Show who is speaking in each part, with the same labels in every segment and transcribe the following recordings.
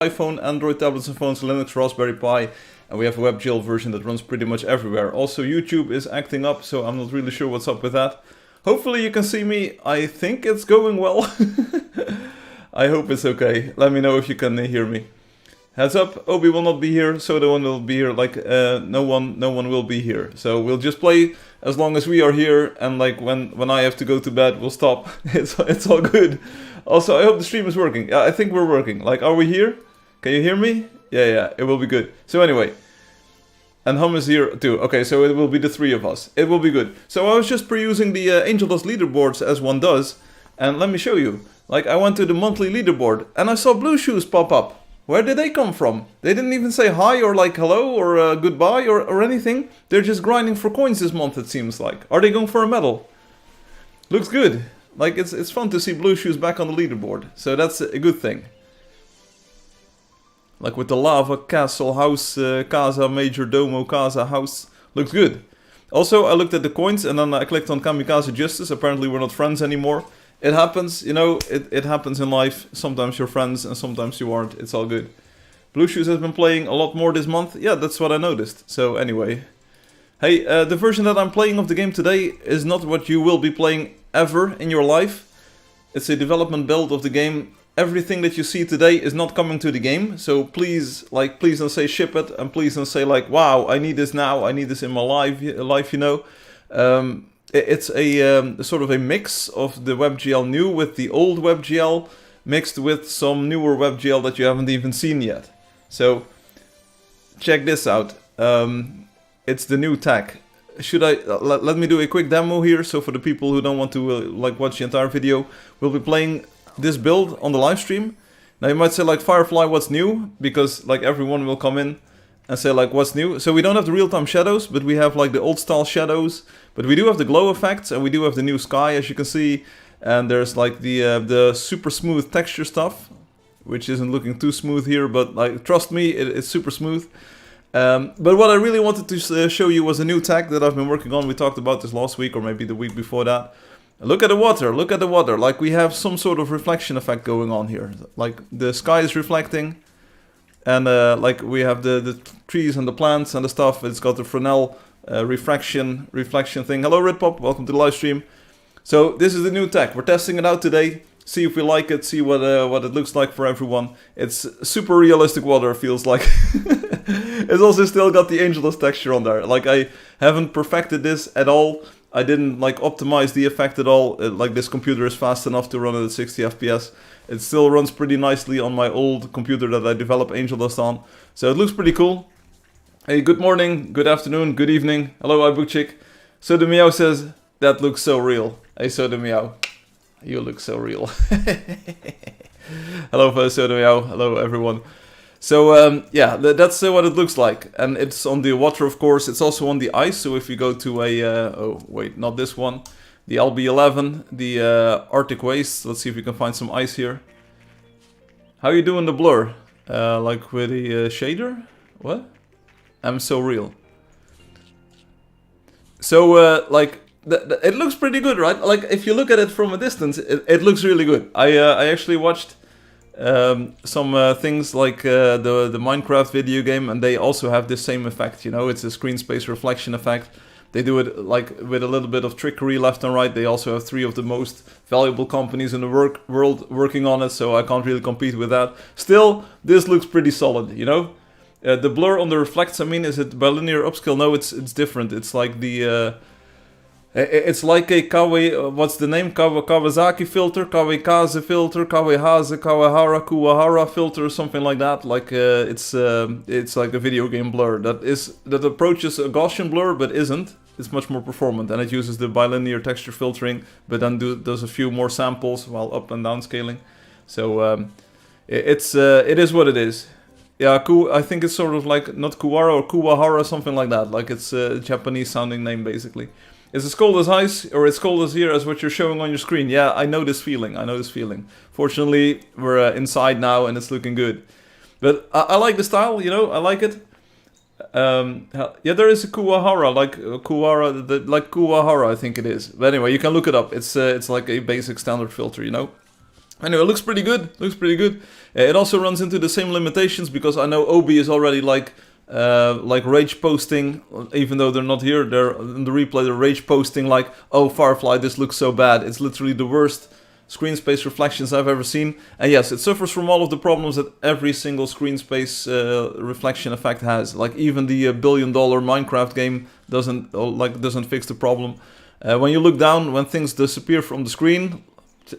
Speaker 1: iPhone, Android tablets and phones, Linux, Raspberry Pi, and we have a WebGL version that runs pretty much everywhere. Also, YouTube is acting up, so I'm not really sure what's up with that. Hopefully you can see me. I think it's going well. I hope it's okay. Let me know if you can hear me. Heads up, Obi will not be here, so no one will be here. Like no one will be here. So we'll just play as long as we are here, and like when I have to go to bed, we'll stop. It's all good. Also, I hope the stream is working. Yeah, I think we're working. Like, are we here? Can you hear me? Yeah, it will be good. So anyway, and Hum is here too. Okay, so it will be the three of us. It will be good. So I was just perusing the Angeldust leaderboards as one does, and let me show you. Like, I went to the monthly leaderboard, and I saw blue shoes pop up. Where did they come from? They didn't even say hi or like hello or goodbye or anything. They're just grinding for coins this month, it seems like. Are they going for a medal? Looks good. Like, it's fun to see blue shoes back on the leaderboard. So that's a good thing. Like with the lava castle house, casa major domo casa house. Looks good. Also, I looked at the coins and then I clicked on Kamikaze Justice. Apparently we're not friends anymore. It happens, you know, it happens in life. Sometimes you're friends and sometimes you aren't. It's all good. Blue Shoes has been playing a lot more this month. Yeah, that's what I noticed. So anyway. Hey, the version that I'm playing of the game today is not what you will be playing ever in your life. It's a development build of the game. Everything that you see today is not coming to the game. So please don't say ship it, and please don't say like, wow, I need this now. I need this in my life, you know. It's a sort of a mix of the WebGL new with the old WebGL mixed with some newer WebGL that you haven't even seen yet. So check this out. It's the new tech. Should I let me do a quick demo here? So for the people who don't want to like watch the entire video, we'll be playing this build on the live stream. Now you might say like, Firefly, what's new? Because like everyone will come in and say like, what's new? So we don't have the real-time shadows, but we have like the old style shadows. But we do have the glow effects, and we do have the new sky, as you can see. And there's like the super smooth texture stuff, which isn't looking too smooth here, but like trust me, it's super smooth. But what I really wanted to show you was a new tag that I've been working on. We talked about this last week or maybe the week before that. Look at the water, look at the water. Like we have some sort of reflection effect going on here. Like the sky is reflecting, and like we have the trees and the plants and the stuff. It's got the Fresnel reflection thing. Hello Ridpop, welcome to the live stream. So this is the new tech. We're testing it out today. See if we like it, see what it looks like for everyone. It's super realistic water, feels like. It's also still got the Angeldust texture on there. Like I haven't perfected this at all. I didn't like optimize the effect at all. Like this computer is fast enough to run it at 60 FPS. It still runs pretty nicely on my old computer that I developed Angeldust on. So it looks pretty cool. Hey, good morning, good afternoon, good evening. Hello, Ibuchik. So the Meow says, that looks so real. Hey, So the Meow. You look so real. Hello, So the Meow. Hello, everyone. So, yeah, that's what it looks like. And it's on the water, of course. It's also on the ice. So if you go to a... oh, wait, not this one. The LB11, the Arctic Waste. Let's see if we can find some ice here. How you doing the blur? Like with the shader? What? I'm so real. So, like... it looks pretty good, right? Like, if you look at it from a distance, it looks really good. I actually watched some things like the Minecraft video game, and they also have this same effect, you know? It's a screen space reflection effect. They do it, like, with a little bit of trickery left and right. They also have 3 of the most valuable companies in the world working on it, so I can't really compete with that. Still, this looks pretty solid, you know? The blur on the reflects, I mean, is it bilinear upscale? No, it's different. It's like the... it's like a what's the name? Kawasaki filter, Kawikaze filter, Kawahara, Kuwahara filter, something like that. Like it's like a video game blur that approaches a Gaussian blur but isn't. It's much more performant, and it uses the bilinear texture filtering, but then does a few more samples while up and down scaling. So it is what it is. Yeah, I think it's sort of like not Kuwara or Kuwahara, something like that. Like it's a Japanese sounding name basically. Is it cold as ice, or it's cold as here as what you're showing on your screen? Yeah, I know this feeling, Fortunately, we're inside now and it's looking good. But I like the style, you know, I like it. Yeah, there is a Kuwahara, like Kuwahara, I think it is. But anyway, you can look it up. It's like a basic standard filter, you know. Anyway, it looks pretty good. Looks pretty good. It also runs into the same limitations because I know Obi is already like rage posting, even though they're not here. They're in the replay. They're rage posting like, "Oh, Firefly, this looks so bad. It's literally the worst screen space reflections I've ever seen." And yes, it suffers from all of the problems that every single screen space reflection effect has. Like even the $1 billion Minecraft game doesn't fix the problem. When you look down, when things disappear from the screen.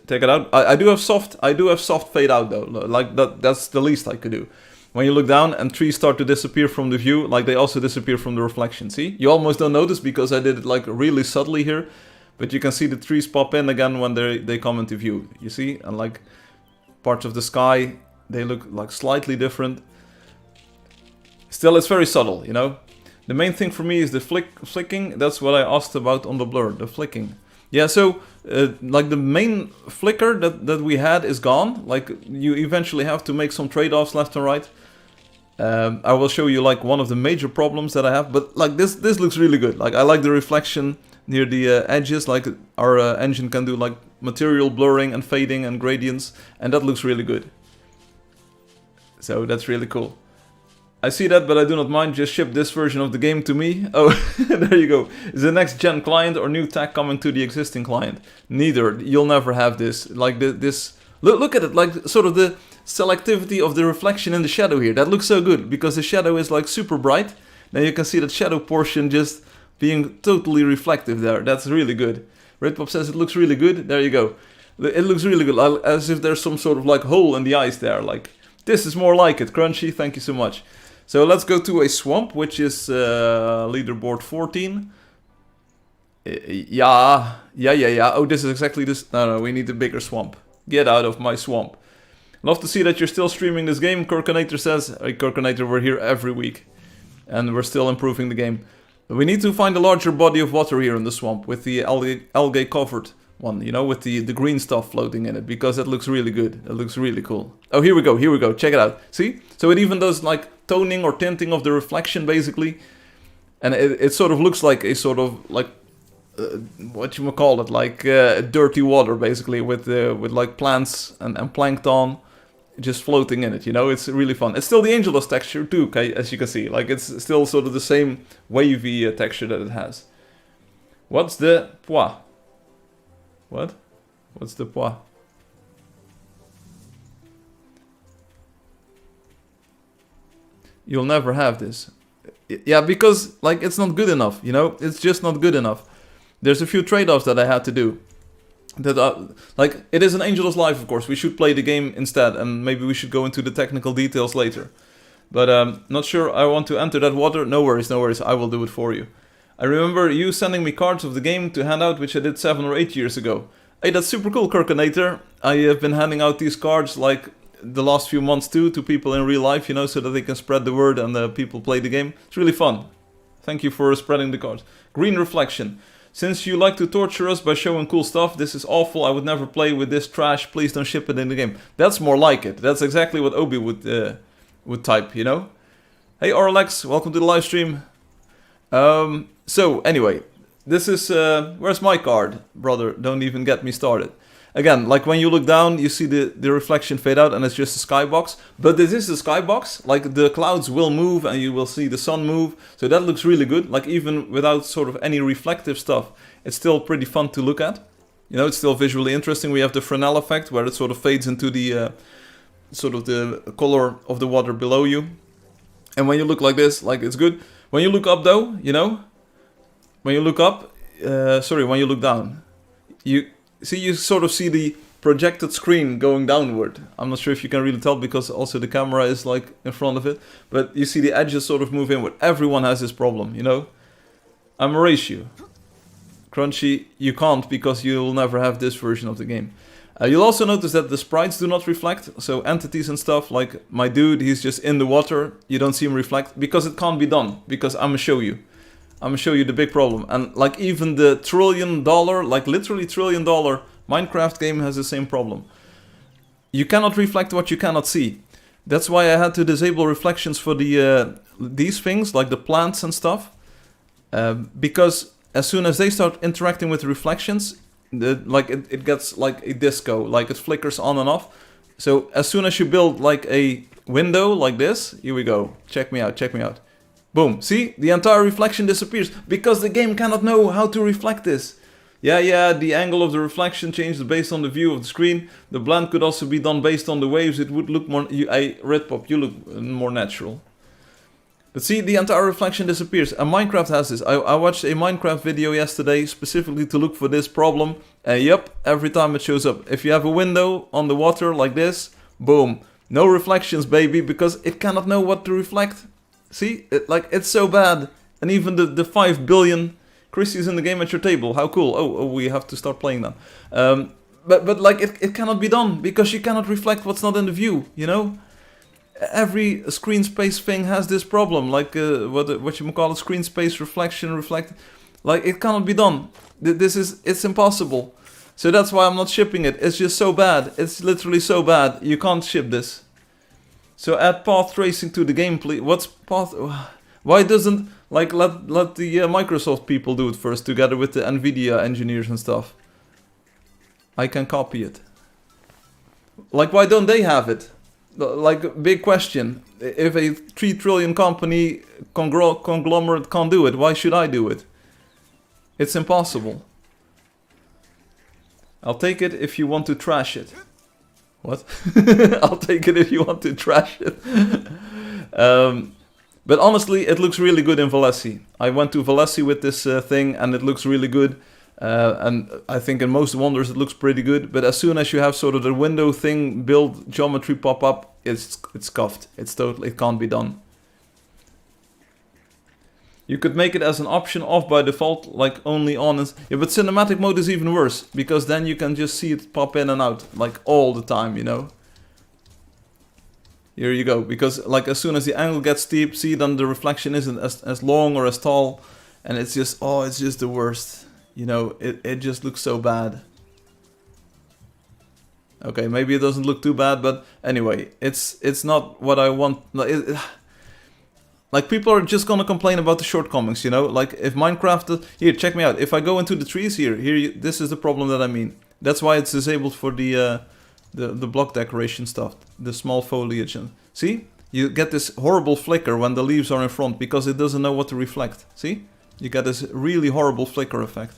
Speaker 1: Take it out. I do have soft fade out though. Like that's the least I could do. When you look down and trees start to disappear from the view, like they also disappear from the reflection. See? You almost don't notice because I did it like really subtly here, but you can see the trees pop in again when they come into view. You see? And like parts of the sky, they look like slightly different. Still, it's very subtle, you know? The main thing for me is the flicking. That's what I asked about on the blur, the flicking. Yeah, so like the main flicker that we had is gone. Like you eventually have to make some trade-offs left and right. I will show you like one of the major problems that I have, but like this looks really good. Like I like the reflection near the edges. Like our engine can do like material blurring and fading and gradients, and that looks really good. So that's really cool. I see that, but I do not mind. Just ship this version of the game to me. Oh, there you go. Is the next gen client or new tech coming to the existing client? Neither. You'll never have this. Like this. Look at it. Like sort of the selectivity of the reflection in the shadow here. That looks so good because the shadow is like super bright. Now you can see that shadow portion just being totally reflective there. That's really good. Redpop says it looks really good. There you go. It looks really good. As if there's some sort of like hole in the ice there. Like this is more like it. Crunchy, thank you so much. So let's go to a swamp, which is leaderboard 14. Yeah. Oh, this is exactly this. No, we need a bigger swamp. Get out of my swamp. Love to see that you're still streaming this game. Kirkinator says, hey, Kirkinator, we're here every week. And we're still improving the game. We need to find a larger body of water here in the swamp with the algae covered one, you know, with the green stuff floating in it, because it looks really good. It looks really cool. Oh, here we go. Check it out. See? So it even does like toning or tinting of the reflection basically. And it sort of looks like a sort of like, what you call it, like dirty water basically with like plants and plankton just floating in it, you know? It's really fun. It's still the Angeldust texture too, okay, as you can see. Like it's still sort of the same wavy texture that it has. What's the pois? What? What's the pois? You'll never have this. Yeah, because like it's not good enough, you know? It's just not good enough. There's a few trade-offs that I had to do. That like it is an Angeldust Live, of course. We should play the game instead, and maybe we should go into the technical details later. But not sure I want to enter that water. No worries. I will do it for you. I remember you sending me cards of the game to hand out, which I did 7 or 8 years ago. Hey, that's super cool, Kirkinator. I have been handing out these cards like the last few months too to people in real life, you know, so that they can spread the word and people play the game. It's really fun. Thank you for spreading the cards. Green reflection. Since you like to torture us by showing cool stuff, this is awful. I would never play with this trash. Please don't ship it in the game. That's more like it. That's exactly what Obi would type, you know? Hey, Orlex, welcome to the live stream. So, anyway, this is... where's my card? Brother, don't even get me started. Again, like when you look down, you see the reflection fade out and it's just a skybox. But this is a skybox. Like the clouds will move and you will see the sun move. So that looks really good. Like even without sort of any reflective stuff, it's still pretty fun to look at. You know, it's still visually interesting. We have the Fresnel effect where it sort of fades into the sort of the color of the water below you. And when you look like this, like it's good. When you look up though, you know, when you look up, when you look down, you sort of see the projected screen going downward. I'm not sure if you can really tell because also the camera is like in front of it. But you see the edges sort of move inward. Everyone has this problem, you know. I'm a ratio. Crunchy, you can't because you'll never have this version of the game. You'll also notice that the sprites do not reflect. So entities and stuff, like my dude, he's just in the water. You don't see him reflect because it can't be done. Because I'm gonna show you. I'm gonna show you the big problem. And like even the $1 trillion, like literally $1 trillion Minecraft game has the same problem. You cannot reflect what you cannot see. That's why I had to disable reflections for the these things, like the plants and stuff. Because as soon as they start interacting with reflections, like it gets like a disco, like it flickers on and off. So as soon as you build like a window like this, here we go. Check me out, check me out. Boom, see? The entire reflection disappears because the game cannot know how to reflect this. Yeah, the angle of the reflection changes based on the view of the screen. The blend could also be done based on the waves. It would look more... Redpop, you look more natural. But see, the entire reflection disappears. And Minecraft has this. I watched a Minecraft video yesterday specifically to look for this problem. And yep, every time it shows up. If you have a window on the water like this, boom. No reflections, baby, because it cannot know what to reflect. See? It's so bad. And even the 5 billion... Chrissy's in the game at your table. How cool. Oh, we have to start playing then. But like, it cannot be done because you cannot reflect what's not in the view, you know? Every screen space thing has this problem. Like, what you call it, screen space reflection, reflect. Like, it cannot be done. It's impossible. So that's why I'm not shipping it. It's just so bad. It's literally so bad. You can't ship this. So add path tracing to the game, please. What's path... Why doesn't, like, let the Microsoft people do it first, together with the Nvidia engineers and stuff? I can copy it. Like, why don't they have it? Like, big question. If a 3 trillion company conglomerate can't do it, why should I do it? It's impossible. I'll take it if you want to trash it. What? I'll take it if you want to trash it. But honestly, it looks really good in Valesi. I went to Valesi with this thing and it looks really good. And I think in most wonders it looks pretty good. But as soon as you have sort of the window thing, build geometry pop up, it's scuffed. It can't be done. You could make it as an option off by default, like only on. Yeah, but cinematic mode is even worse. Because then you can just see it pop in and out, like all the time, you know. Here you go, because like as soon as the angle gets steep, see, then the reflection isn't as long or as tall, and it's just, oh, it's just the worst. You know, it just looks so bad. Okay, maybe it doesn't look too bad, but anyway, it's not what I want. Like, people are just gonna complain about the shortcomings, you know? Like, if Minecraft... Here, check me out. If I go into the trees here, this is the problem that I mean. That's why it's disabled for the block decoration stuff, the small foliage. And see, you get this horrible flicker when the leaves are in front because it doesn't know what to reflect. See, you get this really horrible flicker effect.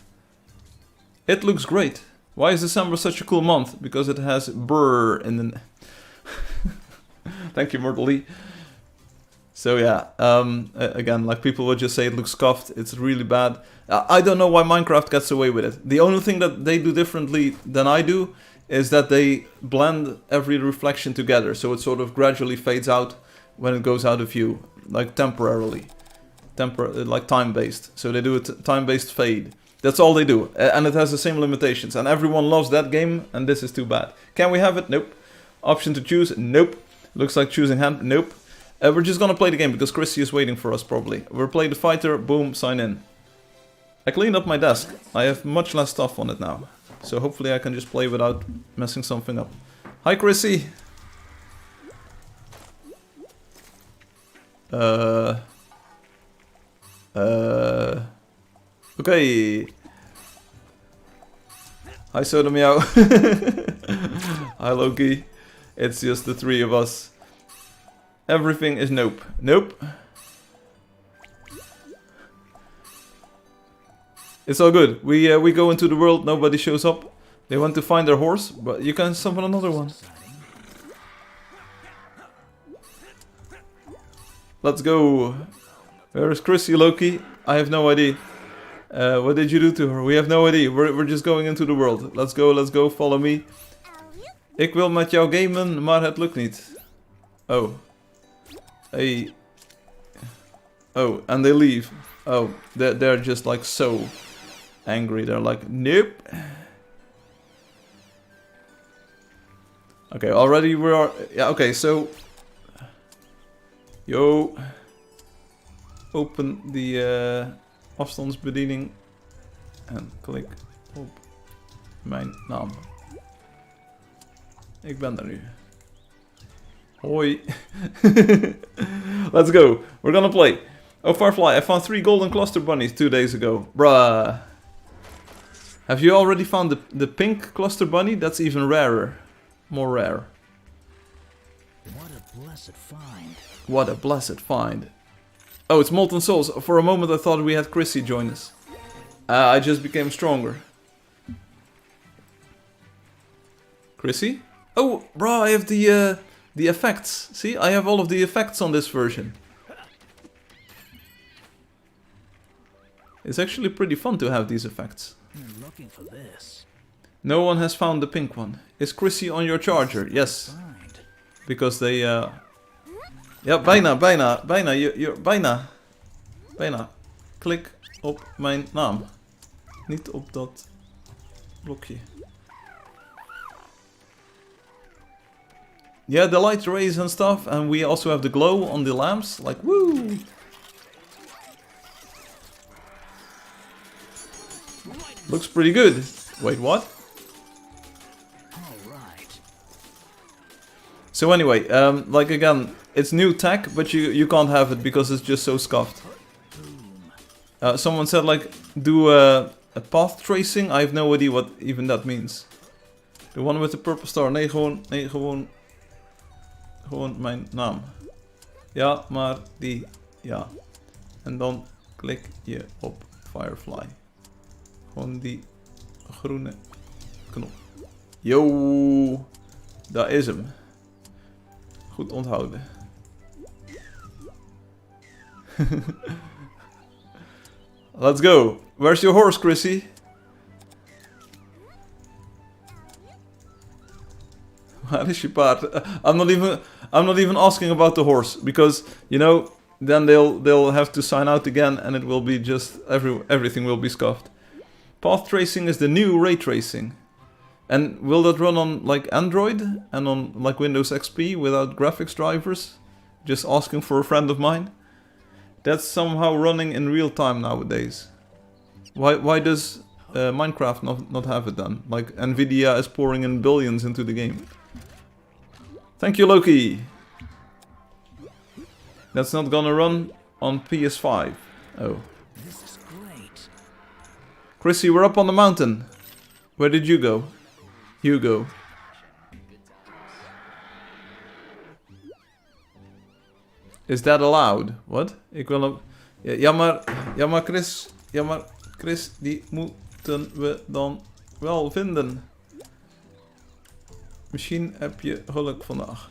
Speaker 1: It looks great. Why is December such a cool month? Because it has brr in the... Thank you, Myrtle Lee. So yeah, again, like people would just say it looks scuffed, it's really bad. I don't know why Minecraft gets away with it. The only thing that they do differently than I do is that they blend every reflection together, so it sort of gradually fades out when it goes out of view, like temporarily, like time-based. So they do a time-based fade. That's all they do, and it has the same limitations. And everyone loves that game, and this is too bad. Can we have it? Nope. Option to choose? Nope. Looks like choosing hand? Nope. We're just gonna play the game because Chrissy is waiting for us probably. We'll play the fighter. Boom. Sign in. I cleaned up my desk. I have much less stuff on it now. So hopefully I can just play without messing something up. Hi, Chrissy! Okay. Hi, Soda Meow. Hi, Loki. It's just the three of us. Everything is nope. Nope. It's all good. We go into the world, nobody shows up. They want to find their horse, but you can summon another one. Let's go. Where is Chrissy, Loki? I have no idea. What did you do to her? We have no idea. We're just going into the world. Let's go, follow me. Ik wil met jou gamen, maar het lukt niet. Oh. Hey. Oh, and they leave. Oh, they're just like so angry. They're like, nope. Okay, already we are... Yeah, okay, so... Yo. Open the afstandsbediening. En klik op mijn naam. Ik ben er nu. Hoi. Let's go. We're gonna play. Oh, Firefly, I found 3 golden cluster bunnies 2 days ago. Bruh. Have you already found the pink cluster bunny? That's even rarer. More rare.
Speaker 2: What a blessed find.
Speaker 1: What a blessed find. Oh, it's Molten Souls. For a moment I thought we had Chrissy join us. I just became stronger. Chrissy? Oh, bro, I have the effects. See, I have all of the effects on this version. It's actually pretty fun to have these effects.
Speaker 2: Looking for this.
Speaker 1: No one has found the pink one. Is Chrissy on your charger? Yes. Because they... Ja, bijna. Bijna. Klik op mijn naam. Niet op dat blokje. Yeah, the light rays and stuff. And we also have the glow on the lamps. Like, woo! Looks pretty good. Wait, what? So anyway, like again, it's new tech, but you can't have it because it's just so scuffed. Someone said like, do a path tracing. I have no idea what even that means. The one with the purple star. Nee, gewoon mijn naam. Ja, maar die, ja. En dan klik je op Firefly. Gewoon die groene knop. Yo, daar is hem. Goed onthouden. Let's go. Where's your horse, Chrissy? Waar is je paard? I'm not even asking about the horse because you know then they'll have to sign out again and it will be just everything will be scuffed. Path tracing is the new ray tracing. And will that run on like Android and on like Windows XP without graphics drivers? Just asking for a friend of mine. That's somehow running in real time nowadays. Why does Minecraft not have it then? Like Nvidia is pouring in billions into the game. Thank you, Loki. That's not gonna run on PS5. Oh.
Speaker 2: This is great.
Speaker 1: Chrissy, we're up on the mountain. Where did you go? Hugo. Is that allowed? What? Ik wil hem... Ja maar Chris, die moeten we dan wel vinden. Misschien heb je geluk vandaag.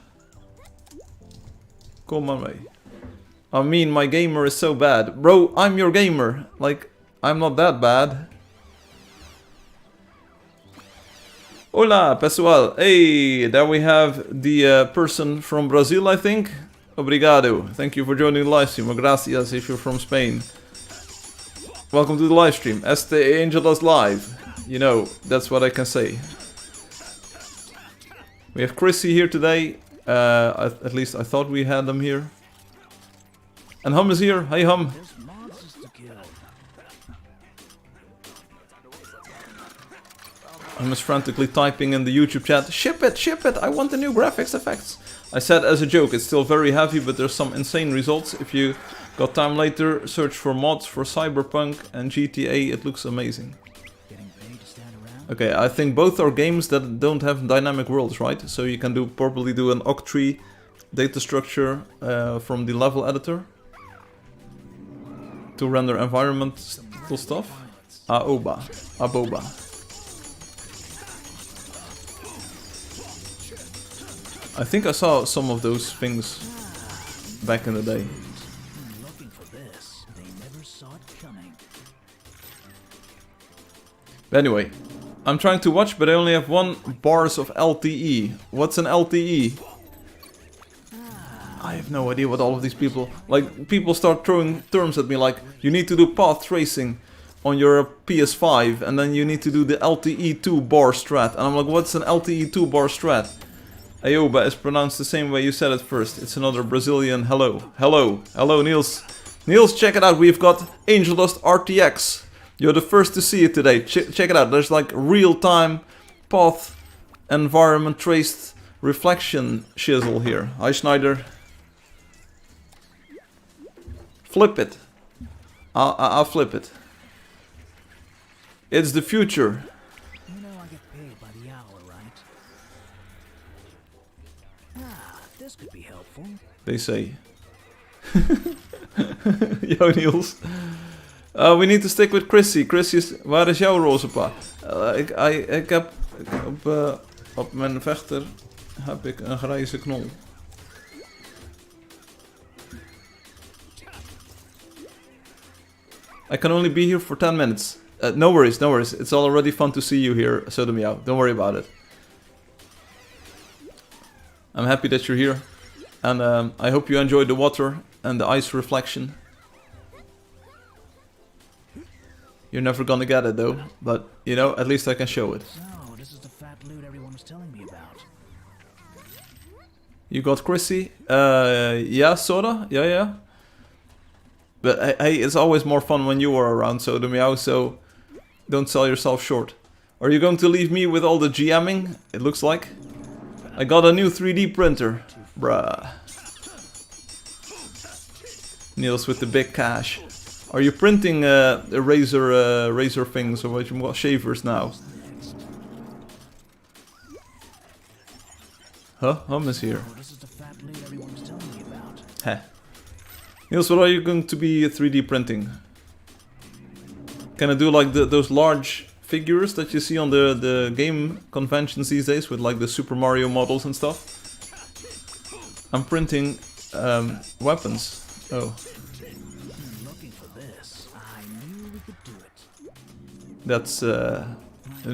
Speaker 1: Kom maar mee. I mean, my gamer is so bad. Bro, I'm your gamer. Like, I'm not that bad. Hola, pessoal. Hey, there we have the person from Brazil, I think. Obrigado. Thank you for joining the live stream. Gracias if you're from Spain. Welcome to the live stream. Este Angeldust live. You know, that's what I can say. We have Chrissy here today. At least I thought we had them here. And Hum is here. Hey Hum. I'm just frantically typing in the YouTube chat. Ship it, I want the new graphics effects. I said as a joke, it's still very heavy, but there's some insane results. If you got time later, search for mods for Cyberpunk and GTA, it looks amazing. Okay, I think both are games that don't have dynamic worlds, right? So you can probably do an octree data structure from the level editor to render environmental stuff. Aboba. I think I saw some of those things back in the day. But anyway, I'm trying to watch, but I only have 1 bars of LTE. What's an LTE? I have no idea what all of these people... Like, people start throwing terms at me like, you need to do path tracing on your PS5, and then you need to do the LTE 2 bar strat. And I'm like, what's an LTE 2 bar strat? Ayoba is pronounced the same way you said it first. It's another Brazilian hello. Hello, Niels. Niels, check it out. We've got Angeldust RTX. You're the first to see it today. Check it out. There's like real-time path environment traced reflection chisel here. Hi, Schneider. Flip it. I'll flip it. It's the future.
Speaker 2: You know I get paid by the hour, right? Ah, this could be helpful.
Speaker 1: They say. Yo, Niels. We need to stick with Chrissy. Chrissy, waar is jouw roze pa? Ik heb op mijn vechter heb ik een grijze knol. I can only be here for 10 minutes. No worries, no worries. It's already fun to see you here, Sodomiao. Don't worry about it. I'm happy that you're here. And I hope you enjoyed the water and the ice reflection. You're never gonna get it though. But, you know, at least I can show it.
Speaker 2: So, this is the fat loot everyone was telling me about.
Speaker 1: You got Chrissy? Yeah, sorta. Yeah. But hey, it's always more fun when you are around, Sodomiao, so don't sell yourself short. Are you going to leave me with all the GMing? It looks like. I got a new 3D printer. Bruh. Niels with the big cash. Are you printing razor things or what you call shavers now? Huh? Hum is here.
Speaker 2: This is the fat loot everyone was telling me about.
Speaker 1: Heh. Niels, what are you going to be 3D printing? Can I do like those large figures that you see on the game conventions these days with like the Super Mario models and stuff? I'm printing weapons. Oh.
Speaker 2: Looking for this. I knew we could do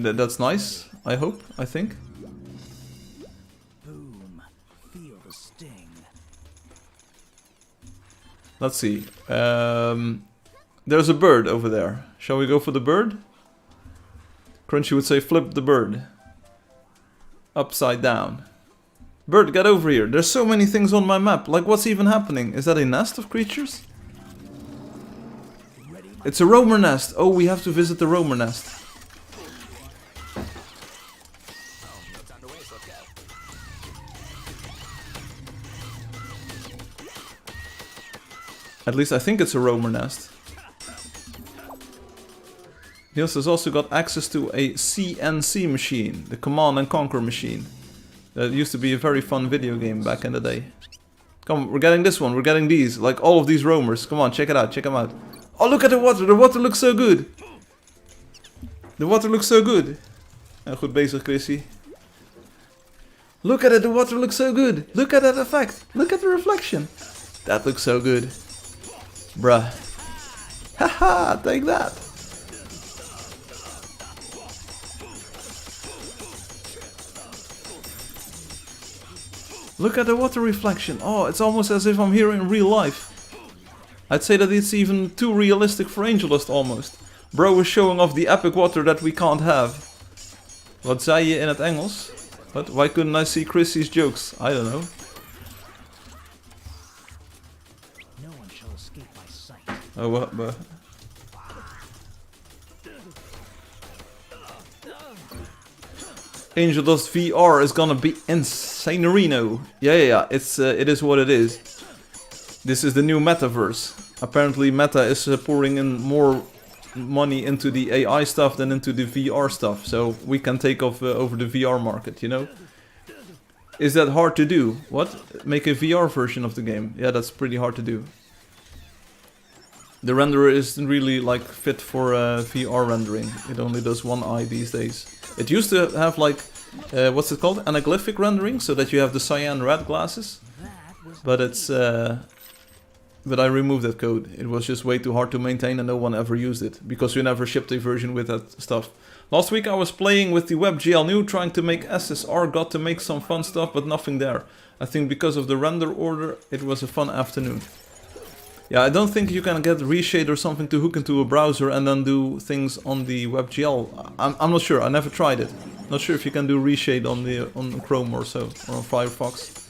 Speaker 2: it.
Speaker 1: That's nice, I hope, I think.
Speaker 2: Boom. Feel the sting.
Speaker 1: Let's see. There's a bird over there. Shall we go for the bird? Crunchy would say flip the bird. Upside down. Bird, get over here. There's so many things on my map. Like, what's even happening? Is that a nest of creatures? It's a roamer nest. Oh, we have to visit the roamer nest. At least I think it's a roamer nest. Niels has also got access to a CNC machine, the Command and Conquer machine. That used to be a very fun video game back in the day. Come on, we're getting this one, we're getting these, like all of these roamers. Come on, check it out, check them out. Oh, look at the water looks so good. The water looks so good. Goed bezig, Chrissy. Look at it, the water looks so good. Look at that effect, look at the reflection. That looks so good. Bruh. Haha, take that. Look at the water reflection. Oh, it's almost as if I'm here in real life. I'd say that it's even too realistic for Angeldust almost. Bro is showing off the epic water that we can't have. Wat zei je in het Engels? What? Why couldn't I see Chrissy's jokes? I don't know.
Speaker 2: No one shall escape my sight.
Speaker 1: Oh, what? Angeldust VR is gonna be insane-reno. Yeah. It is what it is. This is the new metaverse. Apparently, Meta is pouring in more money into the AI stuff than into the VR stuff. So we can take off over the VR market, you know? Is that hard to do? What? Make a VR version of the game? Yeah, that's pretty hard to do. The renderer isn't really like fit for VR rendering. It only does one eye these days. It used to have like, what's it called? Anaglyphic rendering, so that you have the cyan red glasses. But it's, but I removed that code. It was just way too hard to maintain and no one ever used it. Because we never shipped a version with that stuff. Last week I was playing with the WebGL new, trying to make SSR, got to make some fun stuff, but nothing there. I think because of the render order, it was a fun afternoon. Yeah, I don't think you can get Reshade or something to hook into a browser and then do things on the WebGL. I'm not sure, I never tried it. Not sure if you can do Reshade on Chrome or so, or on Firefox.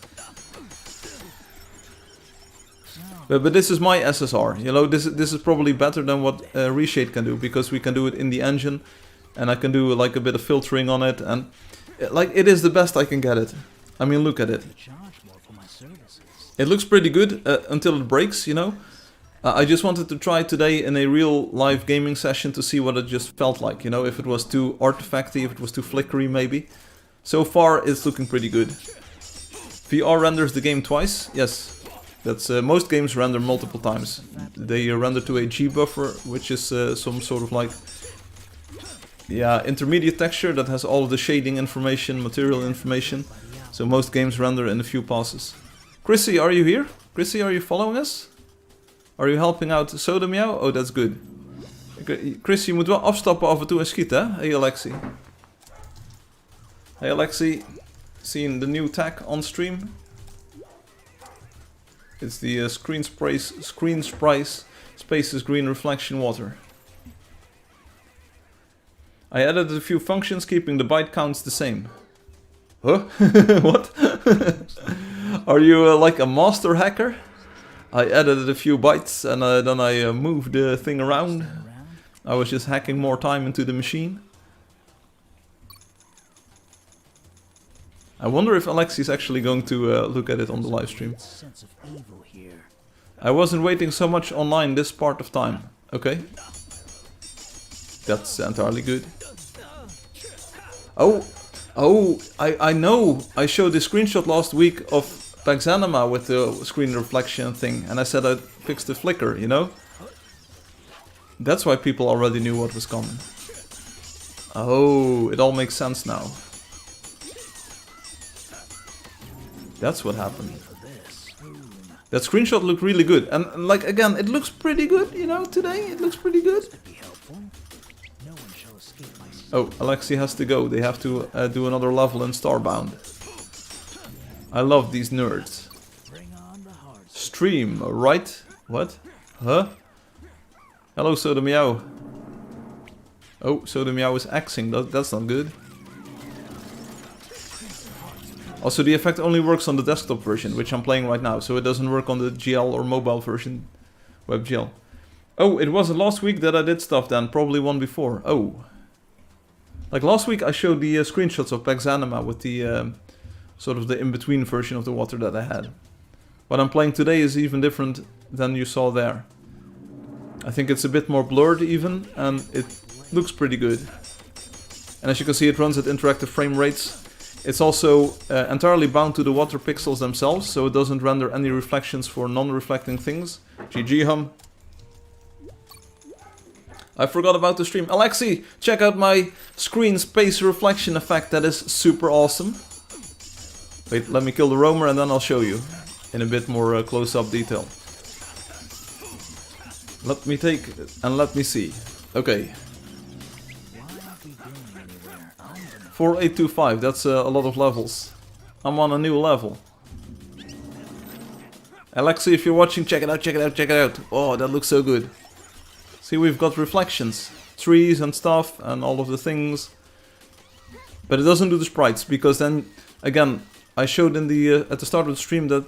Speaker 1: But this is my SSR, you know, this is probably better than what Reshade can do, because we can do it in the engine, and I can do like a bit of filtering on it, and like it is the best I can get it. I mean, look at it. It looks pretty good until it breaks, you know. I just wanted to try today in a real live gaming session to see what it just felt like, you know, if it was too artifacty, if it was too flickery maybe. So far it's looking pretty good. VR renders the game twice, yes. That's most games render multiple times. They render to a G buffer, which is some sort of like, yeah, intermediate texture that has all of the shading information, material information. So most games render in a few passes. Chrissy, are you here? Chrissy, are you following us? Are you helping out Sodomjou? Oh, that's good. Chris, je moet wel afstappen af en toe en schieten, hè? Hey Alexi. Hey Alexi, seeing the new tag on stream? It's the screen sprays spaces green reflection water. I added a few functions, keeping the byte counts the same. Huh? What? Are you like a master hacker? I added a few bytes and then I moved the thing around. I was just hacking more time into the machine. I wonder if Alexi's actually going to look at it on the live stream. I wasn't waiting so much online this part of time. Okay. That's entirely good. Oh, I know. I showed a screenshot last week of Paxanima with the screen reflection thing, and I said I fixed the flicker, you know? That's why people already knew what was coming. Oh, it all makes sense now. That's what happened. That screenshot looked really good, and like again, it looks pretty good, you know, today it looks pretty good. Oh, Alexi has to go, they have to do another level in Starbound. I love these nerds. Stream, right? What? Huh? Hello, Sodomjou. Oh, Sodomjou is axing. That's not good. Also, the effect only works on the desktop version, which I'm playing right now, so it doesn't work on the GL or mobile version, WebGL. Oh, it was last week that I did stuff then, probably one before. Oh. Like last week I showed the screenshots of Paxanima with the sort of the in-between version of the water that I had. What I'm playing today is even different than you saw there. I think it's a bit more blurred even, and it looks pretty good. And as you can see, it runs at interactive frame rates. It's also entirely bound to the water pixels themselves, so it doesn't render any reflections for non-reflecting things. GG hum. I forgot about the stream. Alexi, check out my screen space reflection effect, that is super awesome. Wait, let me kill the roamer and then I'll show you in a bit more close-up detail. Let me take and let me see. Okay. 4825, that's a lot of levels. I'm on a new level. Alexi, if you're watching, check it out, check it out, check it out. Oh, that looks so good. See, we've got reflections, trees and stuff and all of the things. But it doesn't do the sprites, because then, again, I showed in the at the start of the stream that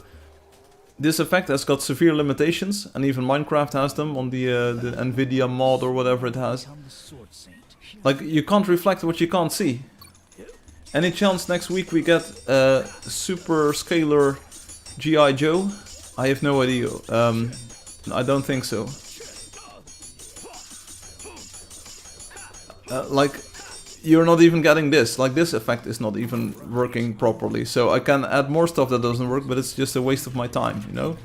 Speaker 1: this effect has got severe limitations, and even Minecraft has them on the Nvidia mod or whatever it has. Like, you can't reflect what you can't see. Any chance next week we get super scalar G.I. Joe? I have no idea. I don't think so. Like, you're not even getting this. Like, this effect is not even working properly. So I can add more stuff that doesn't work, but it's just a waste of my time, you know?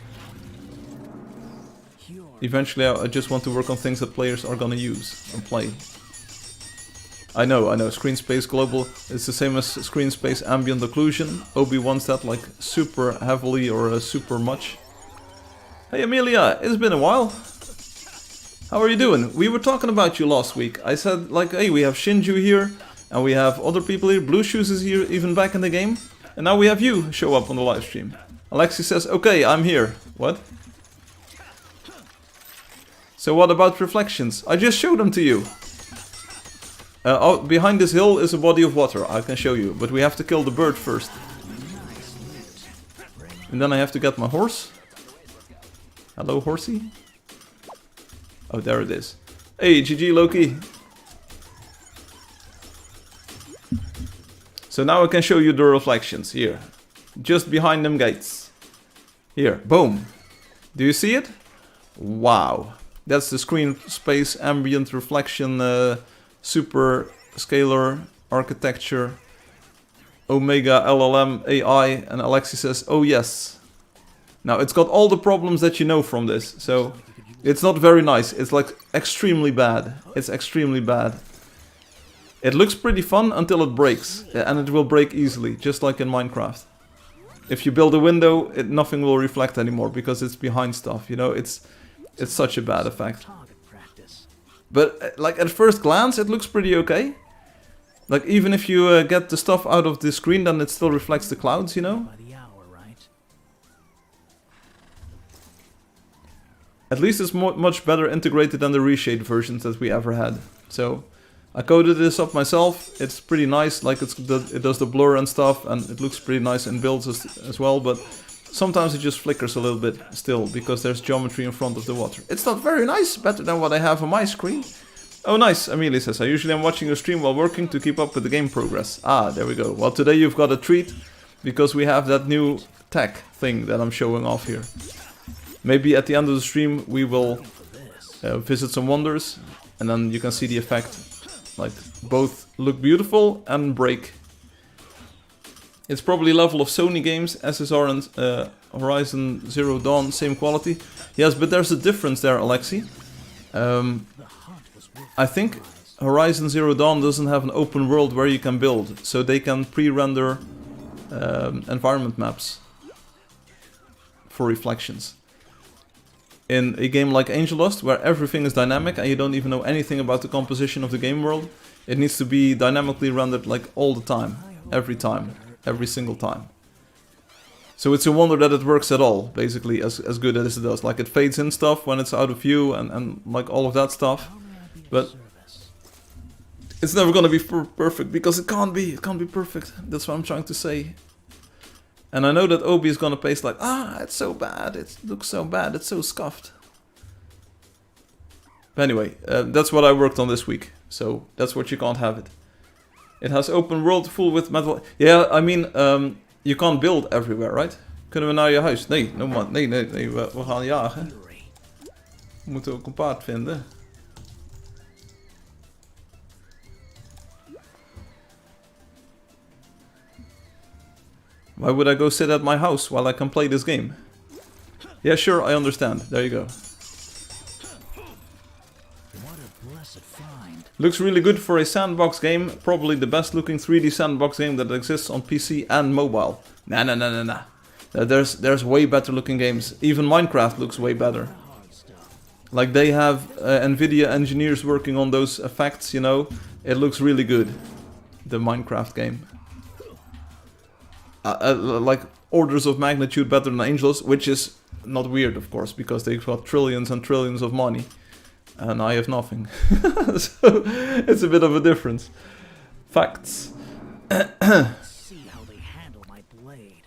Speaker 1: Eventually I just want to work on things that players are gonna use and play. I know, Screen Space Global is the same as Screen Space Ambient Occlusion. Obi wants that like super heavily or super much. Hey Amelia, it's been a while. How are you doing? We were talking about you last week. I said like, hey, we have Shinju here, and we have other people here. Blue Shoes is here, even back in the game. And now we have you show up on the live stream. Alexi says, okay, I'm here. What? So what about reflections? I just showed them to you. Oh, behind this hill is a body of water. I can show you, but we have to kill the bird first. And then I have to get my horse. Hello, horsey. Oh, there it is. Hey, GG Loki. So now I can show you the reflections here. Just behind them gates. Here, boom. Do you see it? Wow. That's the screen space ambient reflection super scalar architecture Omega LLM AI, and Alexi says, oh yes. Now it's got all the problems that you know from this, so it's not very nice. It's like extremely bad. It's extremely bad. It looks pretty fun until it breaks, and it will break easily, just like in Minecraft. If you build a window, nothing will reflect anymore because it's behind stuff, you know, it's such a bad effect. But like at first glance, it looks pretty okay. Like even if you get the stuff out of the screen, then it still reflects the clouds, you know. At least it's much better integrated than the reshade versions that we ever had. So I coded this up myself. It's pretty nice, like it does the blur and stuff, and it looks pretty nice in builds as well, but sometimes it just flickers a little bit still, because there's geometry in front of the water. It's not very nice, better than what I have on my screen. Oh nice, Amelia says, I usually am watching your stream while working to keep up with the game progress. Ah, there we go. Well, today you've got a treat, because we have that new tech thing that I'm showing off here. Maybe at the end of the stream we will visit some wonders, and then you can see the effect. Like, both look beautiful and break. It's probably level of Sony games, SSR and Horizon Zero Dawn, same quality. Yes, but there's a difference there, Alexi. I think Horizon Zero Dawn doesn't have an open world where you can build, so they can pre-render environment maps for reflections. In a game like Angeldust, where everything is dynamic and you don't even know anything about the composition of the game world, it needs to be dynamically rendered like all the time, every single time. So it's a wonder that it works at all, basically, as good as it does. Like it fades in stuff when it's out of view and like all of that stuff. But it's never gonna be perfect, because it can't be perfect. That's what I'm trying to say. And I know that Obi is gonna paste like, it's so bad, it looks so bad, it's so scuffed. But anyway, that's what I worked on this week, so that's what you can't have it. It has open world full with metal. Yeah, I mean, you can't build everywhere, right? Kunnen we naar je huis? Nee, no man. Nee, we gaan jagen. We moeten ook een paard vinden. Why would I go sit at my house while I can play this game? Yeah, sure, I understand. There you go. Looks really good for a sandbox game. Probably the best looking 3D sandbox game that exists on PC and mobile. Nah. There's way better looking games. Even Minecraft looks way better. Like they have Nvidia engineers working on those effects, you know. It looks really good. The Minecraft game. Like orders of magnitude better than Angeldust, which is not weird, of course, because they've got trillions and trillions of money, and I have nothing. So it's a bit of a difference. Facts.
Speaker 2: See how they handle my blade.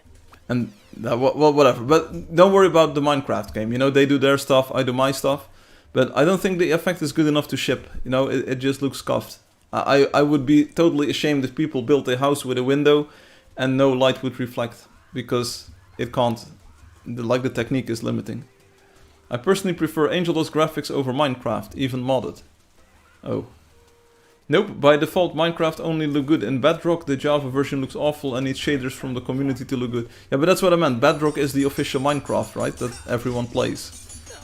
Speaker 1: And well, whatever. But don't worry about the Minecraft game. You know, they do their stuff, I do my stuff. But I don't think the effect is good enough to ship. You know, it just looks scuffed. I would be totally ashamed if people built a house with a window and no light would reflect, because it can't. Like the technique is limiting. I personally prefer Angeldust graphics over Minecraft, even modded. Oh. Nope, by default Minecraft only look good in Bedrock. The Java version looks awful and needs shaders from the community to look good. Yeah, but that's what I meant. Bedrock is the official Minecraft, right? That everyone plays.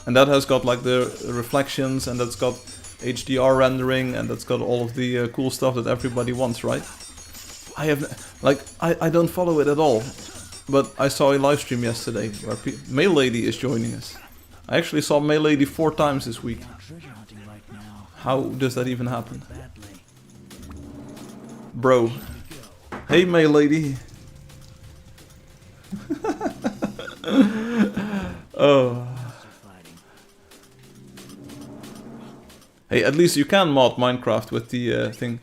Speaker 1: And that has got like the reflections, and that's got HDR rendering, and that's got all of the cool stuff that everybody wants, right? I don't follow it at all, but I saw a live stream yesterday where Mail Lady is joining us. I actually saw Mail Lady 4 times this week. How does that even happen? Bro. Hey Mail Lady. Oh. Hey, at least you can mod Minecraft with the thing.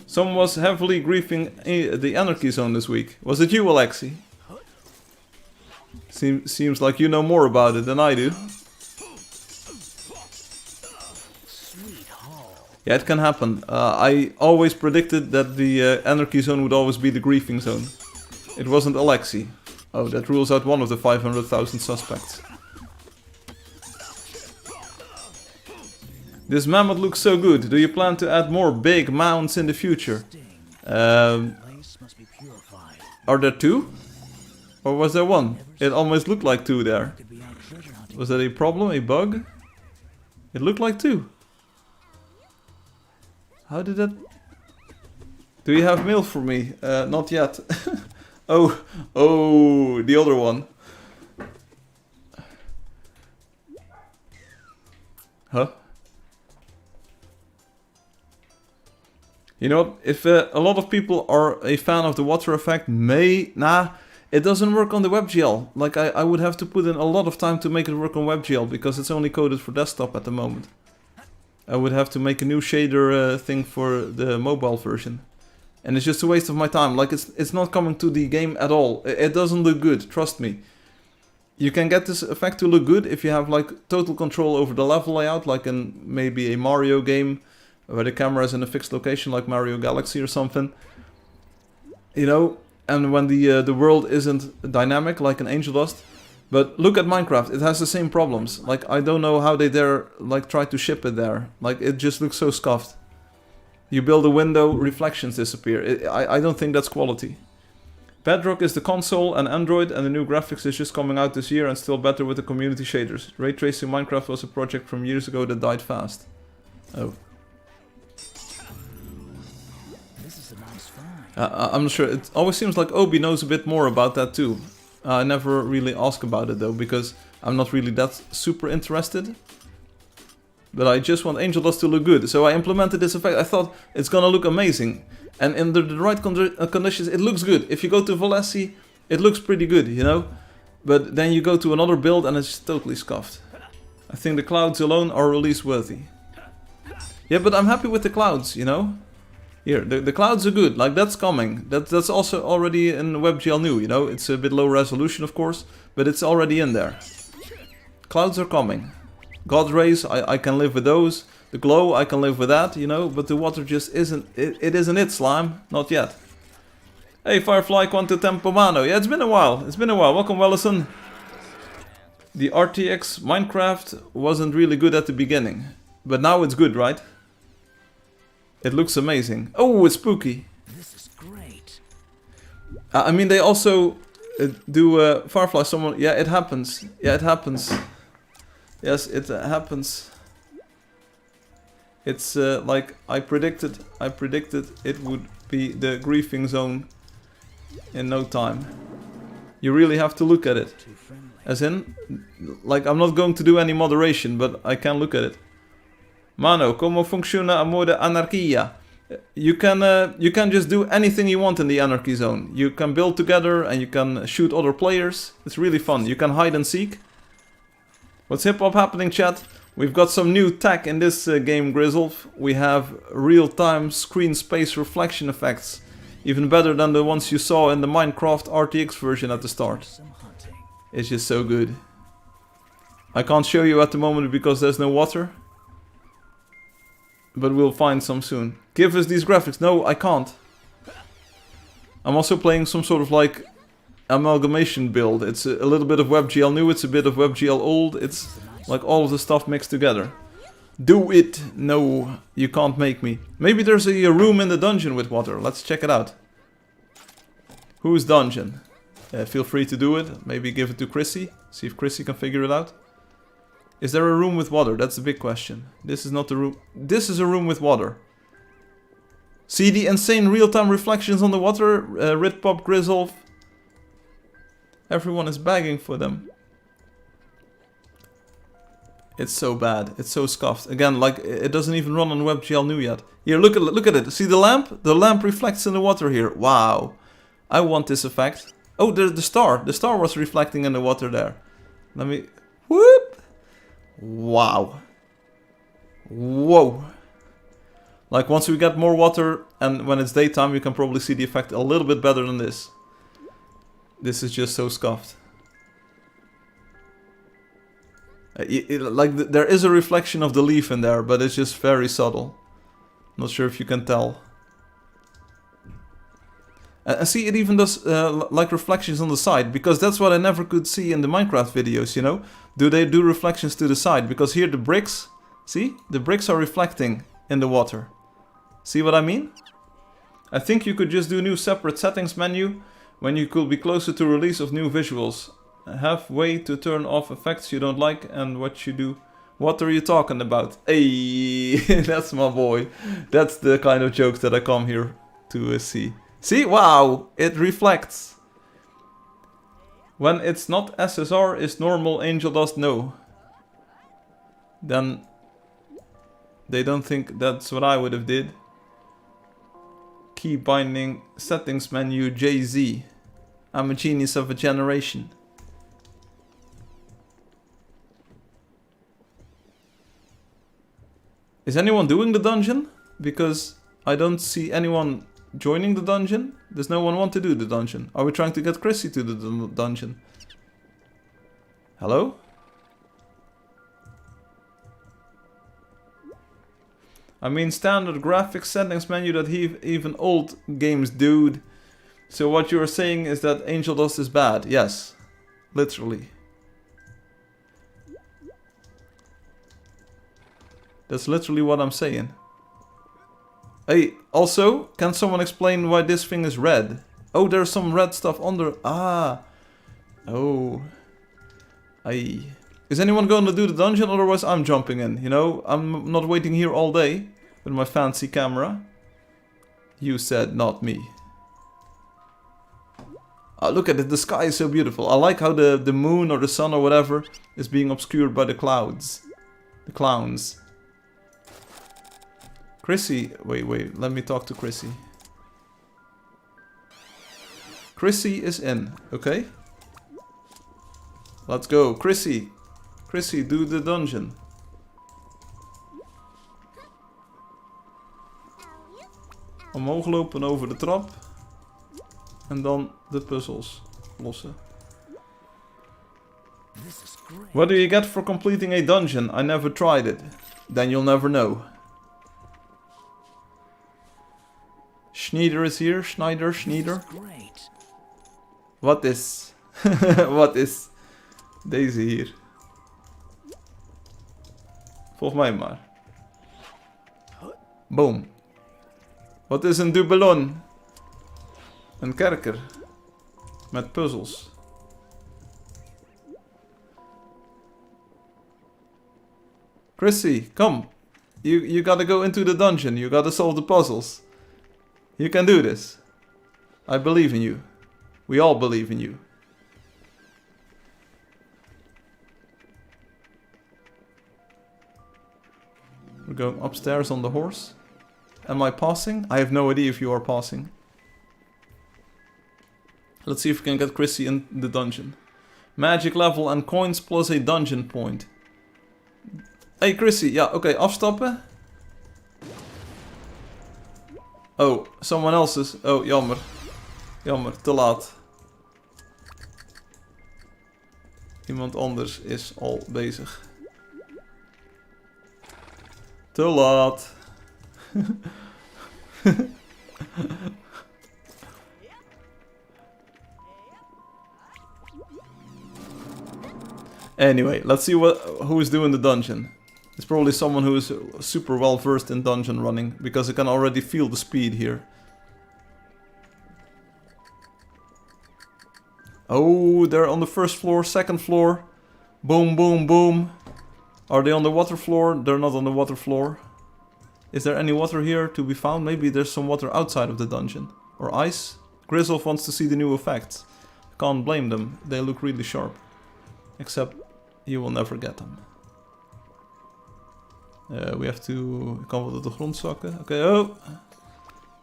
Speaker 1: Someone was heavily griefing the Anarchy Zone this week. Was it you, Alexi? Seems like you know more about it than I do. Yeah, it can happen. I always predicted that the Anarchy Zone would always be the griefing zone. It wasn't Alexi. Oh, that rules out one of the 500,000 suspects. This mammoth looks so good. Do you plan to add more big mounds in the future?
Speaker 2: Place must be purified.
Speaker 1: Are there 2? Or was there 1? It almost looked like 2 there.
Speaker 2: Could be out treasure hunting.
Speaker 1: Was that a problem? A bug? It looked like 2. How did that... Do you have mail for me? Not yet. Oh, the other one. Huh? You know what? If a lot of people are a fan of the water effect, it doesn't work on the WebGL. Like I would have to put in a lot of time to make it work on WebGL because it's only coded for desktop at the moment. I would have to make a new shader thing for the mobile version. And it's just a waste of my time. Like it's not coming to the game at all. It doesn't look good, trust me. You can get this effect to look good if you have like total control over the level layout, like in maybe a Mario game where the camera is in a fixed location like Mario Galaxy or something. You know, and when the world isn't dynamic like in Angeldust. But look at Minecraft, it has the same problems. Like I don't know how they dare like try to ship it there. Like it just looks so scuffed. You build a window, reflections disappear. I don't think that's quality. Bedrock is the console and Android, and the new graphics is just coming out this year and still better with the community shaders. Ray tracing Minecraft was a project from years ago that died fast. Oh.
Speaker 2: This is a nice find.
Speaker 1: I'm not sure. It always seems like Obi knows a bit more about that too. I never really ask about it though, because I'm not really that super interested. But I just want Angeldust to look good, so I implemented this effect. I thought it's gonna look amazing. And in the right conditions, it looks good. If you go to Valesi, it looks pretty good, you know? But then you go to another build and it's totally scuffed. I think the clouds alone are release worthy. Yeah, but I'm happy with the clouds, you know? Here, the clouds are good, like that's coming. That's also already in WebGL new, you know? It's a bit low resolution, of course, but it's already in there. Clouds are coming. God rays, I can live with those. The glow, I can live with that, you know, but the water just isn't, it isn't it, slime. Not yet. Hey, Firefly, quanto tempo mano? Yeah, it's been a while. Welcome, Wellison. The RTX Minecraft wasn't really good at the beginning, but now it's good, right? It looks amazing. Oh, it's spooky.
Speaker 2: This is great.
Speaker 1: I mean, they also do Firefly. Someone, yeah, it happens. Yeah, it happens. Yes, it happens. It's like I predicted it would be the griefing zone in no time. You really have to look at it.
Speaker 2: Too friendly.
Speaker 1: As in, like I'm not going to do any moderation, but I can look at it. Mano, como funciona a moda anarquia? You can just do anything you want in the anarchy zone. You can build together and you can shoot other players. It's really fun. You can hide and seek. What's hip hop happening, chat? We've got some new tech in this game, Grizzle. We have real-time screen space reflection effects. Even better than the ones you saw in the Minecraft RTX version at the start.
Speaker 2: Some hunting.
Speaker 1: It's just so good. I can't show you at the moment because there's no water. But we'll find some soon. Give us these graphics. No, I can't. I'm also playing some sort of like amalgamation build. It's a little bit of WebGL new, it's a bit of WebGL old. It's like all of the stuff mixed together. Do it! No, you can't make me. Maybe there's a room in the dungeon with water. Let's check it out. Whose dungeon? Feel free to do it. Maybe give it to Chrissy. See if Chrissy can figure it out. Is there a room with water? That's the big question. This is not the room. This is a room with water. See the insane real-time reflections on the water? Ritpop, Grizzle. Everyone is begging for them. It's so bad. It's so scuffed. Again, like it doesn't even run on WebGL new yet. Here, look at it. See the lamp? The lamp reflects in the water here. Wow. I want this effect. Oh, the star. The star was reflecting in the water there. Let me... Whoop! Wow. Whoa. Like once we get more water and when it's daytime, you can probably see the effect a little bit better than this. This is just so scuffed. There is a reflection of the leaf in there, but it's just very subtle. Not sure if you can tell. And see, it even does like reflections on the side, because that's what I never could see in the Minecraft videos, you know? Do they do reflections to the side? Because here the bricks, See? The bricks are reflecting in the water. See what I mean? I think you could just do new separate settings menu when you could be closer to release of new visuals. Have way to turn off effects you don't like and what you do. What are you talking about? Hey, that's my boy. That's the kind of jokes that I come here to see. See? Wow! It reflects. When it's not SSR, is normal Angeldust no. Then they don't think that's what I would have did. Key binding settings menu JZ. I'm a genius of a generation. Is anyone doing the dungeon? Because I don't see anyone joining the dungeon. Does no one want to do the dungeon? Are we trying to get Chrissy to the dungeon? Hello? I mean standard graphics settings menu that even old games dude. So what you're saying is that Angeldust is bad? Yes. Literally. That's literally what I'm saying. Hey, also, can someone explain why this thing is red? Oh, there's some red stuff under. Ah. Oh. Aye. Is anyone going to do the dungeon? Otherwise I'm jumping in, you know? I'm not waiting here all day with my fancy camera. You said, not me. Look at it, the sky is so beautiful. I like how the moon or the sun or whatever is being obscured by the clouds. The clowns. Chrissy, wait, let me talk to Chrissy. Chrissy is in, okay? Let's go, Chrissy. Chrissy, do the dungeon. Omhoog lopen over de trap. En dan de puzzels lossen. What do you get for completing a dungeon? I never tried it. Then you'll never know. Schneider is here. Schneider. Wat is? Wat is deze hier? Volg mij maar. Boom. Wat is een dubelon? Een kerker. Met puzzels. Chrissy, come. You gotta go into the dungeon. You gotta solve the puzzles. You can do this. I believe in you. We all believe in you. We're going upstairs on the horse. Am I passing? I have no idea if you are passing. Let's see if we can get Chrissy in the dungeon. Magic level and coins plus a dungeon point. Hey Chrissy, ja oké, afstappen. Oh, someone else is... Oh, jammer. Jammer, te laat. Iemand anders is al bezig. Te laat. Anyway, let's see who is doing the dungeon. It's probably someone who is super well versed in dungeon running, because I can already feel the speed here. Oh, they're on the first floor, second floor. Boom, boom, boom. Are they on the water floor? They're not on the water floor. Is there any water here to be found? Maybe there's some water outside of the dungeon. Or ice? Grizzle wants to see the new effects. Can't blame them, they look really sharp. Except you will never get them. We have to... kan wat op de grond zakken. Okay, oh.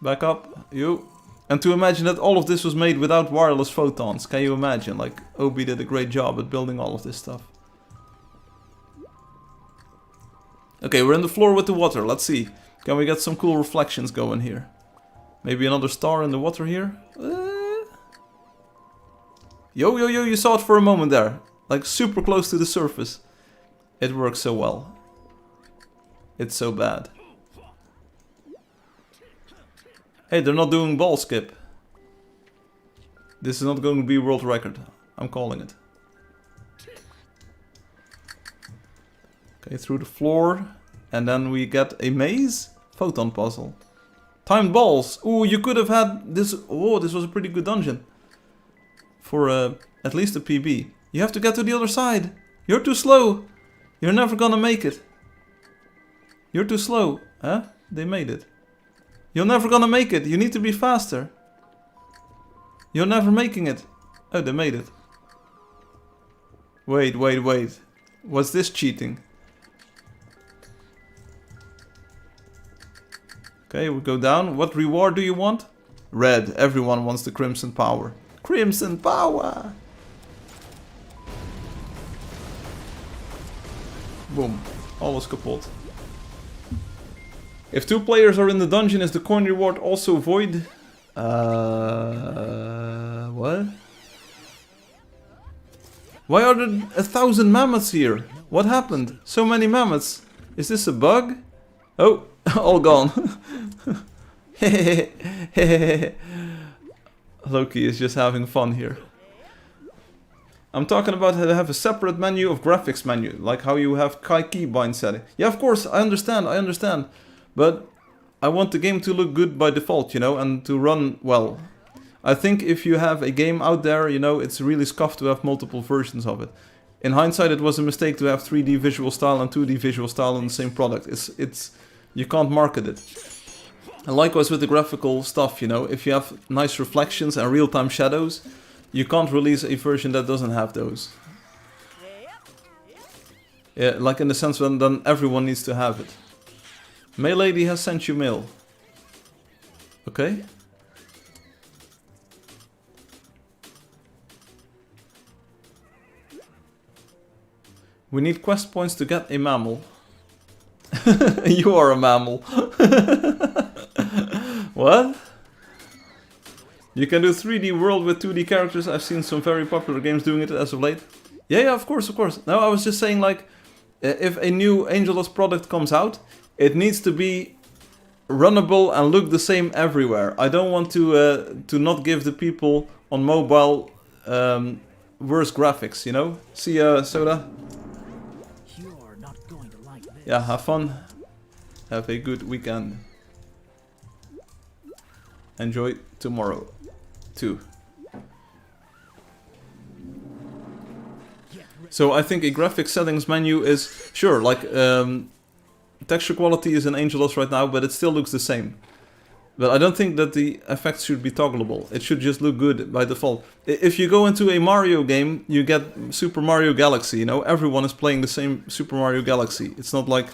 Speaker 1: Back up. You. And to imagine that all of this was made without wireless photons. Can you imagine? Like, Obi did a great job at building all of this stuff. Okay, we're in the floor with the water. Let's see. Can we get some cool reflections going here? Maybe another star in the water here? Yo, you saw it for a moment there. Like, super close to the surface. It works so well. It's so bad. Hey, they're not doing ball skip. This is not going to be world record. I'm calling it. Okay, through the floor. And then we get a maze. Photon puzzle. Timed balls. Ooh, you could have had this. Oh, this was a pretty good dungeon. For at least a PB. You have to get to the other side. You're too slow. You're never gonna make it. You're too slow. Huh? They made it. You're never gonna make it. You need to be faster. You're never making it. Oh, they made it. Wait, wait, wait. Was this cheating? Okay, we go down. What reward do you want? Red. Everyone wants the Crimson Power. Crimson Power! Boom. Alles kapot. If 2 players are in the dungeon, is the coin reward also void? What? Why are there 1,000 mammoths here? What happened? So many mammoths. Is this a bug? Oh, all gone. Loki is just having fun here. I'm talking about how to have a separate menu of graphics menu, like how you have keybind setting. Yeah, of course, I understand. But I want the game to look good by default, you know, and to run well. I think if you have a game out there, you know, it's really scuffed to have multiple versions of it. In hindsight, it was a mistake to have 3D visual style and 2D visual style in the same product. You can't market it. And likewise with the graphical stuff, you know, if you have nice reflections and real-time shadows, you can't release a version that doesn't have those. Yeah, like in the sense when then everyone needs to have it. Mail lady has sent you mail. Okay. We need quest points to get a mammal. You are a mammal. What? You can do 3D world with 2D characters. I've seen some very popular games doing it as of late. Yeah, of course. No, I was just saying, like, if a new Angeldust product comes out, it needs to be runnable and look the same everywhere. I don't want to not give the people on mobile worse graphics, you know? See ya, Soda?
Speaker 2: You're not going to like this.
Speaker 1: Yeah, have fun. Have a good weekend. Enjoy tomorrow, too. So I think a graphic settings menu is, sure, like, texture quality is in Angeldust right now, but it still looks the same. But I don't think that the effects should be toggleable. It should just look good by default. If you go into a Mario game, you get Super Mario Galaxy, you know? Everyone is playing the same Super Mario Galaxy. It's not like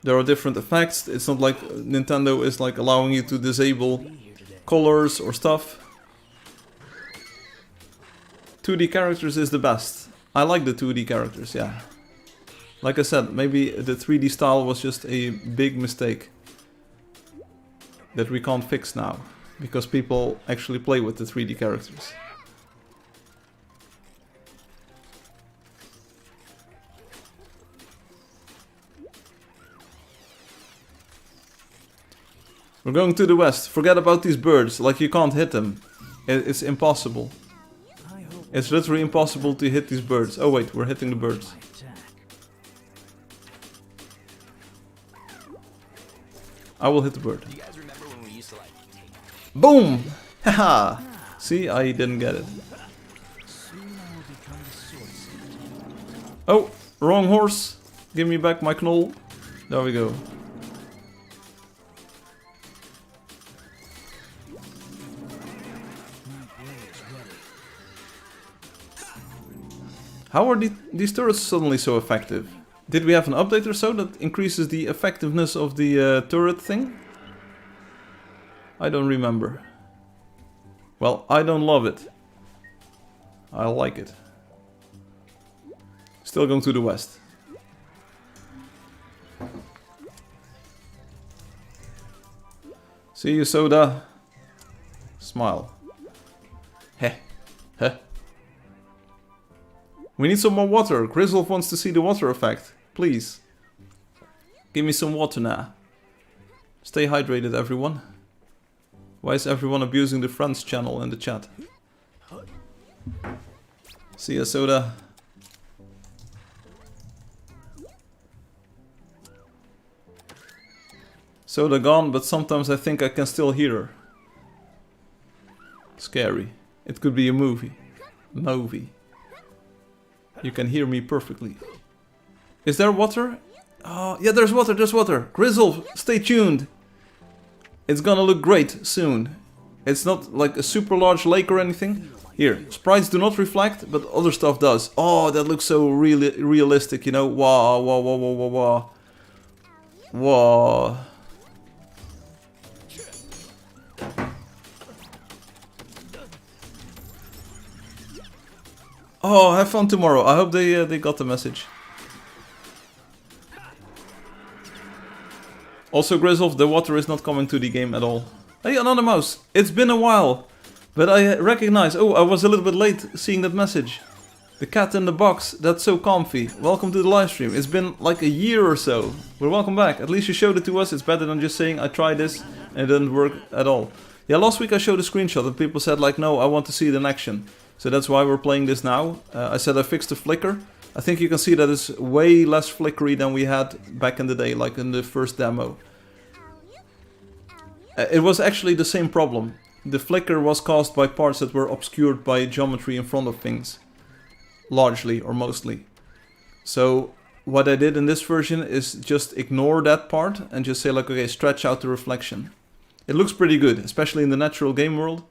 Speaker 1: there are different effects. It's not like Nintendo is like allowing you to disable colors or stuff. 2D characters is the best. I like the 2D characters, yeah. Like I said, maybe the 3D style was just a big mistake that we can't fix now, because people actually play with the 3D characters. We're going to the west. Forget about these birds, like you can't hit them. It's impossible. It's literally impossible to hit these birds. Oh wait, we're hitting the birds. I will hit the bird.
Speaker 3: You guys remember when we used to like
Speaker 1: Boom! Haha! See, I didn't get it. Oh, wrong horse. Give me back my knoll. There we go. How are these turrets suddenly so effective? Did we have an update or so that increases the effectiveness of the turret thing? I don't remember. Well, I don't love it. I like it. Still going to the west. See you, Soda. Smile. Heh. Heh. We need some more water. Grizzle wants to see the water effect. Please. Give me some water now. Stay hydrated, everyone. Why is everyone abusing the friends channel in the chat? See ya, Soda. So they're gone, but sometimes I think I can still hear her. Scary. It could be a movie. Movie. You can hear me perfectly. Is there water? Oh, yeah, there's water, there's water. Grizzle, stay tuned. It's gonna look great soon. It's not like a super large lake or anything. Here, sprites do not reflect, but other stuff does. Oh, that looks so really realistic, you know? Wow, wow, wow, wow, wow, wow. Wow. Oh, have fun tomorrow. I hope they got the message. Also, Grizzle, the water is not coming to the game at all. Hey, another mouse. It's been a while. But I recognize... Oh, I was a little bit late seeing that message. The cat in the box. That's so comfy. Welcome to the live stream. It's been like a year or so. Well, welcome back. At least you showed it to us. It's better than just saying I tried this and it didn't work at all. Yeah, last week I showed a screenshot and people said like, no, I want to see it in action. So that's why we're playing this now. I said I fixed the flicker. I think you can see that it's way less flickery than we had back in the day, like in the first demo. It was actually the same problem. The flicker was caused by parts that were obscured by geometry in front of things. Largely or mostly. So what I did in this version is just ignore that part and just say like, okay, stretch out the reflection. It looks pretty good, especially in the natural game world.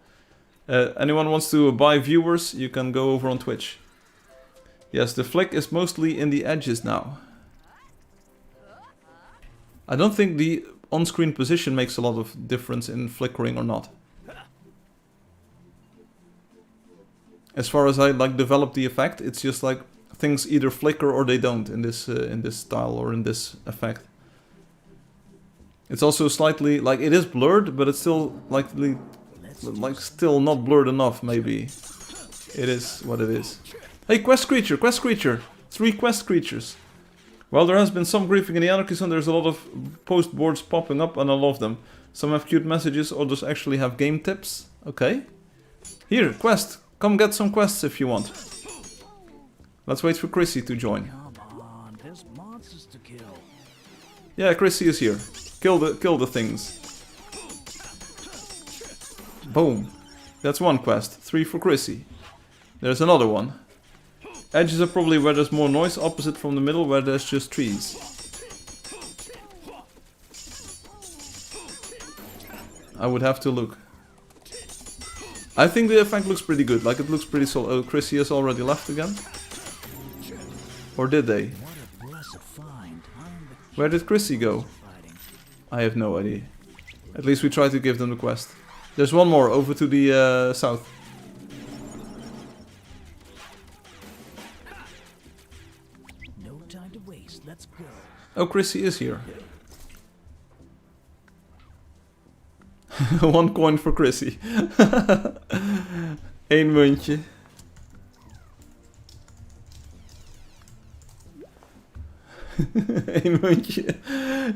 Speaker 1: Anyone wants to buy viewers, you can go over on Twitch. Yes, the flick is mostly in the edges now. I don't think the on-screen position makes a lot of difference in flickering or not. As far as I like develop the effect, it's just like things either flicker or they don't in this style or in this effect. It's also slightly like it is blurred, but it's still like still not blurred enough. Maybe it is what it is. Hey, quest creature, quest creature, 3 quest creatures. Well, there has been some griefing in the Anarchy Zone. There's a lot of post boards popping up, and I love them. Some have cute messages, others actually have game tips. Okay. Here, quest. Come get some quests if you want. Let's wait for Chrissy to join.
Speaker 2: Come on, there's monsters to kill.
Speaker 1: Yeah, Chrissy is here. Kill the things. Boom. That's one quest. 3 for Chrissy. There's another one. Edges are probably where there's more noise, opposite from the middle where there's just trees. I would have to look. I think the effect looks pretty good, like it looks pretty solid. Oh, Chrissy has already left again? Or did they? Where did Chrissy go? I have no idea. At least we try to give them the quest. There's one more over to the south.
Speaker 2: No time to waste. Let's go.
Speaker 1: Oh, Chrissy is here. 1 coin for Chrissy. 1 muntje. Eén muntje.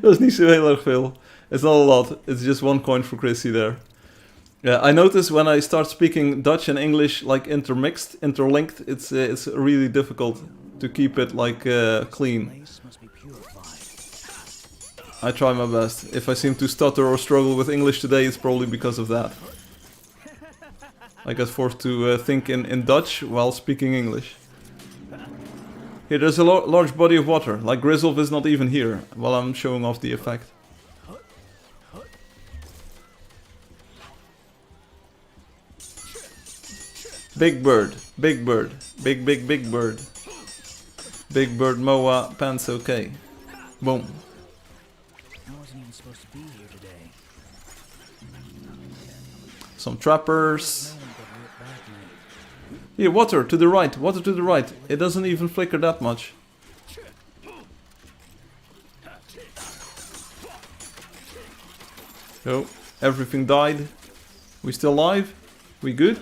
Speaker 1: Dat is niet zo heel erg veel. It's not a lot. It's just 1 coin for Chrissy there. Yeah, I notice when I start speaking Dutch and English like interlinked, it's really difficult to keep it like clean. I try my best. If I seem to stutter or struggle with English today, it's probably because of that. I get forced to think in Dutch while speaking English. Here, there's a large body of water. Like Grizzle is not even here while I'm showing off the effect. Big bird, big bird, big bird. Big bird, Moa, pants okay. Boom.
Speaker 2: I wasn't even supposed to be here today.
Speaker 1: Some trappers. Here, water to the right, water to the right. It doesn't even flicker that much. Oh, everything died. We still alive? We good?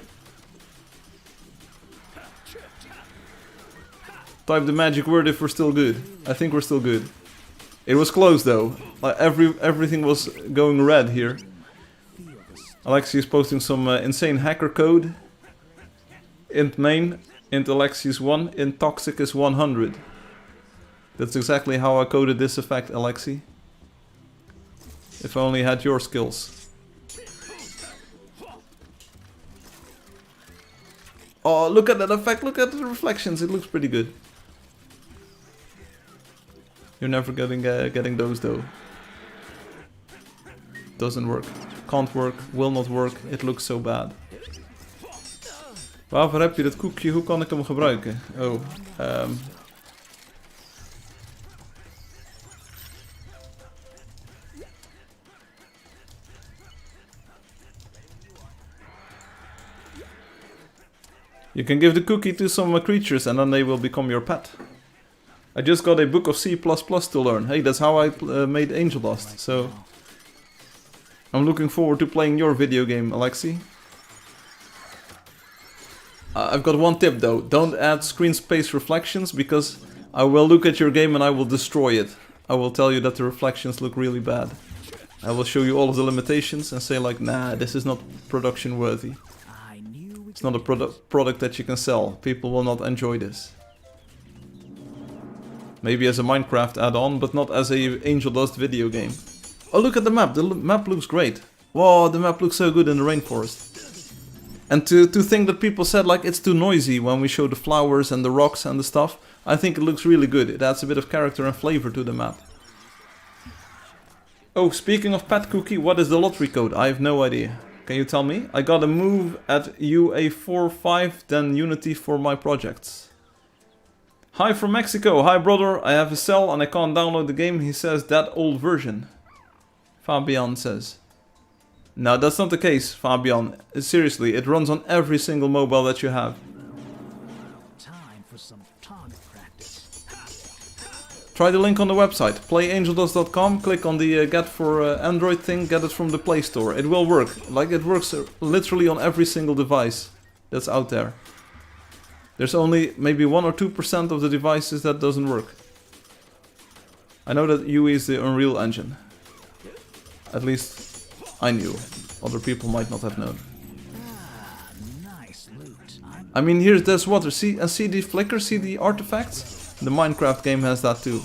Speaker 1: Type the magic word if we're still good. I think we're still good. It was close though. Like everything was going red here. Alexi is posting some insane hacker code. Int main, int Alexi is 1, int toxic is 100. That's exactly how I coded this effect, Alexi. If I only had your skills. Oh, look at that effect, look at the reflections, it looks pretty good. You're never getting those though. Doesn't work. Can't work, will not work, it looks so bad. Waarvoor heb je dat koekje? Hoe kan ik hem gebruiken? Oh, You can give the cookie to some creatures and then they will become your pet. I just got a book of C++ to learn. Hey, that's how I made Angeldust, so... I'm looking forward to playing your video game, Alexi. I've got one tip though, don't add screen space reflections, because I will look at your game and I will destroy it. I will tell you that the reflections look really bad. I will show you all of the limitations and say like, nah, this is not production worthy. It's not a product that you can sell. People will not enjoy this. Maybe as a Minecraft add-on, but not as a Angeldust video game. Oh, look at the map. The map looks great. Whoa, the map looks so good in the rainforest. And to think that people said like it's too noisy when we show the flowers and the rocks and the stuff, I think it looks really good. It adds a bit of character and flavor to the map. Oh, speaking of Pet Cookie, what is the lottery code? I have no idea. Can you tell me? I got a move at UA45, then Unity for my projects. Hi from Mexico. Hi brother, I have a cell and I can't download the game. He says that old version. Fabian says. No, that's not the case, Fabian. Seriously, it runs on every single mobile that you have.
Speaker 2: Time for some target practice.
Speaker 1: Try the link on the website, playangeldust.com, click on the get for Android thing, get it from the Play Store. It will work, like it works literally on every single device that's out there. There's only maybe 1 or 2% of the devices that doesn't work. I know that UE is the Unreal Engine. At least I knew. Other people might not have known.
Speaker 2: Nice loot.
Speaker 1: I mean, there's water. See the flicker? See the artifacts? The Minecraft game has that too.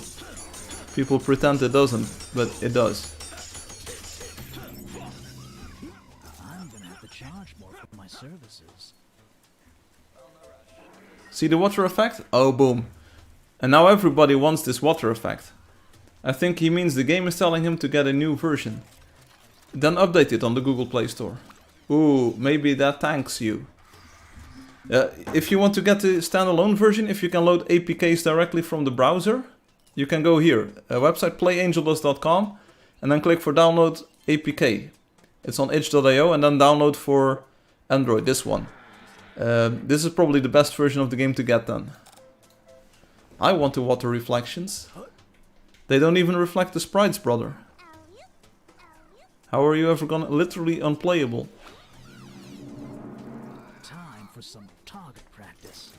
Speaker 1: People pretend it doesn't, but it does.
Speaker 2: I'm gonna have to charge more for my services.
Speaker 1: See the water effect? Oh, boom. And now everybody wants this water effect. I think he means the game is telling him to get a new version. Then update it on the Google Play Store. Ooh, maybe that thanks you. If you want to get the standalone version, if you can load APKs directly from the browser, you can go here, website playangeldust.com, and then click for download APK. It's on itch.io, and then download for Android, this one. This is probably the best version of the game to get then. I want the water reflections. They don't even reflect the sprites, brother. How are you ever gonna... literally unplayable.
Speaker 2: Time for some target practice.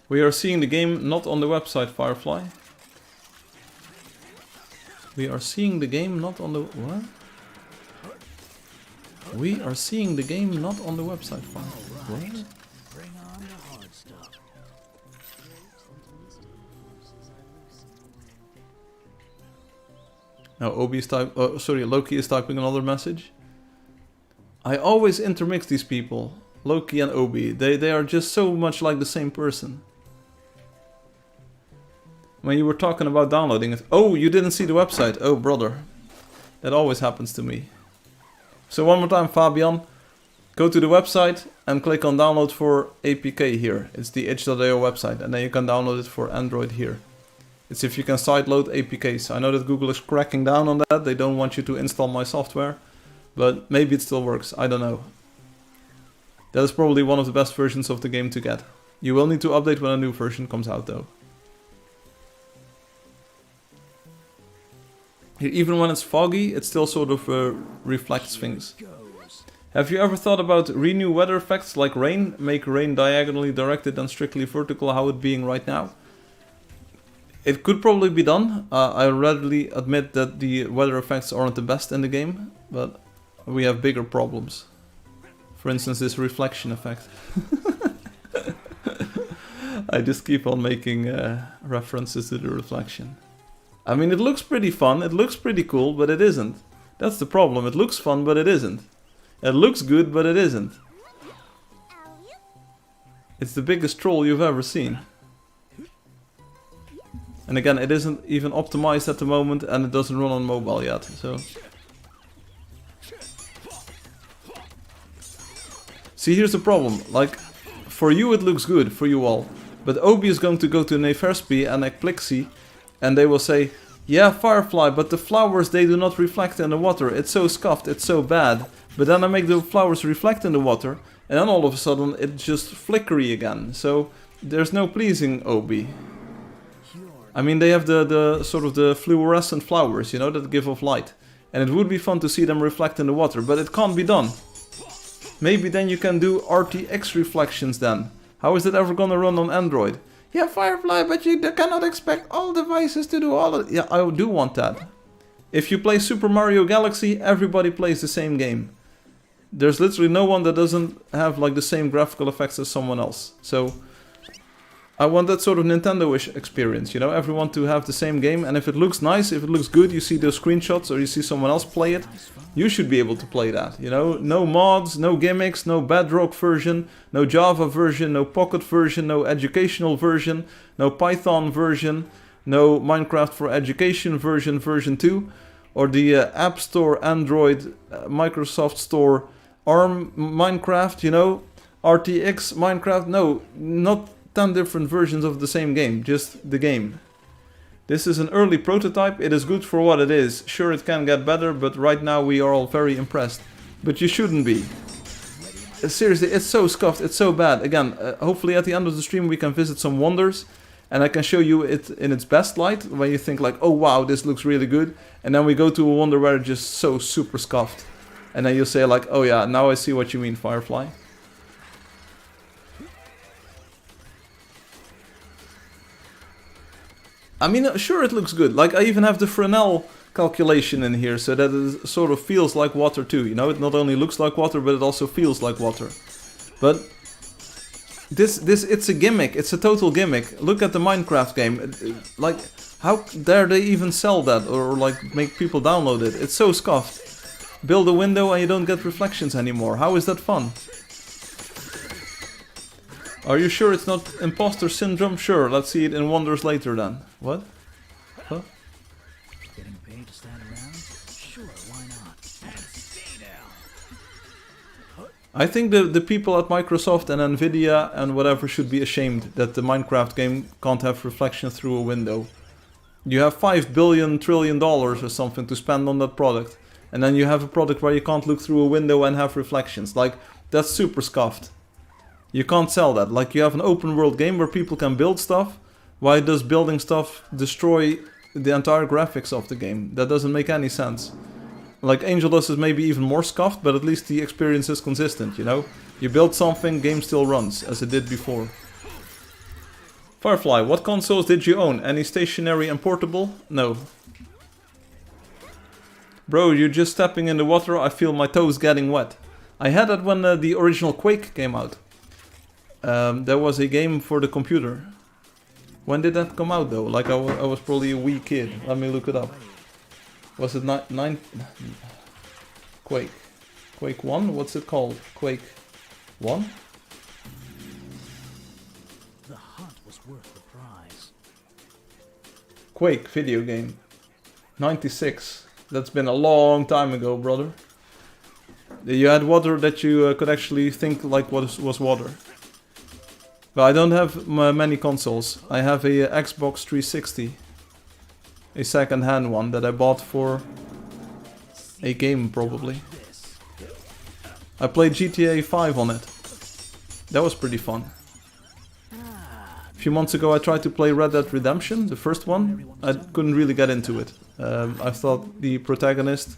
Speaker 1: We are seeing the game not on the website, Firefly. We are seeing the game not on the... what? We are seeing the game not on the website, Firefly. What?
Speaker 2: Bring on the hard stuff.
Speaker 1: Now Obi is Loki is typing another message. I always intermix these people, Loki and Obi. They are just so much like the same person. When you were talking about downloading it, oh, you didn't see the website. Oh, brother, that always happens to me. So one more time, Fabian, go to the website and click on download for APK here. It's the itch.io website, and then you can download it for Android here. It's if you can sideload APKs. I know that Google is cracking down on that. They don't want you to install my software. But maybe it still works. I don't know. That is probably one of the best versions of the game to get. You will need to update when a new version comes out though. Even when it's foggy, it still sort of reflects things. Have you ever thought about renew weather effects like rain? Make rain diagonally directed and strictly vertical, how it being right now? It could probably be done. I readily admit that the weather effects aren't the best in the game, but we have bigger problems. For instance, this reflection effect. I just keep on making references to the reflection. I mean, it looks pretty fun, it looks pretty cool, but it isn't. That's the problem, it looks fun, but it isn't. It looks good, but it isn't. It's the biggest troll you've ever seen. And again, it isn't even optimized at the moment, and it doesn't run on mobile yet, so... See, here's the problem, like, for you it looks good, for you all. But Obi is going to go to Neferspi and Ekplixi, and they will say, yeah, Firefly, but the flowers, they do not reflect in the water. It's so scuffed, it's so bad. But then I make the flowers reflect in the water, and then all of a sudden it's just flickery again. So there's no pleasing Obi. I mean, they have the sort of the fluorescent flowers, you know, that give off light. And it would be fun to see them reflect in the water, but it can't be done. Maybe then you can do RTX reflections then. How is it ever gonna run on Android? Yeah, Firefly, but you cannot expect all devices to do all of it. Yeah, I do want that. If you play Super Mario Galaxy, everybody plays the same game. There's literally no one that doesn't have like the same graphical effects as someone else. So I want that sort of Nintendo-ish experience, you know, everyone to have the same game, and if it looks nice, if it looks good, you see those screenshots or you see someone else play it, you should be able to play that, you know, no mods, no gimmicks, no Bedrock version, no Java version, no Pocket version, no educational version, no Python version, no Minecraft for Education version 2, or the App Store, Android, Microsoft Store, ARM Minecraft, you know, RTX Minecraft, no, not 10 different versions of the same game, just the game. This is an early prototype, it is good for what it is. Sure, it can get better, but right now we are all very impressed. But you shouldn't be. Seriously, it's so scuffed, it's so bad. Again, hopefully at the end of the stream we can visit some wonders, and I can show you it in its best light, when you think like, oh wow, this looks really good. And then we go to a wonder where it's just so super scuffed. And then you'll say like, oh yeah, now I see what you mean, Firefly. I mean, sure, it looks good. Like, I even have the Fresnel calculation in here, so that it sort of feels like water too. You know, it not only looks like water, but it also feels like water. But it's a gimmick. It's a total gimmick. Look at the Minecraft game. Like, how dare they even sell that or like make people download it? It's so scuffed. Build a window and you don't get reflections anymore. How is that fun? Are you sure it's not imposter syndrome? Sure, let's see it in wonders later then. What? Huh?
Speaker 2: Getting paid to stand around? Sure, why not? And stay down.
Speaker 1: I think the people at Microsoft and Nvidia and whatever should be ashamed that the Minecraft game can't have reflection through a window. You have $5 billion trillion or something to spend on that product, and then you have a product where you can't look through a window and have reflections. Like, that's super scuffed. You can't sell that. Like, you have an open world game where people can build stuff. Why does building stuff destroy the entire graphics of the game? That doesn't make any sense. Like, Angeldust is maybe even more scuffed, but at least the experience is consistent, you know? You build something, game still runs, as it did before. Firefly, what consoles did you own? Any stationary and portable? No. Bro, you're just stepping in the water, I feel my toes getting wet. I had that when the original Quake came out. There was a game for the computer. When did that come out though? Like I was probably a wee kid. Let me look it up. Was it Quake? Quake 1? What's it called? Quake 1?
Speaker 2: The hunt was worth the prize.
Speaker 1: Quake video game. 96. That's been a long time ago, brother. You had water that you could actually think like was water. But I don't have many consoles. I have a Xbox 360. A second-hand one that I bought for a game, probably. I played GTA 5 on it. That was pretty fun. A few months ago I tried to play Red Dead Redemption, the first one. I couldn't really get into it. I thought the protagonist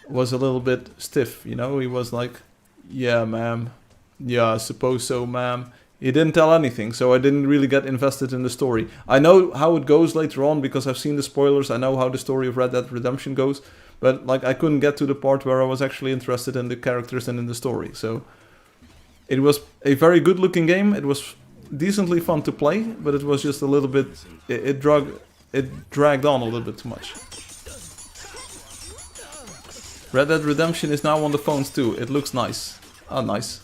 Speaker 1: was a little bit stiff, you know? He was like, yeah, ma'am. Yeah, I suppose so, ma'am. He didn't tell anything, so I didn't really get invested in the story. I know how it goes later on because I've seen the spoilers. I know how the story of Red Dead Redemption goes. But like I couldn't get to the part where I was actually interested in the characters and in the story. So it was a very good looking game. It was decently fun to play, but it was just a little bit... It dragged on a little bit too much. Red Dead Redemption is now on the phones too. It looks nice. Ah, nice.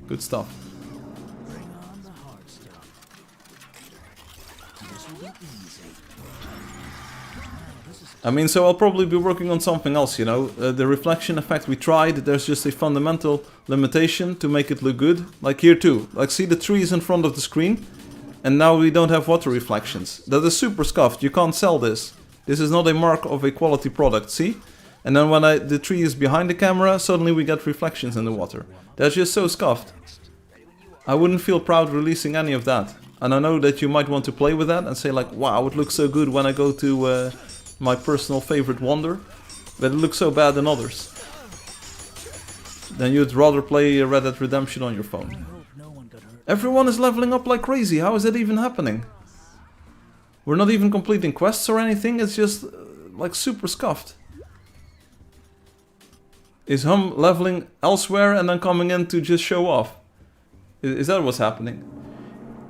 Speaker 1: Good stuff.
Speaker 2: Bring on the hard stuff. This will be easy.
Speaker 1: I mean, so I'll probably be working on something else, you know. The reflection effect we tried, there's just a fundamental limitation to make it look good. Like here too. Like, see the trees in front of the screen? And now we don't have water reflections. That is super scuffed. You can't sell this. This is not a mark of a quality product, see? And then when the tree is behind the camera, suddenly we get reflections in the water. That's just so scuffed. I wouldn't feel proud releasing any of that. And I know that you might want to play with that and say like, wow, it looks so good when I go to my personal favorite wonder. But it looks so bad in others. Then you'd rather play Red Dead Redemption on your phone. Everyone is leveling up like crazy. How is that even happening? We're not even completing quests or anything. It's just like super scuffed. Is Hum leveling elsewhere and then coming in to just show off? Is that what's happening?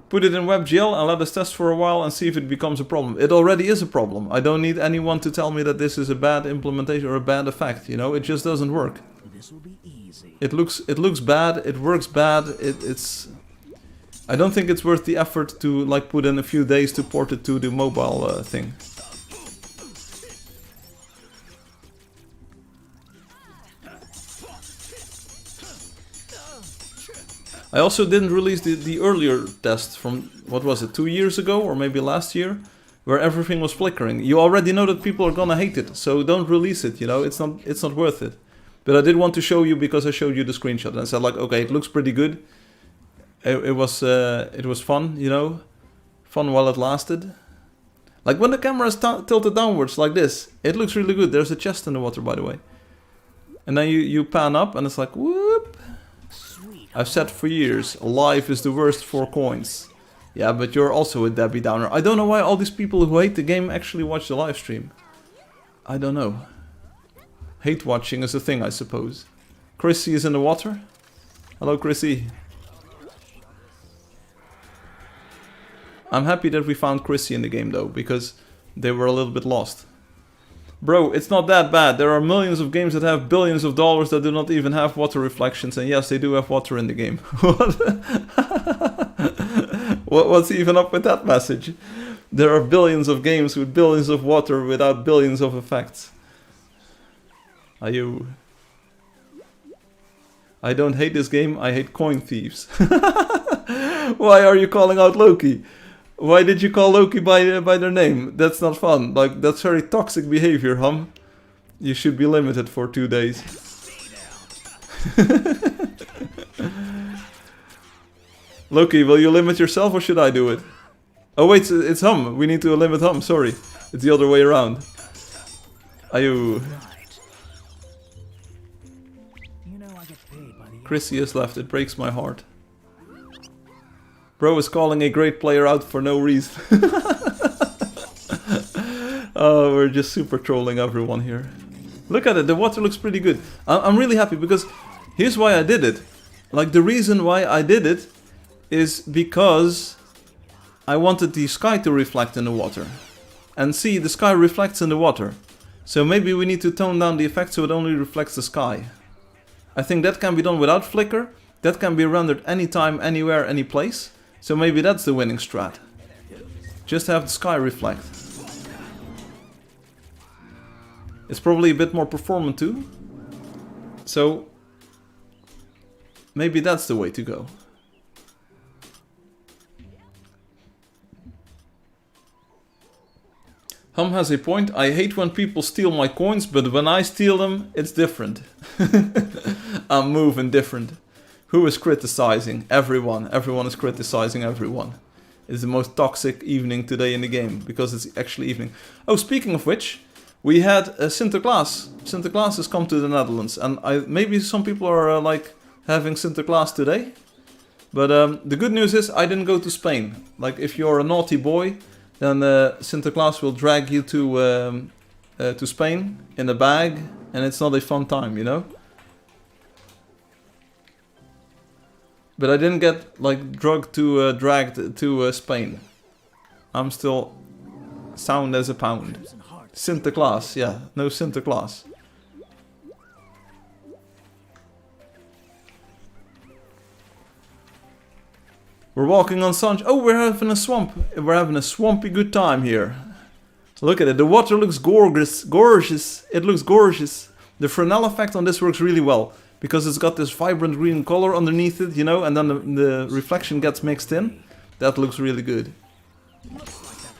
Speaker 1: Put it in WebGL and let us test for a while and see if it becomes a problem. It already is a problem. I don't need anyone to tell me that this is a bad implementation or a bad effect, you know? It just doesn't work.
Speaker 2: This will be easy.
Speaker 1: It looks bad, it works bad, it's... I don't think it's worth the effort to like put in a few days to port it to the mobile thing. I also didn't release the earlier test from, what was it, 2 years ago or maybe last year, where everything was flickering. You already know that people are gonna hate it, so don't release it, you know, it's not worth it. But I did want to show you because I showed you the screenshot and I said like, okay, it looks pretty good. It was fun, you know, fun while it lasted. Like when the camera is tilted downwards like this, it looks really good. There's a chest in the water, by the way. And then you pan up and it's like, whoop. I've said for years, life is the worst for coins. Yeah, but you're also a Debbie Downer. I don't know why all these people who hate the game actually watch the live stream. I don't know. Hate watching is a thing, I suppose. Chrissy is in the water. Hello, Chrissy. I'm happy that we found Chrissy in the game though, because they were a little bit lost. Bro, it's not that bad. There are millions of games that have billions of dollars that do not even have water reflections. And yes, they do have water in the game. What's even up with that message? There are billions of games with billions of water without billions of effects. Are you... I don't hate this game, I hate coin thieves. Why are you calling out Loki? Why did you call Loki by their name? That's not fun. Like, that's very toxic behavior, Hum. You should be limited for 2 days. Loki, will you limit yourself or should I do it? Oh wait, it's Hum. We need to limit Hum, sorry. It's the other way around. Are you... Chrissy has left, it breaks my heart. Bro is calling a great player out for no reason. Oh, we're just super trolling everyone here. Look at it, the water looks pretty good. I'm really happy because here's why I did it. Like, the reason why I did it is because I wanted the sky to reflect in the water. And see, the sky reflects in the water. So maybe we need to tone down the effect so it only reflects the sky. I think that can be done without flicker. That can be rendered anytime, anywhere, any place. So maybe that's the winning strat. Just have the sky reflect. It's probably a bit more performant too. So maybe that's the way to go. Hum has a point. I hate when people steal my coins, but when I steal them, it's different. I'm moving different. Who is criticizing? Everyone. Everyone is criticizing everyone. It's the most toxic evening today in the game, because it's actually evening. Oh, speaking of which, we had Sinterklaas. Sinterklaas has come to the Netherlands, and maybe some people are like having Sinterklaas today. But the good news is I didn't go to Spain. Like, if you're a naughty boy, then Sinterklaas will drag you to Spain in a bag, and it's not a fun time, you know? But I didn't get like dragged to Spain. I'm still sound as a pound. Sinterklaas, yeah, no Sinterklaas. We're walking on sunshine. Oh, we're having a swamp. We're having a swampy good time here. Look at it. The water looks gorgeous. Gorgeous. It looks gorgeous. The Fresnel effect on this works really well. Because it's got this vibrant green color underneath it, you know, and then the reflection gets mixed in. That looks really good.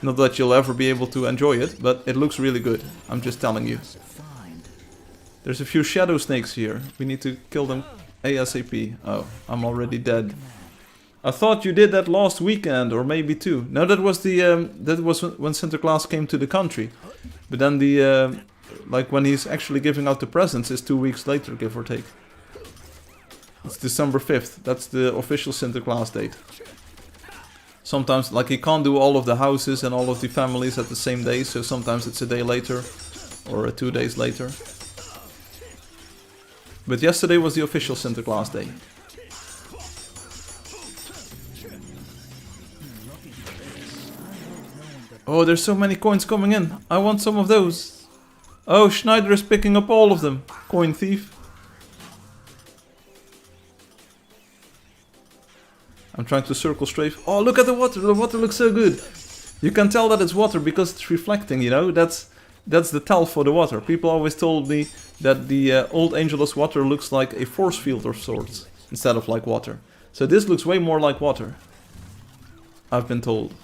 Speaker 1: Not that you'll ever be able to enjoy it, but it looks really good. I'm just telling you. There's a few shadow snakes here. We need to kill them ASAP. Oh, I'm already dead. I thought you did that last weekend, or maybe two. No, that was when Sinterklaas came to the country. But then the like when he's actually giving out the presents is 2 weeks later, give or take. It's December 5th. That's the official Sinterklaas date. Sometimes, like, he can't do all of the houses and all of the families at the same day, so sometimes it's a day later or 2 days later. But yesterday was the official Sinterklaas day. Oh, there's so many coins coming in. I want some of those. Oh, Schneider is picking up all of them. Coin thief. I'm trying to circle strafe. Oh, look at the water. The water looks so good. You can tell that it's water because it's reflecting, you know. That's the tell for the water. People always told me that the old Angeldust water looks like a force field of sorts instead of like water. So this looks way more like water, I've been told.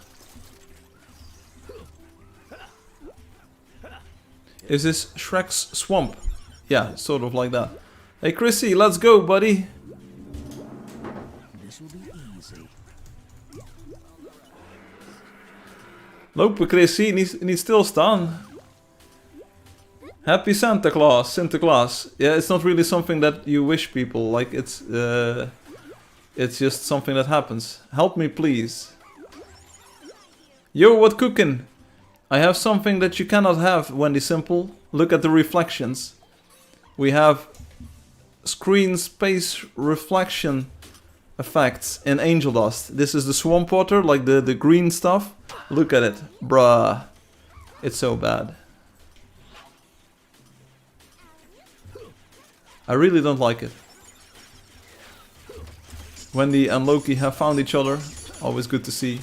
Speaker 1: Is this Shrek's swamp? Yeah, sort of like that. Hey Chrissy, let's go, buddy.
Speaker 2: This will be easy.
Speaker 1: Lopen Chrissy, niet stilstaan. Happy Santa Claus, Sinterklaas. Yeah, it's not really something that you wish people, like it's just something that happens. Help me please. Yo, what cooking? I have something that you cannot have, Wendy Simple. Look at the reflections. We have screen space reflection effects in Angeldust. This is the swamp water, like the green stuff. Look at it, bruh. It's so bad. I really don't like it. Wendy and Loki have found each other. Always good to see.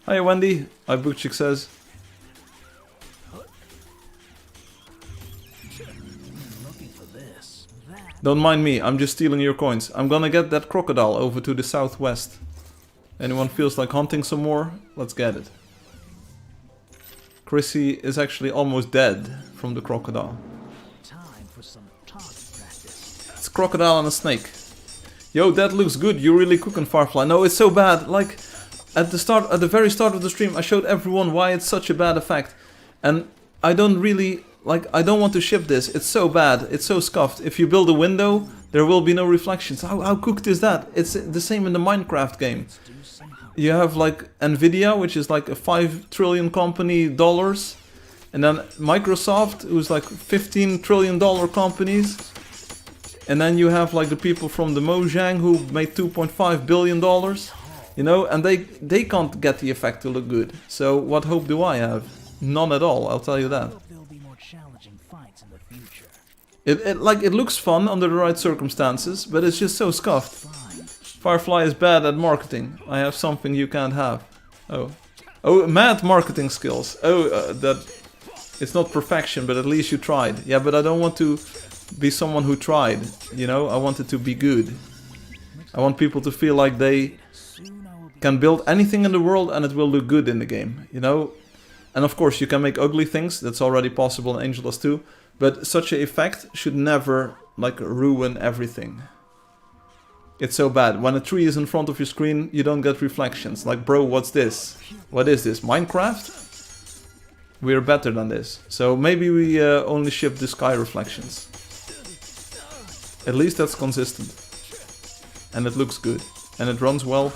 Speaker 1: Hi Wendy, Ibukchik says. Don't mind me, I'm just stealing your coins. I'm gonna get that crocodile over to the southwest. Anyone feels like hunting some more? Let's get it. Chrissy is actually almost dead from the crocodile.
Speaker 2: Time for some target practice.
Speaker 1: It's a crocodile and a snake. Yo, that looks good. You're really cooking, Firefly. No, it's so bad. Like, at the very start of the stream, I showed everyone why it's such a bad effect. And I don't really, like, I don't want to ship this. It's so bad. It's so scuffed. If you build a window, there will be no reflections. How cooked is that? It's the same in the Minecraft game. You have, like, Nvidia, which is like a 5 trillion company dollars. And then Microsoft, who's like $15 trillion companies. And then you have, like, the people from the Mojang who made $2.5 billion. You know, and they can't get the effect to look good. So what hope do I have? None at all, I'll tell you that.
Speaker 2: There'll be more challenging fights in the future.
Speaker 1: It looks fun under the right circumstances, but it's just so scuffed. Firefly is bad at marketing. I have something you can't have. Oh, mad marketing skills. That it's not perfection, but at least you tried. Yeah, but I don't want to be someone who tried. You know, I want it to be good. I want people to feel like they can build anything in the world and it will look good in the game, you know? And of course you can make ugly things, that's already possible in Angeldust too, but such an effect should never, like, ruin everything. It's so bad. When a tree is in front of your screen, you don't get reflections. Like, bro, what's this? What is this? Minecraft? We're better than this. So maybe we only ship the sky reflections. At least that's consistent. And it looks good. And it runs well.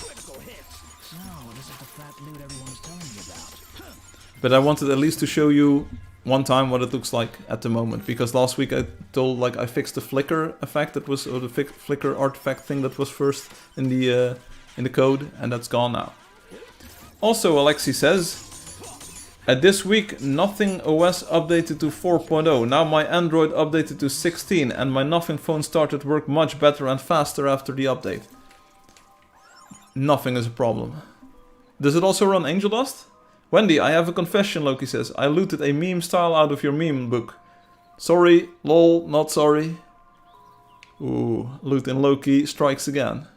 Speaker 1: But I wanted at least to show you one time what it looks like at the moment, because last week I told like I fixed the flicker effect that was, or the flicker artifact thing that was first in the code, and that's gone now. Also, Alexi says, this week Nothing OS updated to 4.0. Now my Android updated to 16, and my Nothing phone started work much better and faster after the update. Nothing is a problem. Does it also run Angeldust? Wendy, I have a confession, Loki says. I looted a meme style out of your meme book. Sorry, lol, not sorry. Ooh, loot in Loki strikes again.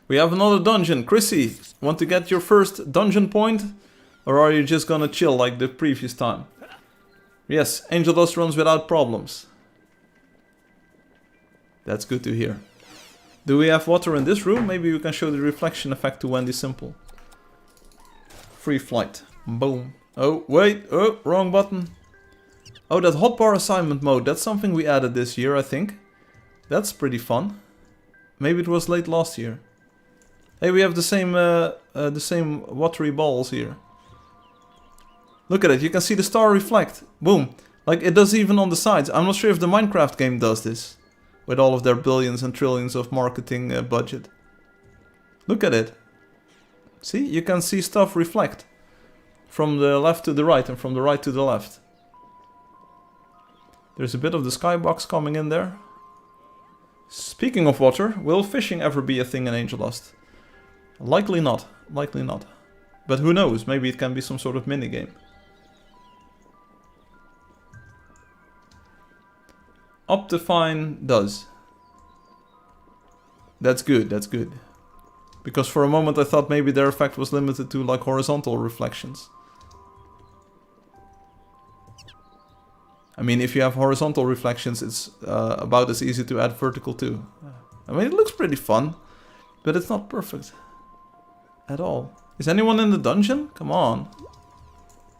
Speaker 1: We have another dungeon. Chrissy, want to get your first dungeon point? Or are you just gonna chill like the previous time? Yes, Angeldust runs without problems. That's good to hear. Do we have water in this room? Maybe we can show the reflection effect to Wendy Simple. Free flight. Boom. Oh, wait. Oh, wrong button. Oh, that hotbar assignment mode. That's something we added this year, I think. That's pretty fun. Maybe it was late last year. Hey, we have the same watery balls here. Look at it. You can see the star reflect. Boom. Like, it does even on the sides. I'm not sure if the Minecraft game does this. With all of their billions and trillions of marketing budget. Look at it. See, you can see stuff reflect. From the left to the right and from the right to the left. There's a bit of the skybox coming in there. Speaking of water, will fishing ever be a thing in Angeldust? Likely not. Likely not. But who knows, maybe it can be some sort of minigame. Optifine does. That's good, that's good. Because for a moment I thought maybe their effect was limited to like horizontal reflections. I mean, if you have horizontal reflections, it's about as easy to add vertical too. I mean, it looks pretty fun, but it's not perfect. At all. Is anyone in the dungeon? Come on.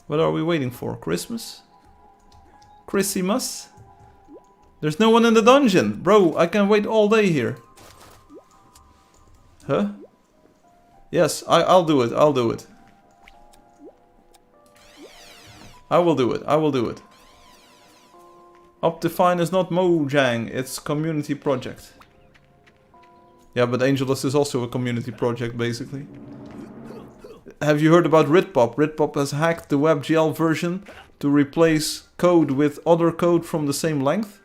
Speaker 1: What are we waiting for? Christmas? Christmas? There's no one in the dungeon! Bro, I can wait all day here. Huh? Yes, I'll do it, I'll do it. I will do it, I will do it. Optifine is not Mojang, it's community project. Yeah, but Angeldust is also a community project, basically. Have you heard about Ritpop? Ritpop has hacked the WebGL version to replace code with other code from the same length.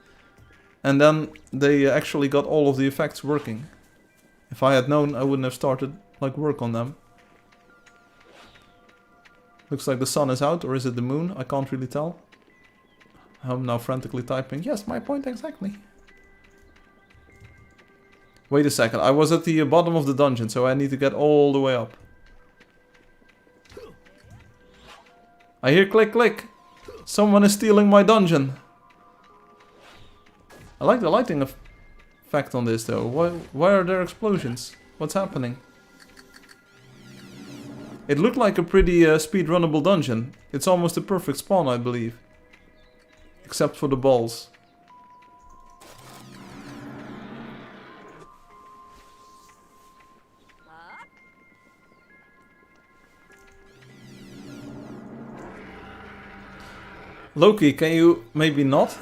Speaker 1: And then they actually got all of the effects working. If I had known, I wouldn't have started like work on them. Looks like the sun is out, or is it the moon? I can't really tell. I'm now frantically typing. Yes, my point exactly. Wait a second, I was at the bottom of the dungeon, so I need to get all the way up. I hear click click. Someone is stealing my dungeon. I like the lighting effect on this though. Why are there explosions? What's happening? It looked like a pretty speedrunnable dungeon. It's almost a perfect spawn, I believe. Except for the balls. Loki, can you maybe not?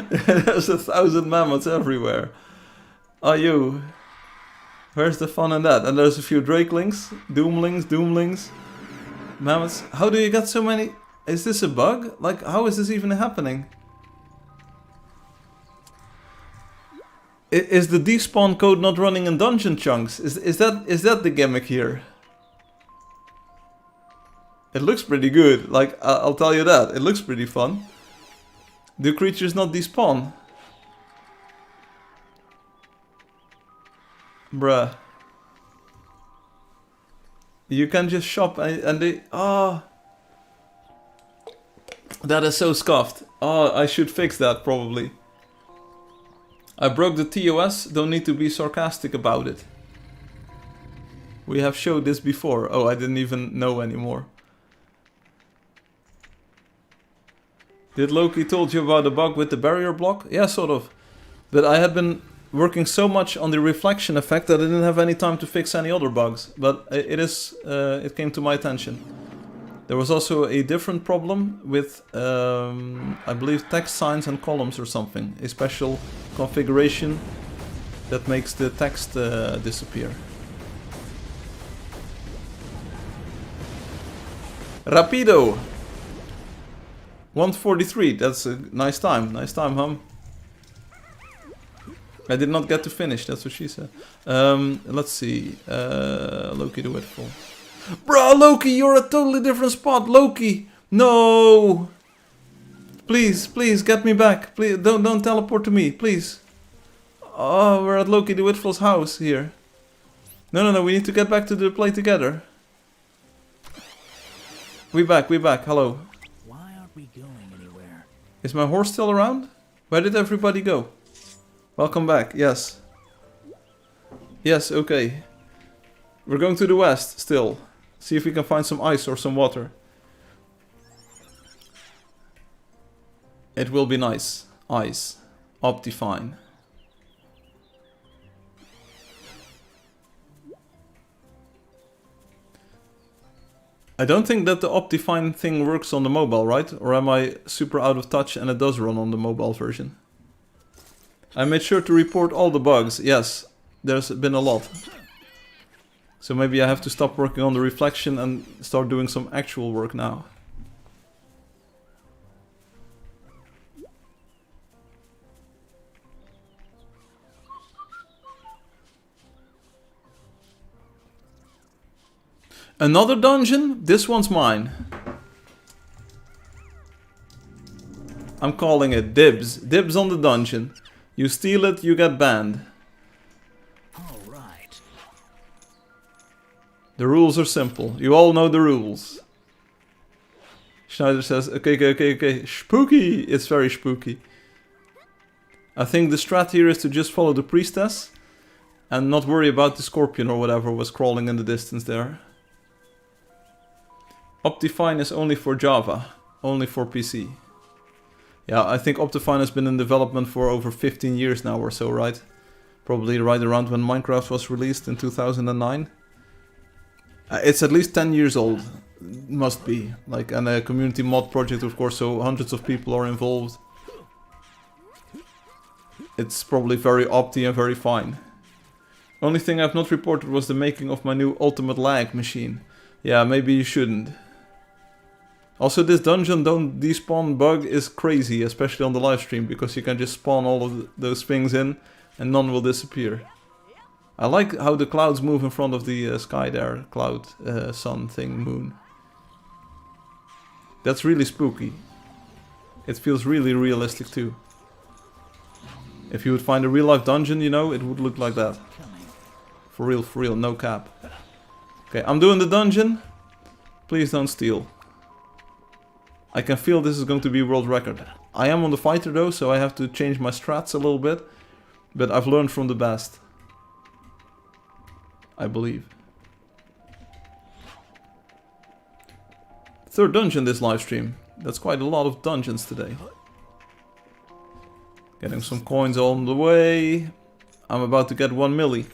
Speaker 1: There's 1,000 mammoths everywhere. Are you? Where's the fun in that? And there's a few Drakelings, Doomlings, mammoths. How do you get so many? Is this a bug? Like, how is this even happening? Is the despawn code not running in dungeon chunks? Is that the gimmick here? It looks pretty good, like, I'll tell you that. It looks pretty fun. Do creatures not despawn? Bruh. You can just shop and they... Ah. Oh, that is so scuffed. Oh, I should fix that, probably. I broke the TOS, don't need to be sarcastic about it. We have showed this before. Oh, I didn't even know anymore. Did Loki told you about the bug with the barrier block? Yeah, sort of. But I had been working so much on the reflection effect that I didn't have any time to fix any other bugs. But it came to my attention. There was also a different problem with, I believe, text signs and columns or something. A special configuration that makes the text disappear. Rapido! 143, that's a nice time. Nice time, hum. I did not get to finish, that's what she said. Let's see. Loki the Witful. Bruh, Loki, you're a totally different spot. Loki! No! Please, please, get me back. Please, don't teleport to me, please. Oh, we're at Loki the Witful's house here. No, we need to get back to the play together. We back, hello.
Speaker 2: Why aren't we going anywhere?
Speaker 1: Is my horse still around? Where did everybody go? Welcome back, yes. Yes, okay. We're going to the west, still. See if we can find some ice or some water. It will be nice. Ice. Optifine. I don't think that the Optifine thing works on the mobile, right? Or am I super out of touch and it does run on the mobile version? I made sure to report all the bugs. Yes, there's been a lot. So maybe I have to stop working on the reflection and start doing some actual work now. Another dungeon? This one's mine. I'm calling it dibs. Dibs on the dungeon. You steal it, you get banned.
Speaker 2: All right.
Speaker 1: The rules are simple. You all know the rules. Schneider says, okay. Spooky! It's very spooky. I think the strat here is to just follow the priestess and not worry about the scorpion or whatever was crawling in the distance there. Optifine is only for Java, only for PC. Yeah, I think Optifine has been in development for over 15 years now or so, right? Probably right around when Minecraft was released in 2009. It's at least 10 years old, must be. Like, and a community mod project, of course, so hundreds of people are involved. It's probably very opti and very fine. Only thing I've not reported was the making of my new ultimate lag machine. Yeah, maybe you shouldn't. Also, this dungeon don't despawn bug is crazy, especially on the live stream, because you can just spawn all of those things in and none will disappear. I like how the clouds move in front of the sky there, cloud, sun thing, moon. That's really spooky. It feels really realistic too. If you would find a real life dungeon, you know, it would look like that. For real, no cap. Okay, I'm doing the dungeon. Please don't steal. I can feel this is going to be world record. I am on the fighter though, so I have to change my strats a little bit. But I've learned from the best. I believe. Third dungeon this live stream. That's quite a lot of dungeons today. Getting some coins on the way. I'm about to get 1 milli.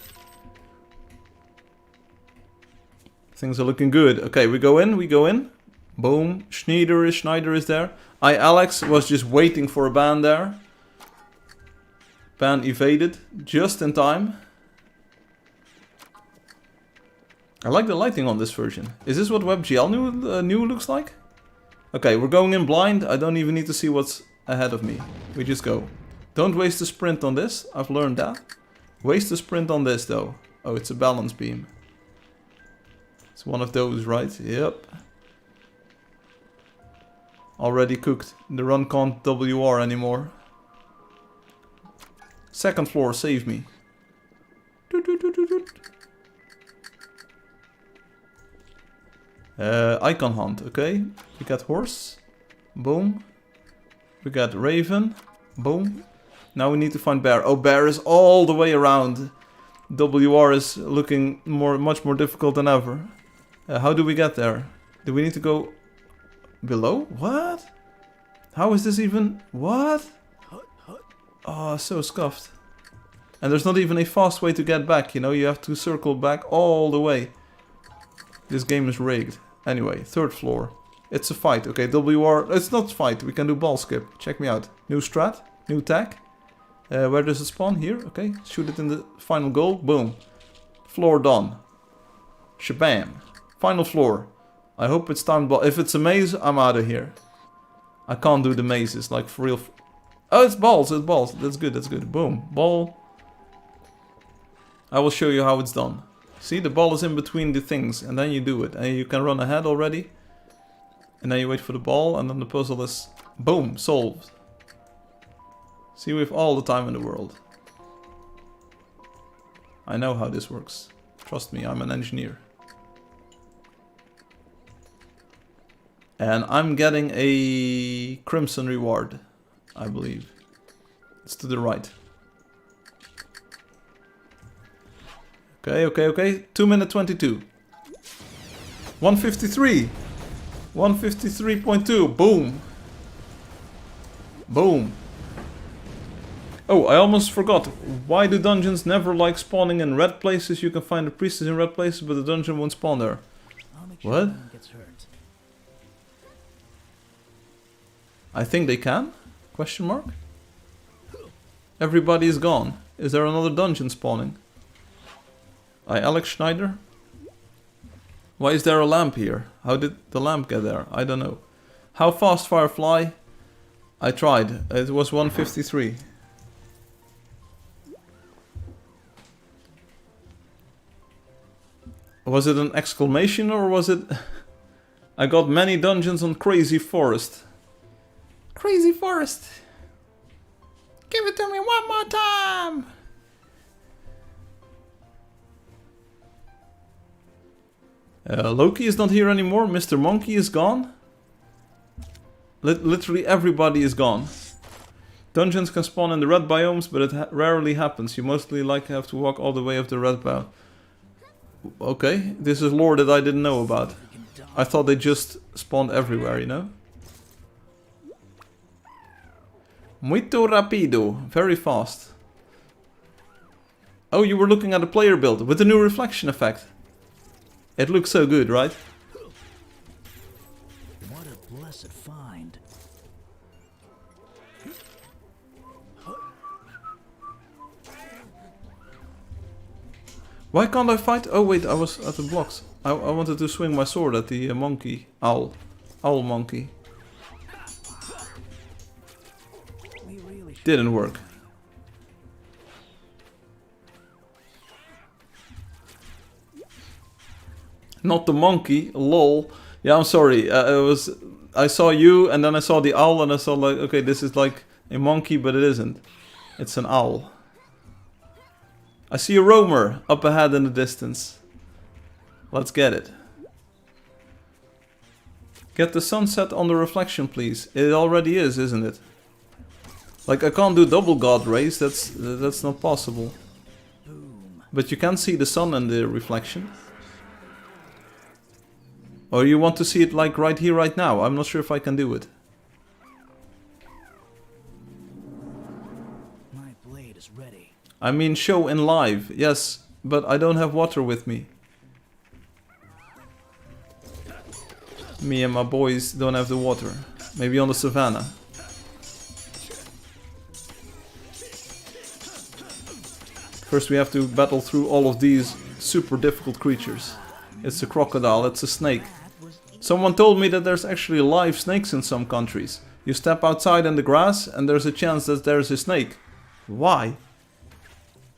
Speaker 1: Things are looking good. Okay, we go in. Boom. Schneider is there. Alex was just waiting for a ban there. Ban evaded. Just in time. I like the lighting on this version. Is this what WebGL new looks like? Okay, we're going in blind. I don't even need to see what's ahead of me. We just go. Don't waste a sprint on this. I've learned that. Waste a sprint on this though. Oh, it's a balance beam. It's one of those, right? Yep. Already cooked. The run can't WR anymore. Second floor, save me. Icon hunt, okay. We got horse. Boom. We got raven. Boom. Now we need to find bear. Oh, bear is all the way around. WR is looking much more difficult than ever. How do we get there? Do we need to go below? What? How is this even? What? Oh, so scuffed. And there's not even a fast way to get back, you know, you have to circle back all the way. This game is rigged. Anyway, 3rd floor. It's a fight. Okay, WR. It's not fight. We can do ball skip. Check me out. New strat. New tag. Where does it spawn? Here. Okay. Shoot it in the final goal. Boom. Floor done. Shabam. Final floor. I hope it's time ball. If it's a maze, I'm out of here. I can't do the mazes. Like for real. Oh, it's balls. It's balls. That's good. That's good. Boom. Ball. I will show you how it's done. See, the ball is in between the things. And then you do it. And you can run ahead already. And then you wait for the ball, and then the puzzle is, boom, solved. See, we have all the time in the world. I know how this works. Trust me, I'm an engineer. And I'm getting a crimson reward, I believe. It's to the right. Okay, okay, okay. 2 minute 22. 153. 153.2. Boom. Boom. Oh, I almost forgot. Why do dungeons never like spawning in red places? You can find the priestess in red places, but the dungeon won't spawn there. What? I think they can? Question mark? Everybody is gone. Is there another dungeon spawning? Alex Schneider? Why is there a lamp here? How did the lamp get there? I don't know. How fast, Firefly? I tried. It was 153. Was it an exclamation or was it... I got many dungeons on Crazy Forest. Crazy Forest! Give it to me one more time! Loki is not here anymore. Mr. Monkey is gone. Literally everybody is gone. Dungeons can spawn in the red biomes, but it rarely happens. You mostly have to walk all the way up the red biome. Okay, this is lore that I didn't know about. I thought they just spawned everywhere, you know? Muito rapido. Very fast. Oh, you were looking at a player build with the new reflection effect. It looks so good, right?
Speaker 2: What a blessed find.
Speaker 1: Why can't I fight? Oh wait, I was at the blocks. I wanted to swing my sword at the monkey. Owl monkey. Didn't work. Not the monkey, lol. Yeah, I'm sorry. I saw you and then I saw the owl and I saw like, okay, this is like a monkey, but it isn't. It's an owl. I see a roamer up ahead in the distance. Let's get it. Get the sunset on the reflection, please. It already is, isn't it? Like I can't do double god rays. That's not possible. But you can see the sun in the reflection. Or you want to see it like right here, right now? I'm not sure if I can do it.
Speaker 2: My blade is ready.
Speaker 1: I mean show in live, yes, but I don't have water with me. Me and my boys don't have the water. Maybe on the savannah. First we have to battle through all of these super difficult creatures. It's a crocodile, it's a snake. Someone told me that there's actually live snakes in some countries. You step outside in the grass and there's a chance that there's a snake. Why?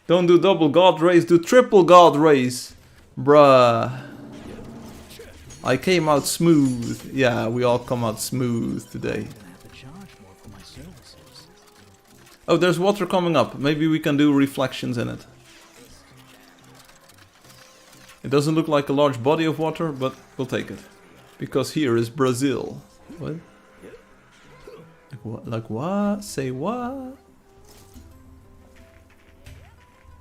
Speaker 1: Don't do double god rays, do triple god rays. Bruh. I came out smooth. Yeah, we all come out smooth today. Oh, there's water coming up. Maybe we can do reflections in it. It doesn't look like a large body of water, but we'll take it. Because here is Brazil. What? Like what? Say what?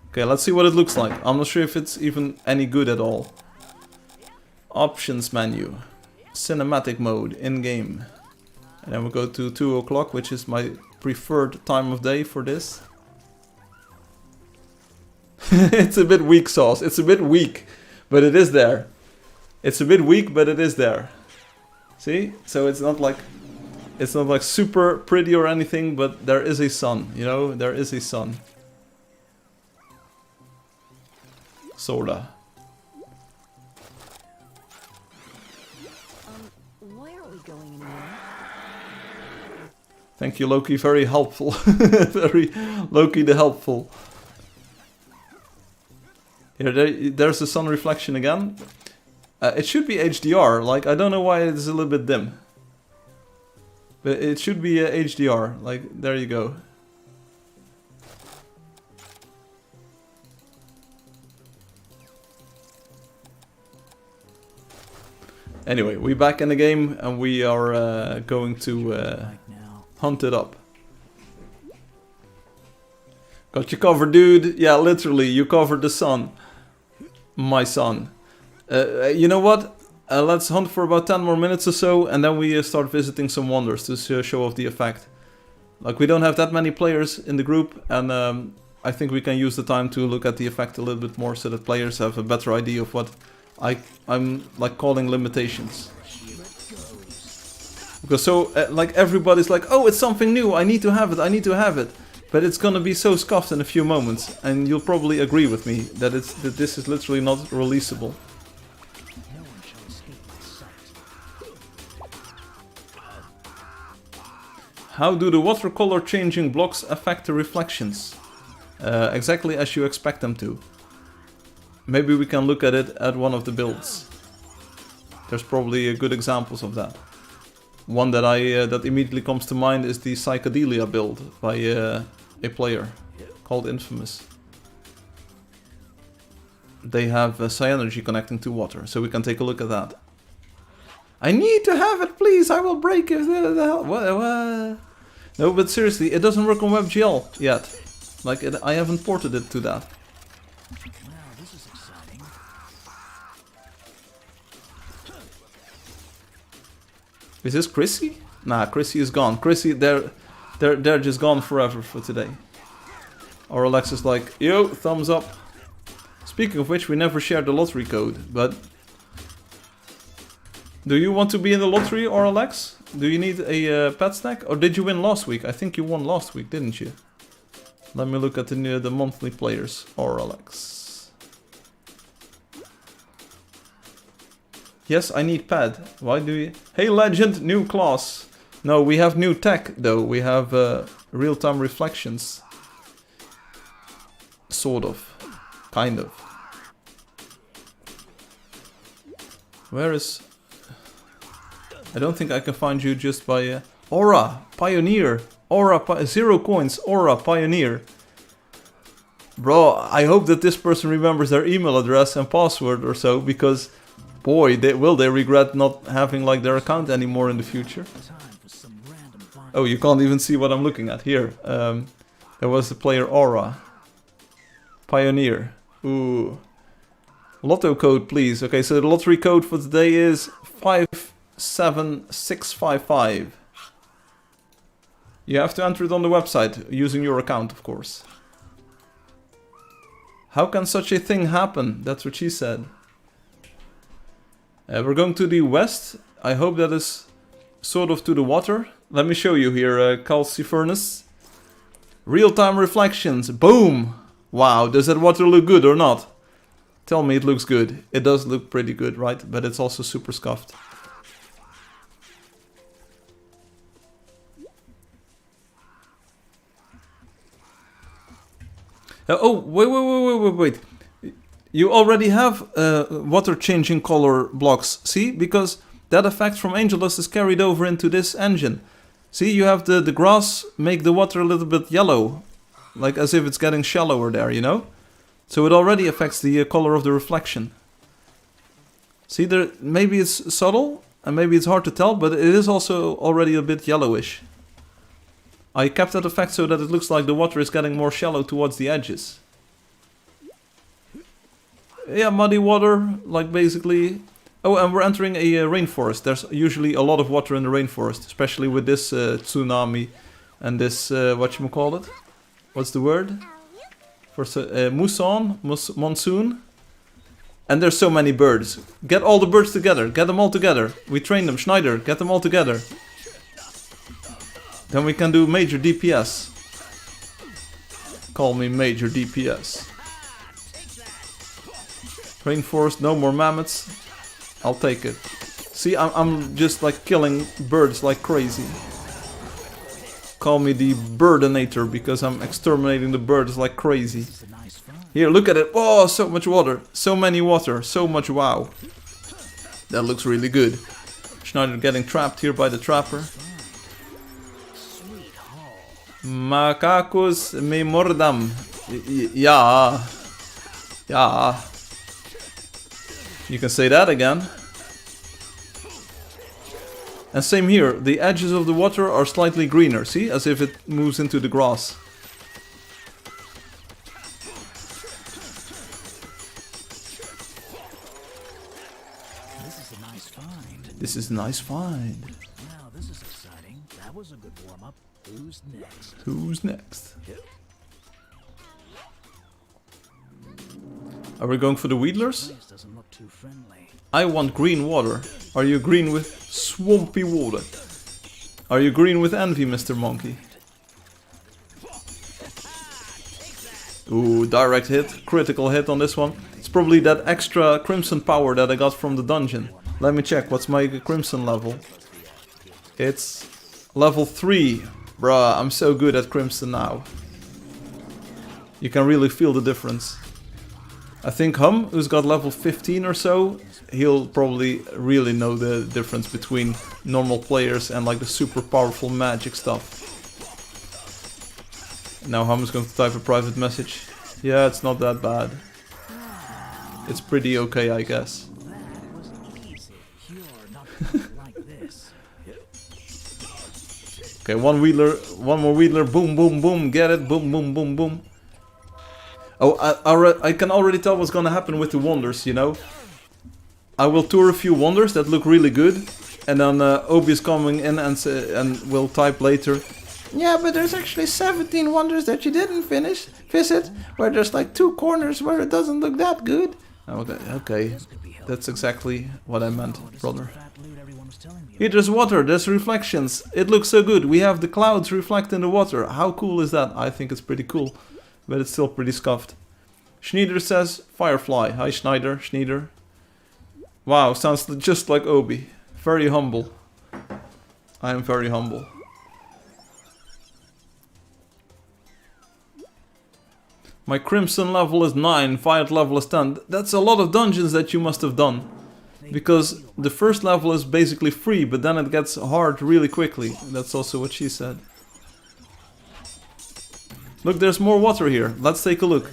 Speaker 1: Okay, let's see what it looks like. I'm not sure if it's even any good at all. Options menu. Cinematic mode, in-game. And then we go to 2 o'clock, which is my preferred time of day for this. It's a bit weak sauce. It's a bit weak, but it is there. It's a bit weak, but it is there. See? So it's not like super pretty or anything, but there is a sun, you know? There is a sun. Sorta.
Speaker 3: Why aren't we going anywhere?
Speaker 1: Thank you, Loki. Very helpful. Very Loki the helpful. Here, there's the sun reflection again. It should be HDR. Like, I don't know why it's a little bit dim. But it should be HDR. Like, there you go. Anyway, we're back in the game and we are going to hunt it up. Got you covered, dude. Yeah, literally, you covered the sun. My son. You know what? Let's hunt for about 10 more minutes or so, and then we start visiting some wonders to show off the effect. Like, we don't have that many players in the group, and I think we can use the time to look at the effect a little bit more so that players have a better idea of what I'm like calling limitations. Because so, like, everybody's like, oh, it's something new, I need to have it, I need to have it. But it's gonna be so scuffed in a few moments, and you'll probably agree with me that this is literally not releasable. How do the watercolor changing blocks affect the reflections? Exactly as you expect them to. Maybe we can look at it at one of the builds. There's probably good examples of that. One that that immediately comes to mind is the Psychedelia build by a player called Infamous. They have Psyenergy connecting to water, so we can take a look at that. I need to have it, please! I will break it! What? No, but seriously, it doesn't work on WebGL yet. Like, I haven't ported it to that.
Speaker 2: Wow, this is exciting.
Speaker 1: Is this Chrissy? Nah, Chrissy is gone. Chrissy, they're just gone forever for today. Or Alex is like, yo, thumbs up. Speaking of which, we never shared the lottery code, but... Do you want to be in the lottery, or Alex? Do you need a pet snack? Or did you win last week? I think you won last week, didn't you? Let me look at the monthly players, or Alex. Yes, I need pad. Why do you... Hey legend, new class. No, we have new tech though. We have real-time reflections. Sort of. Kind of. Where is... I don't think I can find you just by... Aura! Pioneer! Aura! 0 coins! Aura! Pioneer! Bro, I hope that this person remembers their email address and password or so, because... Boy, will they regret not having like their account anymore in the future. Oh, you can't even see what I'm looking at. Here. There was the player Aura. Pioneer. Ooh. Lotto code, please. Okay, so the lottery code for today is 57655. You have to enter it on the website, using your account, of course. How can such a thing happen? That's what she said. We're going to the west. I hope that is sort of to the water. Let me show you here, Calcifernus. Real-time reflections. Boom! Wow, does that water look good or not? Tell me it looks good. It does look pretty good, right? But it's also super scuffed. Oh, wait. You already have water changing color blocks, see? Because that effect from Angeldust is carried over into this engine. See, you have the grass make the water a little bit yellow. Like as if it's getting shallower there, you know? So it already affects the color of the reflection. See, there, maybe it's subtle and maybe it's hard to tell, but it is also already a bit yellowish. I kept that effect so that it looks like the water is getting more shallow towards the edges. Yeah, muddy water, like basically... Oh, and we're entering a rainforest. There's usually a lot of water in the rainforest, especially with this tsunami and this, whatchamacallit? What's the word? For monsoon. And there's so many birds. Get all the birds together. Get them all together. We train them. Schneider, get them all together. Then we can do major DPS. Call me major DPS. Rainforest, no more mammoths. I'll take it. See, I'm just like killing birds like crazy. Call me the birdinator because I'm exterminating the birds like crazy. Here, look at it. Oh, so much water. So many water. So much wow. That looks really good. Schneider getting trapped here by the trapper. Macacos me mordam. Yeah. Yeah. You can say that again. And same here, the edges of the water are slightly greener, see? As if it moves into the grass.
Speaker 2: This is a nice find.
Speaker 1: This is a nice find.
Speaker 2: Now this is exciting. That was a good warm-up. Who's next?
Speaker 1: Who's next? Are we going for the Wheatlers?
Speaker 2: Place doesn't look too friendly.
Speaker 1: I want green water. Are you green with swampy water? Are you green with envy, Mr. Monkey? Ooh, direct hit. Critical hit on this one. It's probably that extra crimson power that I got from the dungeon. Let me check. What's my crimson level? It's level 3. Bruh, I'm so good at crimson now. You can really feel the difference. I think Hum, who's got level 15 or so, he'll probably really know the difference between normal players and like the super powerful magic stuff. Now Hum is going to type a private message. Yeah, it's not that bad. It's pretty okay, I guess.
Speaker 2: That was easy. You're not like this.
Speaker 1: Okay, one more Wheeler. Boom, boom, boom. Get it? Boom, boom, boom, boom. Oh, I can already tell what's gonna happen with the wonders, you know? I will tour a few wonders that look really good. And then Obi is coming in and will type later. Yeah, but there's actually 17 wonders that you didn't visit. Where there's like 2 corners where it doesn't look that good. Okay. That's exactly what I meant, brother. Here, there's water, there's reflections. It looks so good. We have the clouds reflect in the water. How cool is that? I think it's pretty cool. But it's still pretty scuffed. Schneider says, Firefly. Hi, Schneider. Wow, sounds just like Obi. Very humble. I am very humble. My crimson level is 9, violet level is 10. That's a lot of dungeons that you must have done. Because the first level is basically free, but then it gets hard really quickly. That's also what she said. Look, there's more water here. Let's take a look.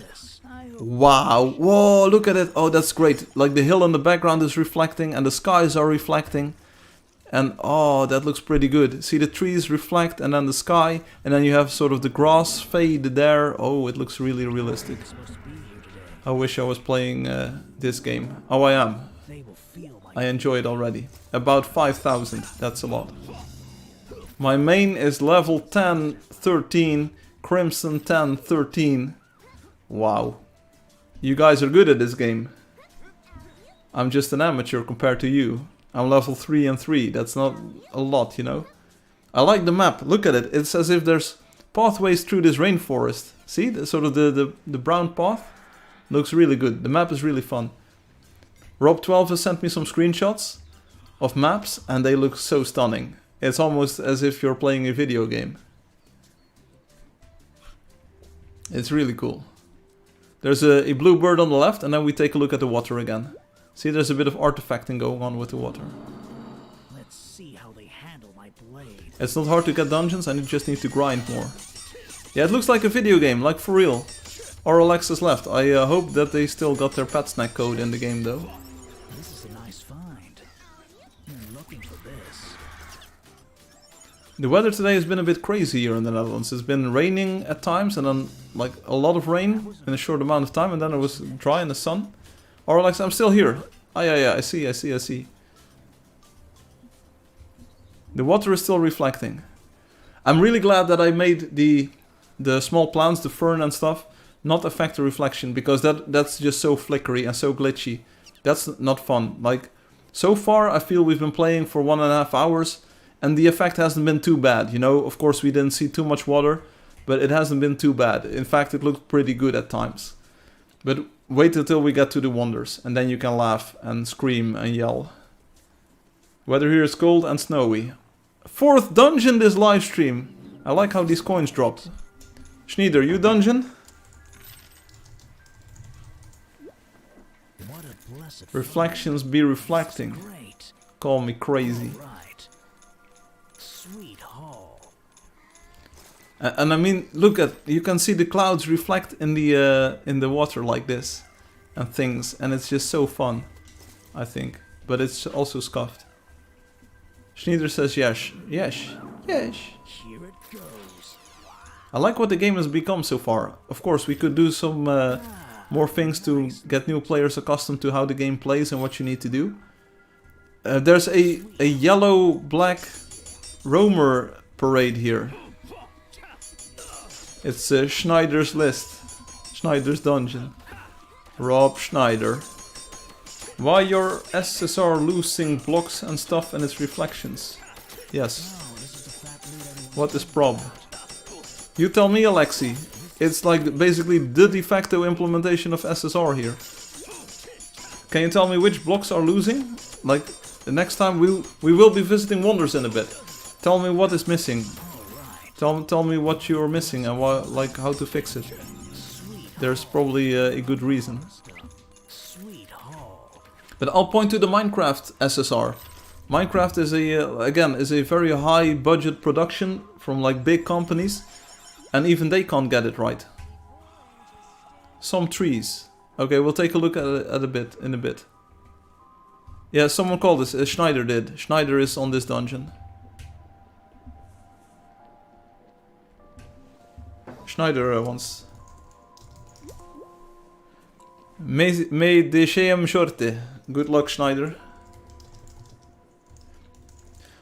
Speaker 1: Wow. Whoa, look at it. Oh, that's great. Like the hill in the background is reflecting and the skies are reflecting. And oh, that looks pretty good. See the trees reflect and then the sky. And then you have sort of the grass fade there. Oh, it looks really realistic. I wish I was playing this game. Oh, I am. I enjoy it already. About 5,000. That's a lot. My main is level 10, 13. Crimson 10, 13. Wow. You guys are good at this game. I'm just an amateur compared to you. I'm level 3 and 3. That's not a lot, you know. I like the map. Look at it. It's as if there's pathways through this rainforest. See? The, sort of the brown path. Looks really good. The map is really fun. Rob12 has sent me some screenshots of maps and they look so stunning. It's almost as if you're playing a video game. It's really cool. There's a blue bird on the left and then we take a look at the water again. See, there's a bit of artifacting going on with the water.
Speaker 2: Let's see how they handle my blade.
Speaker 1: It's not hard to get dungeons and you just need to grind more. Yeah, it looks like a video game, like for real. Or Alexis left. I hope that they still got their pet snack code in the game though.
Speaker 2: This is a nice find. You're looking for this.
Speaker 1: The weather today has been a bit crazy here in the Netherlands. It's been raining at times and then like a lot of rain in a short amount of time and then it was dry in the sun. Or like I'm still here. Oh yeah, I see. The water is still reflecting. I'm really glad that I made the small plants, the fern and stuff, not affect the reflection, because that's just so flickery and so glitchy. That's not fun. Like, so far I feel we've been playing for 1.5 hours and the effect hasn't been too bad, you know. Of course we didn't see too much water, but it hasn't been too bad. In fact, it looked pretty good at times. But wait until we get to the wonders, and then you can laugh and scream and yell. Weather here is cold and snowy. 4th dungeon this live stream. I like how these coins dropped. Schneider, you dungeon?
Speaker 2: What a blessed
Speaker 1: Reflections be reflecting.
Speaker 2: great.
Speaker 1: Call me crazy.
Speaker 2: Right. Sweet hall.
Speaker 1: And I mean, look at, you can see the clouds reflect in the water like this and things, and it's just so fun, I think. But it's also scuffed. Schneider says yes, yes, yes.
Speaker 2: Here it goes.
Speaker 1: I like what the game has become so far. Of course, we could do some more things to get new players accustomed to how the game plays and what you need to do. There's a yellow-black roamer parade here. It's Schneider's list. Schneider's dungeon. Rob Schneider. Why your SSR losing blocks and stuff and its reflections? Yes.
Speaker 2: Oh, this is the fat lead everyone
Speaker 1: What is prob? You tell me, Alexi. It's like basically the de facto implementation of SSR here. Can you tell me which blocks are losing? Like, the next time we will be visiting Wonders in a bit. Tell me what is missing. Tell me what you're missing and like how to fix it. There's probably a good reason.
Speaker 2: Sweet hall.
Speaker 1: But I'll point to the Minecraft SSR. Minecraft is a very high budget production from like big companies, and even they can't get it right. Some trees. Okay, we'll take a look at it in a bit. Yeah, someone called this. Schneider did. Schneider is on this dungeon. Schneider wants. May de shame shorty. Good luck, Schneider.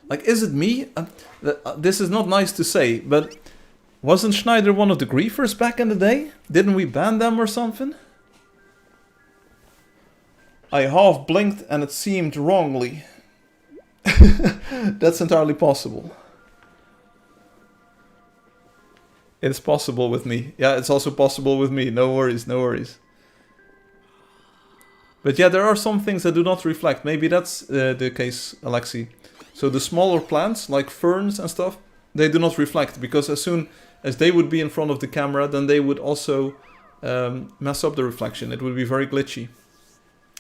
Speaker 1: Like, is it me? This is not nice to say, but wasn't Schneider one of the griefers back in the day? Didn't we ban them or something? I half blinked and it seemed wrongly. That's entirely possible. It's possible with me. Yeah, it's also possible with me. No worries, no worries. But yeah, there are some things that do not reflect. Maybe that's the case, Alexi. So the smaller plants, like ferns and stuff, they do not reflect. Because as soon as they would be in front of the camera, then they would also mess up the reflection. It would be very glitchy.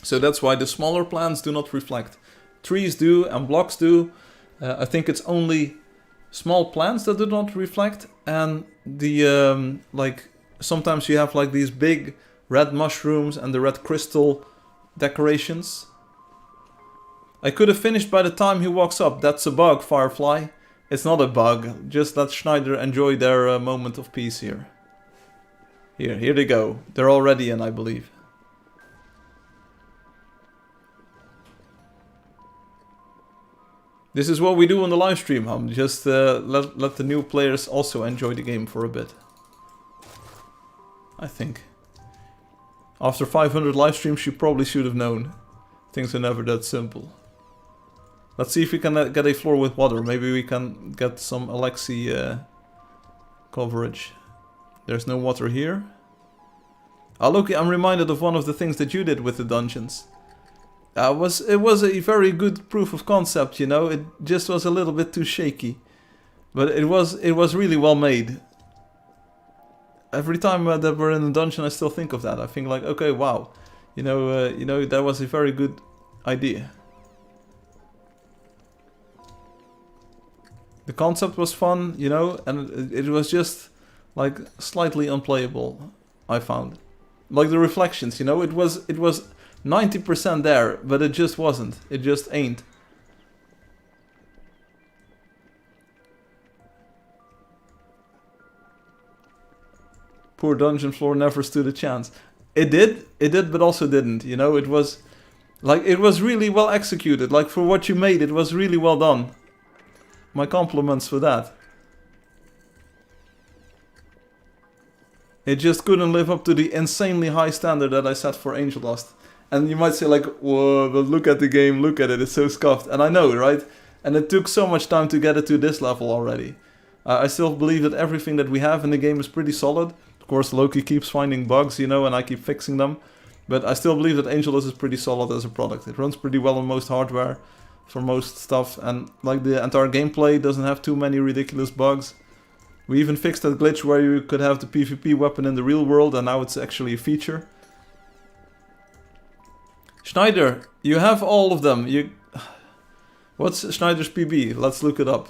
Speaker 1: So that's why the smaller plants do not reflect. Trees do and blocks do. I think it's only small plants that do not reflect, and the like sometimes you have like these big red mushrooms and the red crystal decorations. I could have finished by the time he walks up. That's a bug, Firefly. It's not a bug. Just let Schneider enjoy their moment of peace here. Here they go. They're already in, I believe. This is what we do on the live stream, Hum. Just let the new players also enjoy the game for a bit. I think. After 500 live streams, you probably should have known. Things are never that simple. Let's see if we can get a floor with water. Maybe we can get some Alexi coverage. There's no water here. Ah, look, I'm reminded of one of the things that you did with the dungeons. It was a very good proof of concept, you know. It just was a little bit too shaky, but it was really well made. Every time that we're in a dungeon, I still think of that. I think like, okay, wow, you know, that was a very good idea. The concept was fun, you know, and it was just like slightly unplayable. I found, like the reflections, you know, it was 90% there, but it just wasn't. It just ain't. Poor dungeon floor never stood a chance. It did, but also didn't. You know, it was really well executed. Like, for what you made, it was really well done. My compliments for that. It just couldn't live up to the insanely high standard that I set for Angeldust. And you might say like, whoa, but look at the game, look at it, it's so scuffed. And I know, right? And it took so much time to get it to this level already. I still believe that everything that we have in the game is pretty solid. Of course, Loki keeps finding bugs, you know, and I keep fixing them. But I still believe that Angeldust is pretty solid as a product. It runs pretty well on most hardware for most stuff. And like the entire gameplay doesn't have too many ridiculous bugs. We even fixed that glitch where you could have the PvP weapon in the real world, and now it's actually a feature. Schneider, you have all of them. What's Schneider's PB? Let's look it up.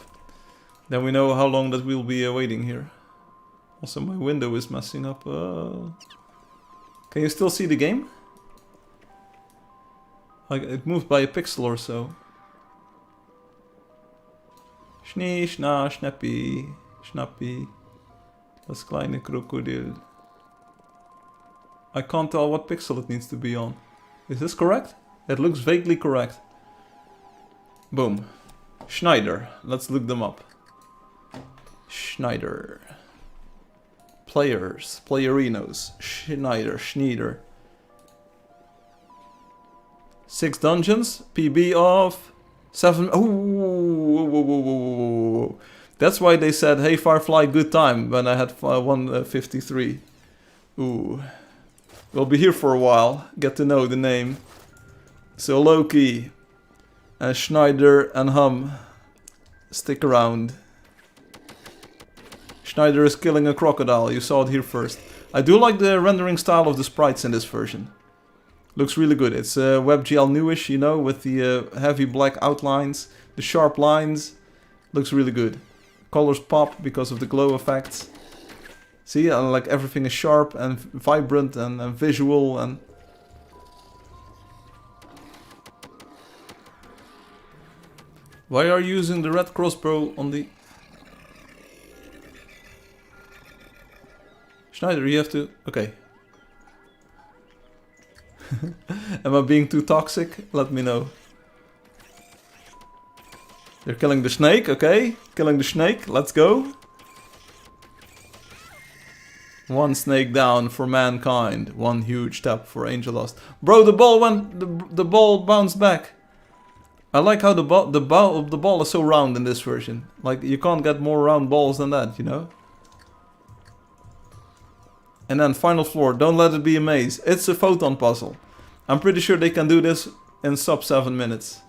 Speaker 1: Then we know how long that we'll be waiting here. Also, my window is messing up. Can you still see the game? Like, it moved by a pixel or so. Schnee, schna, schnappy. Schnappy. Das kleine Krokodil. I can't tell what pixel it needs to be on. Is this correct? It looks vaguely correct. Boom. Schneider. Let's look them up. Schneider. Players. Playerinos. Schneider. 6 dungeons. PB of 7. Oh, that's why they said, hey Firefly, good time, when I had 153. Ooh. We'll be here for a while, get to know the name. So Loki, and Schneider and Hum, stick around. Schneider is killing a crocodile, you saw it here first. I do like the rendering style of the sprites in this version. Looks really good. It's WebGL newish, you know, with the heavy black outlines, the sharp lines. Looks really good. Colors pop because of the glow effects. See, like everything is sharp and vibrant and visual and... Why are you using the red crossbow on the... Schneider, you have to... Okay. Am I being too toxic? Let me know. They're killing the snake, okay. Killing the snake, let's go. One snake down for mankind. One huge step for Angeldust. Bro, the ball went... The ball bounced back. I like how the ball is so round in this version. Like, you can't get more round balls than that, you know? And then final floor. Don't let it be a maze. It's a photon puzzle. I'm pretty sure they can do this in sub 7 minutes.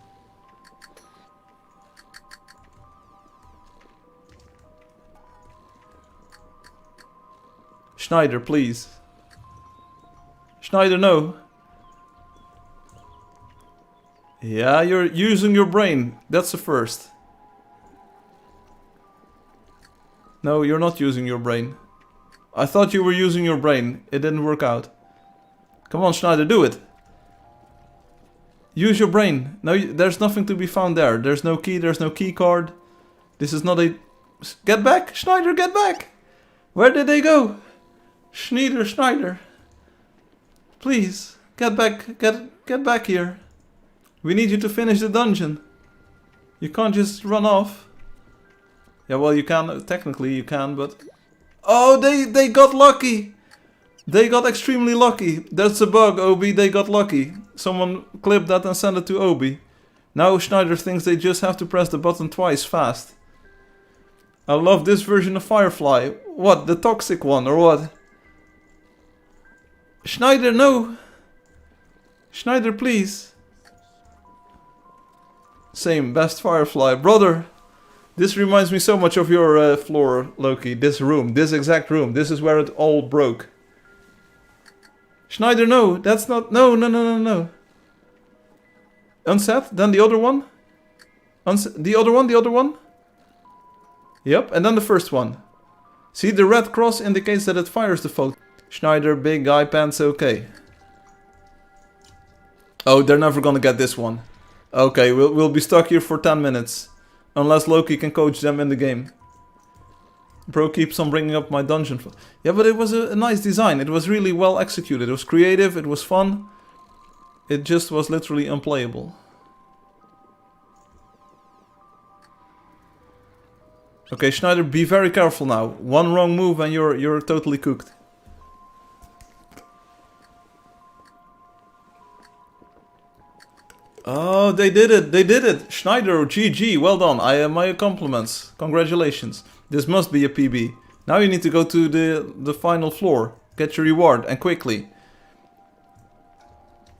Speaker 1: Schneider, please. Schneider, no. Yeah, you're using your brain. That's the first. No, you're not using your brain. I thought you were using your brain. It didn't work out. Come on, Schneider, do it. Use your brain. No, there's nothing to be found there. There's no key, there's no key card. This is not a... Get back! Schneider, get back! Where did they go? Schneider. Please, get back, get back here. We need you to finish the dungeon. You can't just run off. Yeah, well, you can, technically you can, but... Oh, they got lucky! They got extremely lucky. That's a bug, Obi, they got lucky. Someone clip that and send it to Obi. Now Schneider thinks they just have to press the button twice fast. I love this version of Firefly. What, the toxic one or what? Schneider, no! Schneider, please. Same, best Firefly. Brother, this reminds me so much of your floor, Loki. This room, this exact room. This is where it all broke. Schneider, no, that's not... No. Unset, then the other one. The other one. Yep, and then the first one. See, the red cross indicates that it fires the photon. Schneider, big guy, pants, okay. Oh, they're never gonna get this one. Okay, we'll be stuck here for 10 minutes. Unless Loki can coach them in the game. Bro keeps on bringing up my dungeon. Yeah, but it was a nice design. It was really well executed. It was creative, it was fun. It just was literally unplayable. Okay, Schneider, be very careful now. One wrong move and you're totally cooked. Oh, they did it. They did it. Schneider, GG. Well done. My compliments. Congratulations. This must be a PB. Now you need to go to the final floor. Get your reward and quickly.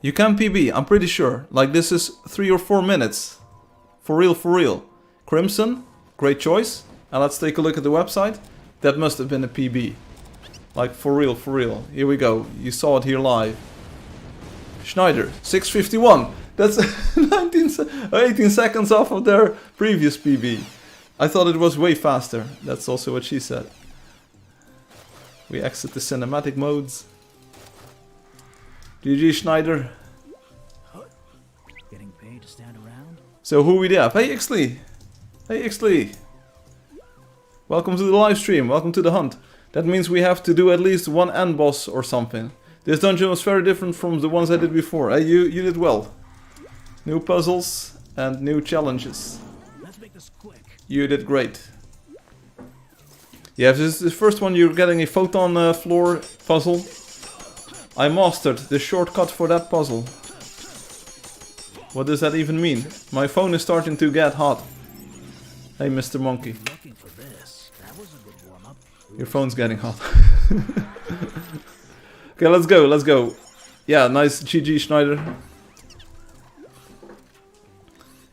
Speaker 1: You can PB, I'm pretty sure. Like this is 3 or 4 minutes. For real, for real. Crimson, great choice. And let's take a look at the website. That must have been a PB. Like for real, for real. Here we go. You saw it here live. Schneider, 6:51. That's 18 seconds off of their previous PB. I thought it was way faster. That's also what she said. We exit the cinematic modes. GG Schneider.
Speaker 2: Getting paid to stand around?
Speaker 1: So who we have? Hey Ixley! Hey Ixley! Welcome to the live stream, welcome to the hunt. That means we have to do at least one end boss or something. This dungeon was very different from the ones I did before. Hey, you did well. New puzzles and new challenges.
Speaker 2: Let's make this quick.
Speaker 1: You did great. Yeah, this is the first one you're getting a photon floor puzzle. I mastered the shortcut for that puzzle. What does that even mean? My phone is starting to get hot. Hey, Mr. Monkey.
Speaker 2: Looking for this. That was a good warm-up.
Speaker 1: Your phone's getting hot. Okay, let's go, let's go. Yeah, nice GG Schneider.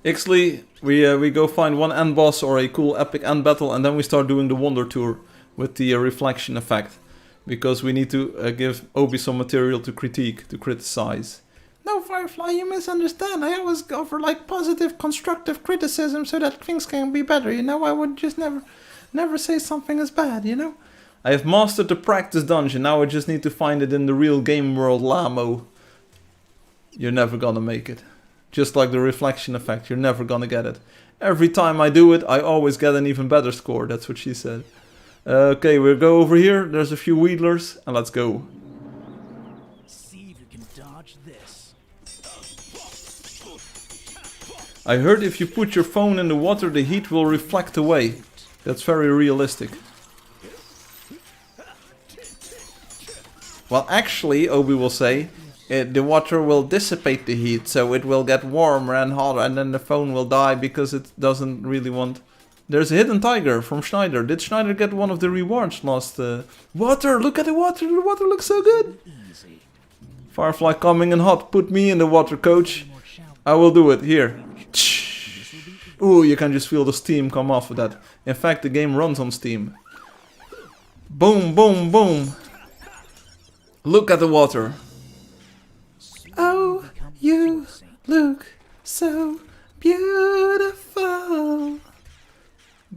Speaker 1: Ixley, we go find one end boss or a cool epic end battle, and then we start doing the Wonder Tour with the reflection effect. Because we need to give Obi some material to critique, to criticize. No, Firefly, you misunderstand. I always go for like positive, constructive criticism so that things can be better, you know? I would just never say something is bad, you know? I have mastered the practice dungeon, now I just need to find it in the real game world, Lamo. You're never gonna make it. Just like the reflection effect, you're never gonna get it. Every time I do it, I always get an even better score, that's what she said. Okay, we'll go over here, there's a few wheelers, and let's go.
Speaker 2: See if you can dodge this.
Speaker 1: I heard if you put your phone in the water, the heat will reflect away. That's very realistic. Well, actually, Obi will say, the water will dissipate the heat, so it will get warmer and hotter, and then the phone will die because it doesn't really want... There's a hidden tiger from Schneider. Did Schneider get one of the rewards last... Water! Look at the water! The water looks so good!
Speaker 2: Easy.
Speaker 1: Firefly coming in hot. Put me in the water, coach. I will do it. Here. Ooh, you can just feel the steam come off of that. In fact, the game runs on steam. Boom, boom, boom. Look at the water. Oh, you look so beautiful.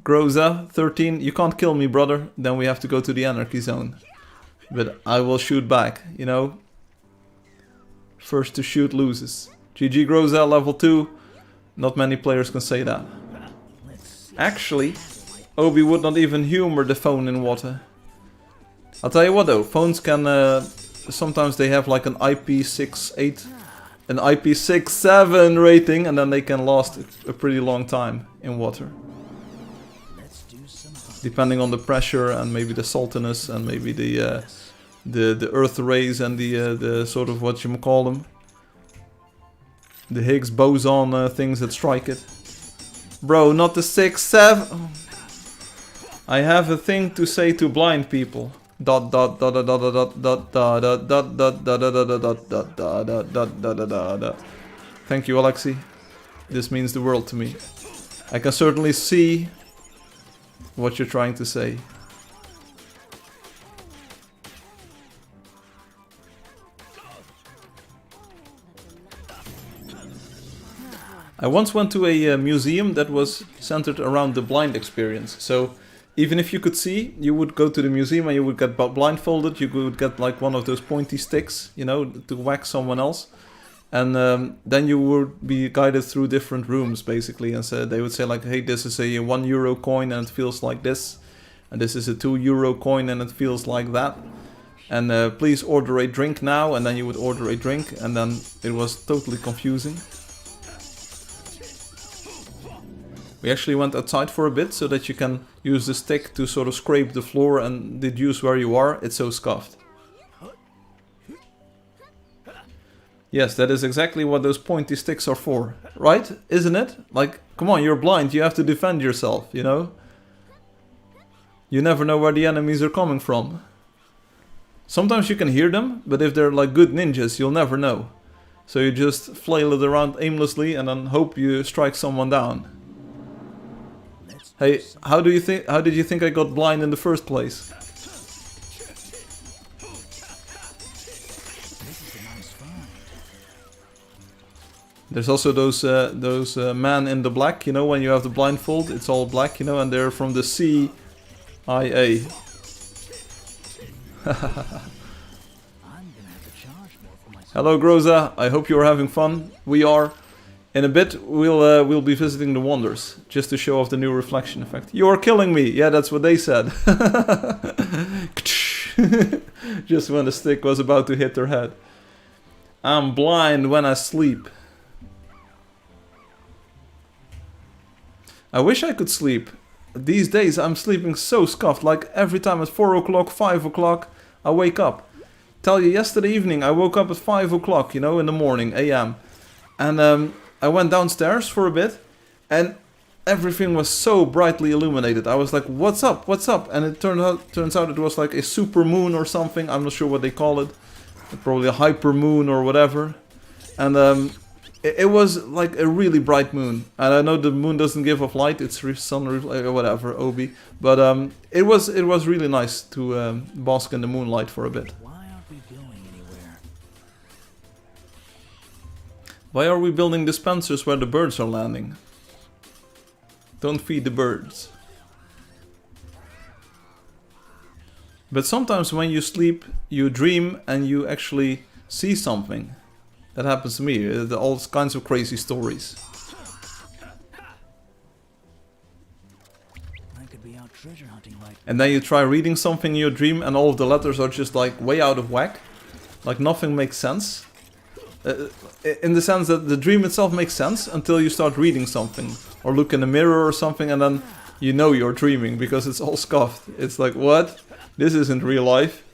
Speaker 1: Groza, 13. You can't kill me, brother. Then we have to go to the anarchy zone. But I will shoot back, you know. First to shoot loses. GG Groza, level 2. Not many players can say that. Actually, Obi would not even humor the phone in water. I'll tell you what though, phones can... sometimes they have like an IP68, an IP67 rating, and then they can last a pretty long time in water. Depending on the pressure and maybe the saltiness and maybe the earth rays and the sort of what you call them, the Higgs boson things that strike it. Bro, not the 6-7. Oh. I have a thing to say to blind people. Dot dot dot dot dot dot dot dot dot dot dot dot dot. Thank you, Alexi. This means the world to me. I can certainly see what you're trying to say. I once went to a museum that was centered around the blind experience. So even if you could see, you would go to the museum and you would get blindfolded. You would get like one of those pointy sticks, you know, to whack someone else. And then you would be guided through different rooms, basically. And so they would say like, hey, this is a €1 coin and it feels like this. And this is a €2 coin and it feels like that. And please order a drink now. And then you would order a drink. And then it was totally confusing. We actually went outside for a bit so that you can use the stick to sort of scrape the floor and deduce where you are. It's so scuffed. Yes, that is exactly what those pointy sticks are for. Right? Isn't it? Like, come on, you're blind. You have to defend yourself, you know? You never know where the enemies are coming from. Sometimes you can hear them, but if they're like good ninjas, you'll never know. So you just flail it around aimlessly and then hope you strike someone down. Hey, how did you think I got blind in the first place? There's also those men in the black, you know, when you have the blindfold, it's all black, you know, and they're from the CIA. Hello Groza, I hope you're having fun. We are. In a bit we'll be visiting the Wonders, just to show off the new reflection effect. You are killing me! Yeah, that's what they said. Just when the stick was about to hit their head. I'm blind when I sleep. I wish I could sleep. These days I'm sleeping so scuffed, like every time at 4 o'clock, 5 o'clock, I wake up. Tell you, yesterday evening I woke up at 5 o'clock, you know, in the morning, AM. And I went downstairs for a bit, and everything was so brightly illuminated. I was like, what's up, what's up? And it turns out it was like a super moon or something, I'm not sure what they call it. Probably a hyper moon or whatever. And it was like a really bright moon. And I know the moon doesn't give off light, it's sun or whatever, Obi. But it was really nice to bask in the moonlight for a bit. Why are we building dispensers where the birds are landing? Don't feed the birds. But sometimes when you sleep, you dream and you actually see something. That happens to me, all kinds of crazy stories.
Speaker 2: I could be out treasure hunting right.
Speaker 1: And then you try reading something in your dream and all of the letters are just like way out of whack. Like nothing makes sense. In the sense that the dream itself makes sense until you start reading something. Or look in the mirror or something and then you know you're dreaming because it's all scuffed. It's like, what? This isn't real life.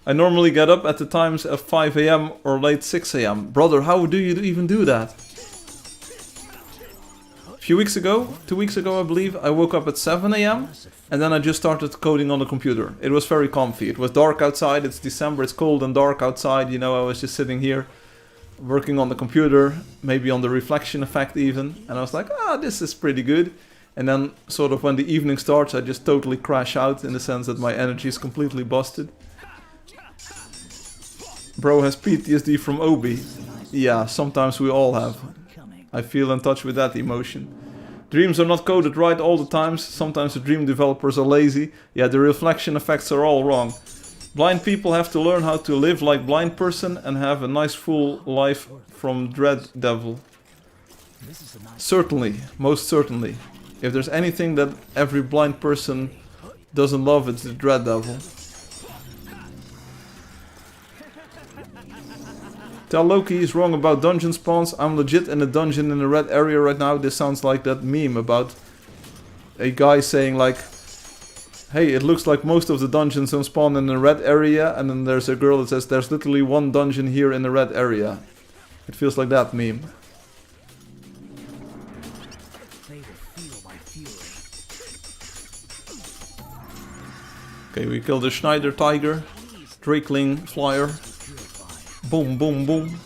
Speaker 1: I normally get up at the times of 5 AM or late 6 AM. Brother, how do you even do that? A few weeks ago, 2 weeks ago I believe, I woke up at 7 AM and then I just started coding on the computer. It was very comfy. It was dark outside, it's December, it's cold and dark outside. You know, I was just sitting here working on the computer, maybe on the reflection effect even. And I was like, this is pretty good. And then sort of when the evening starts, I just totally crash out in the sense that my energy is completely busted. Bro has PTSD from Obi. Yeah, sometimes we all have. I feel in touch with that emotion. Dreams are not coded right all the times. Sometimes the dream developers are lazy. Yeah, the reflection effects are all wrong. Blind people have to learn how to live like blind person and have a nice full life from Dread Devil. Certainly, most certainly. If there's anything that every blind person doesn't love, it's the Dread Devil. Tell Loki he's wrong about dungeon spawns. I'm legit in a dungeon in the red area right now. This sounds like that meme about a guy saying like, hey, it looks like most of the dungeons don't spawn in the red area, and then there's a girl that says there's literally one dungeon here in the red area. It feels like that meme. Okay, we killed the Schneider Tiger, Drakeling Flyer. Boom, boom, boom.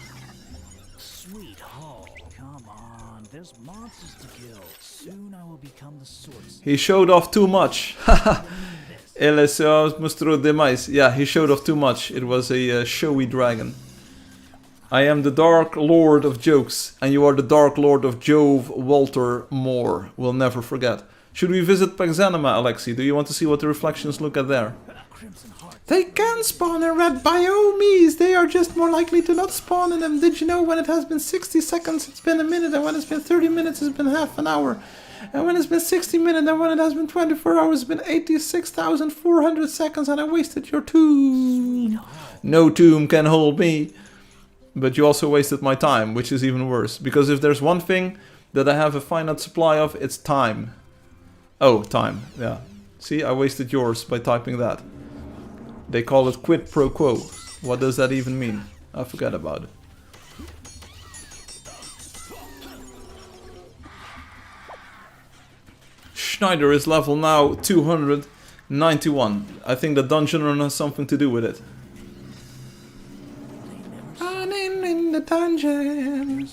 Speaker 2: Sweet hole. Come on, there's monsters to kill. Soon I will become the source.
Speaker 1: He showed off too much. Ele se mostrou demais. Yeah, he showed off too much. It was a showy dragon. I am the Dark Lord of Jokes, and you are the Dark Lord of Jove, Walter Moore. We'll never forget. Should we visit Paxanima, Alexi? Do you want to see what the reflections look at there? They can spawn in red by all means. They are just more likely to not spawn in them. Did you know when it has been 60 seconds, it's been a minute, and when it's been 30 minutes, it's been half an hour. And when it's been 60 minutes, and when it has been 24 hours, it's been 86,400 seconds, and I wasted your tomb. No tomb can hold me. But you also wasted my time, which is even worse. Because if there's one thing that I have a finite supply of, it's time. Oh, time, yeah. See, I wasted yours by typing that. They call it quid pro quo. What does that even mean? I forget about it. Schneider is level now 291. I think the dungeon run has something to do with it. Running in the dungeon.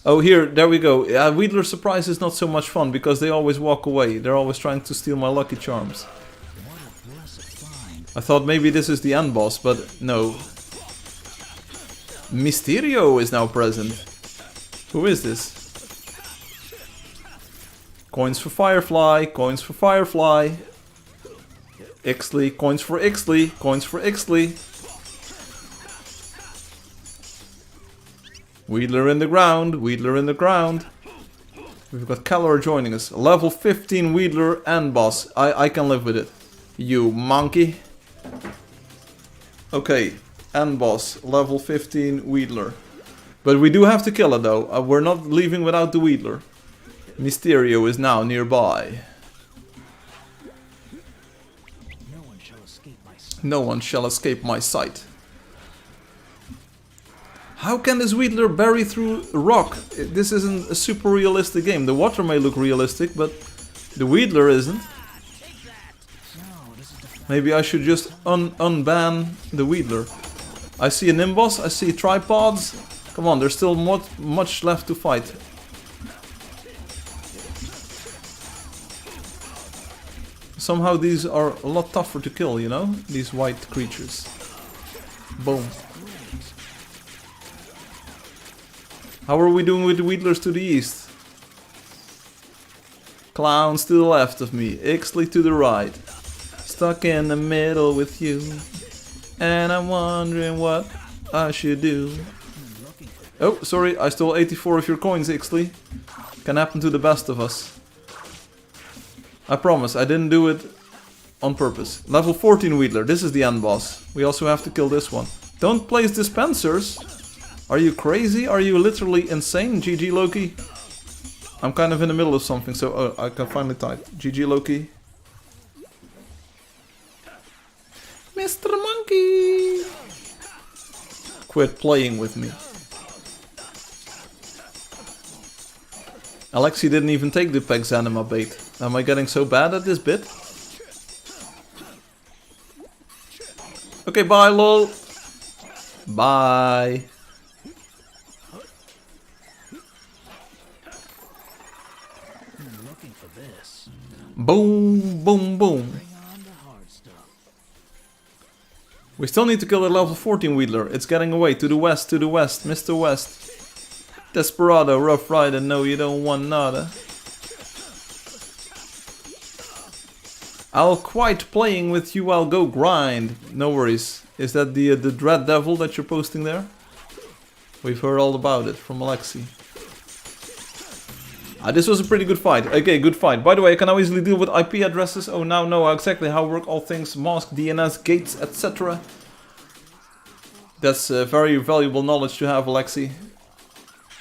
Speaker 1: Oh, there we go. Wheedler's surprise is not so much fun because they always walk away. They're always trying to steal my lucky charms. I thought maybe this is the end boss, but no. Mysterio is now present. Who is this? Coins for Firefly, coins for Firefly. Ixley, coins for Ixley, coins for Ixley. Wheedler in the ground, Wheedler in the ground. We've got Keller joining us. Level 15 Wheedler and boss. I can live with it. You monkey. Okay, and boss. Level 15 Wheedler. But we do have to kill it though. We're not leaving without the Wheedler. Mysterio is now nearby. No one shall escape my sight. How can this Wheedler bury through rock? This isn't a super realistic game. The water may look realistic, but the Wheedler isn't. Maybe I should just unban the Wheedler. I see a Nimbus, I see tripods. Come on, there's still much left to fight. Somehow these are a lot tougher to kill, you know? These white creatures. Boom. How are we doing with the Wheedlers to the east? Clowns to the left of me, Ixley to the right. Stuck in the middle with you. And I'm wondering what I should do. Oh, sorry, I stole 84 of your coins, Ixley. Can happen to the best of us. I promise, I didn't do it on purpose. Level 14 Wheedler, this is the end boss. We also have to kill this one. Don't place dispensers! Are you crazy? Are you literally insane, GG Loki? I'm kind of in the middle of something, so I can finally type. GG Loki. Mr. Monkey! Quit playing with me. Alexi didn't even take the Pegs Anima bait. Am I getting so bad at this bit? Okay, bye lol. Bye. Boom, boom, boom. We still need to kill the level 14 Wheedler. It's getting away. To the west, Mr. West. Desperado, Rough Rider, no you don't want nada. I'll quite playing with you, I'll go grind. No worries. Is that the Dread Devil that you're posting there? We've heard all about it from Alexi. This was a pretty good fight. Okay, good fight. By the way, I can now easily deal with IP addresses. Oh, now know exactly how work all things, mask, DNS, gates, etc. That's very valuable knowledge to have, Alexi.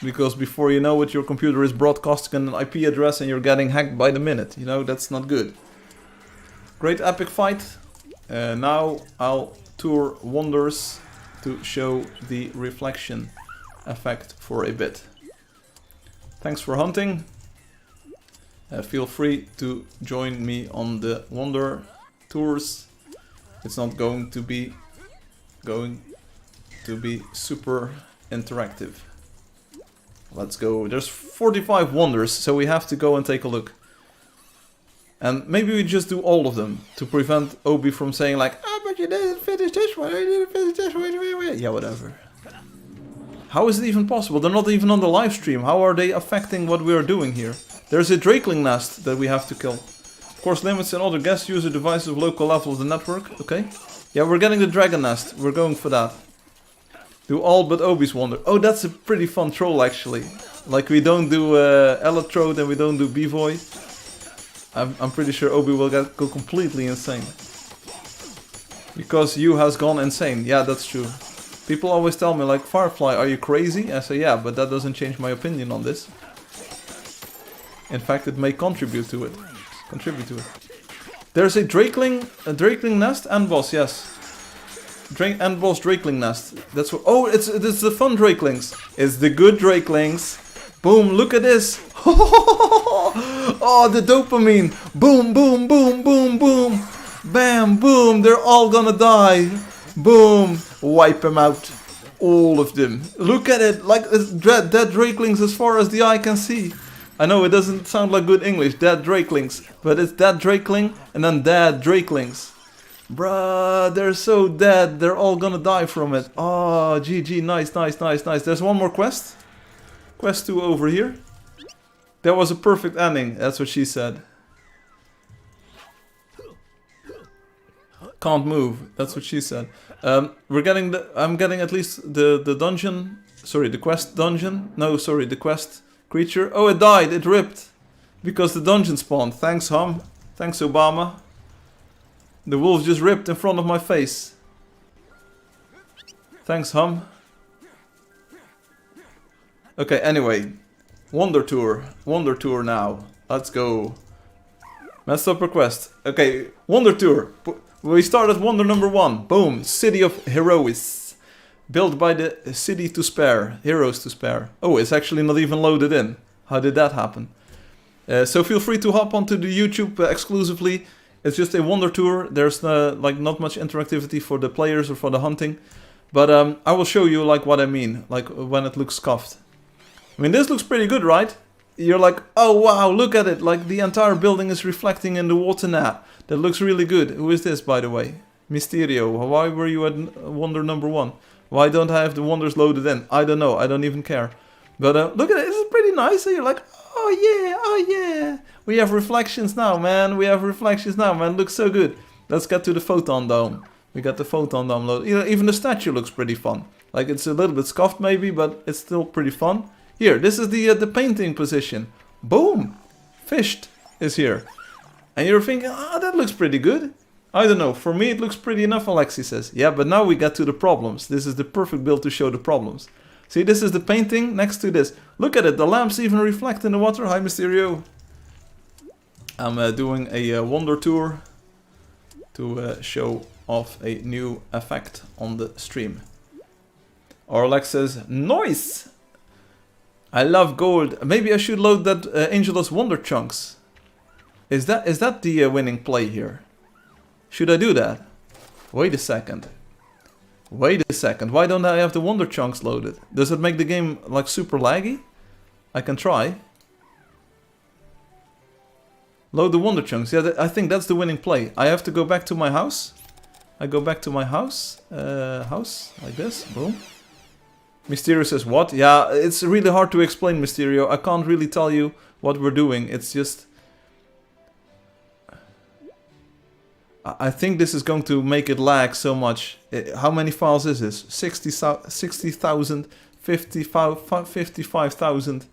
Speaker 1: Because before you know it, your computer is broadcasting an IP address and you're getting hacked by the minute. You know, that's not good. Great epic fight. Now I'll tour Wonders to show the reflection effect for a bit. Thanks for hunting. Feel free to join me on the Wonder tours. It's not going to be super interactive. Let's go. There's 45 wonders, so we have to go and take a look. And maybe we just do all of them to prevent Obi from saying like, ah, but you didn't finish this one, you didn't finish this one. Yeah, whatever. How is it even possible? They're not even on the live stream. How are they affecting what we are doing here? There's a Drakeling nest that we have to kill. Of course, limits and other guest user devices of local level of the network. Okay. Yeah, we're getting the Dragon Nest. We're going for that. Do all but Obi's Wonder. Oh, that's a pretty fun troll actually. Like we don't do Electrode and we don't do B-Void. I'm pretty sure Obi will go completely insane. Because you has gone insane. Yeah, that's true. People always tell me like, Firefly, are you crazy? I say, yeah, but that doesn't change my opinion on this. In fact, it may contribute to it. There's a Drakeling nest and boss, yes. End boss Drakeling nest. That's what. Oh, it's the fun Drakelings. It's the good Drakelings. Boom! Look at this. Oh, the dopamine. Boom, boom, boom, boom, boom. Bam, boom. They're all gonna die. Boom. Wipe them out. All of them. Look at it. Like it's dead drakelings as far as the eye can see. I know it doesn't sound like good English. Dead drakelings. But it's dead drakeling and then dead drakelings. Bruh, they're so dead. They're all gonna die from it. Oh, GG. Nice, nice, nice, nice. There's one more quest. Quest 2 over here. That was a perfect ending. That's what she said. Can't move. That's what she said. We're getting the... I'm getting at least the dungeon... Sorry, the quest dungeon. No, sorry, the quest creature. Oh, it died. It ripped. Because the dungeon spawned. Thanks, Hum. Thanks, Obama. The wolf just ripped in front of my face. Thanks, Hum. Okay, anyway. Wonder Tour. Wonder Tour now. Let's go. Messed up request. Okay, Wonder Tour. We start at Wonder number 1. Boom. City of Heroes. Built by the City to Spare. Heroes to Spare. Oh, it's actually not even loaded in. How did that happen? So feel free to hop onto the YouTube exclusively. It's just a Wonder Tour. There's like not much interactivity for the players or for the hunting. But I will show you like what I mean. Like when it looks scuffed. I mean, this looks pretty good, right? You're like, oh wow, look at it. Like the entire building is reflecting in the water now. That looks really good. Who is this, by the way? Mysterio. Why were you at Wonder number 1? Why don't I have the wonders loaded in? I don't know. I don't even care. But look at it. It's pretty nice. You're like, oh yeah, oh yeah. We have reflections now, man. We have reflections now, man. Looks so good. Let's get to the photon dome. We got the photon dome loaded. You know, even the statue looks pretty fun. Like it's a little bit scuffed maybe, but it's still pretty fun. Here, this is the painting position. Boom! Fished is here. And you're thinking, ah, that looks pretty good. I don't know, for me it looks pretty enough, Alexi says. Yeah, but now we get to the problems. This is the perfect build to show the problems. See, this is the painting next to this. Look at it, the lamps even reflect in the water. Hi, Mysterio. I'm doing a Wonder Tour to show off a new effect on the stream. Orlex says, nice! I love gold. Maybe I should load that Angeldust Wonder Chunks. Is that the winning play here? Should I do that? Wait a second. Wait a second. Why don't I have the Wonder Chunks loaded? Does it make the game like super laggy? I can try. Load the Wonder Chunks. Yeah, I think that's the winning play. I have to go back to my house. I go back to my house. House. Like this. Boom. Mysterio says what? Yeah, it's really hard to explain, Mysterio. I can't really tell you what we're doing. It's just... I think this is going to make it lag so much. How many files is this? 60,000, 55,000,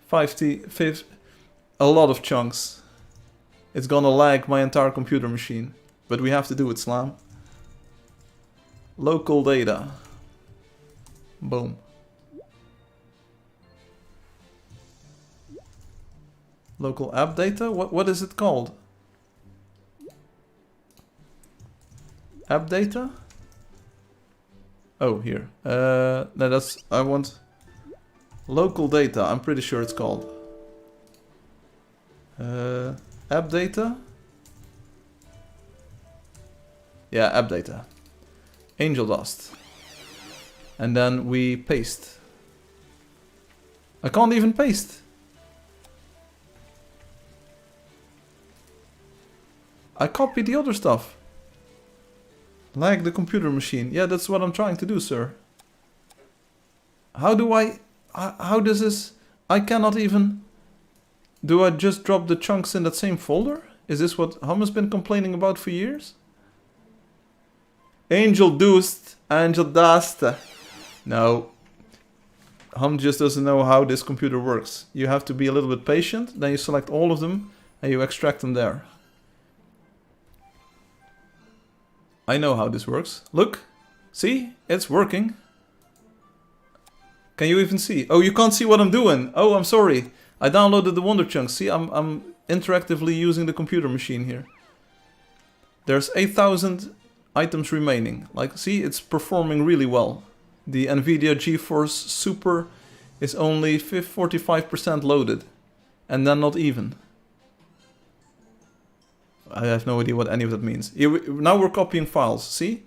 Speaker 1: 50... A lot of chunks. It's gonna lag my entire computer machine. But we have to do it, Slam. Local data. Boom. Local app data? What is it called? App data? Oh, here. No, that's... I want... Local data, I'm pretty sure it's called. App data? Yeah, app data. Angeldust. And then we paste. I can't even paste. I copied the other stuff. Lag the computer machine. Yeah, that's what I'm trying to do, sir. How do I... How does this... I cannot even... Do I just drop the chunks in that same folder? Is this what Hum has been complaining about for years? Angeldust. Angeldust. No. Hum just doesn't know how this computer works. You have to be a little bit patient. Then you select all of them and you extract them there. I know how this works. Look. See? It's working. Can you even see? Oh, you can't see what I'm doing. Oh, I'm sorry. I downloaded the Wonder Chunks. See, I'm interactively using the computer machine here. There's 8,000 items remaining. Like, see, it's performing really well. The NVIDIA GeForce Super is only 45% loaded. And then not even. I have no idea what any of that means. Here now we're copying files, see?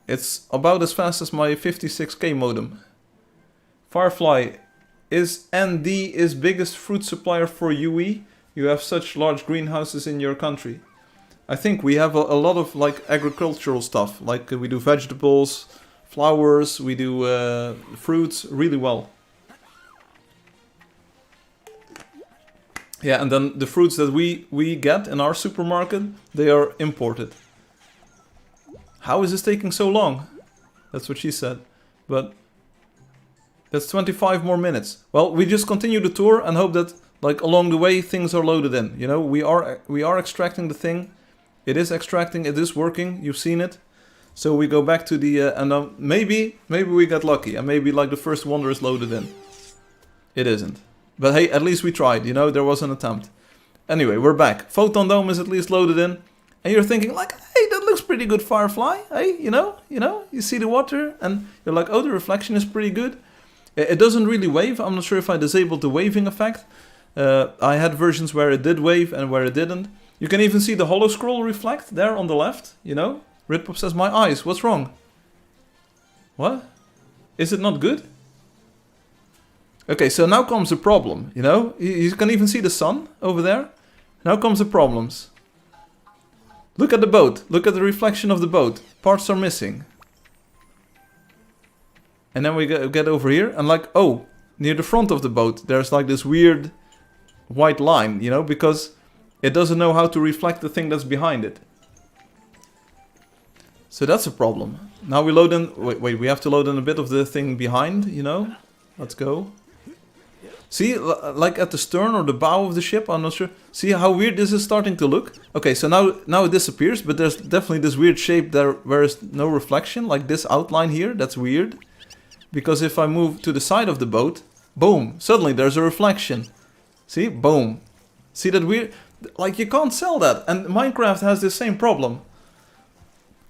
Speaker 1: It's about as fast as my 56k modem. Firefly, is ND is biggest fruit supplier for UE? You have such large greenhouses in your country. I think we have a lot of like agricultural stuff. Like we do vegetables, flowers, we do fruits really well. Yeah, and then the fruits that we get in our supermarket, they are imported. How is this taking so long? That's what she said. But that's 25 more minutes. Well, we just continue the tour and hope that like along the way things are loaded in. You know, we are extracting the thing. It is extracting, it is working, you've seen it. So we go back to the and maybe we get lucky and maybe like the first wonder is loaded in. It isn't. But hey, at least we tried, you know, there was an attempt. Anyway, we're back. Photon Dome is at least loaded in. And you're thinking like, hey, that looks pretty good, Firefly. Hey, you know, you see the water and you're like, oh, the reflection is pretty good. It doesn't really wave. I'm not sure if I disabled the waving effect. I had versions where it did wave and where it didn't. You can even see the hollow scroll reflect there on the left, you know. Ritpop says, my eyes, what's wrong? What? Is it not good? Okay, so now comes the problem, you know. You can even see the sun over there. Now comes the problems. Look at the boat. Look at the reflection of the boat. Parts are missing. And then we get over here and like, oh, near the front of the boat, there's like this weird white line, you know, because it doesn't know how to reflect the thing that's behind it. So that's a problem. Now we load in, wait, we have to load in a bit of the thing behind, you know. Let's go. See, like at the stern or the bow of the ship, I'm not sure. See how weird this is starting to look? Okay, so now it disappears, but there's definitely this weird shape there where there's no reflection, like this outline here, that's weird. Because if I move to the side of the boat, boom, suddenly there's a reflection. See, boom. See that weird, like you can't sell that. And Minecraft has the same problem.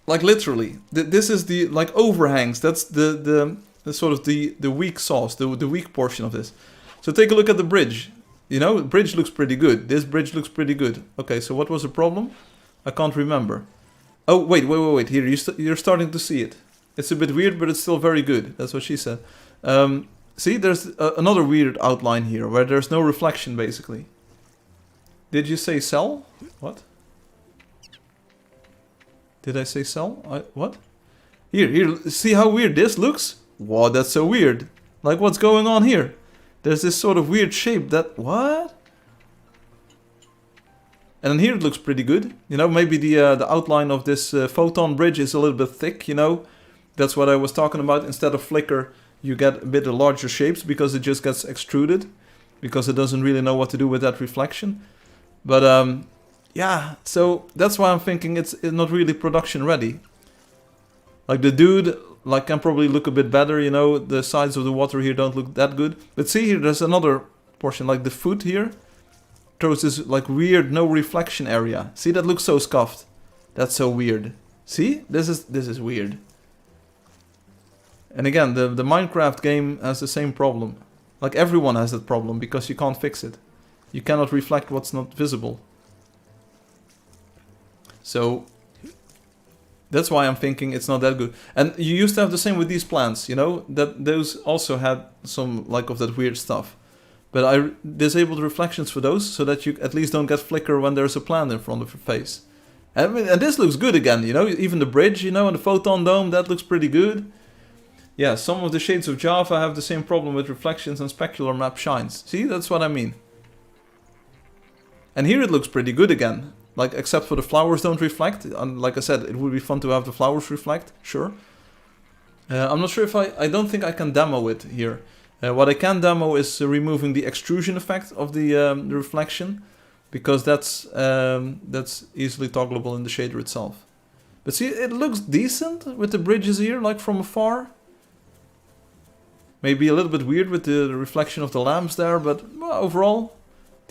Speaker 1: Like literally, this is the, like overhangs, that's the sort of the weak sauce, the weak portion of this. So take a look at the bridge. You know, the bridge looks pretty good. This bridge looks pretty good. Okay, so what was the problem? I can't remember. Oh, wait. Here, you're starting to see it. It's a bit weird, but it's still very good. That's what she said. See, there's another weird outline here, where there's no reflection, basically. Did you say sell? What? Did I say sell? What? Here, see how weird this looks? Wow, that's so weird. Like, what's going on here? There's this sort of weird shape that... What? And then here it looks pretty good. You know, maybe the outline of this photon bridge is a little bit thick, you know. That's what I was talking about. Instead of flicker, you get a bit of larger shapes because it just gets extruded. Because it doesn't really know what to do with that reflection. But, yeah, so that's why I'm thinking it's not really production ready. Like the dude... like can probably look a bit better, you know, the sides of the water here don't look that good. But see here, there's another portion, like the foot here, throws this like weird no reflection area. See, that looks so scuffed. That's so weird. See, this is weird. And again, the Minecraft game has the same problem. Like everyone has that problem because you can't fix it. You cannot reflect what's not visible. So... that's why I'm thinking it's not that good. And you used to have the same with these plants, you know? That those also had some, like, of that weird stuff. But I disabled reflections for those, so that you at least don't get flicker when there's a plant in front of your face. And this looks good again, you know? Even the bridge, you know, and the photon dome, that looks pretty good. Yeah, some of the shades of Java have the same problem with reflections and specular map shines. See, that's what I mean. And here it looks pretty good again. Like, except for the flowers don't reflect. And like I said, it would be fun to have the flowers reflect, sure. I'm not sure if I don't think I can demo it here. What I can demo is removing the extrusion effect of the reflection. Because that's easily toggleable in the shader itself. But see, it looks decent with the bridges here, like from afar. Maybe a little bit weird with the reflection of the lamps there, but well, overall...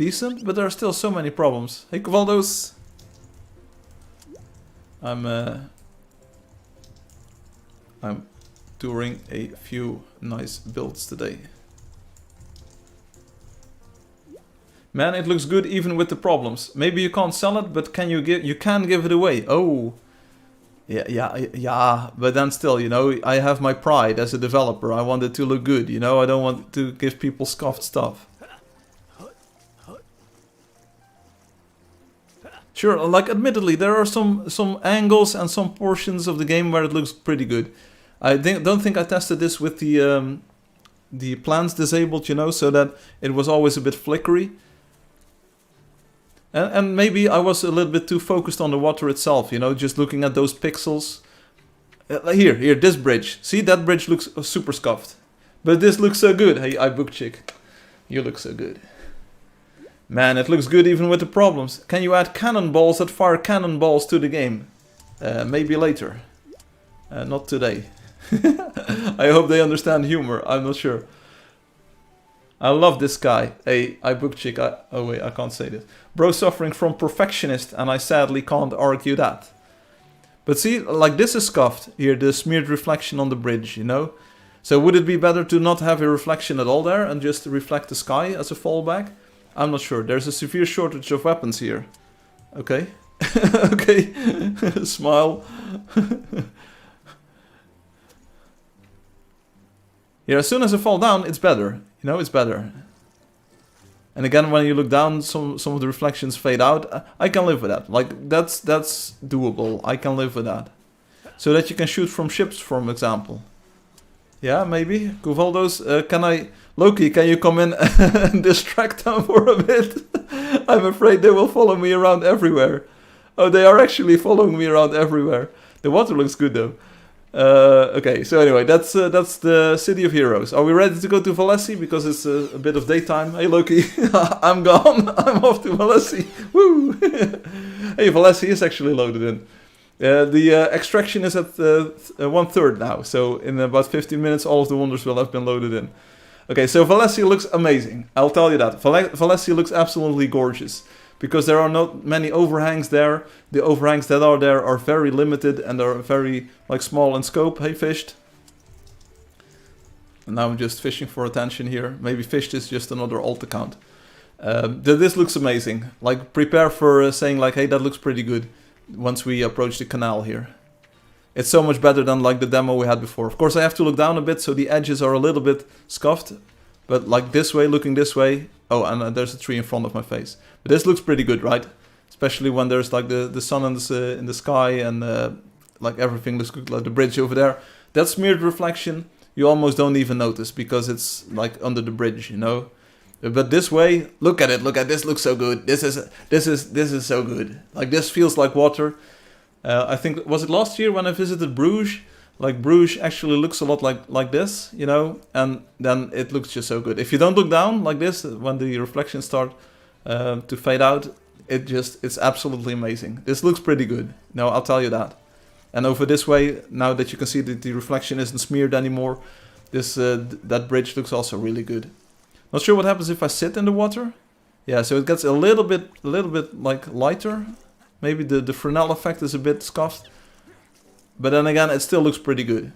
Speaker 1: decent, but there are still so many problems. Hey, Cavaldos! I'm touring a few nice builds today. Man, it looks good even with the problems. Maybe you can't sell it, but you can give it away. Oh. Yeah, but then still, you know, I have my pride as a developer. I want it to look good, you know, I don't want to give people scuffed stuff. Sure, like admittedly, there are some angles and some portions of the game where it looks pretty good. I don't think I tested this with the plans disabled, you know, so that it was always a bit flickery. And maybe I was a little bit too focused on the water itself, you know, just looking at those pixels. Here, this bridge. See, that bridge looks super scuffed. But this looks so good. Hey, iBook chick. You look so good. Man, it looks good even with the problems. Can you add cannonballs that fire cannonballs to the game? Maybe later. Not today. I hope they understand humor. I'm not sure. I love this guy. Hey, iBook chick. Oh wait, I can't say this. Bro suffering from perfectionist, and I sadly can't argue that. But see, like this is scuffed here, the smeared reflection on the bridge, you know? So would it be better to not have a reflection at all there and just reflect the sky as a fallback? I'm not sure. There's a severe shortage of weapons here. Okay. Okay. Smile. Yeah, as soon as I fall down, it's better. You know, it's better. And again, when you look down, some of the reflections fade out. I can live with that. Like, that's doable. I can live with that. So that you can shoot from ships, for example. Yeah, maybe. Kuvaldos, Loki, can you come in and distract them for a bit? I'm afraid they will follow me around everywhere. Oh, they are actually following me around everywhere. The water looks good, though. Okay, so anyway, that's the City of Heroes. Are we ready to go to Valesi? Because it's a bit of daytime. Hey Loki, I'm gone. I'm off to Valesi. Woo! Hey, Valesi is actually loaded in. The extraction is at 1/3 now. So in about 15 minutes, all of the wonders will have been loaded in. Okay, so Valesi looks amazing. I'll tell you that. Valesi looks absolutely gorgeous. Because there are not many overhangs there. The overhangs that are there are very limited and are very like small in scope. Hey, fished. And now I'm just fishing for attention here. Maybe fished is just another alt account. This looks amazing. Like prepare for saying like, hey, that looks pretty good once we approach the canal here. It's so much better than like the demo we had before. Of course, I have to look down a bit, so the edges are a little bit scuffed. But like this way, looking this way. Oh, and there's a tree in front of my face. But this looks pretty good, right? Especially when there's like the sun in the sky and like everything looks good, like the bridge over there. That smeared reflection, you almost don't even notice because it's like under the bridge, you know? But this way, look at it, this looks so good. This is so good. Like this feels like water. I think, was it last year when I visited Bruges? Like Bruges actually looks a lot like this, you know, and then it looks just so good. If you don't look down like this, when the reflections start to fade out, it's absolutely amazing. This looks pretty good. No, I'll tell you that. And over this way, now that you can see that the reflection isn't smeared anymore, that bridge looks also really good. Not sure what happens if I sit in the water. Yeah, so it gets a little bit like lighter. Maybe the Fresnel effect is a bit scuffed. But then again, it still looks pretty good.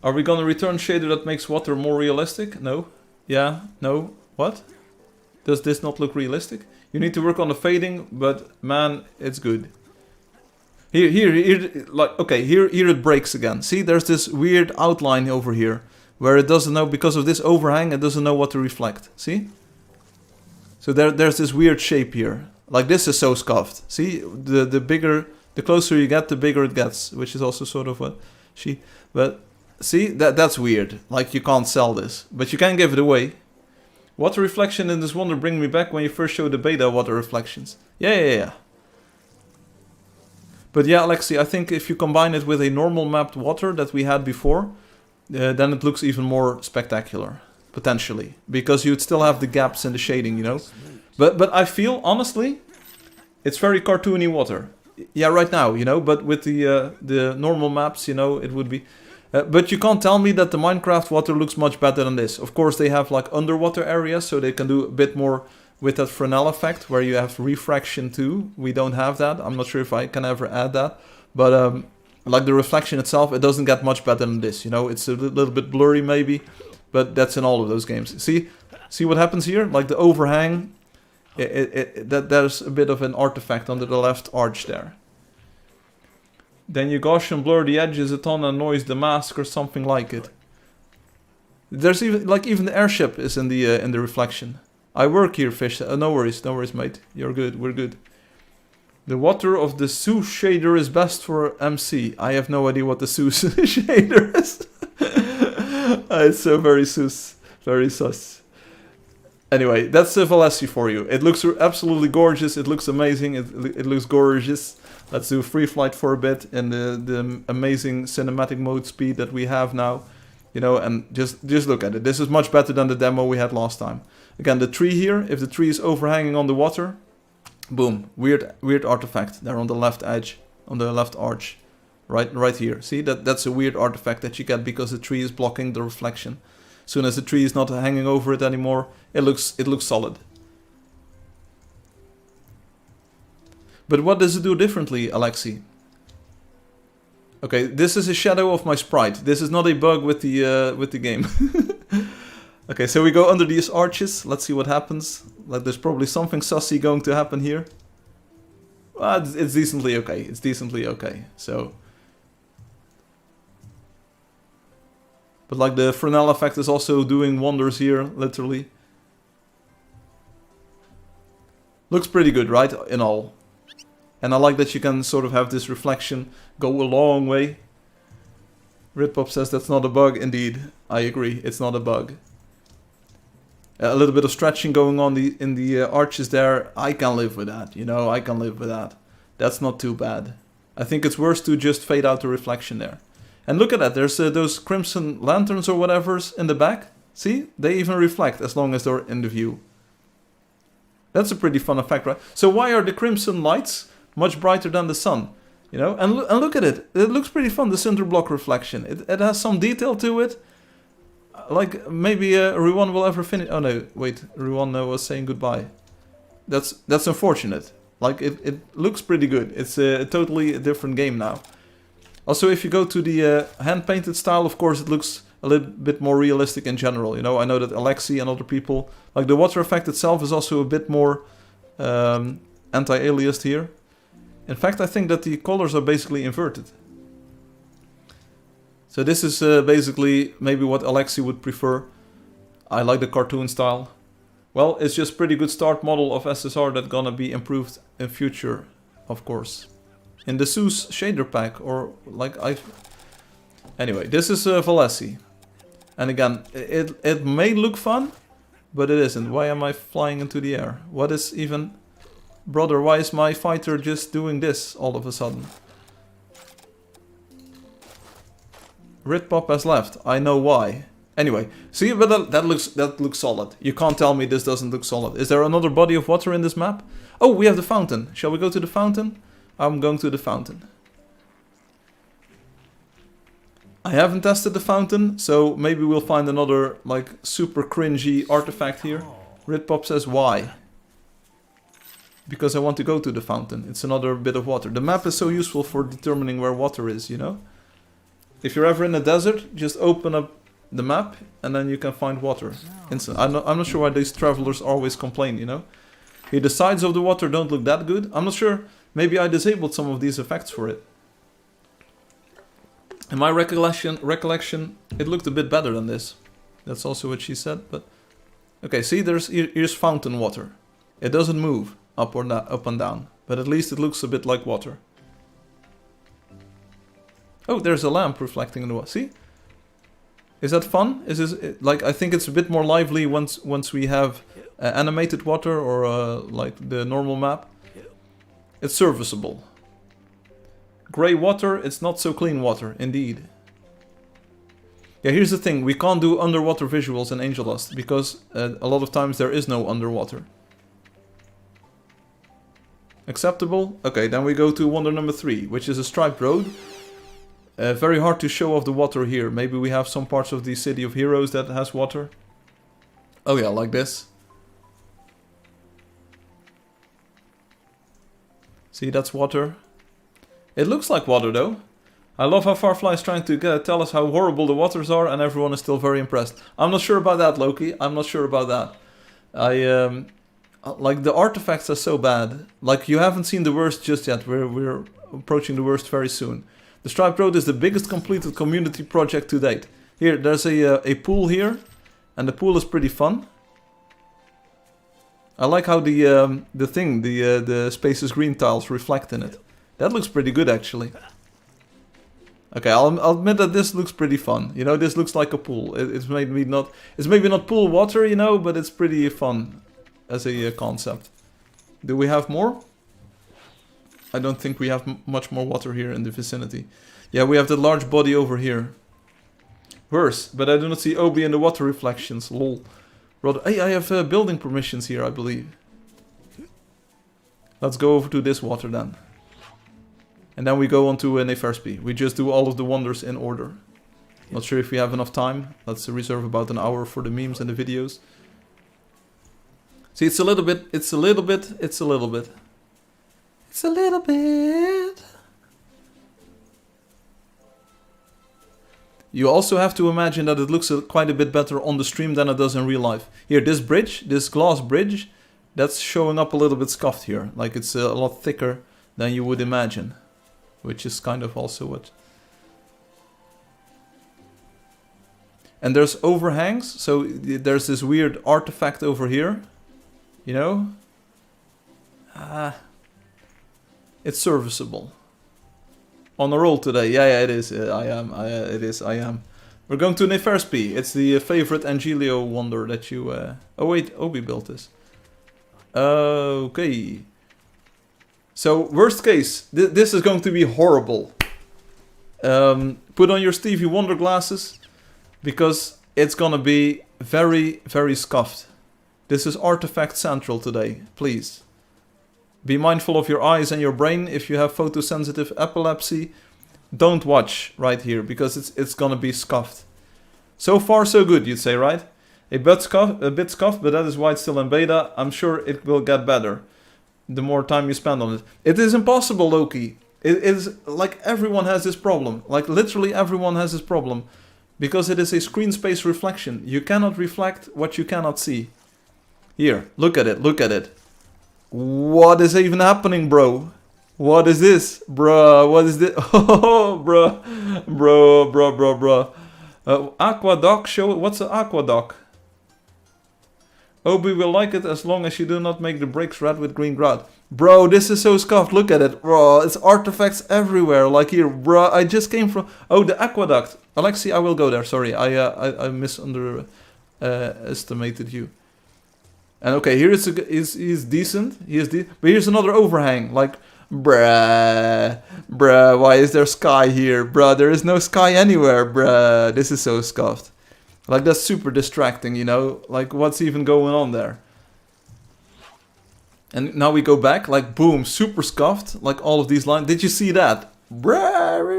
Speaker 1: Are we gonna return shader that makes water more realistic? No. Yeah, no. What? Does this not look realistic? You need to work on the fading, but man, it's good. Here, like, okay, here it breaks again. See, there's this weird outline over here, where it doesn't know, because of this overhang, it doesn't know what to reflect. See? So there's this weird shape here. Like this is so scuffed. See, the closer you get, the bigger it gets, which is also sort of what but see, that's weird. Like you can't sell this, but you can give it away. Water reflection in this wonder bring me back when you first showed the beta water reflections. Yeah. But yeah, Alexi, I think if you combine it with a normal mapped water that we had before, then it looks even more spectacular, potentially, because you'd still have the gaps in the shading, you know. But I feel, honestly, it's very cartoony water. Yeah, right now, you know, but with the normal maps, you know, it would be... but you can't tell me that the Minecraft water looks much better than this. Of course, they have like underwater areas, so they can do a bit more with that Fresnel effect, where you have refraction too. We don't have that. I'm not sure if I can ever add that. But like the reflection itself, it doesn't get much better than this, you know. It's a little bit blurry maybe, but that's in all of those games. See, See what happens here? Like the overhang, there's a bit of an artifact under the left arch there. Then you Gaussian blur the edges a ton and noise the mask or something like it. There's even the airship is in the reflection. I work here, fish. No worries, mate. You're good. We're good. The water of the Seuss shader is best for MC. I have no idea what the Seuss shader is. It's so very sus. Very sus. Anyway, that's Valessi for you. It looks absolutely gorgeous. It looks amazing. It looks gorgeous. Let's do free flight for a bit in the amazing cinematic mode speed that we have now. You know, and just look at it. This is much better than the demo we had last time. Again, the tree here, if the tree is overhanging on the water, boom, weird artifact there on the left edge, on the left arch, right here. See, that's a weird artifact that you get because the tree is blocking the reflection. As soon as the tree is not hanging over it anymore, it looks solid. But what does it do differently, Alexi? Okay, this is a shadow of my sprite. This is not a bug with the game. Okay, so we go under these arches. Let's see what happens. Like, there's probably something sussy going to happen here. Well, it's decently okay. It's decently okay. So, but like the Fresnel effect is also doing wonders here, literally. Looks pretty good, right? In all. And I like that you can sort of have this reflection go a long way. Ritpop says that's not a bug. Indeed, I agree. It's not a bug. A little bit of stretching going on in the arches there. I can live with that. You know, I can live with that. That's not too bad. I think it's worse to just fade out the reflection there. And look at that. There's those crimson lanterns or whatever's in the back. See? They even reflect as long as they're in the view. That's a pretty fun effect, right? So why are the crimson lights much brighter than the sun? You know, and look at it. It looks pretty fun, the cinder block reflection. It has some detail to it. Like, maybe Ruwan will ever finish. Oh no, wait. Ruwan was saying goodbye. That's unfortunate. Like, it looks pretty good. It's a totally different game now. Also, if you go to the hand-painted style, of course, it looks a little bit more realistic in general. You know, I know that Alexi and other people... Like, the water effect itself is also a bit more anti-aliased here. In fact, I think that the colors are basically inverted. So this is basically maybe what Alexi would prefer. I like the cartoon style. Well, it's just pretty good start model of SSR that's gonna be improved in future, of course. In the Seuss shader pack, or like Anyway, this is Valessi. And again, it may look fun, but it isn't. Why am I flying into the air? What is even... Brother, why is my fighter just doing this all of a sudden? Ritpop has left. I know why. Anyway, see, but that looks solid. You can't tell me this doesn't look solid. Is there another body of water in this map? Oh, we have the fountain. Shall we go to the fountain? I'm going to the fountain. I haven't tested the fountain, so maybe we'll find another, like, super cringy artifact here. Ritpop says why? Because I want to go to the fountain. It's another bit of water. The map is so useful for determining where water is, you know? If you're ever in a desert, just open up the map and then you can find water. Instant. I'm not sure why these travelers always complain, you know? Here, the sides of the water don't look that good. I'm not sure. Maybe I disabled some of these effects for it. In my recollection, it looked a bit better than this. That's also what she said, but... Okay, see, here's fountain water. It doesn't move up and down, but at least it looks a bit like water. Oh, there's a lamp reflecting in the water. See? Is that fun? Is this like, I think it's a bit more lively once we have animated water or like the normal map. It's serviceable. Grey water, it's not so clean water, indeed. Yeah, here's the thing. We can't do underwater visuals in Angeldust because a lot of times there is no underwater. Acceptable? Okay, then we go to wonder number 3, which is a striped road. Very hard to show off the water here. Maybe we have some parts of the City of Heroes that has water. Oh yeah, like this. See, that's water. It looks like water though. I love how Firefly is trying to tell us how horrible the waters are, and everyone is still very impressed. I'm not sure about that, Loki. I'm not sure about that. Like, the artifacts are so bad. Like, you haven't seen the worst just yet. We're approaching the worst very soon. The Striped Road is the biggest completed community project to date. Here, there's a pool here, and the pool is pretty fun. I like how the Spaces Green tiles reflect in it. That looks pretty good, actually. Okay, I'll admit that this looks pretty fun. You know, this looks like a pool. It's maybe not pool water, you know, but it's pretty fun as a concept. Do we have more? I don't think we have much more water here in the vicinity. Yeah, we have the large body over here. Worse, but I do not see Obi in the water reflections. Lol. Hey, I have building permissions here, I believe. Let's go over to this water then. And then we go on to Neferspi. We just do all of the wonders in order. Not sure if we have enough time. Let's reserve about an hour for the memes and the videos. See, it's a little bit. You also have to imagine that it looks quite a bit better on the stream than it does in real life. Here, this bridge, this glass bridge, that's showing up a little bit scuffed here. Like, it's a lot thicker than you would imagine. Which is kind of also what... And there's overhangs, so there's this weird artifact over here. You know? It's serviceable. On a roll today. Yeah, it is. I am. We're going to Neferspi. It's the favorite Angelio wonder that you... Oh wait, Obi built this. Okay. So, worst case. This is going to be horrible. Put on your Stevie Wonder glasses. Because it's gonna be very, very scuffed. This is Artifact Central today. Please. Be mindful of your eyes and your brain. If you have photosensitive epilepsy, don't watch right here, because it's gonna be scuffed. So far so good, you'd say, right? A bit scuffed, but that is why it's still in beta. I'm sure it will get better the more time you spend on it. It is impossible, Loki. It is like everyone has this problem. Like literally everyone has this problem. Because it is a screen space reflection. You cannot reflect what you cannot see. Here, look at it, look at it. What is even happening, bro? What is this? Bruh, what is this? Oh, bruh. Bruh. Aquadoc, show it. What's an aquadoc? Obi will like it as long as you do not make the bricks red with green grout. Bro, this is so scuffed. Look at it. Bro, it's artifacts everywhere. Like here, bro. I just came from... Oh, the aqueduct. Alexi, I will go there. Sorry, I estimated you. And okay, here he's decent. But here's another overhang. Like, bruh, why is there sky here? Bruh, there is no sky anywhere, bruh. This is so scuffed. Like, that's super distracting, you know? Like, what's even going on there? And now we go back, like, boom, super scuffed. Like, all of these lines. Did you see that? Bruh,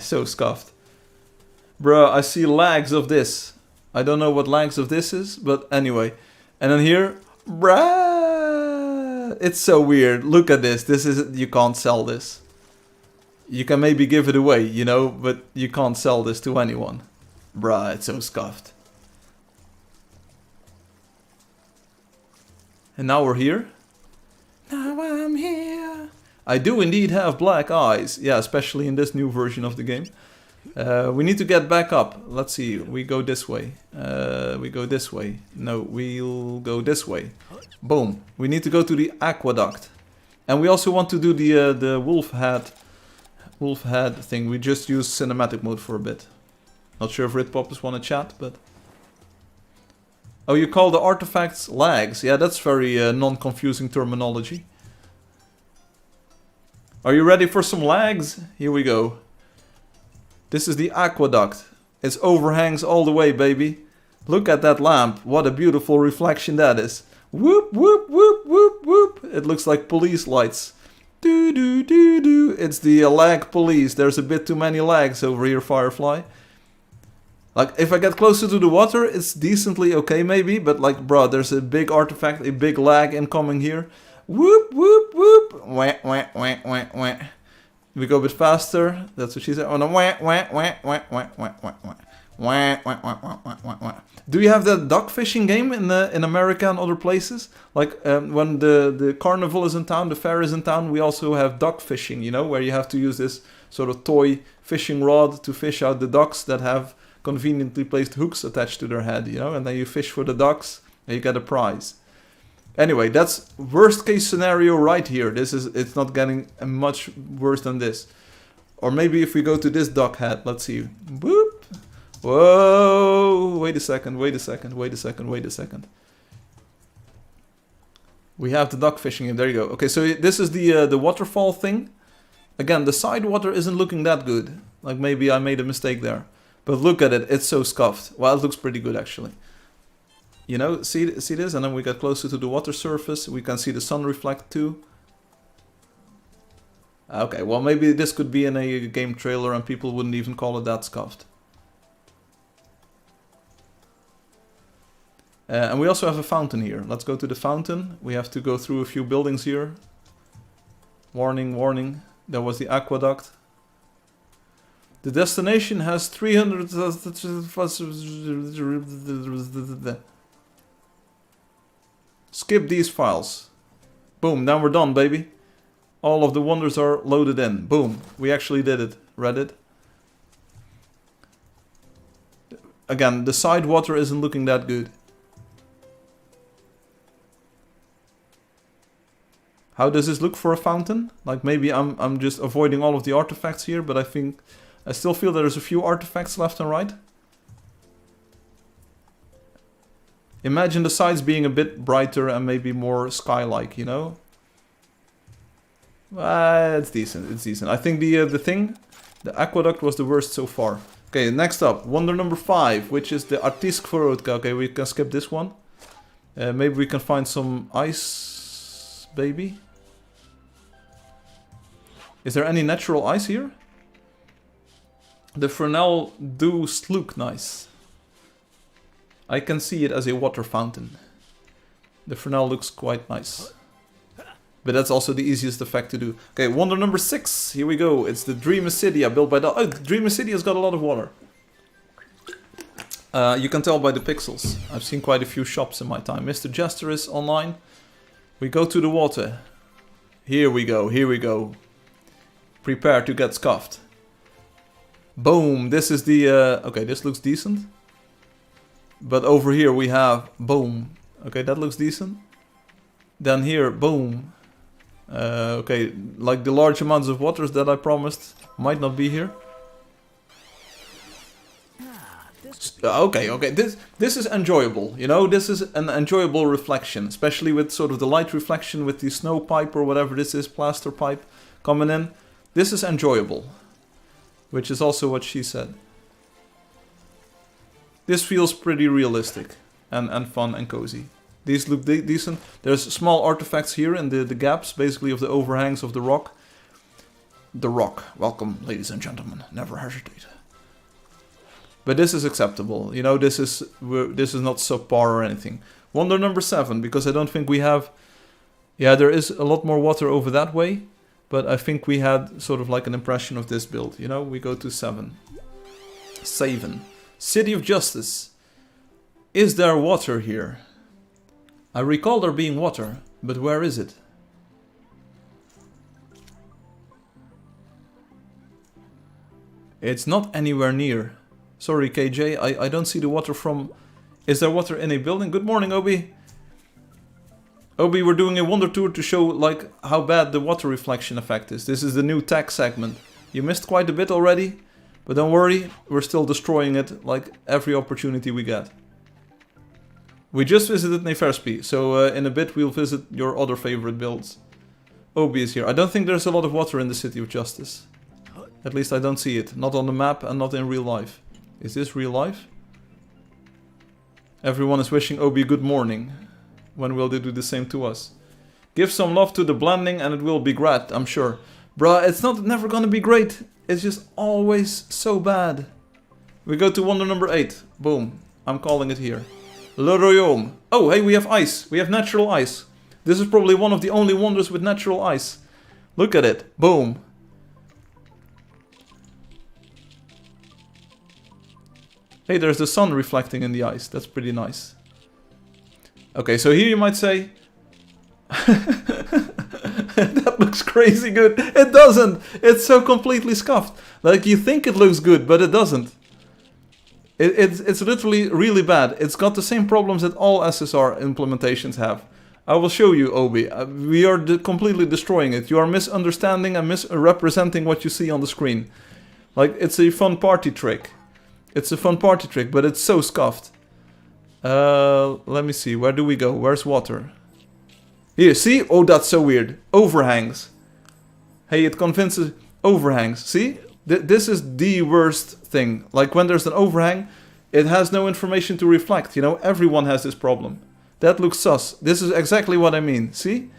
Speaker 1: so scuffed. Bruh, I see lags of this. I don't know what lags of this is, but anyway. And then here, bruh, it's so weird. Look at this. You can't sell this. You can maybe give it away, you know, but you can't sell this to anyone. Bruh, it's so scuffed. And now we're here. Now I'm here. I do indeed have black eyes. Yeah, especially in this new version of the game. We need to get back up. Let's see. We go this way. We go this way. No, we'll go this way. Boom. We need to go to the aqueduct. And we also want to do the wolf head thing. We just use cinematic mode for a bit. Not sure if Ritpoppers want to chat, but... Oh, you call the artifacts lags. Yeah, that's very non-confusing terminology. Are you ready for some lags? Here we go. This is the aqueduct. It's overhangs all the way, baby. Look at that lamp. What a beautiful reflection that is. Whoop, whoop, whoop, whoop, whoop. It looks like police lights. Doo, doo, doo, doo. It's the lag police. There's a bit too many lags over here, Firefly. Like, if I get closer to the water, it's decently okay, maybe. But, like, bro, there's a big artifact, a big lag incoming here. Whoop, whoop, whoop. Wah, wah, wah, wah, wah. We go a bit faster. That's what she said. Oh no! Wah, wah, wah, wah, wah, wah, wah, wah. Wah, wah, wah, wah, wah, wah, wah. Do you have that duck fishing game in America and other places? Like when the carnival is in town, the fair is in town, we also have duck fishing, you know, where you have to use this sort of toy fishing rod to fish out the ducks that have conveniently placed hooks attached to their head, you know, and then you fish for the ducks and you get a prize. Anyway, that's worst case scenario right here. It's not getting much worse than this. Or maybe if we go to this duck head, let's see. Boop. Whoa! Wait a second. We have the duck fishing in. There you go. Okay, so this is the waterfall thing. Again, the side water isn't looking that good. Like maybe I made a mistake there. But look at it. It's so scuffed. Well, it looks pretty good actually. You know, see this? And then we get closer to the water surface. We can see the sun reflect too. Okay, well maybe this could be in a game trailer and people wouldn't even call it that scuffed. And we also have a fountain here. Let's go to the fountain. We have to go through a few buildings here. Warning, warning. There was the aqueduct. The destination has 300... Skip these files. Boom, now we're done, baby. All of the wonders are loaded in. Boom, we actually did it. Read it. Again, the side water isn't looking that good. How does this look for a fountain? Like maybe I'm just avoiding all of the artifacts here, but I still feel there's a few artifacts left and right. Imagine the sides being a bit brighter and maybe more sky-like, you know? It's decent, it's decent. I think the aqueduct was the worst so far. Okay, next up, wonder number 5, which is the Artisk Voorhoedka. Okay, we can skip this one. Maybe we can find some ice, baby. Is there any natural ice here? The Fernell Du Slook, nice. I can see it as a water fountain. The Fernell looks quite nice. But that's also the easiest effect to do. Okay, wonder number 6. Here we go. It's the Dream City built by the... Oh, Dream City has got a lot of water. You can tell by the pixels. I've seen quite a few shops in my time. Mr. Jester is online. We go to the water. Here we go, here we go. Prepare to get scuffed. Boom, this is the... okay, this looks decent. But over here we have... Boom. Okay, that looks decent. Then here, boom. Okay, like the large amounts of waters that I promised might not be here. Okay, this is enjoyable, you know, this is an enjoyable reflection, especially with sort of the light reflection with the snow pipe or whatever this is, plaster pipe coming in. This is enjoyable, which is also what she said. This feels pretty realistic and fun and cozy. These look decent. There's small artifacts here in the gaps, basically of the overhangs of the rock. The rock. Welcome, ladies and gentlemen. Never hesitate. But this is acceptable. You know, this is not subpar or anything. Wonder number 7, because I don't think we have... Yeah, there is a lot more water over that way. But I think we had sort of like an impression of this build. You know, we go to 7. 7. City of Justice. Is there water here? I recall there being water, but where is it? It's not anywhere near. Sorry, KJ, I don't see the water from... Is there water in a building? Good morning, Obi. Obi, we're doing a wonder tour to show like how bad the water reflection effect is. This is the new tech segment. You missed quite a bit already, but don't worry, we're still destroying it like every opportunity we get. We just visited Neferspi, so in a bit we'll visit your other favorite builds. Obi is here. I don't think there's a lot of water in the City of Justice. At least I don't see it. Not on the map and not in real life. Is this real life? Everyone is wishing Obi good morning. When will they do the same to us? Give some love to the blending and it will be great, I'm sure. Bruh, it's not never gonna be great. It's just always so bad. We go to wonder number 8. Boom. I'm calling it here. Le Royaume. Oh, hey, we have ice. We have natural ice. This is probably one of the only wonders with natural ice. Look at it. Boom. Hey, there's the sun reflecting in the ice. That's pretty nice. Okay, so here you might say... that looks crazy good. It doesn't. It's so completely scuffed. Like, you think it looks good, but it doesn't. It's literally really bad. It's got the same problems that all SSR implementations have. I will show you, Obi. We are completely destroying it. You are misunderstanding and misrepresenting what you see on the screen. Like, it's a fun party trick. It's a fun party trick, but it's so scuffed. Let me see. Where do we go? Where's water? Here, see? Oh, that's so weird. Overhangs. Hey, it convinces... Overhangs. See? This is the worst thing. Like, when there's an overhang, it has no information to reflect. You know, everyone has this problem. That looks sus. This is exactly what I mean. See?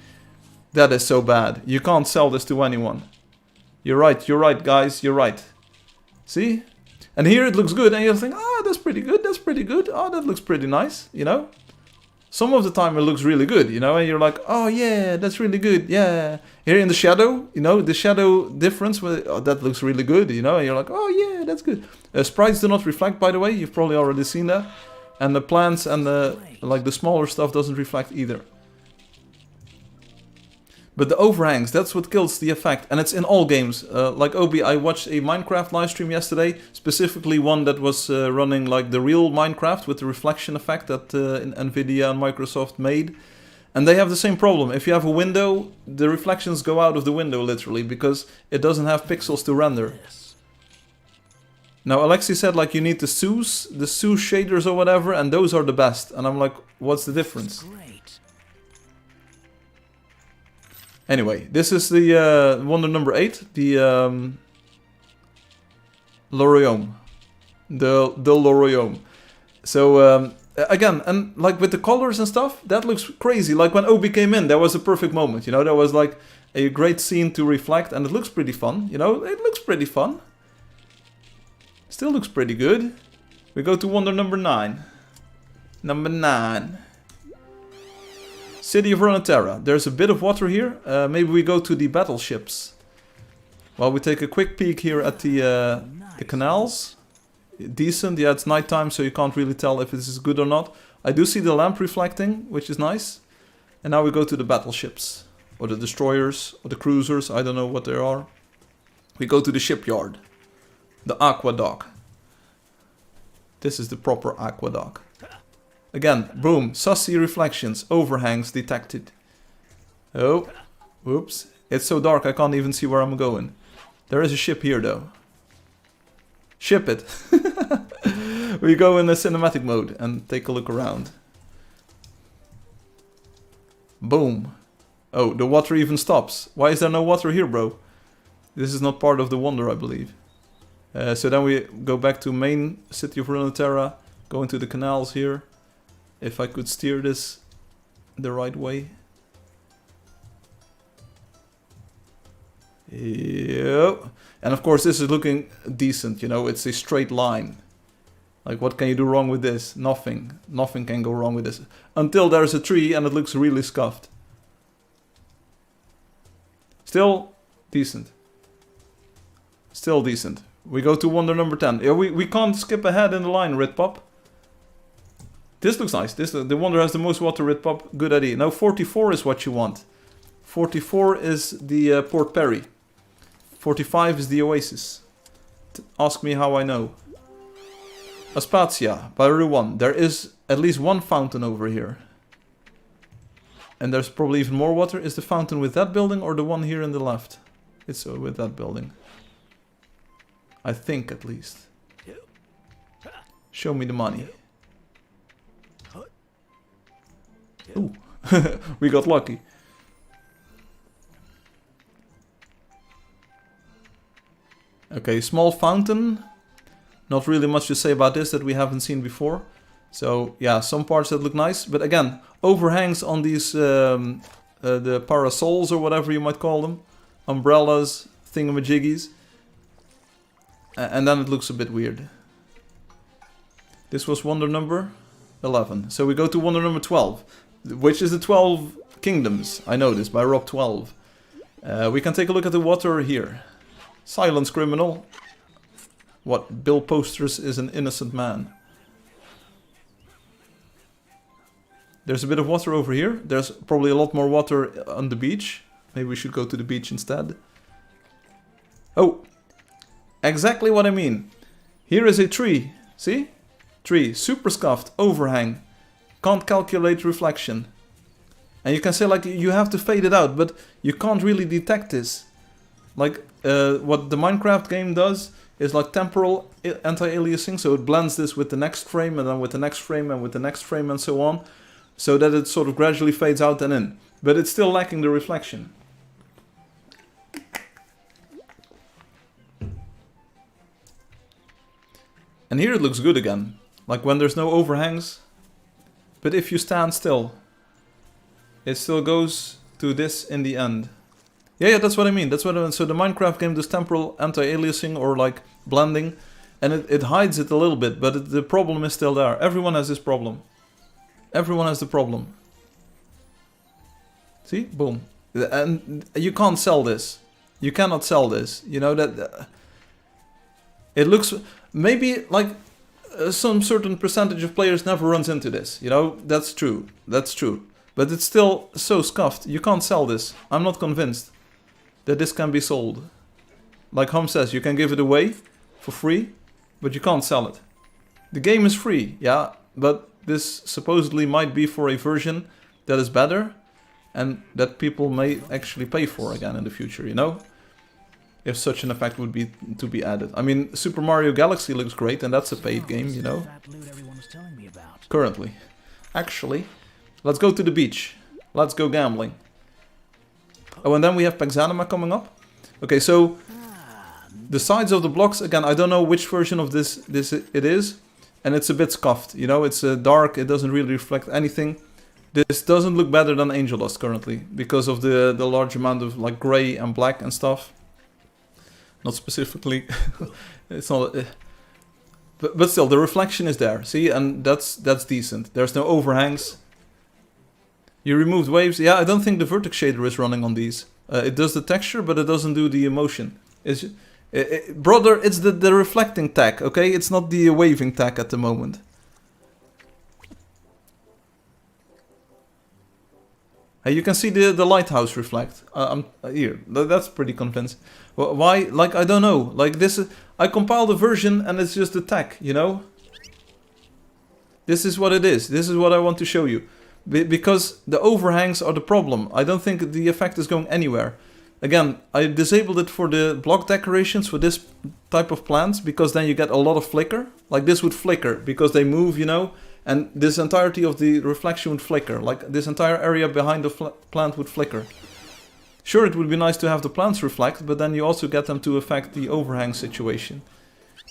Speaker 1: That is so bad. You can't sell this to anyone. You're right, guys. You're right. See? And here it looks good, and you think, ah, that's pretty good, that's pretty good. Oh, that looks pretty nice, you know? Some of the time it looks really good, you know, and you're like, oh yeah, that's really good, yeah. Here in the shadow, you know, the shadow difference, oh, that looks really good, you know, and you're like, oh yeah, that's good. Sprites do not reflect, by the way, you've probably already seen that. And the plants and the, like the smaller stuff doesn't reflect either. But the overhangs, that's what kills the effect. And it's in all games. Like Obi, I watched a Minecraft livestream yesterday. Specifically one that was running like the real Minecraft with the reflection effect that Nvidia and Microsoft made. And they have the same problem. If you have a window, the reflections go out of the window literally. Because it doesn't have pixels to render. Now Alexi said like you need the SUS shaders or whatever. And those are the best. And I'm like, what's the difference? Anyway, this is the wonder number 8, the Loriome. The Loriome. So, again, and like with the colors and stuff, that looks crazy. Like when Obi came in, that was a perfect moment, you know? There was like a great scene to reflect, and it looks pretty fun, you know? It looks pretty fun. Still looks pretty good. We go to wonder number 9. Number 9. City of Runeterra. There's a bit of water here. Maybe we go to the battleships. While we take a quick peek here at the canals. Decent. Yeah, it's nighttime, so you can't really tell if this is good or not. I do see the lamp reflecting, which is nice. And now we go to the battleships. Or the destroyers, or the cruisers. I don't know what they are. We go to the shipyard. The aqueduct. This is the proper aqueduct. Again, boom, sussy reflections, overhangs detected. Oh, whoops. It's so dark I can't even see where I'm going. There is a ship here though. Ship it. We go in the cinematic mode and take a look around. Boom. Oh, the water even stops. Why is there no water here, bro? This is not part of the wonder, I believe. So then we go back to main City of Runeterra, go into the canals here. If I could steer this the right way. Yep. And of course this is looking decent, you know, it's a straight line. Like what can you do wrong with this? Nothing. Nothing can go wrong with this. Until there's a tree and it looks really scuffed. Still decent. Still decent. We go to wonder number 10. Yeah, we can't skip ahead in the line, Ritpop. This looks nice. The wonder has the most water, Ritpop. Good idea. Now 44 is what you want. 44 is the Port Perry. 45 is the Oasis. Ask me how I know. Aspatia, by Ruan. There is at least one fountain over here. And there's probably even more water. Is the fountain with that building or the one here in the left? It's with that building. I think at least. Show me the money. Ooh, we got lucky. Okay, small fountain. Not really much to say about this that we haven't seen before. So yeah, some parts that look nice. But again, overhangs on these, the parasols or whatever you might call them. Umbrellas, thingamajiggies. And then it looks a bit weird. This was wonder number 11. So we go to wonder number 12. Which is the 12 Kingdoms. I know this, by Rob 12. We can take a look at the water here. Silence, criminal. What? Bill Posters is an innocent man. There's a bit of water over here. There's probably a lot more water on the beach. Maybe we should go to the beach instead. Oh, exactly what I mean. Here is a tree. See? Tree, super scuffed, overhang. Can't calculate reflection. And you can say like you have to fade it out, but you can't really detect this. Like what the Minecraft game does is like temporal anti-aliasing, so it blends this with the next frame and then with the next frame and with the next frame and so on, so that it sort of gradually fades out and in. But it's still lacking the reflection. And here it looks good again, like when there's no overhangs. But if you stand still, it still goes to this in the end. Yeah, that's what I mean. That's what I mean. So the Minecraft game does temporal anti-aliasing or like blending, and it hides it a little bit, but the problem is still there. Everyone has this problem. Everyone has the problem. See? Boom. And you can't sell this. You cannot sell this. You know that... it looks... maybe like some certain percentage of players never runs into this. You know, that's true. That's true. But it's still so scuffed. You can't sell this. I'm not convinced that this can be sold. Like Hum says, you can give it away for free, but you can't sell it. The game is free, yeah, but this supposedly might be for a version that is better and that people may actually pay for again in the future, you know? If such an effect would be to be added. I mean, Super Mario Galaxy looks great and that's a paid game, you know? Currently. Actually, let's go to the beach. Let's go gambling. Oh, and then we have Pexanima coming up. Okay, so the sides of the blocks, again, I don't know which version of this it is. And it's a bit scuffed, you know, it's dark, it doesn't really reflect anything. This doesn't look better than Angeldust currently, because of the large amount of like gray and black and stuff. Not specifically, it's not... but still, the reflection is there, see, and that's decent. There's no overhangs. You removed waves. Yeah, I don't think the vertex shader is running on these. It does the texture, but it doesn't do the emotion. Brother, it's the reflecting tag, okay? It's not the waving tag at the moment. Hey, you can see the lighthouse reflect. Here, that's pretty convincing. Why? Like, I don't know. Like, this is... I compiled a version and it's just a tag, you know? This is what it is. This is what I want to show you. Because the overhangs are the problem. I don't think the effect is going anywhere. Again, I disabled it for the block decorations for this type of plants, because then you get a lot of flicker. Like this would flicker, because they move, you know, and this entirety of the reflection would flicker. Like this entire area behind the plant would flicker. Sure, it would be nice to have the plants reflect, but then you also get them to affect the overhang situation.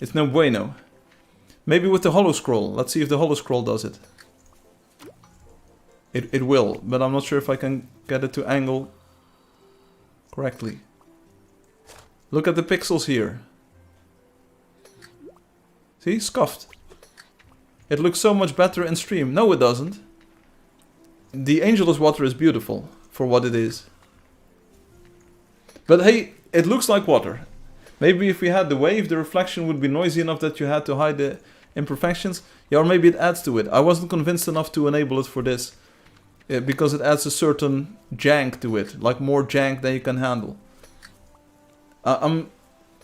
Speaker 1: It's no bueno. Maybe with the hollow scroll. Let's see if the hollow scroll does it. It will, but I'm not sure if I can get it to angle correctly. Look at the pixels here. See? Scuffed. It looks so much better in stream. No, it doesn't. The Angeldust water is beautiful for what it is. But hey, it looks like water. Maybe if we had the wave, the reflection would be noisy enough that you had to hide the imperfections. Yeah, or maybe it adds to it. I wasn't convinced enough to enable it for this. Because it adds a certain jank to it, like more jank than you can handle. I'm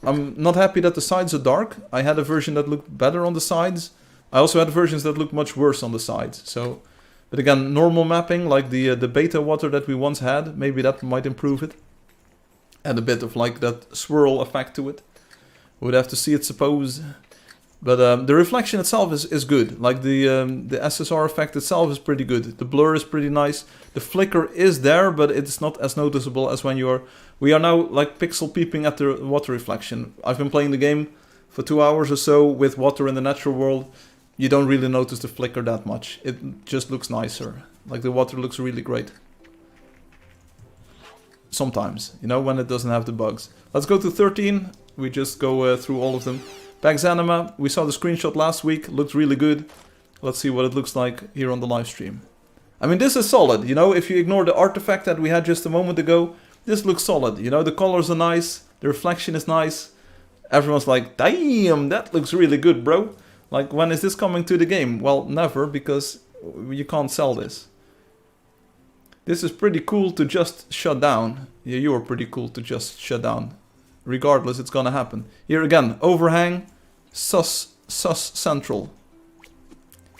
Speaker 1: not happy that the sides are dark. I had a version that looked better on the sides. I also had versions that looked much worse on the sides. So, but again, normal mapping, like the beta water that we once had, maybe that might improve it. Add a bit of like that swirl effect to it. Would have to see it, suppose. But the reflection itself is good. Like the SSR effect itself is pretty good. The blur is pretty nice. The flicker is there, but it's not as noticeable as when you're... We are now like pixel peeping at the water reflection. I've been playing the game for 2 hours or so with water in the natural world. You don't really notice the flicker that much. It just looks nicer. Like the water looks really great. Sometimes, you know, when it doesn't have the bugs. Let's go to 13. We just go through all of them. Pexanima, we saw the screenshot last week, looked really good. Let's see what it looks like here on the live stream. I mean, this is solid, you know, if you ignore the artifact that we had just a moment ago, this looks solid, you know, the colors are nice, the reflection is nice. Everyone's like, damn, that looks really good, bro. Like, when is this coming to the game? Well, never, because you can't sell this. This is pretty cool to just shut down. Yeah, you are pretty cool to just shut down. Regardless, it's gonna happen. Here again, overhang, sus central.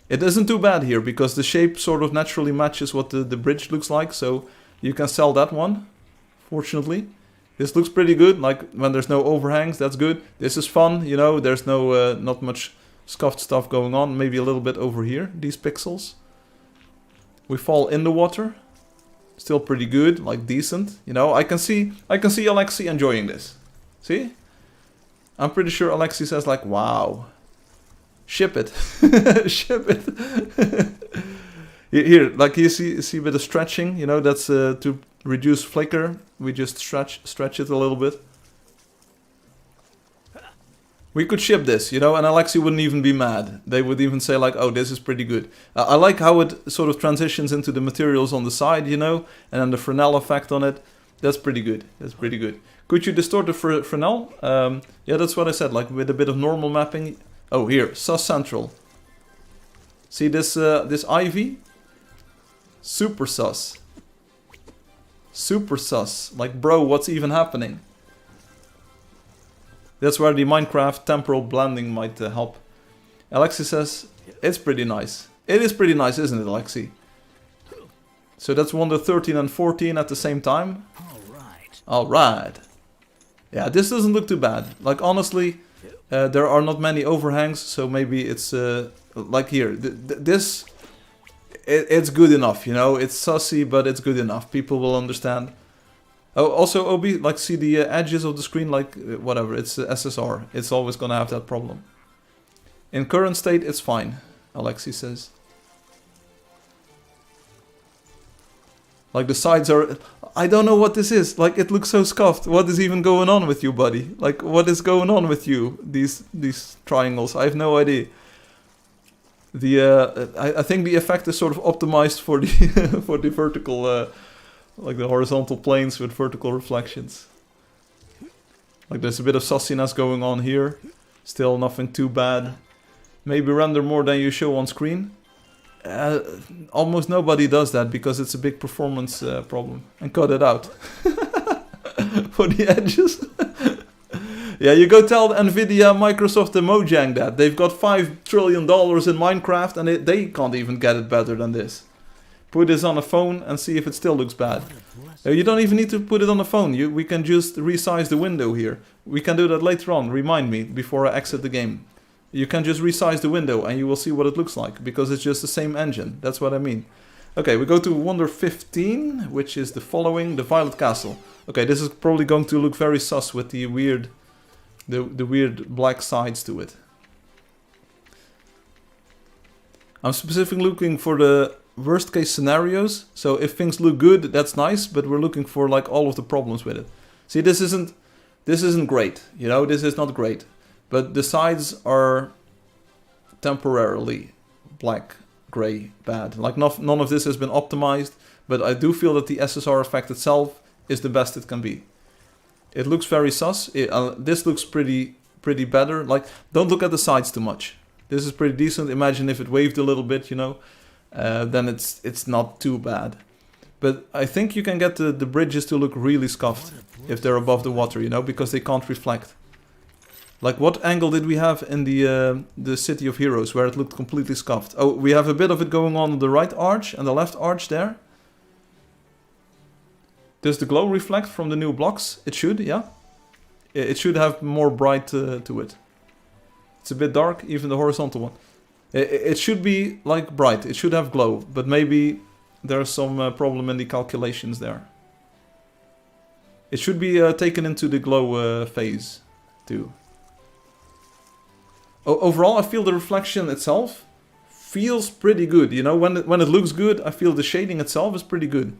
Speaker 1: It isn't too bad here, because the shape sort of naturally matches what the bridge looks like, so you can sell that one, fortunately. This looks pretty good, like when there's no overhangs, that's good. This is fun, you know, there's no not much scuffed stuff going on, maybe a little bit over here, these pixels. We fall in the water, still pretty good, like decent, you know. I can see Alexi enjoying this. See? I'm pretty sure Alexi says like, wow. Ship it. Ship it. Here, like you see a bit of stretching, you know, that's to reduce flicker. We just stretch it a little bit. We could ship this, you know, and Alexi wouldn't even be mad. They would even say like, oh, this is pretty good. I like how it sort of transitions into the materials on the side, you know, and then the Fresnel effect on it. That's pretty good. That's pretty good. Could you distort the Fresnel? Yeah, that's what I said, like with a bit of normal mapping. Oh, here, sus central. See this this ivy? Super sus. Super sus. Like, bro, what's even happening? That's where the Minecraft temporal blending might help. Alexi says, it's pretty nice. It is pretty nice, isn't it, Alexi? So that's Wonder 13 and 14 at the same time.
Speaker 2: Alright.
Speaker 1: Alright. Yeah, this doesn't look too bad. Like, honestly, there are not many overhangs, so maybe it's like here. This, it's good enough, you know. It's sussy, but it's good enough. People will understand. Oh, also, OB, like, see the edges of the screen, like, whatever. It's SSR. It's always gonna have that problem. In current state, it's fine, Alexi says. Like, the sides are... I don't know what this is. Like, it looks so scuffed. What is even going on with you, buddy? Like, what is going on with you? These triangles. I have no idea. The I think the effect is sort of optimized for the for the vertical, like the horizontal planes with vertical reflections. Like, there's a bit of sussiness going on here. Still nothing too bad. Maybe render more than you show on screen. Almost nobody does that because it's a big performance problem. And cut it out. For the edges. Yeah, you go tell Nvidia, Microsoft, and Mojang that. They've got $5 trillion in Minecraft and they can't even get it better than this. Put this on a phone and see if it still looks bad. You don't even need to put it on a phone. We can just resize the window here. We can do that later on. Remind me before I exit the game. You can just resize the window and you will see what it looks like, because it's just the same engine. That's what I mean. Okay, we go to Wonder 15, which is the following, the Violet Castle. Okay, this is probably going to look very sus with the weird, the weird black sides to it. I'm specifically looking for the worst case scenarios. So if things look good, that's nice, but we're looking for like all of the problems with it. See, this isn't great. You know, this is not great. But the sides are temporarily black, gray, bad. Like none of this has been optimized, but I do feel that the SSR effect itself is the best it can be. It looks very sus. This looks pretty better. Like, don't look at the sides too much. This is pretty decent. Imagine if it waved a little bit, you know, then it's not too bad. But I think you can get the bridges to look really scuffed if they're above the water, you know, because they can't reflect. Like, what angle did we have in the City of Heroes where it looked completely scuffed? Oh, we have a bit of it going on the right arch and the left arch there. Does the glow reflect from the new blocks? It should, yeah. It should have more bright to it. It's a bit dark, even the horizontal one. It should be, like, bright. It should have glow, but maybe there's some problem in the calculations there. It should be taken into the glow phase, too. Overall, I feel the reflection itself feels pretty good. You know, when it looks good, I feel the shading itself is pretty good.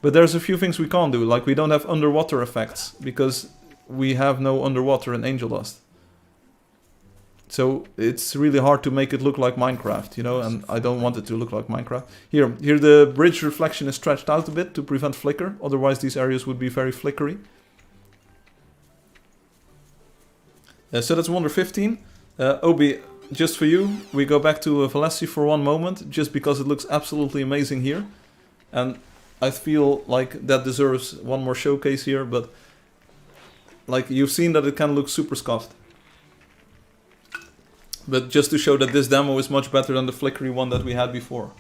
Speaker 1: But there's a few things we can't do. Like, we don't have underwater effects because we have no underwater in Angeldust. So it's really hard to make it look like Minecraft, you know, and I don't want it to look like Minecraft. Here the bridge reflection is stretched out a bit to prevent flicker. Otherwise, these areas would be very flickery. So that's Wonder 15. Obi, just for you, we go back to Valessi for one moment, just because it looks absolutely amazing here. And I feel like that deserves one more showcase here, but like you've seen that it can look super scuffed. But just to show that this demo is much better than the flickery one that we had before.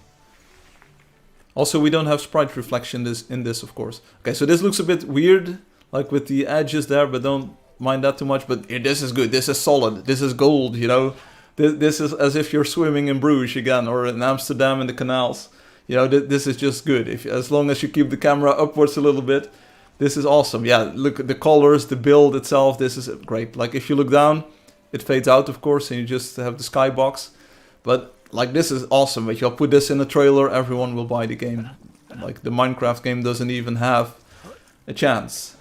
Speaker 1: Also, we don't have sprite reflection in this, of course. Okay, so this looks a bit weird, like with the edges there, but don't mind that too much. But this is good. This is solid. This is gold, you know. This is as if you're swimming in Bruges again, or in Amsterdam in the canals. You know, this is just good. As long as you keep the camera upwards a little bit, this is awesome. Yeah, look at the colors, the build itself. This is great. Like if you look down, it fades out, of course, and you just have the skybox. But like this is awesome. If you'll put this in a trailer, everyone will buy the game. Like the Minecraft game doesn't even have a chance.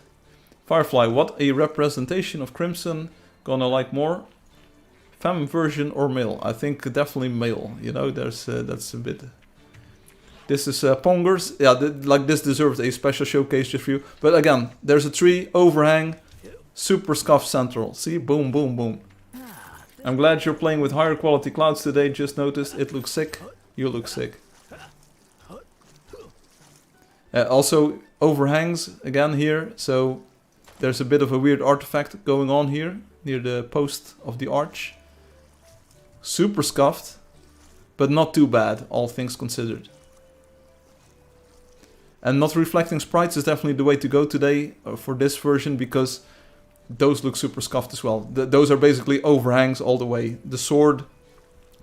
Speaker 1: Firefly, what a representation of Crimson. Gonna like more. Femme version or male? I think definitely male. You know, there's that's a bit. This is Pongers. Yeah, like this deserves a special showcase just for you. But again, there's a tree overhang, super scuffed central. See, boom, boom, boom. I'm glad you're playing with higher quality clouds today. Just noticed it looks sick. You look sick. Also overhangs again here. So there's a bit of a weird artifact going on here near the post of the arch. Super scuffed, but not too bad, all things considered. And not reflecting sprites is definitely the way to go today for this version, because those look super scuffed as well. Those are basically overhangs all the way. The sword,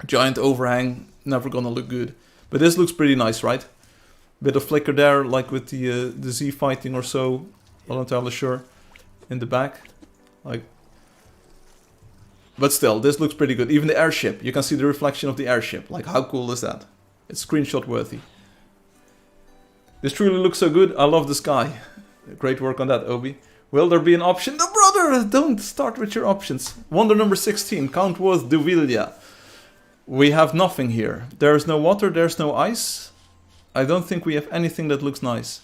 Speaker 1: giant overhang, never gonna look good. But this looks pretty nice, right? Bit of flicker there, like with the Z fighting or so. Not entirely sure. In the back, like. But still, this looks pretty good. Even the airship, you can see the reflection of the airship. Like, how cool is that? It's screenshot worthy. This truly looks so good. I love the sky. Great work on that, Obi. Will there be an option? No, brother! Don't start with your options. Wonder number 16, Countworth de Villa. We have nothing here. There's no water, there's no ice. I don't think we have anything that looks nice.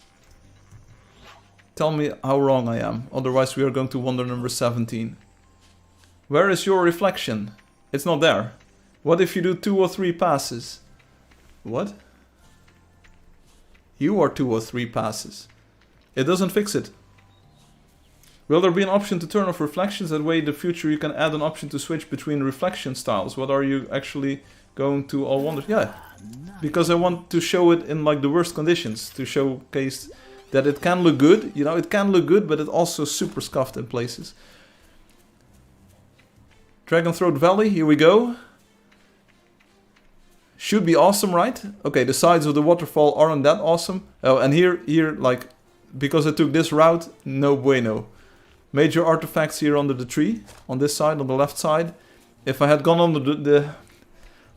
Speaker 1: Tell me how wrong I am. Otherwise we are going to wonder number 17. Where is your reflection? It's not there. What if you do 2 or 3 passes? What? You are 2 or 3 passes. It doesn't fix it. Will there be an option to turn off reflections? That way in the future you can add an option to switch between reflection styles. What are you actually going to all wonder? Yeah, because I want to show it in like the worst conditions. To showcase that it can look good. You know, it can look good, but it also super scuffed in places. Dragon Throat Valley, here we go. Should be awesome, right? Okay, the sides of the waterfall aren't that awesome. Oh, and here, like, because I took this route, no bueno. Major artifacts here under the tree, on this side, on the left side. If I had gone on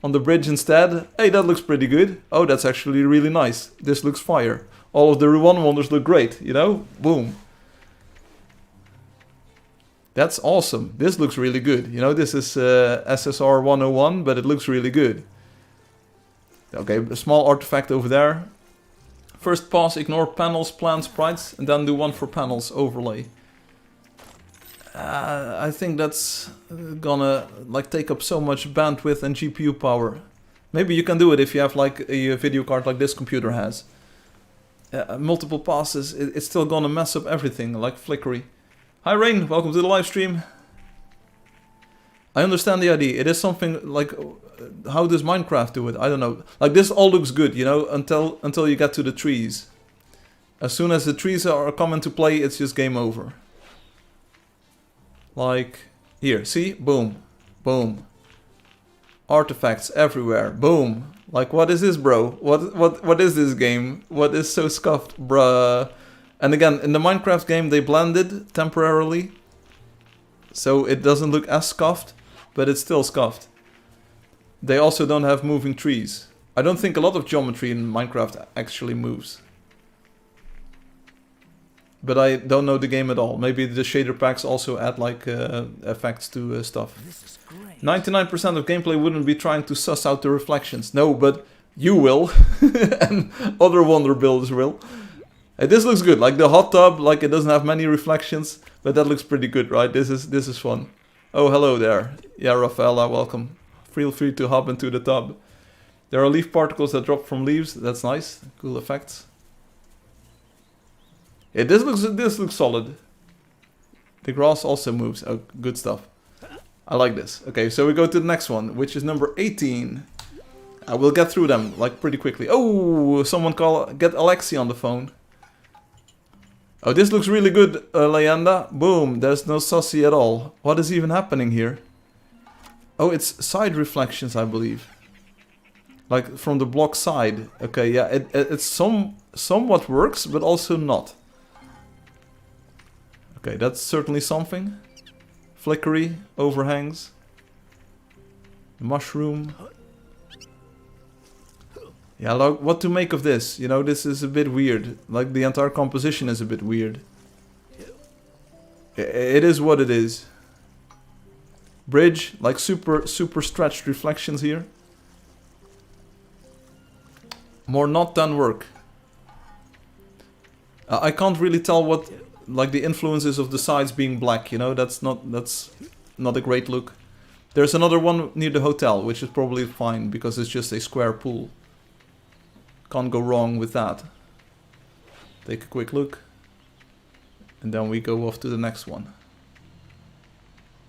Speaker 1: on the bridge instead, hey, that looks pretty good. Oh, that's actually really nice. This looks fire. All of the Ruan wonders look great, you know? Boom. That's awesome. This looks really good. You know, this is SSR 101, but it looks really good. Okay, a small artifact over there. First pass, ignore panels, plan sprites, and then do one for panels overlay. I think that's gonna like take up so much bandwidth and GPU power. Maybe you can do it if you have like a video card like this computer has. Multiple passes, it's still gonna mess up everything, like flickery. Hi Rain, welcome to the live stream. I understand the idea. It is something like, how does Minecraft do it? I don't know. Like this all looks good, you know, until you get to the trees. As soon as the trees are come into play, it's just game over. Like here, see? Boom, boom. Artifacts everywhere. Boom. Like what is this, bro? What is this game? What is so scuffed, bruh? And again, in the Minecraft game, they blended temporarily, so it doesn't look as scuffed, but it's still scuffed. They also don't have moving trees. I don't think a lot of geometry in Minecraft actually moves. But I don't know the game at all. Maybe the shader packs also add like effects to stuff. 99% of gameplay wouldn't be trying to suss out the reflections. No, but you will, and other Wonder builders will. This looks good, like the hot tub, like it doesn't have many reflections, but that looks pretty good, right? This is fun. Oh, hello there. Yeah, Rafaela, welcome. Feel free to hop into the tub. There are leaf particles that drop from leaves, that's nice. Cool effects. Yeah, this looks solid. The grass also moves. Oh, good stuff. I like this. Okay, so we go to the next one, which is number 18. I will get through them like pretty quickly. Oh, someone get Alexi on the phone. Oh, this looks really good, Leyenda. Boom, there's no sussy at all. What is even happening here? Oh, it's side reflections, I believe. Like from the block side. Okay, yeah, it's somewhat works, but also not. Okay, that's certainly something. Flickery, overhangs. Mushroom. Yeah, like, what to make of this? You know, this is a bit weird. Like, the entire composition is a bit weird. It is what it is. Bridge, like super stretched reflections here. More not done work. I can't really tell what, like, the influences of the sides being black, you know? That's not a great look. There's another one near the hotel, which is probably fine, because it's just a square pool. Can't go wrong with that. Take a quick look. And then we go off to the next one.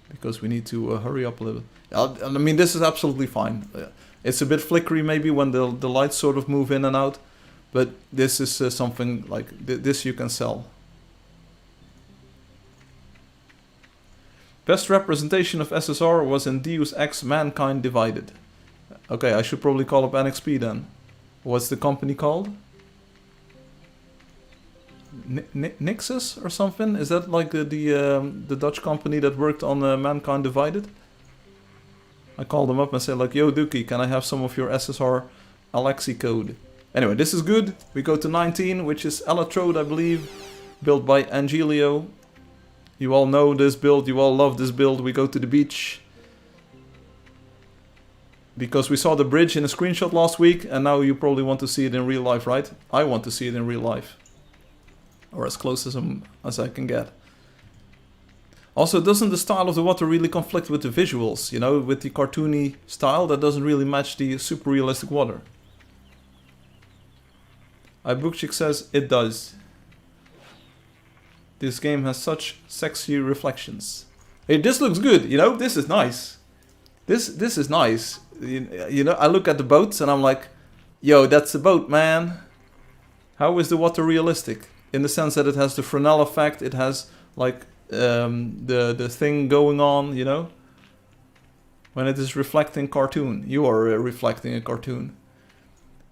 Speaker 1: Because we need to hurry up a little. I mean, this is absolutely fine. It's a bit flickery maybe when the lights sort of move in and out. But this is something like this you can sell. Best representation of SSR was in Deus Ex Mankind Divided. Okay, I should probably call up NXP then. What's the company called? Nixus or something? Is that like the Dutch company that worked on Mankind Divided? I call them up and say like, yo Dookie, can I have some of your SSR Alexi code? Anyway, this is good. We go to 19, which is Electrode, I believe. Built by Angelio. You all know this build, you all love this build. We go to the beach. Because we saw the bridge in a screenshot last week, and now you probably want to see it in real life, right? I want to see it in real life. Or as close as I can get. Also, doesn't the style of the water really conflict with the visuals? You know, with the cartoony style, that doesn't really match the super realistic water. iBookchick says it does. This game has such sexy reflections. Hey, this looks good, you know, this is nice. This is nice. You know, I look at the boats and I'm like, yo, that's a boat, man. How is the water realistic? In the sense that it has the Fresnel effect, it has like the thing going on, you know? When it is reflecting cartoon. You are reflecting a cartoon.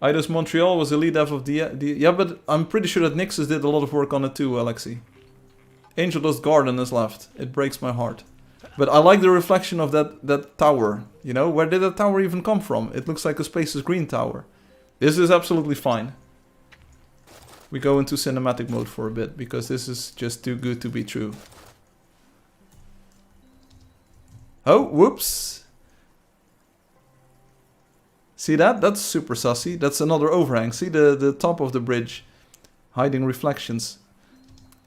Speaker 1: Eidos Montreal was the lead dev of the... Yeah, but I'm pretty sure that Nixus did a lot of work on it too, Alexi. Angeldust Garden is left. It breaks my heart. But I like the reflection of that tower, you know? Where did that tower even come from? It looks like a Spaces Green tower. This is absolutely fine. We go into cinematic mode for a bit, because this is just too good to be true. Oh, whoops. See that? That's super sussy. That's another overhang. See the top of the bridge hiding reflections.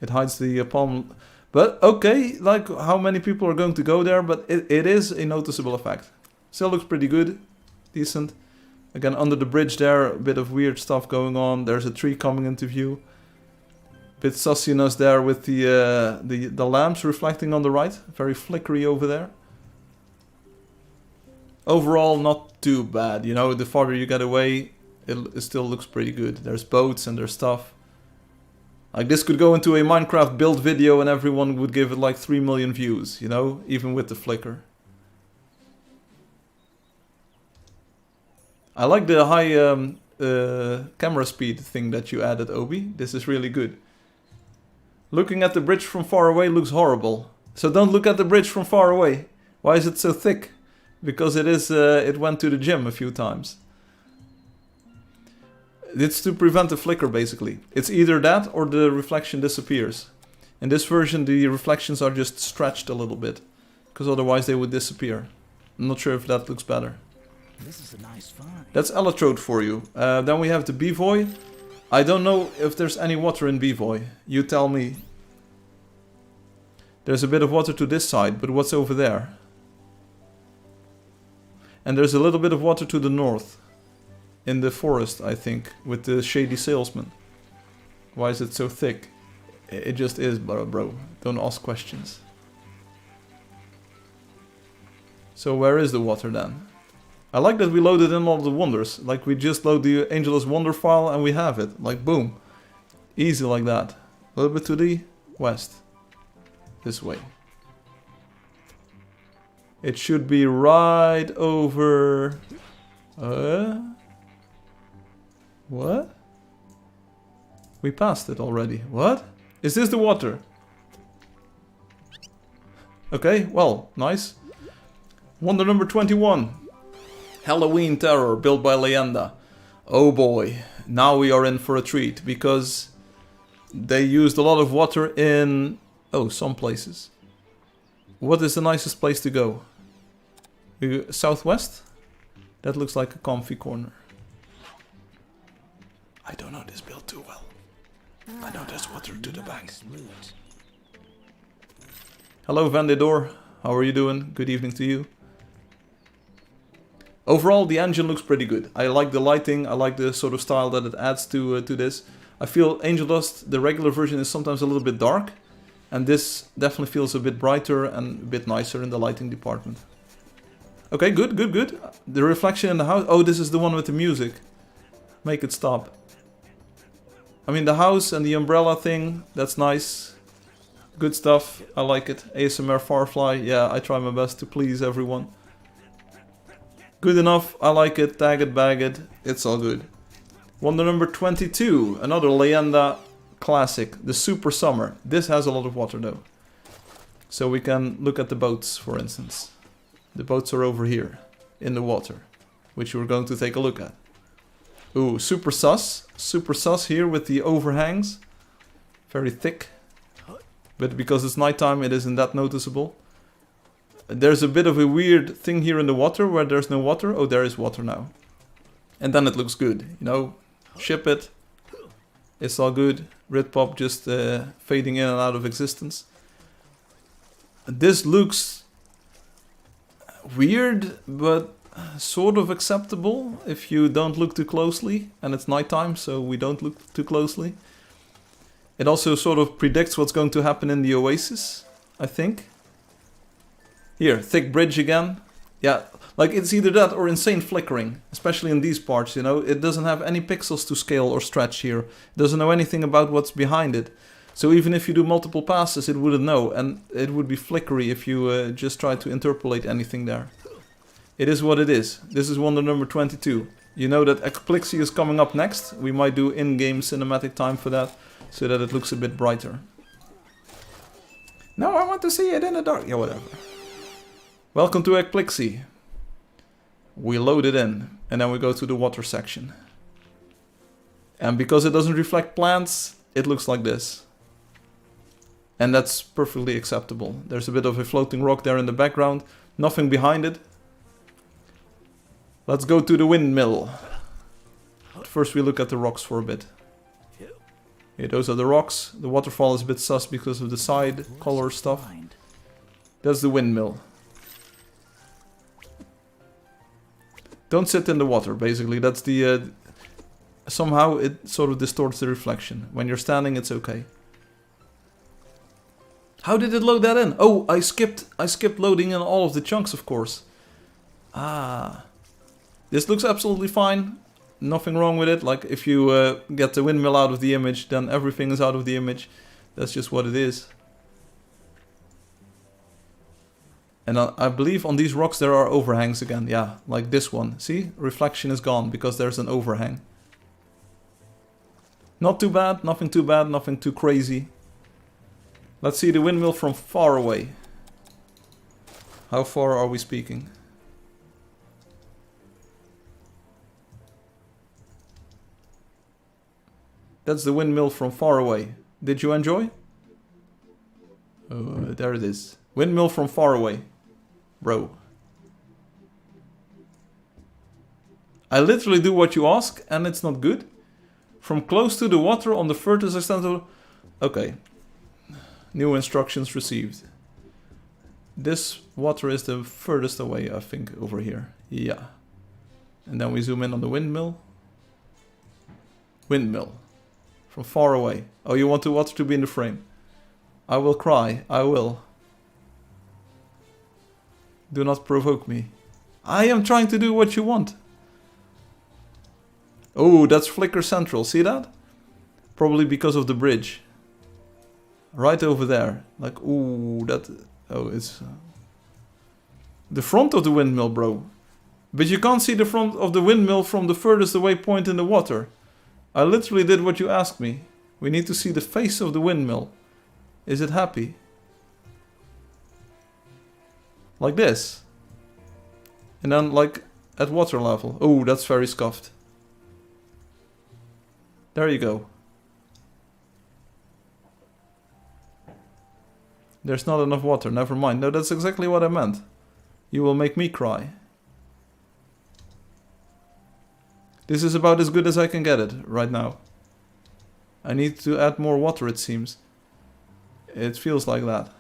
Speaker 1: It hides the palm... But okay, like how many people are going to go there, but it is a noticeable effect. Still looks pretty good, decent. Again, under the bridge there, a bit of weird stuff going on. There's a tree coming into view. Bit sussiness there with the lamps reflecting on the right. Very flickery over there. Overall, not too bad. You know, the farther you get away, it still looks pretty good. There's boats and there's stuff. Like, this could go into a Minecraft build video and everyone would give it like 3 million views, you know? Even with the flicker. I like the high camera speed thing that you added, Obi. This is really good. Looking at the bridge from far away looks horrible. So don't look at the bridge from far away. Why is it so thick? Because it went to the gym a few times. It's to prevent the flicker, basically. It's either that or the reflection disappears. In this version, the reflections are just stretched a little bit. Because otherwise they would disappear. I'm not sure if that looks better.
Speaker 2: This is a nice find.
Speaker 1: That's Electrode for you. Then we have the Bevoy. I don't know if there's any water in Bevoy. You tell me. There's a bit of water to this side, but what's over there? And there's a little bit of water to the north. In the forest, I think, with the shady salesman. Why is it so thick? It just is, bro. Don't ask questions. So where is the water then? I like that we loaded in all the wonders. Like we just load the Angeldust wonder file and we have it. Like boom. Easy like that. A little bit to the west. This way. It should be right over... What? We passed it already. What? Is this the water? Okay, well, nice. Wonder number 21. Halloween Terror, built by Leyenda. Oh boy, now we are in for a treat, because they used a lot of water in... Oh, some places. What is the nicest place to go? Southwest? That looks like a comfy corner. I don't know this build too well. I know there's water to the back. Hello Vendedor, how are you doing? Good evening to you. Overall, the engine looks pretty good. I like the lighting, I like the sort of style that it adds to this. I feel Angeldust, the regular version, is sometimes a little bit dark. And this definitely feels a bit brighter and a bit nicer in the lighting department. Okay, good. The reflection in the house... Oh, this is the one with the music. Make it stop. I mean, the house and the umbrella thing, that's nice. Good stuff, I like it. ASMR Firefly, yeah, I try my best to please everyone. Good enough, I like it, tag it, bag it, it's all good. Wonder number 22, another Leyenda classic, the Super Summer. This has a lot of water though. So we can look at the boats, for instance. The boats are over here, in the water, which we're going to take a look at. Ooh, super sus. Super sus here with the overhangs. Very thick. But because it's nighttime, it isn't that noticeable. There's a bit of a weird thing here in the water where there's no water. Oh, there is water now. And then it looks good, you know. Ship it. It's all good. Ritpop just fading in and out of existence. This looks weird, but sort of acceptable if you don't look too closely. And it's nighttime, so we don't look too closely. It also sort of predicts what's going to happen in the oasis, I think. Here, thick bridge again. Yeah, like it's either that or insane flickering, especially in these parts, you know. It doesn't have any pixels to scale or stretch here. It doesn't know anything about what's behind it. So even if you do multiple passes, it wouldn't know, and it would be flickery if you just try to interpolate anything there. It is what it is. This is wonder number 22. You know that Eclipsy is coming up next. We might do in-game cinematic time for that, so that it looks a bit brighter. No, I want to see it in the dark. Yeah, whatever. Welcome to Eclipsy. We load it in, and then we go to the water section. And because it doesn't reflect plants, it looks like this. And that's perfectly acceptable. There's a bit of a floating rock there in the background. Nothing behind it. Let's go to the windmill. First we look at the rocks for a bit. Yeah, those are the rocks. The waterfall is a bit sus because of the side color stuff. That's the windmill. Don't sit in the water, basically. That's the... somehow it sort of distorts the reflection. When you're standing, it's okay. How did it load that in? Oh, I skipped loading in all of the chunks, of course. Ah. This looks absolutely fine. Nothing wrong with it. Like, if you get the windmill out of the image, then everything is out of the image. That's just what it is. And I believe on these rocks there are overhangs again. Yeah, like this one. See? Reflection is gone because there's an overhang. Not too bad. Nothing too bad. Nothing too crazy. Let's see the windmill from far away. How far are we speaking? That's the windmill from far away. Did you enjoy? Oh, there it is. Windmill from far away. Bro. I literally do what you ask and it's not good. From close to the water on the furthest extent of... Okay. New instructions received. This water is the furthest away, I think, over here. Yeah. And then we zoom in on the windmill. Windmill. From far away. Oh, you want the water to be in the frame. I will cry. I will. Do not provoke me. I am trying to do what you want. Oh, that's Flicker Central. See that? Probably because of the bridge. Right over there. Like, ooh, that... Oh, it's... the front of the windmill, bro. But you can't see the front of the windmill from the furthest away point in the water. I literally did what you asked me. We need to see the face of the windmill. Is it happy? Like this. And then like at water level. Oh, that's very scuffed. There you go. There's not enough water, never mind. No, that's exactly what I meant. You will make me cry. This is about as good as I can get it right now. I need to add more water, it seems. It feels like that.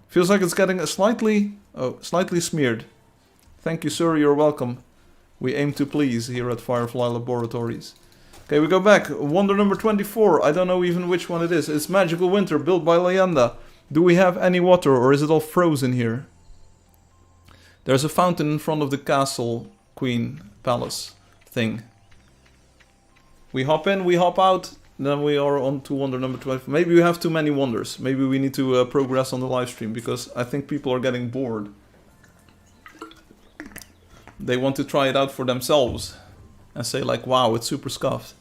Speaker 1: Feels like it's getting a slightly smeared. Thank you, sir, you're welcome. We aim to please here at Firefly Laboratories. Okay, we go back. Wonder number 24. I don't know even which one it is. It's Magical Winter, built by Leyenda. Do we have any water, or is it all frozen here? There's a fountain in front of the castle, queen, palace thing. We hop in, we hop out, then we are on to wonder number 12. Maybe we have too many wonders. Maybe we need to progress on the live stream, because I think people are getting bored. They want to try it out for themselves and say like, wow, it's super scuffed.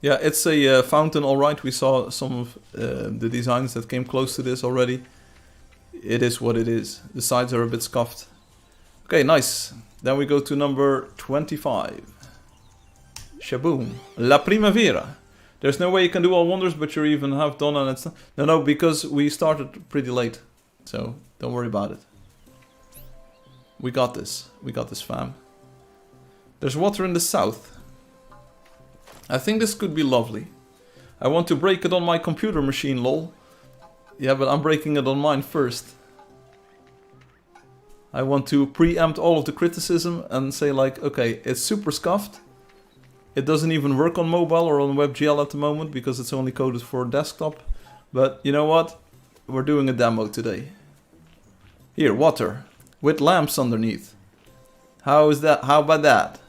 Speaker 1: Yeah, it's a fountain, alright. We saw some of the designs that came close to this already. It is what it is. The sides are a bit scuffed. Okay, nice. Then we go to number 25. Shaboom. La Primavera. There's no way you can do all wonders, but you're even half done and it's... No, because we started pretty late. So, don't worry about it. We got this. We got this, fam. There's water in the south. I think this could be lovely. I want to break it on my computer machine, lol. Yeah, but I'm breaking it on mine first. I want to preempt all of the criticism and say like, okay, it's super scuffed. It doesn't even work on mobile or on WebGL at the moment because it's only coded for desktop. But you know what? We're doing a demo today. Here, water. With lamps underneath. How is that? How about that?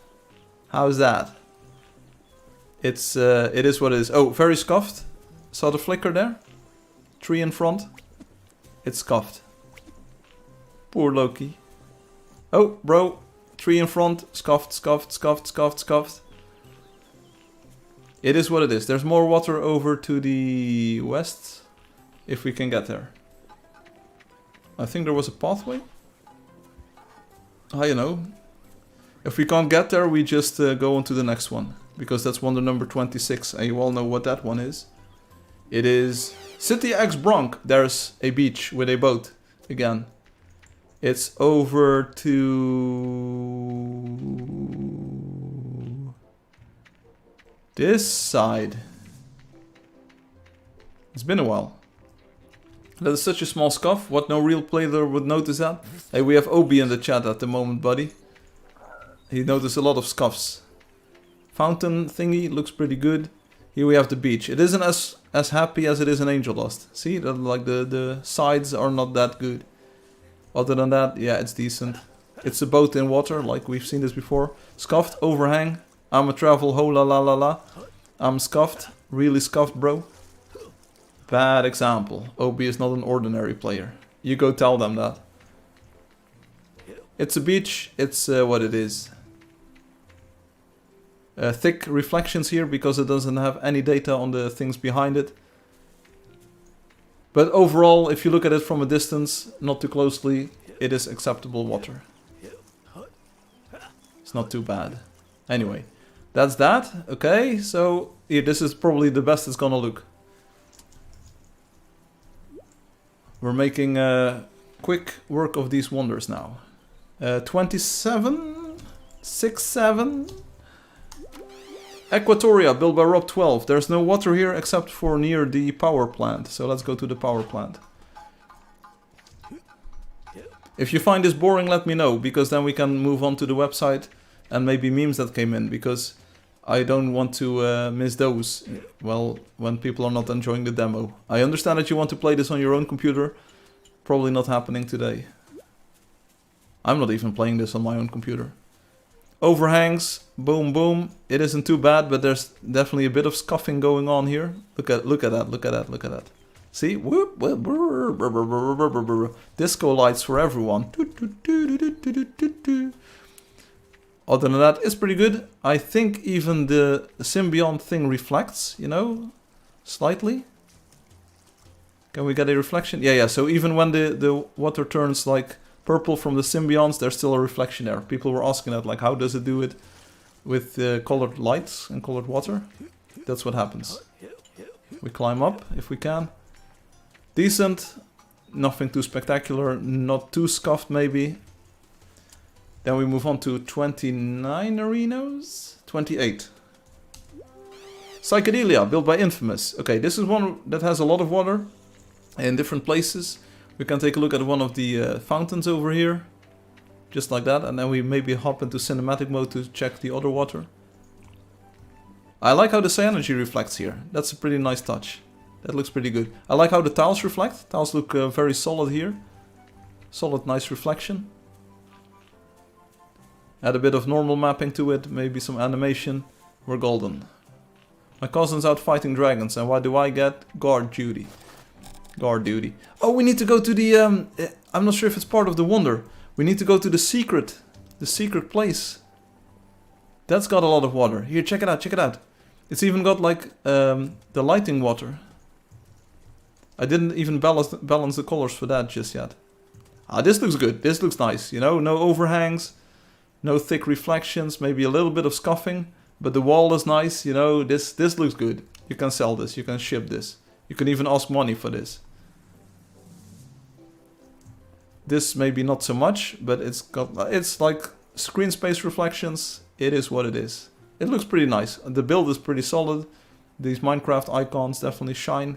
Speaker 1: How is that? It is what it is. Oh, very scuffed. Saw the flicker there? Tree in front. It's scuffed. Poor Loki. Oh, bro. Tree in front. Scuffed, scuffed, scuffed, scuffed, scuffed. It is what it is. There's more water over to the west. If we can get there. I think there was a pathway. I don't know. If we can't get there, we just go on to the next one. Because that's wonder number 26. And you all know what that one is. It is City X Bronx. There's a beach with a boat. Again. It's over to... this side. It's been a while. That is such a small scuff. What, no real player would notice that? Hey, we have Obi in the chat at the moment, buddy. He noticed a lot of scuffs. Fountain thingy looks pretty good. Here we have the beach. It isn't as happy as it is in Angeldust. See, like the sides are not that good. Other than that, yeah, it's decent. It's a boat in water, like we've seen this before. Scuffed, overhang. I'm a travel, ho la la la la. I'm scuffed, really scuffed, bro. Bad example. Obi is not an ordinary player. You go tell them that. It's a beach, it's what it is. Thick reflections here because it doesn't have any data on the things behind it. But overall, if you look at it from a distance, not too closely, it is acceptable water. It's not too bad. Anyway, that's that. Okay, so yeah, this is probably the best it's gonna look. We're making quick work of these wonders now. 27? 6, 7? Equatoria, built by Rob 12. There's no water here except for near the power plant. So let's go to the power plant. If you find this boring, let me know. Because then we can move on to the website and maybe memes that came in. Because I don't want to miss those, well, when people are not enjoying the demo. I understand that you want to play this on your own computer. Probably not happening today. I'm not even playing this on my own computer. Overhangs, boom, boom. It isn't too bad, but there's definitely a bit of scuffing going on here. Look at that, look at that, look at that. See? Whoop, whoop, brr, brr, brr, brr, brr, brr, brr. Disco lights for everyone. Other than that, it's pretty good. I think even the symbiont thing reflects, you know, slightly. Can we get a reflection? Yeah, so even when the water turns like purple from the symbionts, there's still a reflection there. People were asking that, like, how does it do it with colored lights and colored water? That's what happens. We climb up if we can. Decent. Nothing too spectacular. Not too scuffed, maybe. Then we move on to 29 arenas? 28. Psychedelia, built by Infamous. Okay, this is one that has a lot of water in different places. We can take a look at one of the fountains over here. Just like that. And then we maybe hop into cinematic mode to check the other water. I like how the Cyanogy reflects here. That's a pretty nice touch. That looks pretty good. I like how the tiles reflect. Tiles look very solid here. Solid, nice reflection. Add a bit of normal mapping to it, maybe some animation. We're golden. My cousin's out fighting dragons, and what do I get? Guard duty. Guard duty. Oh, we need to go to the... I'm not sure if it's part of the wonder. We need to go to the secret place. That's got a lot of water. Here, check it out, check it out. It's even got like the lighting water. I didn't even balance the colors for that just yet. Ah, this looks good. This looks nice. You know, no overhangs. No thick reflections, maybe a little bit of scuffing, but the wall is nice, you know, this looks good. You can sell this, you can ship this. You can even ask money for this. This maybe not so much, but it's like screen space reflections. It is what it is. It looks pretty nice. The build is pretty solid. These Minecraft icons definitely shine.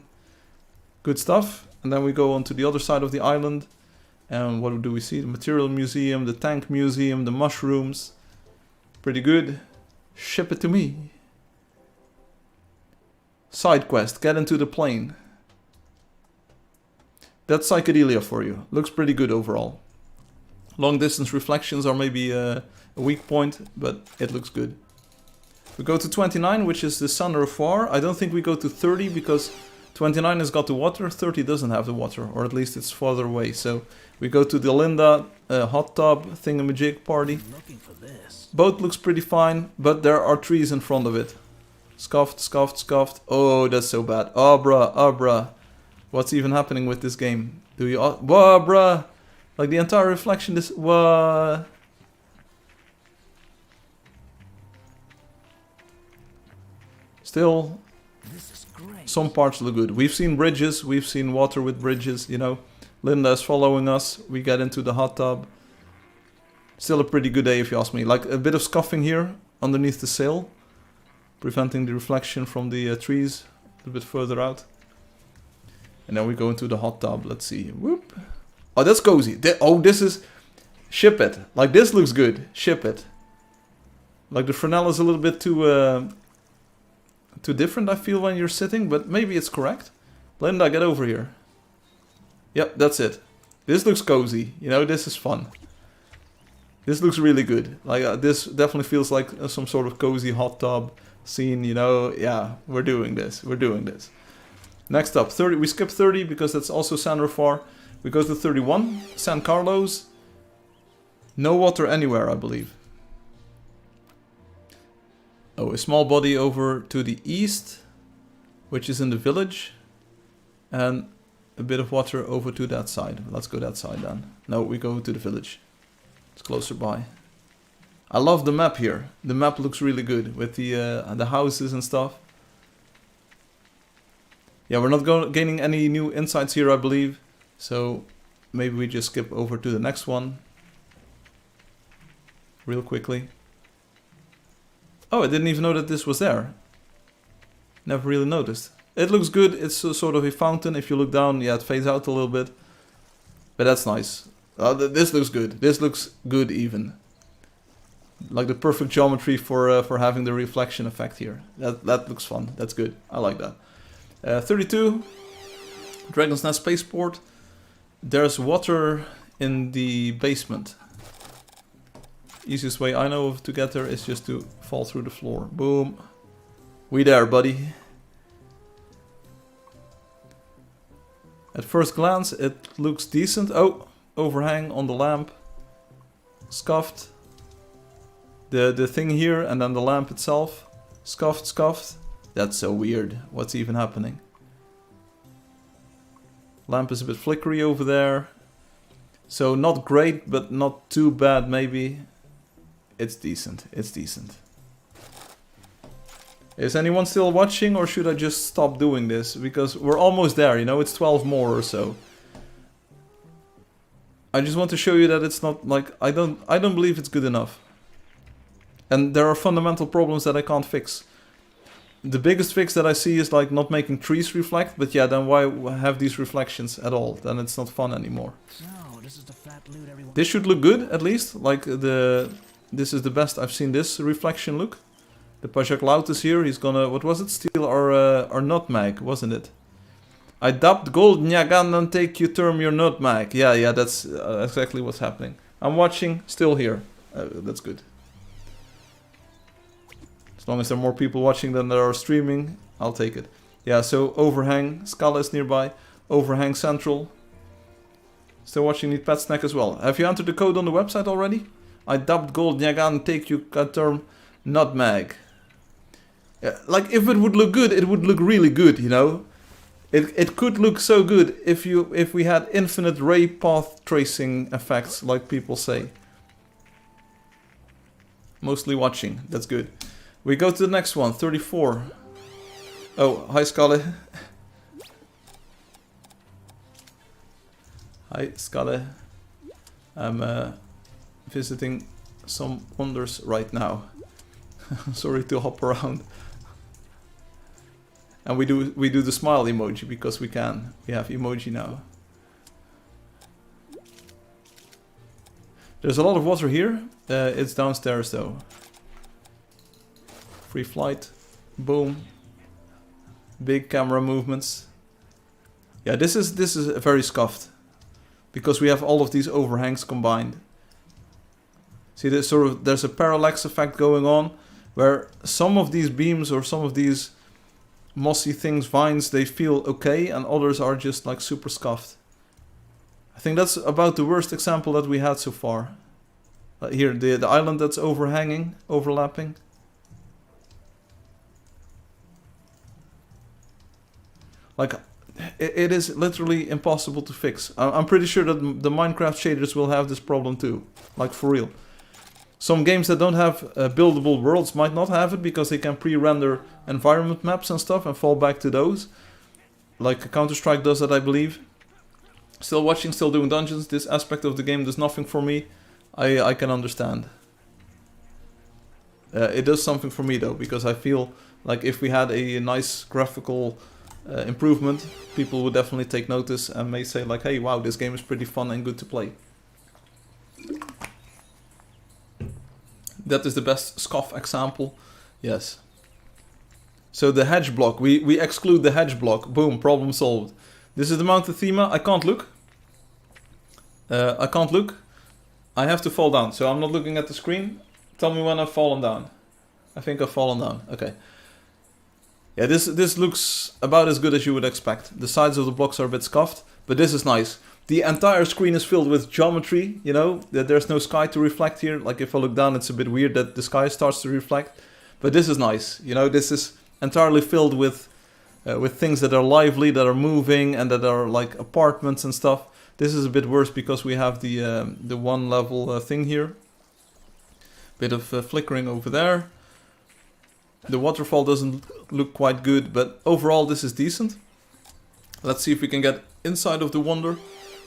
Speaker 1: Good stuff. And then we go on to the other side of the island. And what do we see? The Material Museum, the Tank Museum, the mushrooms. Pretty good. Ship it to me. Side quest, get into the plane. That's Psychedelia for you. Looks pretty good overall. Long distance reflections are maybe a weak point, but it looks good. We go to 29, which is the Sun Reservoir. I don't think we go to 30 because 29 has got the water, 30 doesn't have the water, or at least it's farther away. So we go to the Linda hot tub thingamajig party. Boat looks pretty fine, but there are trees in front of it. Scuffed, scuffed, scuffed. Oh, that's so bad. Oh, bruh, oh, bruh. What's even happening with this game? Do you... whoa, bruh. Like the entire reflection is... Whoa. Still... Some parts look good. We've seen bridges, we've seen water with bridges, you know. Linda is following us, we get into the hot tub. Still a pretty good day if you ask me. Like a bit of scuffing here underneath the sail. Preventing the reflection from the trees a little bit further out. And then we go into the hot tub, let's see. Whoop. Oh, that's cozy. Oh, this is... Ship it. Like this looks good. Ship it. Like the Fresnel is a little bit too different, I feel, when you're sitting, but maybe it's correct. Linda, get over here. Yep, that's it. This looks cozy. You know, this is fun. This looks really good. Like this definitely feels like some sort of cozy hot tub scene, you know. Yeah, we're doing this. We're doing this. Next up, 30. We skip 30 because that's also San Rafael. We go to 31, San Carlos. No water anywhere, I believe. Oh, a small body over to the east, which is in the village. And a bit of water over to that side. Let's go that side then. No, we go to the village. It's closer by. I love the map here. The map looks really good with the houses and stuff. Yeah, we're not gaining any new insights here, I believe. So maybe we just skip over to the next one. Real quickly. Oh, I didn't even know that this was there. Never really noticed. It looks good. It's a sort of a fountain. If you look down, yeah, it fades out a little bit. But that's nice. This looks good. This looks good even. like the perfect geometry for having the reflection effect here. That looks fun. That's good. I like that. 32. Dragon's Nest Spaceport. There's water in the basement. Easiest way I know of to get there is just to fall through the floor. Boom. We there, buddy. At first glance, it looks decent. Oh, overhang on the lamp. Scuffed. The thing here and then the lamp itself. Scuffed. That's so weird. What's even happening? Lamp is a bit flickery over there. So not great, but not too bad maybe. It's decent. It's decent. Is anyone still watching, or should I just stop doing this? Because we're almost there, you know, it's 12 more or so. I just want to show you that it's not like I don't believe it's good enough. And there are fundamental problems that I can't fix. The biggest fix that I see is like not making trees reflect, but yeah, then why have these reflections at all? Then it's not fun anymore.
Speaker 2: So, this is the fat loot everyone.
Speaker 1: This should look good at least. Like this is the best I've seen this reflection look. The Pajak Lout is here. He's gonna, what was it? Steal our nutmeg, wasn't it? I dubbed gold Nyagan and take you term your nutmeg. Yeah, that's exactly what's happening. I'm watching, still here. That's good. As long as there are more people watching than there are streaming, I'll take it. Yeah, so overhang, Scala is nearby. Overhang central. Still watching, need pet snack as well. Have you entered the code on the website already? I dubbed gold Nyagan, take you term nutmeg. Like, if it would look good, it would look really good, you know? It could look so good if we had infinite ray path tracing effects, like people say. Mostly watching, that's good. We go to the next one, 34. Oh, hi Scully. Hi Scully. I'm visiting some wonders right now. Sorry to hop around. And we do the smile emoji because we can. We have emoji now. There's a lot of water here. It's downstairs though. Free flight. Boom. Big camera movements. Yeah, this is very scuffed. Because we have all of these overhangs combined. See, there's a parallax effect going on where some of these beams or some of these mossy things, vines, they feel okay, and others are just like super scuffed. I think that's about the worst example that we had so far. Here, the island that's overhanging, overlapping. Like, it is literally impossible to fix. I'm pretty sure that the Minecraft shaders will have this problem too. Like, for real. Some games that don't have buildable worlds might not have it because they can pre-render environment maps and stuff and fall back to those. Like Counter-Strike does that, I believe. Still watching, still doing dungeons. This aspect of the game does nothing for me. I can understand. It does something for me though, because I feel like if we had a nice graphical improvement, people would definitely take notice and may say like, hey, wow, this game is pretty fun and good to play. That is the best scoff example. Yes. So the hedge block, we exclude the hedge block. Boom, problem solved. This is the mountain thema. I can't look. I can't look. I have to fall down, so I'm not looking at the screen. Tell me when I've fallen down. I think I've fallen down. Okay. Yeah, this looks about as good as you would expect. The sides of the blocks are a bit scuffed, but this is nice. The entire screen is filled with geometry, you know, there's no sky to reflect here. Like if I look down, it's a bit weird that the sky starts to reflect. But this is nice, you know, this is entirely filled with things that are lively, that are moving, and that are like apartments and stuff. This is a bit worse because we have the one level thing here. Bit of flickering over there. The waterfall doesn't look quite good, but overall this is decent. Let's see if we can get inside of the wonder.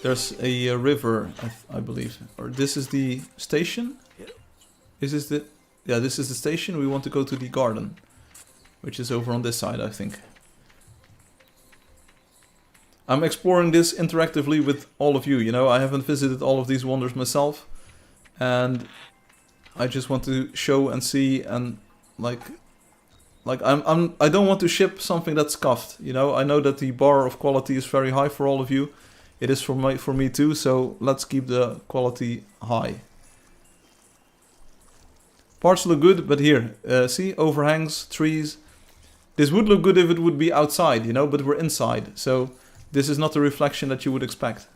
Speaker 1: There's a river, I believe. Or this is the station? Is this the... Yeah, this is the station. We want to go to the garden, which is over on this side, I think. I'm exploring this interactively with all of you, you know. I haven't visited all of these wonders myself. And I just want to show and see and like I don't want to ship something that's scuffed, you know. I know that the bar of quality is very high for all of you. It is for me too, so let's keep the quality high. Parts look good, but here, see, overhangs, trees. This would look good if it would be outside, you know, but we're inside, so this is not the reflection that you would expect.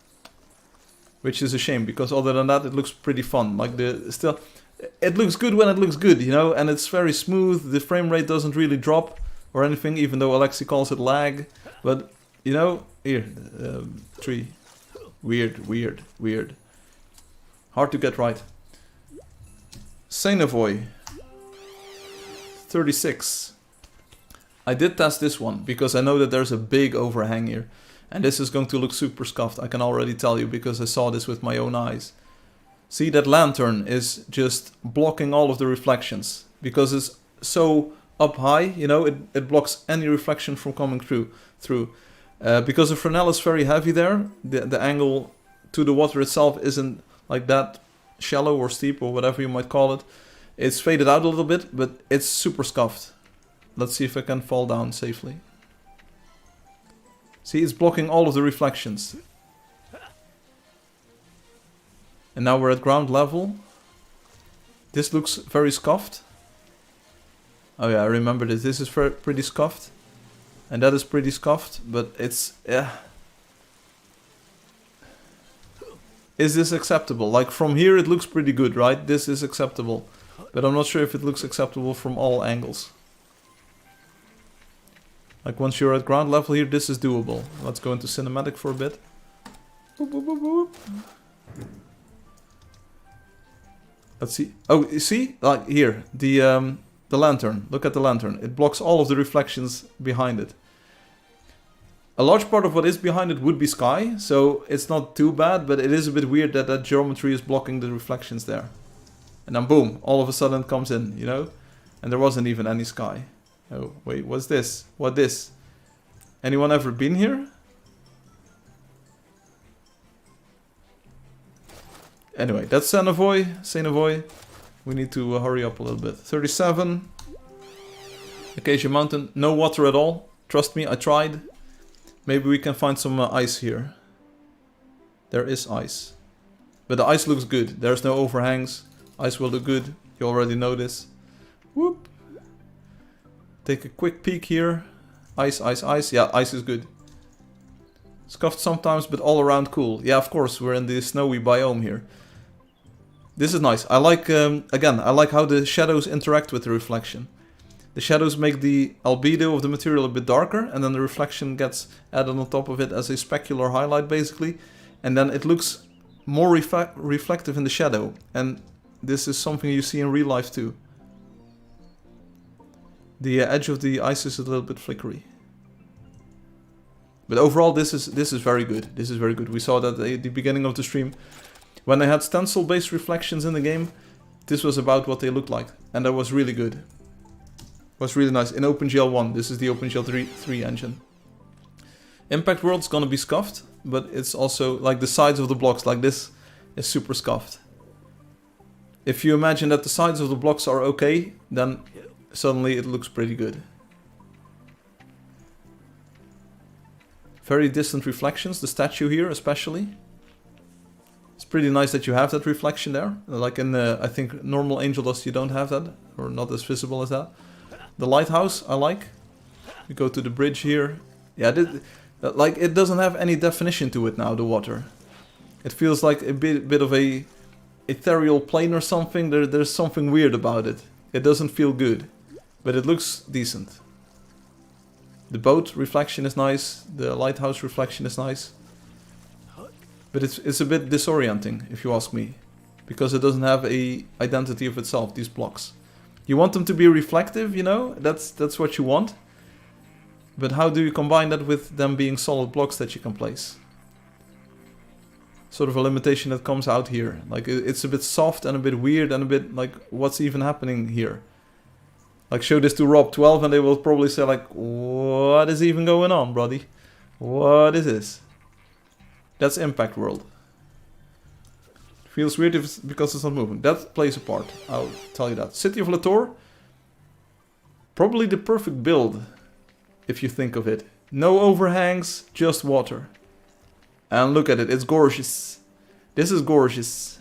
Speaker 1: Which is a shame, because other than that, it looks pretty fun. Like it looks good when it looks good, you know, and it's very smooth. The frame rate doesn't really drop or anything, even though Alexi calls it lag. But, you know, here, tree. Weird. Hard to get right. Sainavoy. 36. I did test this one, because I know that there's a big overhang here. And this is going to look super scuffed, I can already tell you, because I saw this with my own eyes. See, that lantern is just blocking all of the reflections. Because it's so up high, you know, it blocks any reflection from coming through. Because the Fresnel is very heavy there, the angle to the water itself isn't like that shallow or steep or whatever you might call it. It's faded out a little bit, but it's super scuffed. Let's see if I can fall down safely. See, it's blocking all of the reflections. And now we're at ground level. This looks very scuffed. Oh yeah, I remember this. This is pretty scuffed. And that is pretty scuffed, but it's... Is this acceptable? Like from here it looks pretty good, right? This is acceptable. But I'm not sure if it looks acceptable from all angles. Like once you're at ground level here, this is doable. Let's go into cinematic for a bit. Boop, boop, boop, boop. Let's see. Oh, you see? Like here, the lantern. Look at the lantern. It blocks all of the reflections behind it. A large part of what is behind it would be sky, so it's not too bad, but it is a bit weird that that geometry is blocking the reflections there. And then boom, all of a sudden it comes in, you know? And there wasn't even any sky. Oh, wait, what's this? What this? Anyone ever been here? Anyway, that's Sainavoy. We need to hurry up a little bit. 37. Acacia Mountain. No water at all. Trust me, I tried. Maybe we can find some ice here. There is ice. But the ice looks good. There's no overhangs. Ice will look good. You already know this. Whoop. Take a quick peek here. Ice, ice, ice. Yeah, ice is good. Scuffed sometimes, but all around cool. Yeah, of course, we're in the snowy biome here. This is nice. I like, again, I like how the shadows interact with the reflection. The shadows make the albedo of the material a bit darker, and then the reflection gets added on top of it as a specular highlight, basically. And then it looks more reflective in the shadow. And this is something you see in real life too. The edge of the ice is a little bit flickery. But overall, this is very good. This is very good. We saw that at the beginning of the stream. When they had stencil-based reflections in the game, this was about what they looked like. And that was really good. Was really nice. In OpenGL 1, this is the OpenGL 3 engine. Impact World's gonna be scuffed, but it's also like the sides of the blocks like this is super scuffed. If you imagine that the sides of the blocks are okay, then suddenly it looks pretty good. Very distant reflections, the statue here especially. It's pretty nice that you have that reflection there. Like in the, I think, normal Angeldust you don't have that, or not as visible as that. The lighthouse, I like. We go to the bridge here. Yeah, like it doesn't have any definition to it now, the water. It feels like a bit of a ethereal plane or something. There's something weird about it. It doesn't feel good, but it looks decent. The boat reflection is nice. The lighthouse reflection is nice. But it's a bit disorienting, if you ask me, because it doesn't have a identity of itself, these blocks. You want them to be reflective, you know, that's what you want. But how do you combine that with them being solid blocks that you can place? Sort of a limitation that comes out here. Like it's a bit soft and a bit weird and a bit like, what's even happening here? Like show this to Rob 12 and they will probably say like, what is even going on, brody? What is this? That's Impact World. Feels weird if it's because it's not moving. That plays a part, I'll tell you that. City of Latour, probably the perfect build, if you think of it. No overhangs, just water. And look at it, it's gorgeous. This is gorgeous.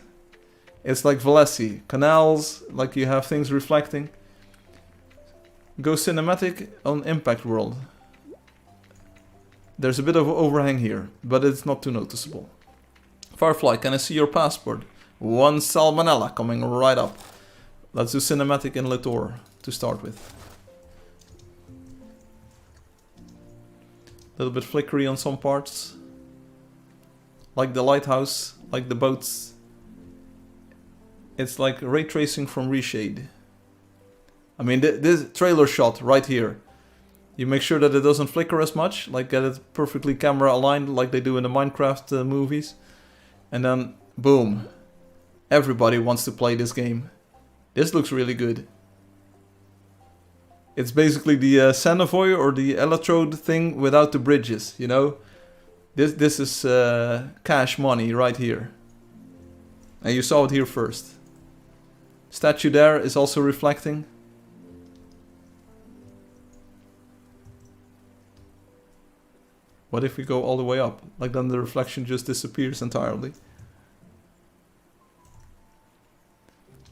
Speaker 1: It's like Valesi. Canals, like you have things reflecting. Go cinematic on Impact World. There's a bit of overhang here, but it's not too noticeable. Firefly, can I see your passport? 1 salmonella coming right up. Let's do cinematic in Latour to start with. A little bit flickery on some parts. Like the lighthouse, like the boats. It's like ray tracing from Reshade. I mean, this trailer shot right here. You make sure that it doesn't flicker as much, like get it perfectly camera aligned like they do in the Minecraft movies. And then, boom. Everybody wants to play this game. This looks really good. It's basically the Sanovoy or the electrode thing without the bridges, you know? This is cash money right here. And you saw it here first. Statue there is also reflecting. What if we go all the way up? Like then the reflection just disappears entirely.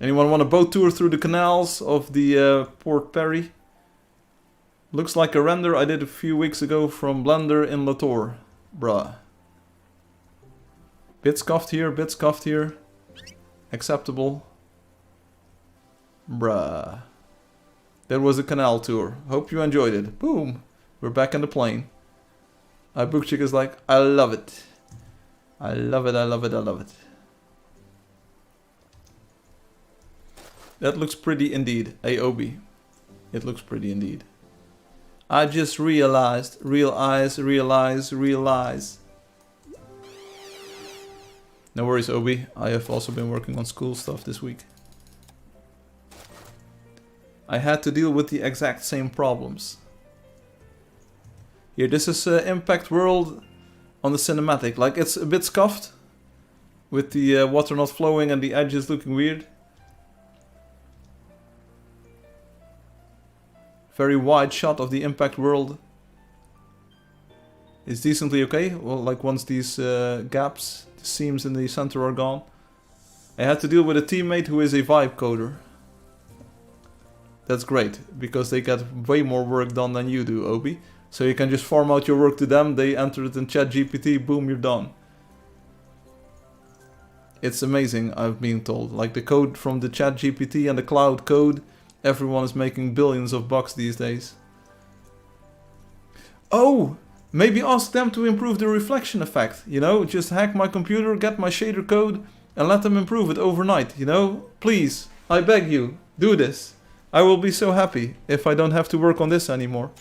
Speaker 1: Anyone want a boat tour through the canals of the Port Perry? Looks like a render I did a few weeks ago from Blender in Latour. Bruh. Bit scuffed here, bit scuffed here. Acceptable. Bruh. That was a canal tour. Hope you enjoyed it. Boom. We're back in the plane. Bookchick is like, I love it. I love it, I love it, I love it. That looks pretty indeed, AOB. It looks pretty indeed. I just realized, realize. No worries, Obi. I have also been working on school stuff this week. I had to deal with the exact same problems. Here, this is Impact World on the cinematic. Like, it's a bit scuffed. With the water not flowing and the edges looking weird. Very wide shot of the Impact World. It's decently okay. Well, like once these gaps, the seams in the center are gone. I had to deal with a teammate who is a vibe coder. That's great, because they get way more work done than you do, Obi. So you can just farm out your work to them, they enter it in ChatGPT, boom, you're done. It's amazing, I've been told. Like the code from the ChatGPT and the cloud code, everyone is making billions of bucks these days. Oh! Maybe ask them to improve the reflection effect, you know? Just hack my computer, get my shader code, and let them improve it overnight, you know? Please, I beg you, do this. I will be so happy if I don't have to work on this anymore.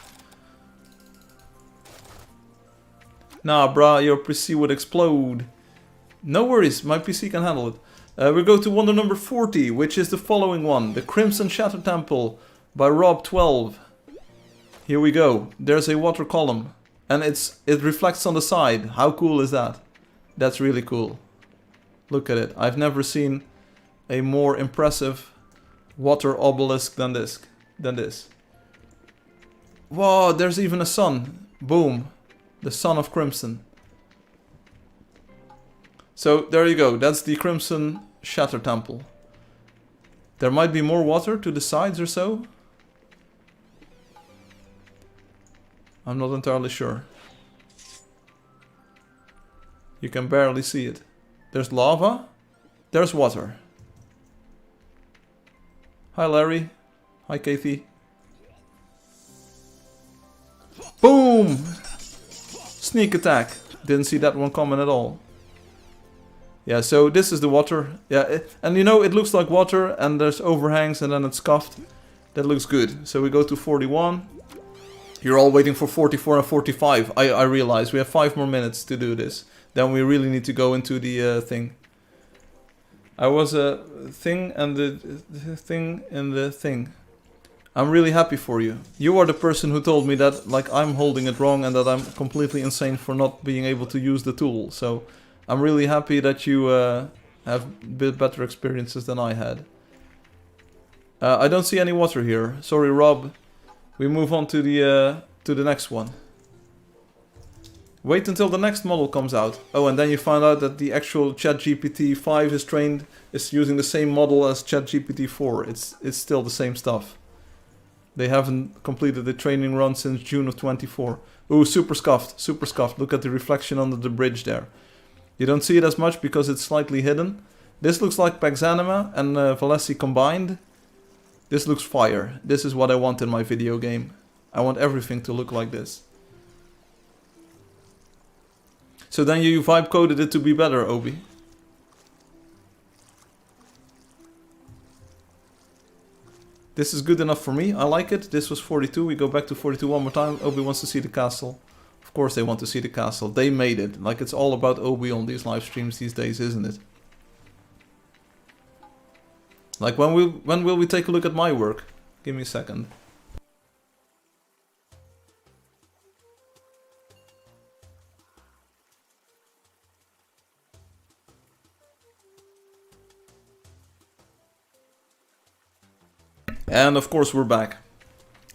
Speaker 1: Nah, brah, your PC would explode. No worries, my PC can handle it. We go to wonder number 40, which is the following one. The Crimson Shatter Temple by Rob12. Here we go. There's a water column. And it reflects on the side. How cool is that? That's really cool. Look at it. I've never seen a more impressive water obelisk than this. Whoa, there's even a sun. Boom. The Son of Crimson. So there you go, that's the Crimson Shatter Temple. There might be more water to the sides or so. I'm not entirely sure. You can barely see it. There's lava. There's water. Hi Larry. Hi Kathy. Boom! Sneak attack. Didn't see that one coming at all. Yeah, so this is the water. Yeah, and you know, it looks like water and there's overhangs and then it's scuffed. That looks good. So we go to 41. You're all waiting for 44 and 45. I realize we have 5 more minutes to do this. Then we really need to go into the thing. I was a thing and the thing and the thing. I'm really happy for you. You are the person who told me that like I'm holding it wrong and that I'm completely insane for not being able to use the tool. So I'm really happy that you have a bit better experiences than I had. I don't see any water here. Sorry, Rob. We move on to the next one. Wait until the next model comes out. Oh, and then you find out that the actual ChatGPT 5 is using the same model as ChatGPT 4. It's still the same stuff. They haven't completed the training run since June of 24. Ooh, super scuffed, super scuffed. Look at the reflection under the bridge there. You don't see it as much because it's slightly hidden. This looks like Paxanima and Valesi combined. This looks fire. This is what I want in my video game. I want everything to look like this. So then you vibe coded it to be better, Obi. This is good enough for me. I like it. This was 42. We go back to 42 one more time. Obi wants to see the castle. Of course they want to see the castle. They made it. Like, it's all about Obi on these live streams these days, isn't it? Like, when will we take a look at my work? Give me a second. And of course we're back.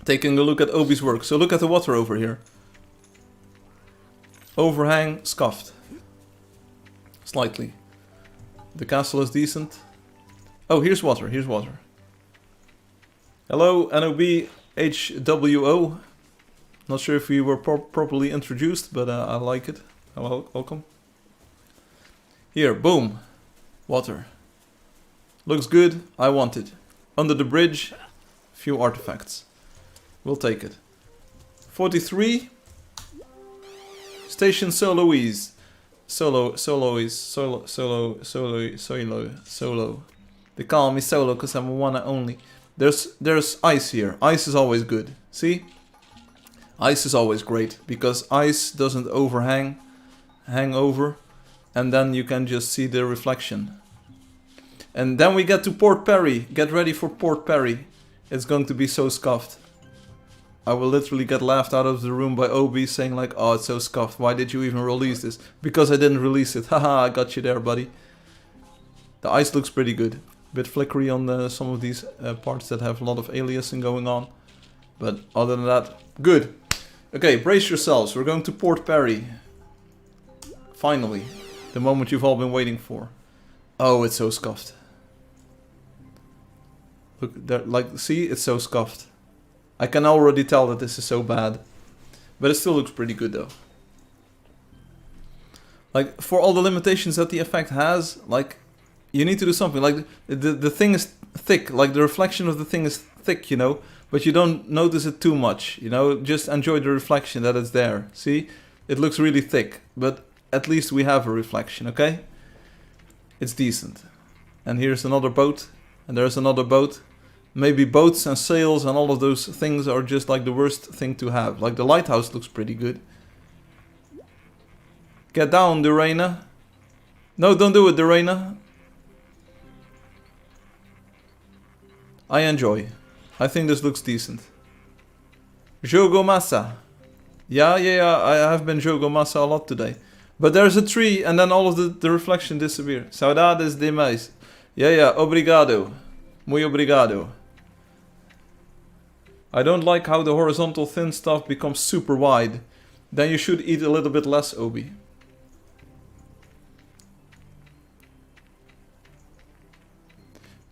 Speaker 1: Taking a look at Obi's work. So look at the water over here. Overhang, scuffed. Slightly. The castle is decent. Oh, here's water, here's water. Hello, NOB HWO. Not sure if you were properly introduced, but I like it. Hello, welcome. Here, boom. Water. Looks good, I want it. Under the bridge, few artifacts. We'll take it. 43. Station Soloise. Solo. They call me Solo because I'm a one and only. There's ice here. Ice is always good. See? Ice is always great because ice doesn't hang over, and then you can just see the reflection. And then we get to Port Perry. Get ready for Port Perry. It's going to be so scuffed. I will literally get laughed out of the room by Obi saying like, oh, it's so scuffed. Why did you even release this? Because I didn't release it. Haha, I got you there, buddy. The ice looks pretty good. Bit flickery on some of these parts that have a lot of aliasing going on. But other than that, good. Okay, brace yourselves. We're going to Port Perry. Finally. The moment you've all been waiting for. Oh, it's so scuffed. Look, there, like, see? It's so scuffed. I can already tell that this is so bad. But it still looks pretty good, though. Like, for all the limitations that the effect has, like, you need to do something. Like, the thing is thick. Like, the reflection of the thing is thick, you know? But you don't notice it too much, you know? Just enjoy the reflection that it's there. See? It looks really thick. But at least we have a reflection, okay? It's decent. And here's another boat. And there's another boat. Maybe boats and sails and all of those things are just like the worst thing to have. Like the lighthouse looks pretty good. Get down, Durena. No, don't do it, Durena. I enjoy. I think this looks decent. Jogo Massa. Yeah, I have been Jogo Massa a lot today. But there's a tree and then all of the reflection disappears. Saudades demais. Yeah, obrigado. Muy obrigado. I don't like how the horizontal thin stuff becomes super wide. Then you should eat a little bit less, Obi.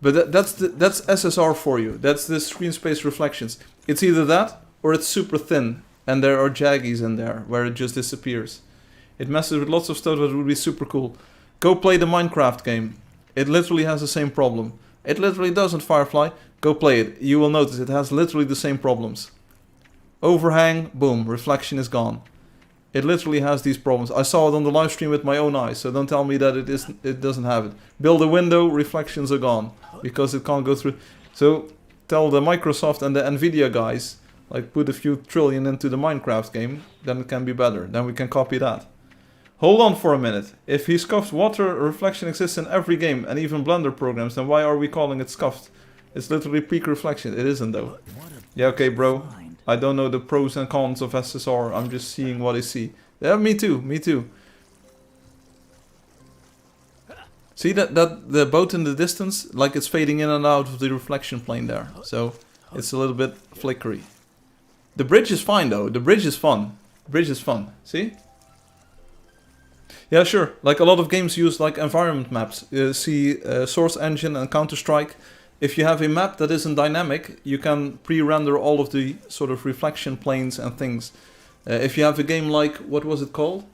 Speaker 1: But that's SSR for you. That's the screen space reflections. It's either that or it's super thin and there are jaggies in there where it just disappears. It messes with lots of stuff that would be super cool. Go play the Minecraft game. It literally has the same problem. It literally doesn't, Firefly. Go play it. You will notice it has literally the same problems. Overhang, boom, reflection is gone. It literally has these problems. I saw it on the live stream with my own eyes, so don't tell me that it doesn't have it. Build a window, reflections are gone because it can't go through. So tell the Microsoft and the Nvidia guys, like put a few trillion into the Minecraft game, then it can be better. Then we can copy that. Hold on for a minute. If he scuffed water, reflection exists in every game and even Blender programs, then why are we calling it scuffed? It's literally peak reflection. It isn't though. Yeah, okay, bro. I don't know the pros and cons of SSR. I'm just seeing what I see. Yeah, me too. See that the boat in the distance, like it's fading in and out of the reflection plane there. So it's a little bit flickery. The bridge is fine though. The bridge is fun. The bridge is fun. See? Yeah, sure. Like a lot of games use like environment maps. See Source Engine and Counter-Strike. If you have a map that isn't dynamic, you can pre-render all of the sort of reflection planes and things. If you have a game like, what was it called?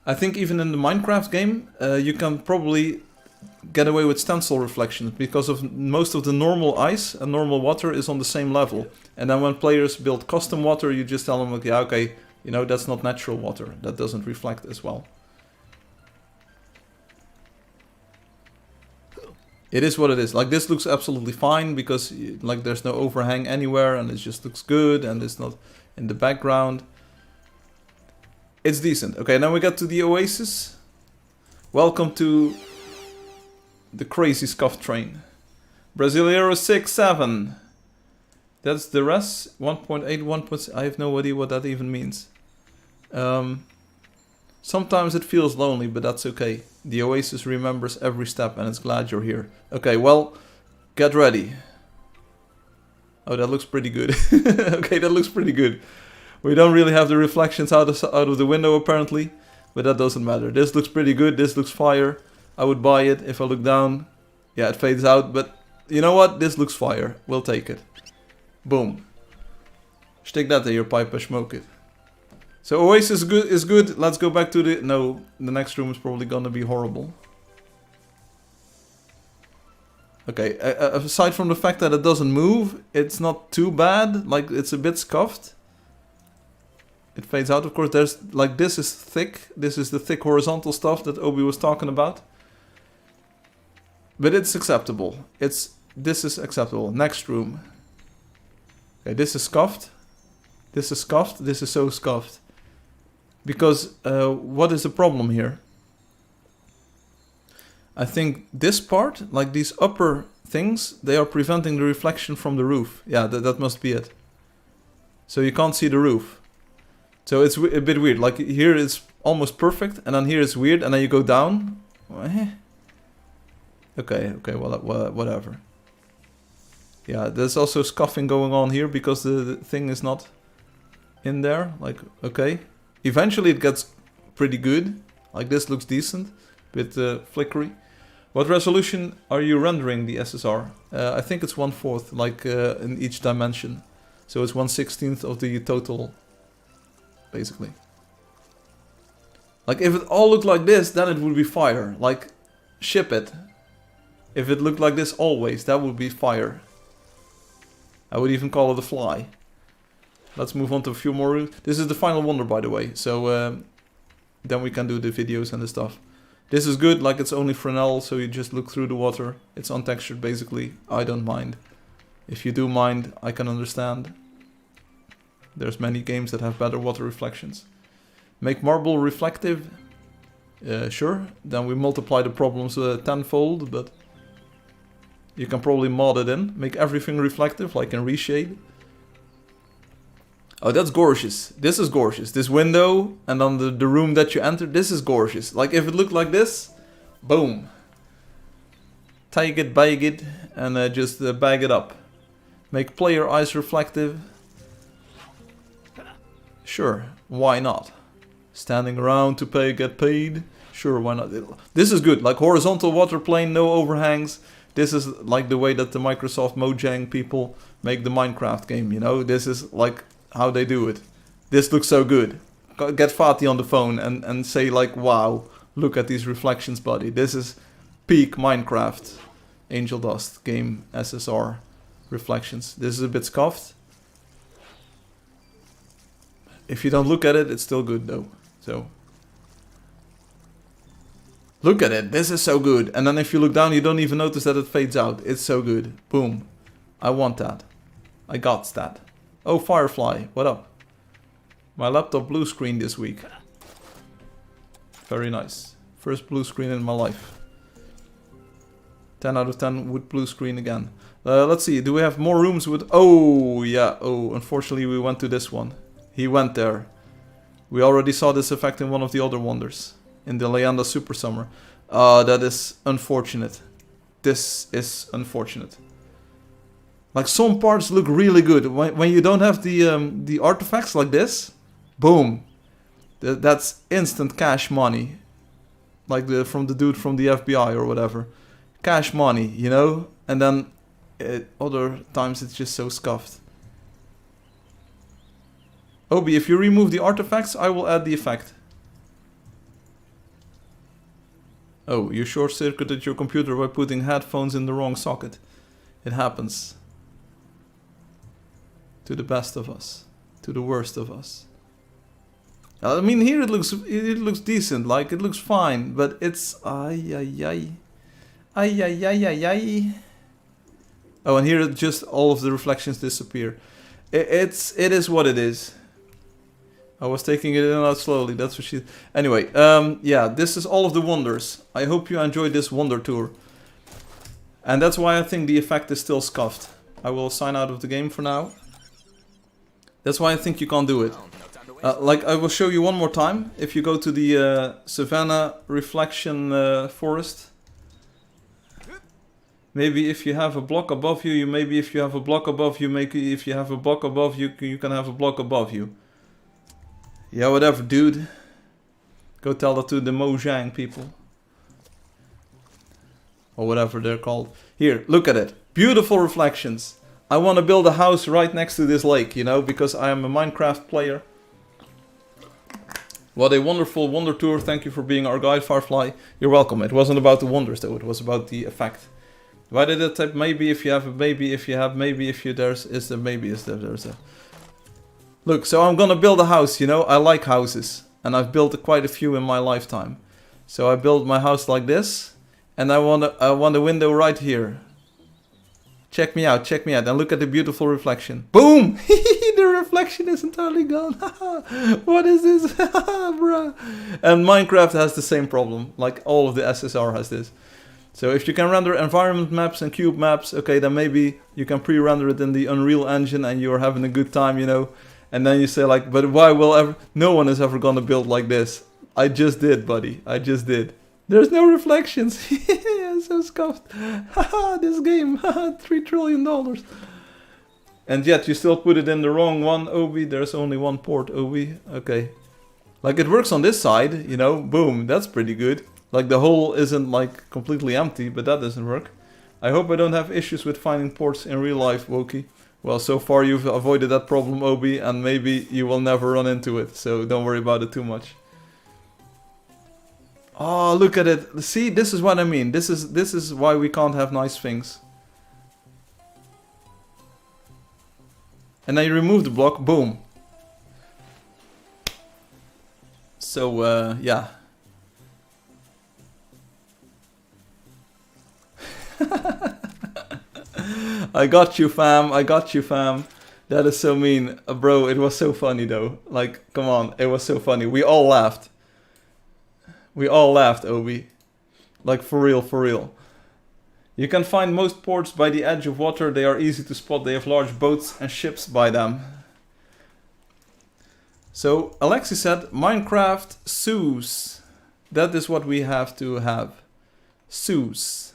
Speaker 1: I think even in the Minecraft game, you can probably get away with stencil reflections because of most of the normal ice and normal water is on the same level. And then when players build custom water, you just tell them, like, yeah, okay, you know, that's not natural water. That doesn't reflect as well. It is what it is. Like, this looks absolutely fine because like there's no overhang anywhere and it just looks good and it's not in the background. It's decent. Okay, now we get to the Oasis. Welcome to the crazy scuff train. Brasileiro 6-7. That's the rest. 1.8, 1.6. I have no idea what that even means. Sometimes it feels lonely, but that's okay. The Oasis remembers every step and it's glad you're here. Okay, well, get ready. Oh, that looks pretty good. Okay, that looks pretty good. We don't really have the reflections out of the window apparently, but that doesn't matter. This looks pretty good. This looks fire. I would buy it. If I look down, yeah, it fades out, but you know what? This looks fire. We'll take it. Boom. Stick that in your pipe and smoke it. So Oasis is good. Let's go back to the... No, the next room is probably gonna be horrible. Okay, aside from the fact that it doesn't move, it's not too bad. Like, it's a bit scuffed. It fades out, of course. There's, like, this is thick. This is the thick horizontal stuff that Obi was talking about. But it's acceptable. This is acceptable. Next room. Okay, this is scuffed. This is scuffed. This is so scuffed. Because what is the problem here? I think this part, like these upper things, they are preventing the reflection from the roof. Yeah, that must be it. So you can't see the roof. So it's a bit weird. Like here it's almost perfect, and then here it's weird, and then you go down. Okay, well, whatever. Yeah, there's also scuffing going on here because the thing is not in there. Like, okay. Eventually it gets pretty good. Like this looks decent. Bit flickery. What resolution are you rendering the SSR? I think it's 1/4, like in each dimension. So it's 1/16 of the total, basically. Like if it all looked like this, then it would be fire. Like, ship it. If it looked like this always, that would be fire. I would even call it a fly. Let's move on to a few more rooms. This is the final wonder, by the way. So then we can do the videos and the stuff. This is good, like it's only Fresnel, so you just look through the water. It's untextured, basically. I don't mind. If you do mind, I can understand. There's many games that have better water reflections. Make marble reflective? Sure. Then we multiply the problems tenfold, but you can probably mod it in. Make everything reflective, like in Reshade. Oh, that's gorgeous. This is gorgeous. This window and then the room that you enter, this is gorgeous. Like if it looked like this, boom. Take it, bag it, and just bag it up. Make player eyes reflective. Sure, why not? Standing around to get paid. Sure, why not? This is good. Like horizontal water plane, no overhangs. This is like the way that the Microsoft Mojang people make the Minecraft game, you know? This is like how they do it. This looks so good. Get Fatih on the phone and say like, wow, look at these reflections, buddy. This is peak Minecraft Angeldust game SSR reflections. This is a bit scuffed. If you don't look at it, it's still good though. So look at it. This is so good. And then if you look down, you don't even notice that it fades out. It's so good. Boom. I want that. I got that. Oh, Firefly, what up? My laptop blue screen this week. Very nice. First blue screen in my life. 10 out of 10 would blue screen again. Let's see, do we have more rooms with... Oh, yeah, oh, unfortunately we went to this one. He went there. We already saw this effect in one of the other wonders. In the Leyenda Super Summer. That is unfortunate. This is unfortunate. Like some parts look really good. When you don't have the artifacts like this, boom. That's instant cash money. Like from the dude from the FBI or whatever. Cash money, you know? And then other times it's just so scuffed. Obi, if you remove the artifacts, I will add the effect. Oh, you short-circuited your computer by putting headphones in the wrong socket. It happens. To the best of us. To the worst of us. I mean, here it looks decent. Like, it looks fine. But it's... Ay, ay, ay. Ay, ay, ay, ay, ay. Oh, and here just all of the reflections disappear. It is what it is. I was taking it in and out slowly, that's what she... Anyway, yeah, this is all of the wonders. I hope you enjoyed this wonder tour. And that's why I think the effect is still scuffed. I will sign out of the game for now. That's why I think you can't do it. Like, I will show you one more time. If you go to the Savannah Reflection Forest. Maybe if you have a block above you, maybe if you have a block above you, if you have a block above you, you can have a block above you. Yeah, whatever, dude. Go tell that to the Mojang people. Or whatever they're called. Here, look at it. Beautiful reflections. I want to build a house right next to this lake, you know, because I am a Minecraft player. What a wonderful wonder tour. Thank you for being our guide, Firefly. You're welcome. It wasn't about the wonders, though. It was about the effect. Why did it type maybe if you have a maybe if you have maybe if you there's a... Look, so I'm gonna build a house, you know, I like houses. And I've built quite a few in my lifetime. So I built my house like this. And I want a window right here. Check me out, and look at the beautiful reflection. Boom! The reflection is entirely gone. What is this? Bruh. And Minecraft has the same problem. Like all of the SSR has this. So if you can render environment maps and cube maps, okay, then maybe you can pre-render it in the Unreal Engine and you're having a good time, you know. And then you say like, but why will no one is ever gonna build like this. I just did, buddy. I just did. There's no reflections. So scuffed. Haha, this game. Haha, $3 trillion. And yet you still put it in the wrong one, Obi. There's only one port, Obi. Okay. Like it works on this side, you know. Boom. That's pretty good. Like the hole isn't like completely empty, but that doesn't work. I hope I don't have issues with finding ports in real life, Wokey. Well, so far you've avoided that problem, Obi, and maybe you will never run into it, so don't worry about it too much. Oh, look at it. See, this is what I mean. This is why we can't have nice things. And then you remove the block, boom. So, yeah. I got you, fam. I got you, fam. That is so mean. Bro, it was so funny, though. Like, come on. It was so funny. We all laughed. We all laughed, Obi. Like, for real, for real. You can find most ports by the edge of water. They are easy to spot. They have large boats and ships by them. So, Alexi said, Minecraft Zeus. That is what we have to have. Zeus.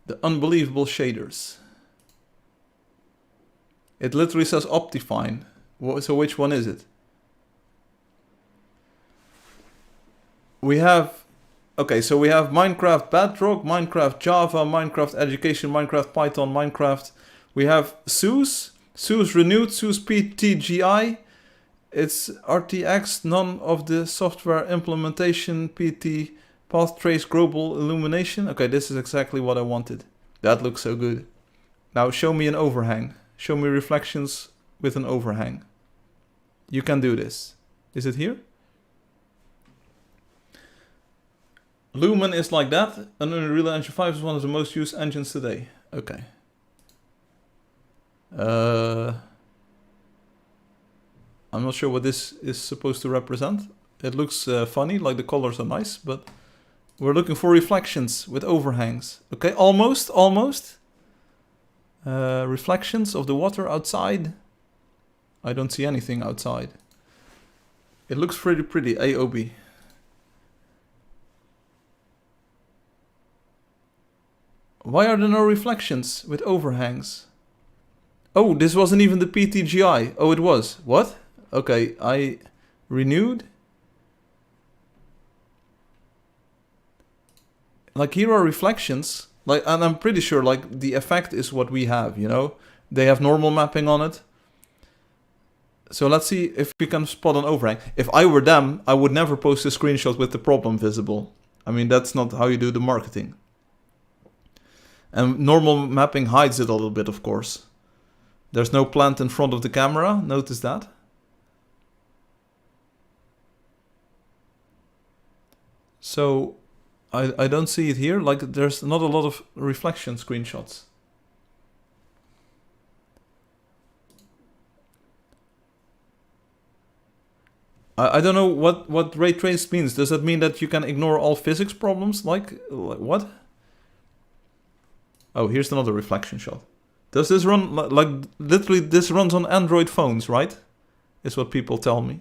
Speaker 1: The unbelievable shaders. It literally says Optifine. So which one is it? We have... Okay, so we have Minecraft Bedrock, Minecraft Java, Minecraft Education, Minecraft Python, Minecraft. We have Zeus, Zeus Renewed, Zeus PTGI. It's RTX, none of the software implementation, PT, Path Trace Global Illumination. Okay, this is exactly what I wanted. That looks so good. Now show me an overhang. Show me reflections with an overhang. You can do this. Is it here? Lumen is like that. And Unreal Engine 5 is one of the most used engines today. Okay. I'm not sure what this is supposed to represent. It looks funny, like the colors are nice, but we're looking for reflections with overhangs. Okay, almost. Reflections of the water outside. I don't see anything outside. It looks pretty pretty, AOB. Why are there no reflections with overhangs? Oh, this wasn't even the PTGI. Oh, it was. What? Okay, I renewed. Like, here are reflections. Like, and I'm pretty sure, like, the effect is what we have, you know? They have normal mapping on it. So let's see if we can spot an overhang. If I were them, I would never post a screenshot with the problem visible. I mean, that's not how you do the marketing. And normal mapping hides it a little bit, of course. There's no plant in front of the camera, notice that. So, I don't see it here, like there's not a lot of reflection screenshots. I don't know what ray trace means. Does that mean that you can ignore all physics problems? Like what? Oh, here's another reflection shot. Does this run, like literally this runs on Android phones, right? Is what people tell me.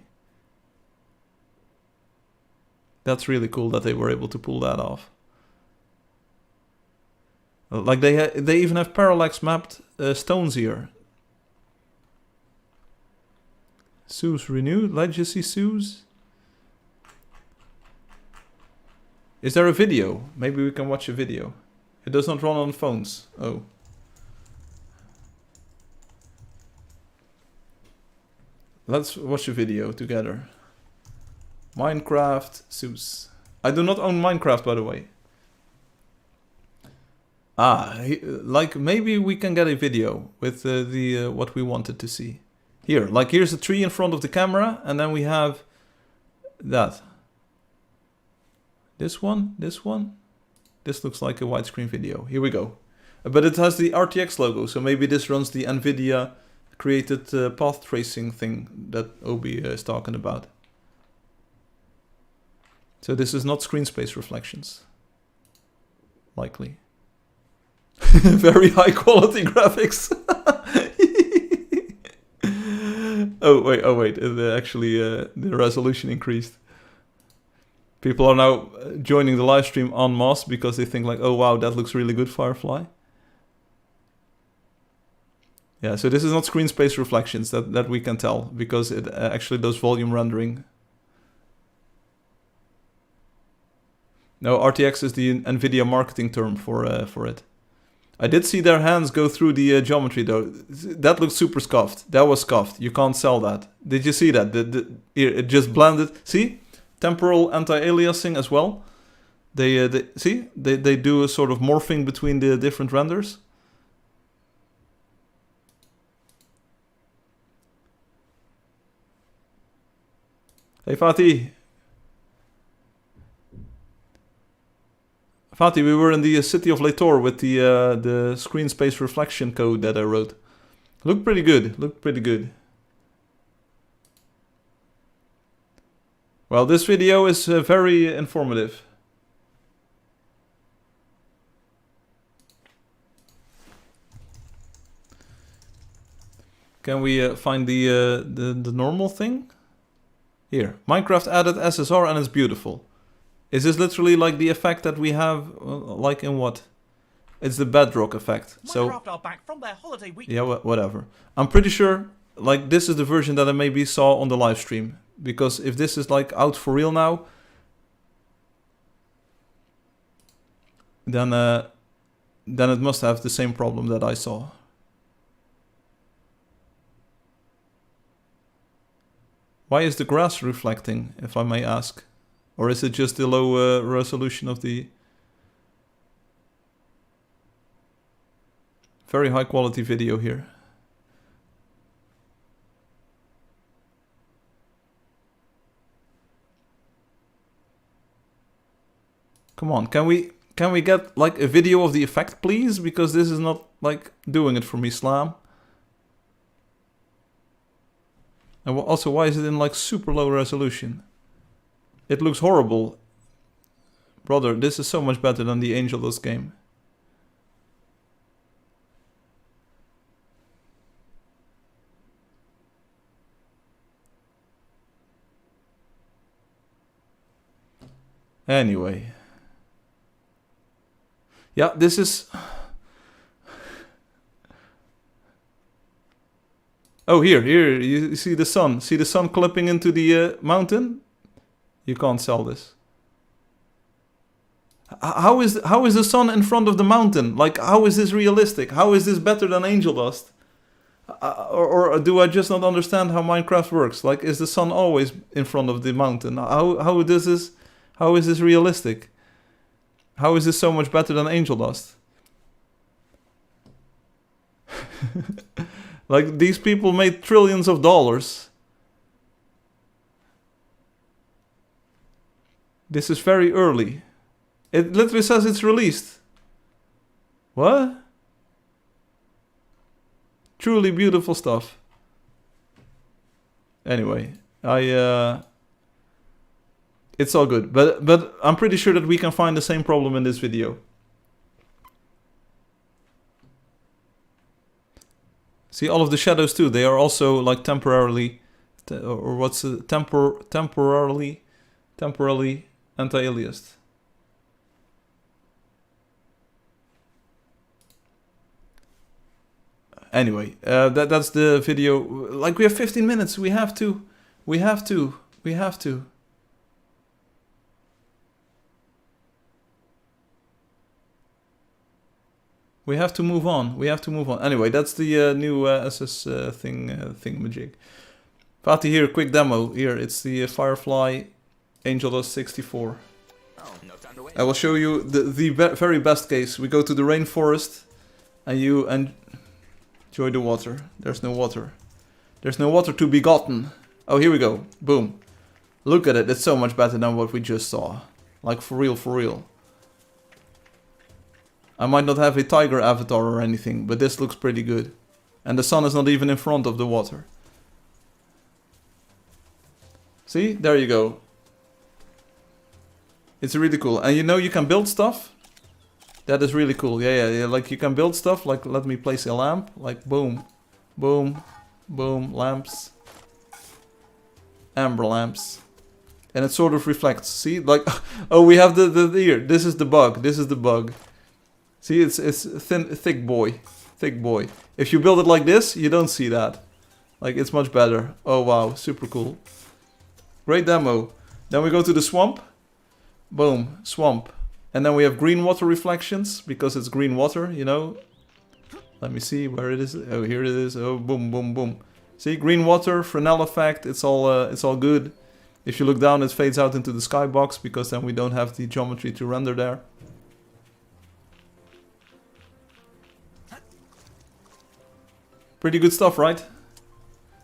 Speaker 1: That's really cool that they were able to pull that off. Like they even have parallax mapped stones here. Sue's renewed, Legacy Sue's. Is there a video? Maybe we can watch a video. It does not run on phones. Oh. Let's watch a video together. Minecraft Zeus. I do not own Minecraft, by the way. Like maybe we can get a video with the what we wanted to see. Here, like here's a tree in front of the camera, and then we have that. This one, this one. This looks like a widescreen video. Here we go. But it has the RTX logo, so maybe this runs the NVIDIA created path tracing thing that Obi is talking about. So this is not screen space reflections. Likely. Very high quality graphics. Oh wait, actually the resolution increased. People are now joining the live stream en masse because they think like, oh wow, that looks really good, Firefly. Yeah, so this is not screen space reflections that we can tell because it actually does volume rendering. No, RTX is the NVIDIA marketing term for it. I did see their hands go through the geometry though. That looks super scuffed. That was scuffed. You can't sell that. Did you see that? It just blended. See? Temporal anti-aliasing as well. They do a sort of morphing between the different renders. Hey Fatih. Fatih, we were in the city of Leitor with the screen space reflection code that I wrote. Looked pretty good. Well, this video is very informative. Can we find the normal thing? Here, Minecraft added SSR and it's beautiful. Is this literally like the effect that we have, like in what? It's the bedrock effect. So
Speaker 4: Minecraft are back from their holiday week.
Speaker 1: yeah, whatever. I'm pretty sure, like this is the version that I maybe saw on the live stream. Because if this is like out for real now, then it must have the same problem that I saw. Why is the grass reflecting, if I may ask? Or is it just the low resolution of the... Very high quality video here. Come on, can we get like a video of the effect, please? Because this is not like doing it for me, Slam. And also, why is it in like super low resolution? It looks horrible. Brother, this is so much better than the Angeldust game. Anyway. Yeah, this is... Oh, here, you see the sun. See the sun clipping into the mountain? You can't sell this. How is the sun in front of the mountain? Like, how is this realistic? How is this better than Angeldust? Or do I just not understand how Minecraft works? Like, is the sun always in front of the mountain? How is this realistic? How is this so much better than Angeldust? Like, these people made trillions of dollars. This is very early. It literally says it's released. What? Truly beautiful stuff. Anyway, it's all good. But I'm pretty sure that we can find the same problem in this video. See, all of the shadows too, they are also like temporarily, or what's temporarily anti-aliased. Anyway, that's the video. Like, we have 15 minutes. We have to. We have to move on. Anyway, that's the new SS thingamajig. Fatih here, quick demo. Here, it's the Firefly Angeldust 64. I will show you the very best case. We go to the rainforest, and you enjoy the water. There's no water. There's no water to be gotten. Oh, here we go. Boom. Look at it. It's so much better than what we just saw. Like, for real, for real. I might not have a tiger avatar or anything, but this looks pretty good. And the sun is not even in front of the water. See? There you go. It's really cool. And you know you can build stuff? That is really cool. Yeah. Like, you can build stuff. Like, let me place a lamp. Like, boom. Boom. Boom. Lamps. Amber lamps. And it sort of reflects. See? Like, oh, we have the here. This is the bug. This is the bug. See, it's thick boy. Thick boy. If you build it like this, you don't see that. Like, it's much better. Oh, wow. Super cool. Great demo. Then we go to the swamp. Boom. Swamp. And then we have green water reflections, because it's green water, you know. Let me see where it is. Oh, here it is. Oh, boom, boom, boom. See, green water, Fresnel effect. It's all good. If you look down, it fades out into the skybox, because then we don't have the geometry to render there. Pretty good stuff, right?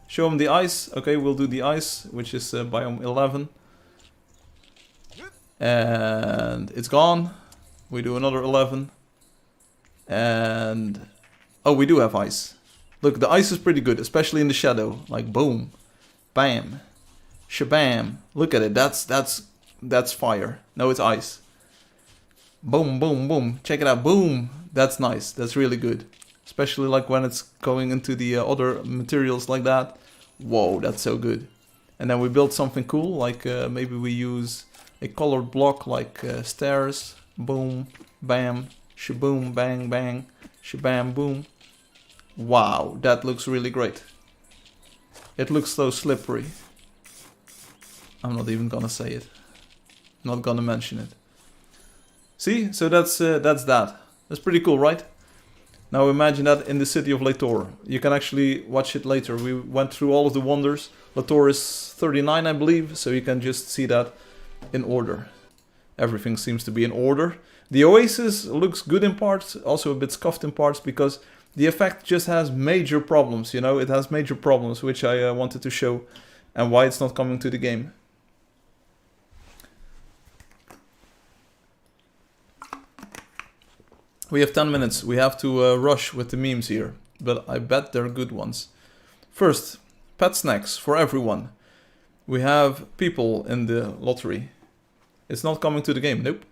Speaker 1: Show them the ice. Okay, we'll do the ice, which is biome 11. And it's gone. We do another 11. And... oh, we do have ice. Look, the ice is pretty good, especially in the shadow. Like, boom. Bam. Shabam. Look at it. That's fire. No, it's ice. Boom, boom, boom. Check it out. Boom. That's nice. That's really good. Especially like when it's going into the other materials like that. Whoa, that's so good. And then we build something cool, like maybe we use a colored block like stairs. Boom, bam, shaboom, bang, bang, shabam, boom. Wow, that looks really great. It looks so slippery. I'm not even gonna say it. Not gonna mention it. See, so that's that. That's pretty cool, right? Now imagine that in the city of Lator. You can actually watch it later. We went through all of the wonders. Lator is 39, I believe, so you can just see that in order. Everything seems to be in order. The Oasis looks good in parts, also a bit scuffed in parts, because the effect just has major problems, you know? It has major problems, which I wanted to show, and why it's not coming to the game. We have 10 minutes. We have to rush with the memes here, but I bet they're good ones. First, pet snacks for everyone. We have people in the lottery. It's not coming to the game, nope.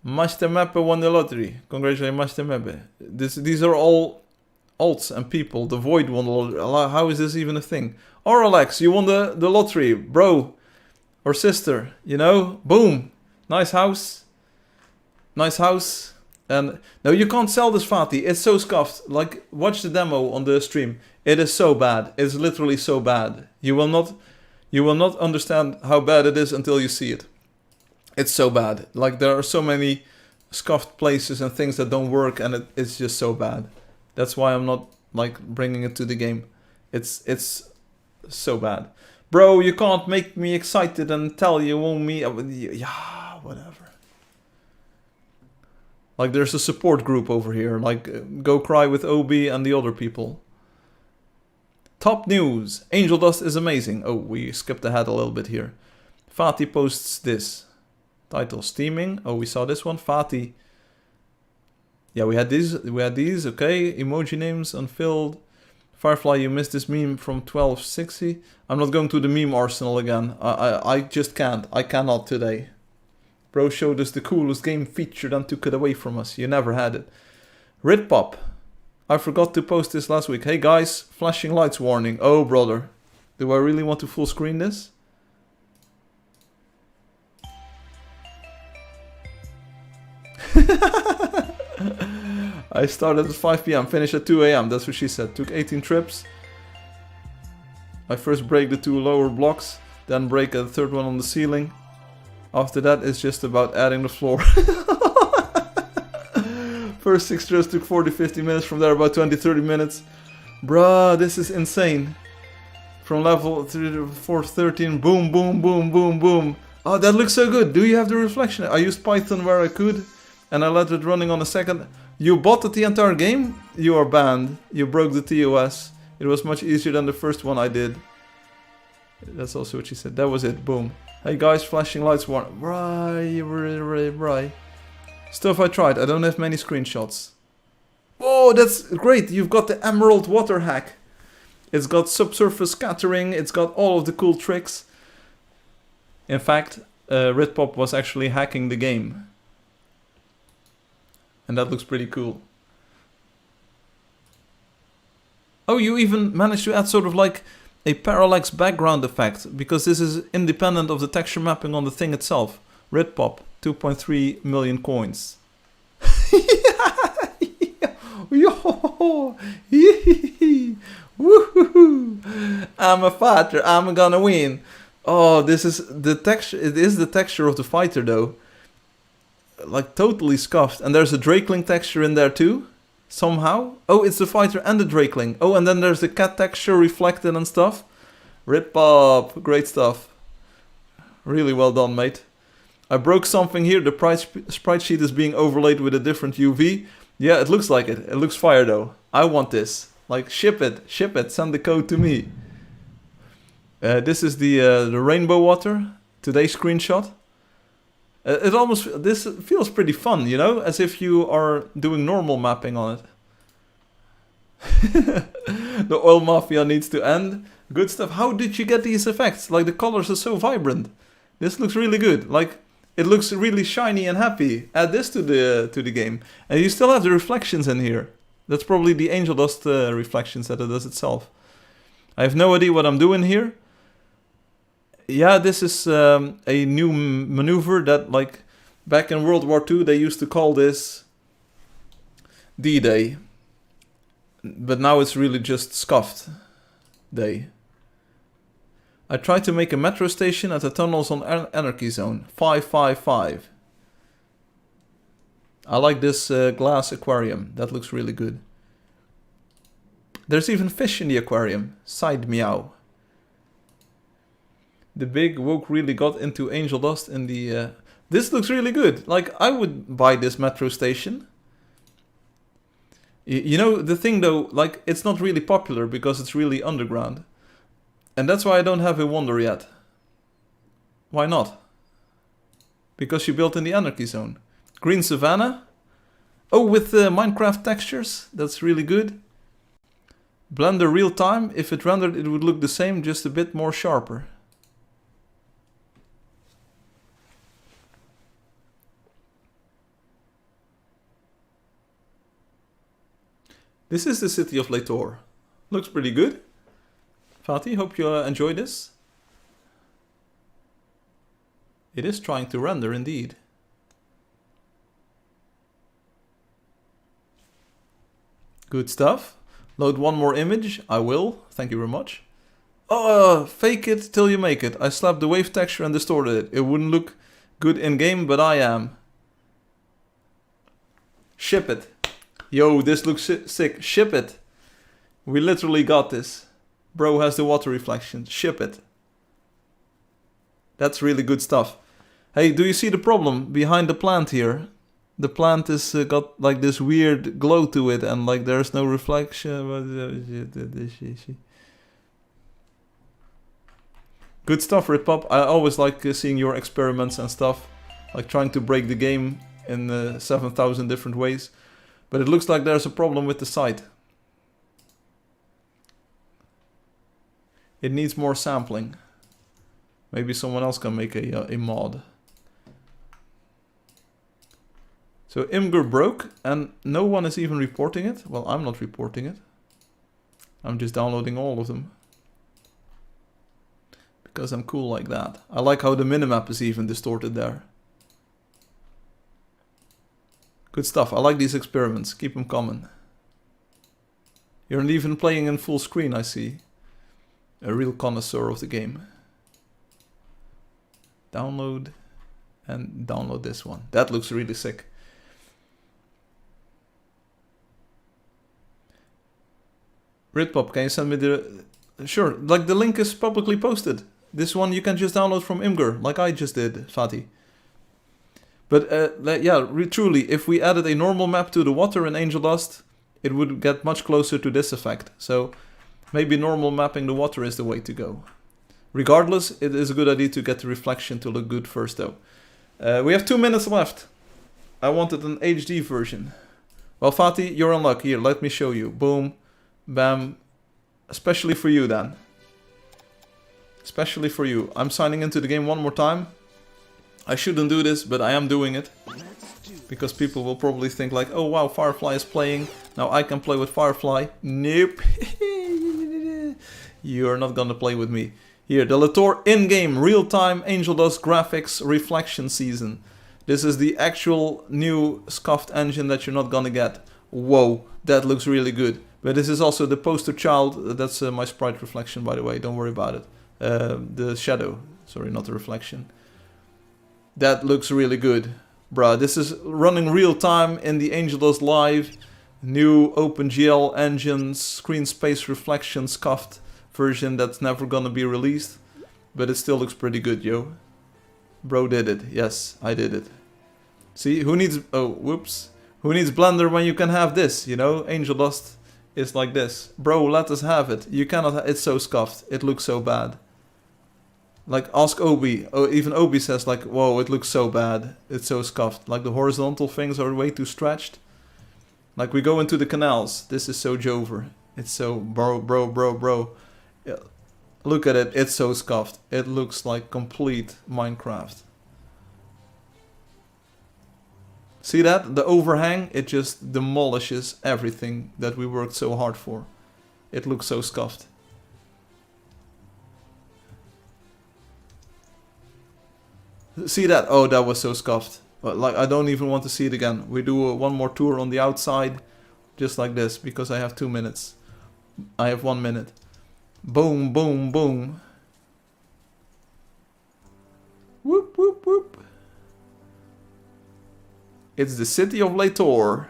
Speaker 1: Master Meppe won the lottery. Congratulations, Master Meppe. These are all alts and people. The Void won the lottery. How is this even a thing? Or Alex, you won the lottery, bro. Or sister, you know? Boom. Nice house. Nice house. And no, you can't sell this Fatih. It's so scuffed. Like, watch the demo on the stream. It is so bad. It's literally so bad. You will not understand how bad it is until you see it. It's so bad. Like, there are so many scuffed places and things that don't work, and it's just so bad. That's why I'm not like bringing it to the game. It's so bad. Bro, you can't make me excited and tell you want me. Yeah, whatever. Like, there's a support group over here. Like, go cry with Obi and the other people. Top news. Angeldust is amazing. Oh, we skipped ahead a little bit here. Fatih posts this. Title steaming. Oh, we saw this one. Fatih. Yeah, we had these. Okay. Emoji names unfilled. Firefly, you missed this meme from 1260. I'm not going to the meme arsenal again. I just can't. I cannot today. Bro showed us the coolest game feature, then took it away from us. You never had it. Ritpop. I forgot to post this last week. Hey guys, flashing lights warning. Oh brother. Do I really want to full screen this? I started at 5 PM, finished at 2 AM. That's what she said. Took 18 trips. I first break the 2 lower blocks, then break a third one on the ceiling. After that, it's just about adding the floor. First 6 trips took 40-50 minutes, from there about 20-30 minutes. Bruh, this is insane. From level 3 to 413, boom, boom, boom, boom, boom. Oh, that looks so good. Do you have the reflection? I used Python where I could, and I let it running on a second. You botted the entire game? You are banned. You broke the TOS. It was much easier than the first one I did. That's also what she said. That was it. Boom. Hey guys, flashing lights warn. Right. Stuff I tried. I don't have many screenshots. Oh, that's great. You've got the emerald water hack. It's got subsurface scattering. It's got all of the cool tricks. In fact, Ritpop was actually hacking the game. And that looks pretty cool. Oh, you even managed to add sort of like a parallax background effect, because this is independent of the texture mapping on the thing itself. Ritpop, 2.3 million coins. I'm a fighter, I'm gonna win. Oh, this is the texture. It is the texture of the fighter though. Like totally scuffed. And there's a Drakeling texture in there too. Somehow. Oh, it's the fighter and the Drakeling. Oh, and then there's the cat texture reflected and stuff. Ritpop. Great stuff. Really well done, mate. I broke something here. The sprite sheet is being overlaid with a different UV. Yeah, it looks like it. It looks fire though. I want this. Like, ship it. Ship it. Send the code to me. This is the rainbow water. Today's screenshot. This feels pretty fun, you know? As if you are doing normal mapping on it. The oil mafia needs to end. Good stuff. How did you get these effects? Like, the colors are so vibrant. This looks really good. Like, it looks really shiny and happy. Add this to the game. And you still have the reflections in here. That's probably the Angeldust reflections that it does itself. I have no idea what I'm doing here. Yeah, this is a new maneuver that, like, back in World War II, they used to call this D-Day. But now it's really just scuffed day. I tried to make a metro station at the tunnels on Anarchy Zone. 555. I like this glass aquarium. That looks really good. There's even fish in the aquarium. Side meow. The big woke really got into Angeldust in the... This looks really good. Like, I would buy this metro station. You know, the thing though, like, it's not really popular because it's really underground. And that's why I don't have a Wonder yet. Why not? Because you built in the Anarchy Zone. Green Savannah. Oh, with Minecraft textures. That's really good. Blender real time. If it rendered, it would look the same, just a bit more sharper. This is the city of Lator. Looks pretty good. Fatih, hope you enjoy this. It is trying to render indeed. Good stuff. Load one more image. I will. Thank you very much. Oh, fake it till you make it. I slapped the wave texture and distorted it. It wouldn't look good in game, but I am. Ship it. Yo, this looks sick. Ship it. We literally got this. Bro has the water reflection. Ship it. That's really good stuff. Hey, do you see the problem behind the plant here? The plant is got like this weird glow to it and like there's no reflection. Good stuff, Ritpop. I always like seeing your experiments and stuff. Like trying to break the game in 7,000 different ways. But it looks like there's a problem with the site. It needs more sampling. Maybe someone else can make a mod. So Imgur broke and no one is even reporting it. Well, I'm not reporting it. I'm just downloading all of them. Because I'm cool like that. I like how the minimap is even distorted there. Good stuff. I like these experiments. Keep them coming. You're even playing in full screen, I see. A real connoisseur of the game. Download. And download this one. That looks really sick. Ritpop, can you send me the... Sure, like the link is publicly posted. This one you can just download from Imgur, like I just did, Fatih. But yeah, truly, if we added a normal map to the water in Angeldust, it would get much closer to this effect. So maybe normal mapping the water is the way to go. Regardless, it is a good idea to get the reflection to look good first though. We have 2 minutes left. I wanted an HD version. Well, Fatih, you're in luck. Here, let me show you. Boom, bam. Especially for you, Dan. Especially for you. I'm signing into the game one more time. I shouldn't do this, but I am doing it. Because people will probably think like, oh wow, Firefly is playing. Now I can play with Firefly. Nope. You're not gonna play with me. Here, the Latour in-game, real-time Angeldust graphics reflection season. This is the actual new scuffed engine that you're not gonna get. Whoa, that looks really good. But this is also the poster child. That's my sprite reflection, by the way. Don't worry about it. The shadow. Sorry, not the reflection. That looks really good. Bruh, this is running real time in the Angeldust Live. New OpenGL engine, screen space reflection scuffed version that's never gonna be released. But it still looks pretty good, yo. Bro did it. Yes, I did it. See, who needs... Oh, whoops. Who needs Blender when you can have this, you know? Angeldust is like this. Bro, let us have it. You cannot... It's so scuffed. It looks so bad. Like, ask Obi. Oh, even Obi says like, whoa, it looks so bad. It's so scuffed. Like, the horizontal things are way too stretched. Like, we go into the canals. This is so Jover. It's so... Bro. Yeah. Look at it. It's so scuffed. It looks like complete Minecraft. See that? The overhang, it just demolishes everything that we worked so hard for. It looks so scuffed. See that? Oh, that was so scuffed. But like, I don't even want to see it again. We do one more tour on the outside, just like this, because I have 2 minutes. I have 1 minute. Boom, boom, boom. Whoop, whoop, whoop. It's the city of Latour.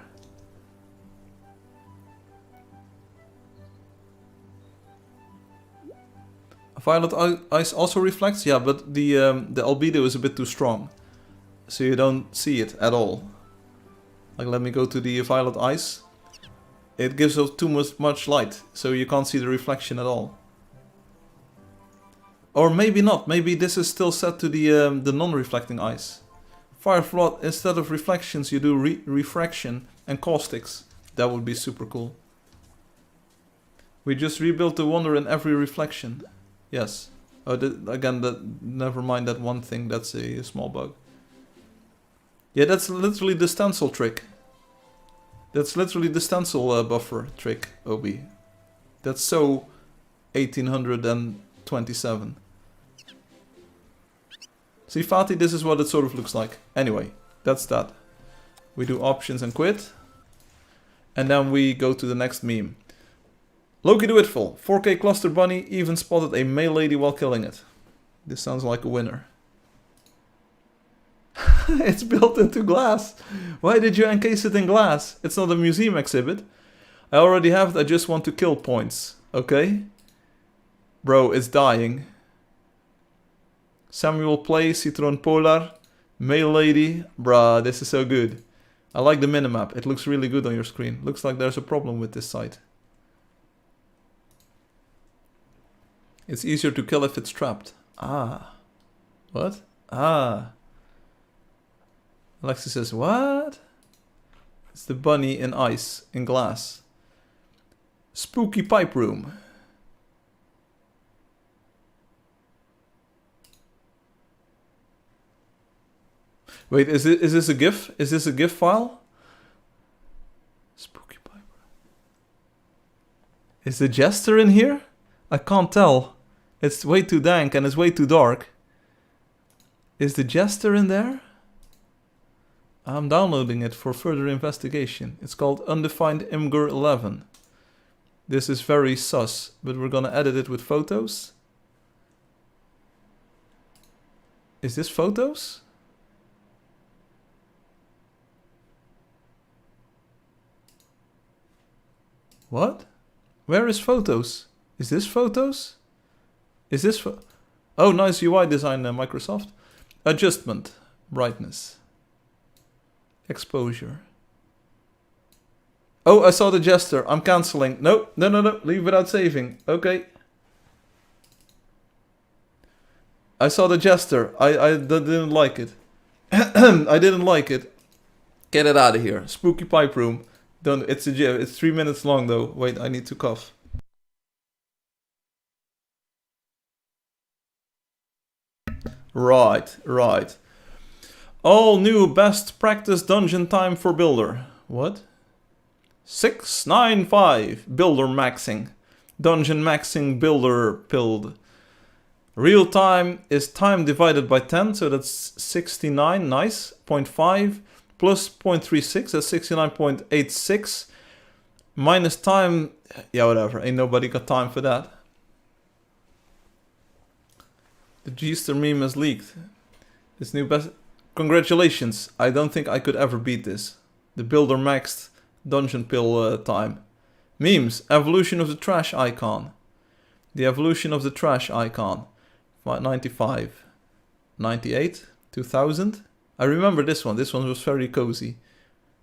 Speaker 1: Violet ice also reflects, yeah, but the albedo is a bit too strong, so you don't see it at all. Like, let me go to the violet ice. It gives off too much light, so you can't see the reflection at all. Or maybe not. Maybe this is still set to the non-reflecting ice. Firefly, instead of reflections, you do refraction and caustics. That would be super cool. We just rebuilt the wonder in every reflection. Yes. Oh, again, never mind that one thing. That's a small bug. Yeah, that's literally the stencil trick. That's literally the stencil buffer trick, Obi. That's so 1827. See, Fatih, this is what it sort of looks like. Anyway, that's that. We do options and quit. And then we go to the next meme. Loki the Whitful, 4K cluster bunny, even spotted a male lady while killing it. This sounds like a winner. It's built into glass. Why did you encase it in glass? It's not a museum exhibit. I already have it, I just want to kill points. Okay? Bro, it's dying. Samuel Play, Citron Polar, male lady. Bruh, this is so good. I like the minimap. It looks really good on your screen. Looks like there's a problem with this site. It's easier to kill if it's trapped. Ah. What? Ah. Alexis says, what? It's the bunny in ice, in glass. Spooky pipe room. Wait, is this a GIF? Is this a GIF file? Spooky pipe room. Is the jester in here? I can't tell. It's way too dank and it's way too dark. Is the jester in there? I'm downloading it for further investigation. It's called Undefined Imgur 11. This is very sus, but we're gonna edit it with photos. Is this photos? What? Where is photos? Is this photos? Is this oh, nice UI design, Microsoft. Adjustment. Brightness. Exposure. Oh, I saw the jester. I'm cancelling. No. Leave without saving. Okay. I saw the jester. I didn't like it. I didn't like it. Get it out of here. Spooky pipe room. Don't. It's a GIF. It's 3 minutes long though. Wait, I need to cough. Right. All new best practice dungeon time for builder. What? 695 builder maxing. Dungeon maxing builder build. Real time is time divided by 10, so that's 69, nice. 0.5 plus 0.36, that's 69.86. Minus time, yeah, whatever, ain't nobody got time for that. The G-Star meme has leaked. This new best... Congratulations, I don't think I could ever beat this. The builder maxed dungeon pill time. Memes, evolution of the trash icon. The evolution of the trash icon. 95, 98, 2000. I remember this one. This one was very cozy.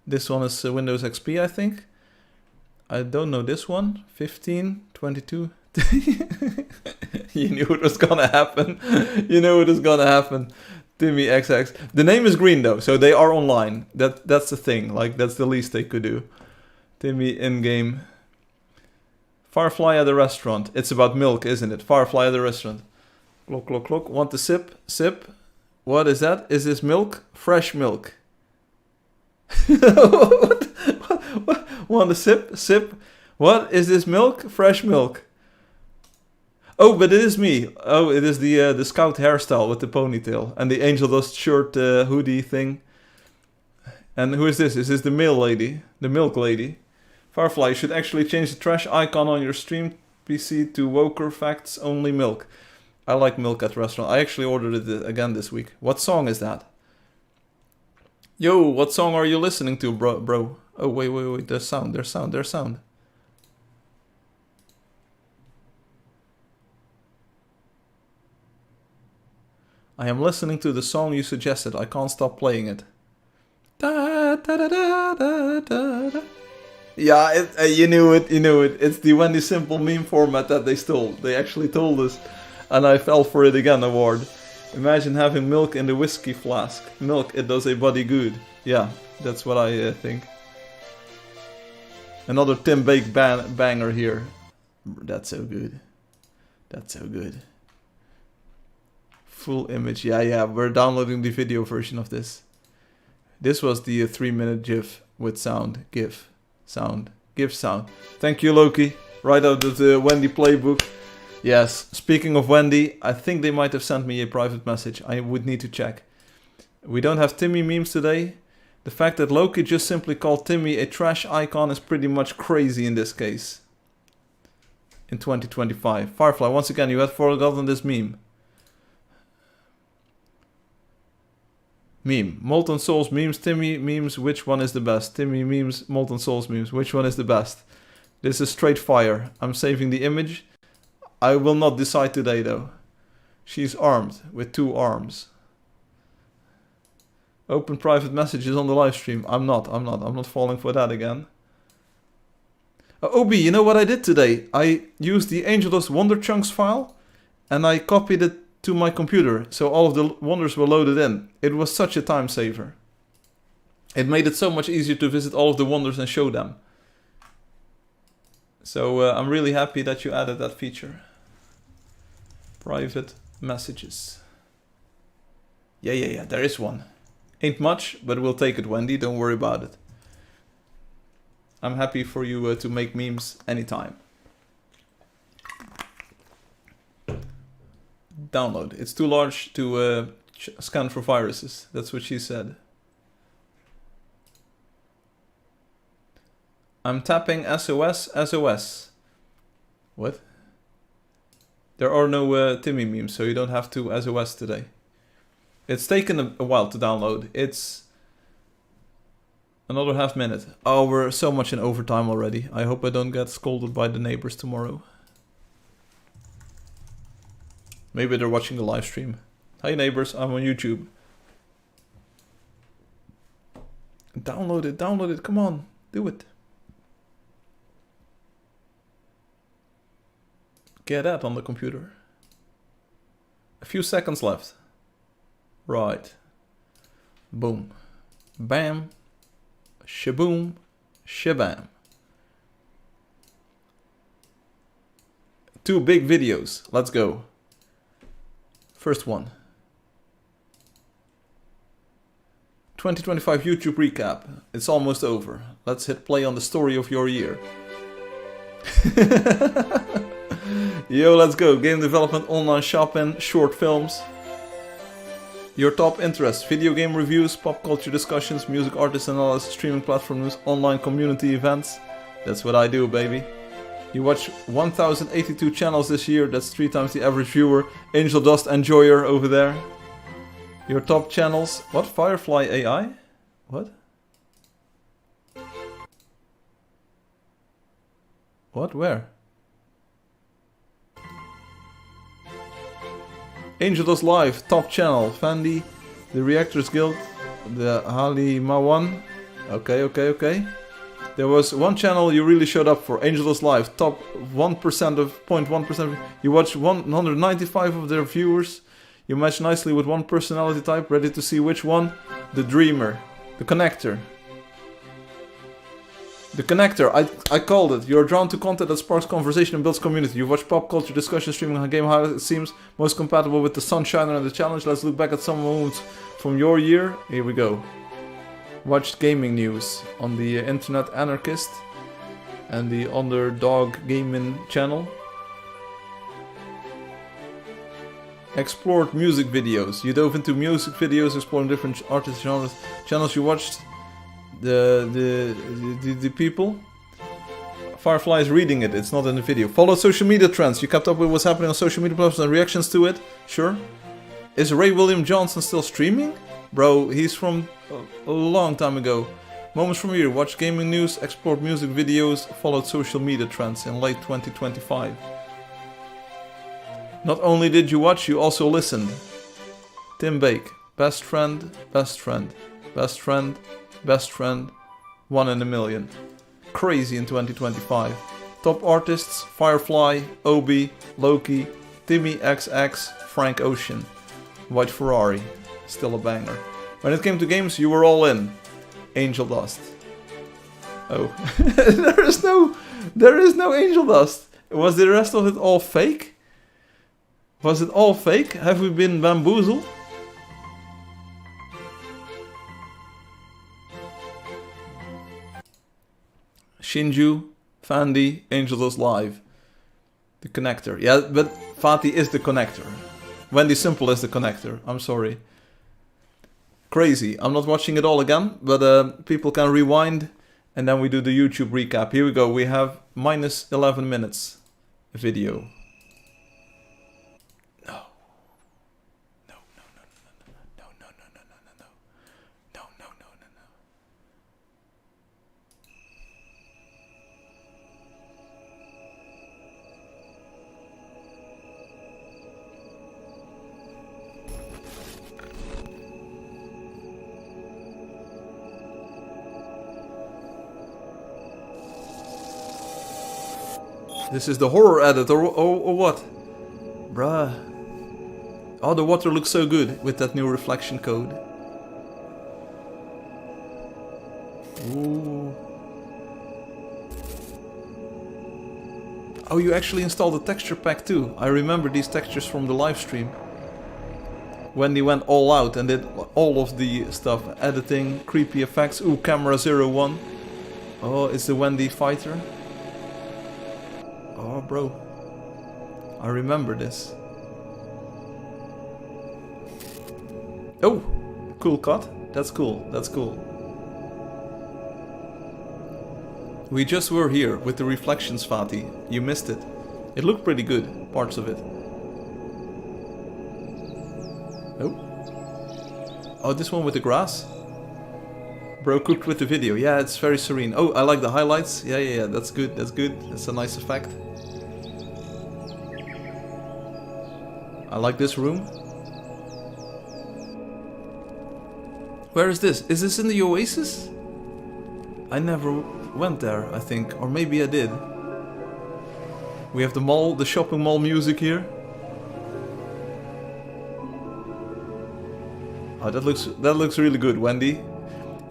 Speaker 1: This one is Windows XP, I think. I don't know this one. 15, 22. You knew it was gonna happen. You knew it was gonna happen. Timmy XX. The name is green though, so they are online. That's the thing. Like, that's the least they could do. Timmy in-game. Firefly at the restaurant. It's about milk, isn't it? Firefly at the restaurant. Clock, clock, clock. Want a sip? Sip. What is that? Is this milk? Fresh milk. What? Want a sip? Sip. What is this milk? Fresh milk. Oh, but it is me. Oh, it is the scout hairstyle with the ponytail and the Angeldust shirt hoodie thing. And who is this? Is this the male lady? The milk lady? Firefly, you should actually change the trash icon on your stream PC to Woker Facts Only Milk. I like milk at the restaurant. I actually ordered it again this week. What song is that? Yo, what song are you listening to, bro? Oh, wait. There's sound. I am listening to the song you suggested. I can't stop playing it. Da, da, da, da, da, da. Yeah, you knew it. It's the Wendy Simple meme format that they stole. They actually told us. And I fell for it again award. Imagine having milk in the whiskey flask. Milk, it does a body good. Yeah, that's what I think. Another Tim Bake banger here. That's so good. Full image. Yeah, we're downloading the video version of this. This was the 3-minute GIF with sound. GIF sound. Thank you, Loki. Right out of the Wendy playbook. Yes, speaking of Wendy, I think they might have sent me a private message. I would need to check. We don't have Timmy memes today. The fact that Loki just simply called Timmy a trash icon is pretty much crazy in this case. In 2025. Firefly, once again, you had forgotten this meme. Meme. Molten Souls memes, Timmy memes, which one is the best? Timmy memes, Molten Souls memes, which one is the best? This is straight fire. I'm saving the image. I will not decide today though. She's armed with 2 arms. Open private messages on the live stream. I'm not falling for that again. Obi, you know what I did today? I used the Angeldust Wonder Chunks file and I copied it to my computer, so all of the wonders were loaded in. It was such a time saver. It made it so much easier to visit all of the wonders and show them. So I'm really happy that you added that feature. Private messages. Yeah, there is one. Ain't much, but we'll take it, Wendy, don't worry about it. I'm happy for you to make memes anytime. Download. It's too large to scan for viruses. That's what she said. I'm tapping SOS, SOS. What? There are no Timmy memes, so you don't have to SOS today. It's taken a while to download. It's another half minute. Oh, we're so much in overtime already. I hope I don't get scolded by the neighbors tomorrow. Maybe they're watching the live stream. Hi neighbors, I'm on YouTube. Download it, come on, do it. Get that on the computer. A few seconds left. Right. Boom. Bam. Shaboom. Shabam. 2 big videos. Let's go. First one. 2025 YouTube recap. It's almost over. Let's hit play on the story of your year. Yo, let's go. Game development, online shopping, short films. Your top interests: video game reviews, pop culture discussions, music artist analysis, streaming platform news, online community events. That's what I do, baby. You watch 1082 channels this year, that's 3 times the average viewer. Angeldust enjoyer over there. Your top channels. What? Firefly AI? What? What? Where? Angeldust Live, top channel. Fandy, the Reactors Guild, the Halimawan. Okay. There was one channel you really showed up for, Angeldust Live, top 1% of 0.1%. You watched 195 of their viewers. You match nicely with one personality type. Ready to see which one? The Dreamer, the Connector. The Connector, I called it. You're drawn to content that sparks conversation and builds community. You watch pop culture discussion, streaming on game, how it seems most compatible with the Sunshiner and the Challenge. Let's look back at some moments from your year. Here we go. Watched gaming news on the Internet Anarchist and the Underdog Gaming channel. Explored music videos. You dove into music videos, exploring different artist genres. Channels you watched. The people. Firefly is reading it, it's not in the video. Followed social media trends. You kept up with what's happening on social media platforms and reactions to it. Sure. Is Ray William Johnson still streaming? Bro, he's from a long time ago. Moments from here. Watch gaming news, explored music videos, followed social media trends in late 2025. Not only did you watch, you also listened. Tim Bake. Best friend, best friend, best friend, best friend. 1 in a million. Crazy in 2025. Top artists: Firefly, Obi, Loki, Timmy XX, Frank Ocean. White Ferrari. Still a banger. When it came to games, you were all in. Angeldust. Oh. There is no Angeldust. Was the rest of it all fake? Was it all fake? Have we been bamboozled? Shinju, Fandy, Angeldust Live. The Connector. Yeah, but Fatih is the Connector. Wendy Simple is the Connector. I'm sorry. crazy. I'm not watching it all again, but people can rewind and then we do the YouTube recap. Here we go. We have minus 11 minutes video. No. No, no, no, no, no, no, no, no, no, no, no. No, no, no, no, no. This is the horror edit, or what? Bruh. Oh, the water looks so good with that new reflection code. Ooh. Oh, you actually installed the texture pack too. I remember these textures from the live stream. Wendy went all out and did all of the stuff. Editing, creepy effects. Ooh, camera 01. Oh, it's the Wendy fighter. Oh, bro. I remember this. Oh, cool cut. That's cool. That's cool. We just were here with the reflections, Fatih. You missed it. It looked pretty good, parts of it. Oh. Oh, this one with the grass? Bro cooked with the video. Yeah, it's very serene. Oh, I like the highlights. Yeah. That's good. That's good. That's a nice effect. I like this room. Where is this? Is this in the Oasis? I never went there, I think. Or maybe I did. We have the mall, the shopping mall music here. Oh, that looks really good, Wendy.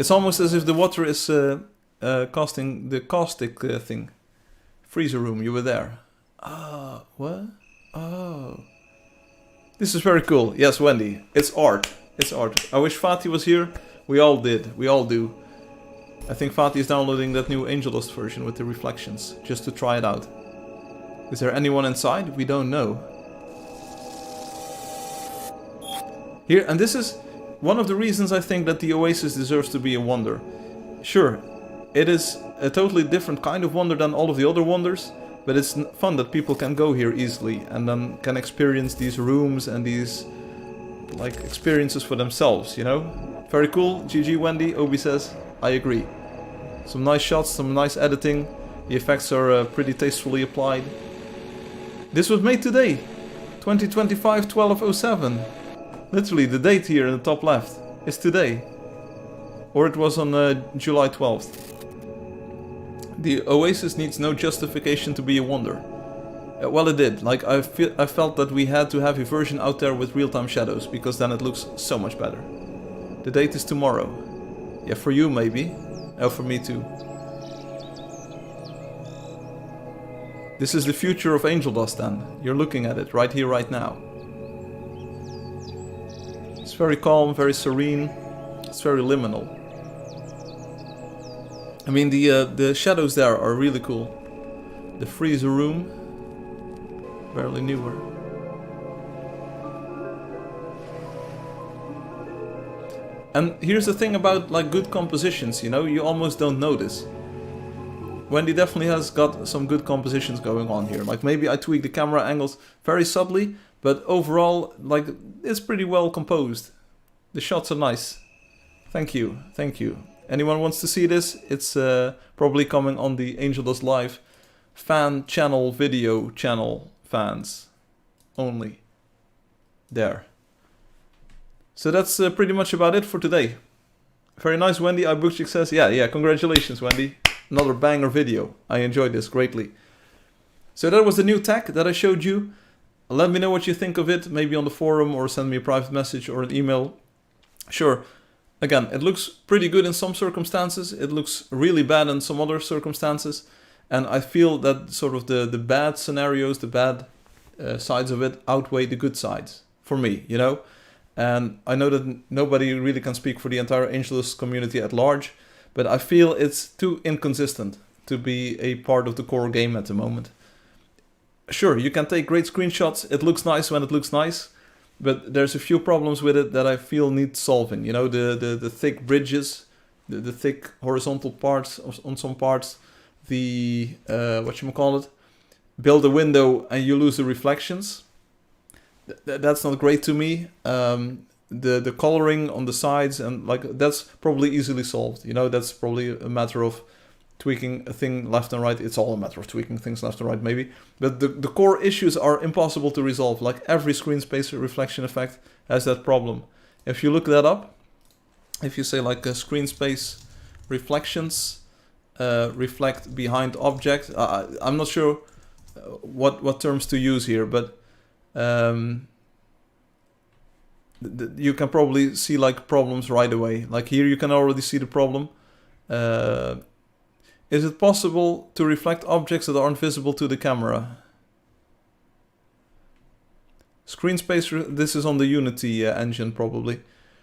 Speaker 1: It's almost as if the water is casting the caustic thing. Freezer room, you were there. Ah, what? Oh. This is very cool. Yes, Wendy. It's art. It's art. I wish Fatih was here. We all did. We all do. I think Fatih is downloading that new Angeldust version with the reflections, just to try it out. Is there anyone inside? We don't know. Here, and this is one of the reasons I think that the Oasis deserves to be a wonder. Sure, it is a totally different kind of wonder than all of the other wonders, but it's fun that people can go here easily and then can experience these rooms and these like experiences for themselves, you know? Very cool. GG Wendy. Obi says, I agree. Some nice shots, some nice editing. The effects are pretty tastefully applied. This was made today. 2025 12/07. Literally the date here in the top left is today. Or it was on July 12th. The Oasis needs no justification to be a wonder. Well, it did. Like, I felt that we had to have a version out there with real-time shadows, because then it looks so much better. The date is tomorrow. Yeah, for you maybe. Oh, for me too. This is the future of Angeldust then. You're looking at it right here, right now. It's very calm, very serene. It's very liminal. I mean, the shadows there are really cool. The freezer room. Barely newer. And here's the thing about like good compositions, you know, you almost don't notice. Wendy definitely has got some good compositions going on here. Like maybe I tweak the camera angles very subtly, but overall, like, it's pretty well composed. The shots are nice. Thank you, thank you. Anyone wants to see this? It's probably coming on the Angeldust Live fan channel, video channel, fans only. There. So that's pretty much about it for today. Very nice, Wendy. iBookchick says, yeah, congratulations, Wendy. Another banger video. I enjoyed this greatly. So that was the new tech that I showed you. Let me know what you think of it, maybe on the forum, or send me a private message or an email. Sure. Again, it looks pretty good in some circumstances. It looks really bad in some other circumstances. And I feel that sort of the bad scenarios, the bad sides of it outweigh the good sides for me, you know? And I know that nobody really can speak for the entire Angeldust community at large, but I feel it's too inconsistent to be a part of the core game at the moment. Sure, you can take great screenshots. It looks nice when it looks nice. but there's a few problems with it that I feel need solving. You know, the thick bridges, the thick horizontal parts on some parts, the whatchamacallit, build a window and you lose the reflections. That's not great to me. The coloring on the sides and like that's probably easily solved. You know, that's probably a matter of tweaking a thing left and right. It's all a matter of tweaking things left and right, maybe. But the core issues are impossible to resolve. Like every screen space reflection effect has that problem. If you look that up, if you say like screen space reflections reflect behind object, I'm not sure what terms to use here, but you can probably see like problems right away. Like here you can already see the problem. Is it possible to reflect objects that aren't visible to the camera? Screen space, this is on the Unity engine probably.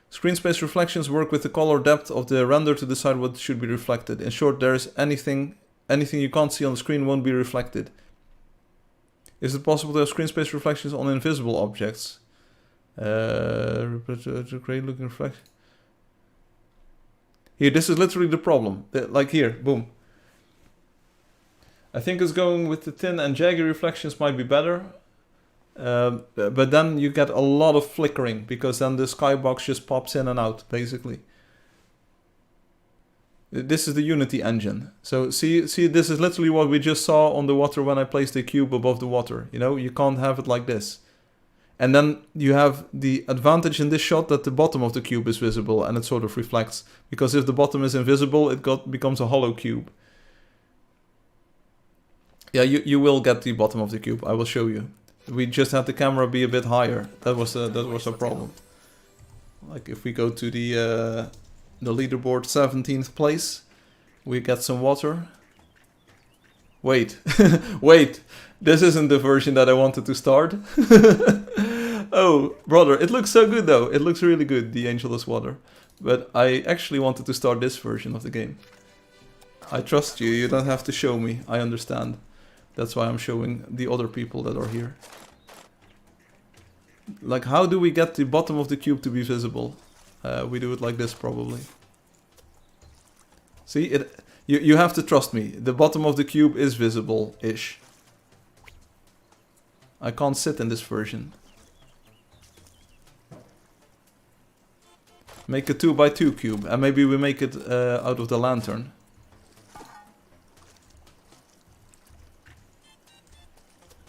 Speaker 1: Screen space reflections work with the color depth of the render to decide what should be reflected. In short, there is anything you can't see on the screen won't be reflected. Is it possible to have screen space reflections on invisible objects? Great looking reflection. Here, this is literally the problem. Like here, boom. I think it's going with the thin and jaggy reflections might be better. But then you get a lot of flickering because then the skybox just pops in and out, basically. This is the Unity engine. So see, this is literally what we just saw on the water when I placed the cube above the water. You know, you can't have it like this. And then you have the advantage in this shot that the bottom of the cube is visible and it sort of reflects. Because if the bottom is invisible, it becomes a hollow cube. Yeah, you will get the bottom of the cube. I will show you. We just had the camera be a bit higher. That was a problem. Like if we go to the leaderboard 17th place, we get some water. Wait, wait. This isn't the version that I wanted to start. Oh, brother, it looks so good though. It looks really good, the Angeldust water. But I actually wanted to start this version of the game. I trust you. You don't have to show me. I understand. That's why I'm showing the other people that are here. Like, how do we get the bottom of the cube to be visible? We do it like this, probably. See, you have to trust me. The bottom of the cube is visible-ish. I can't sit in this version. Make a 2x2 cube, and maybe we make it out of the lantern.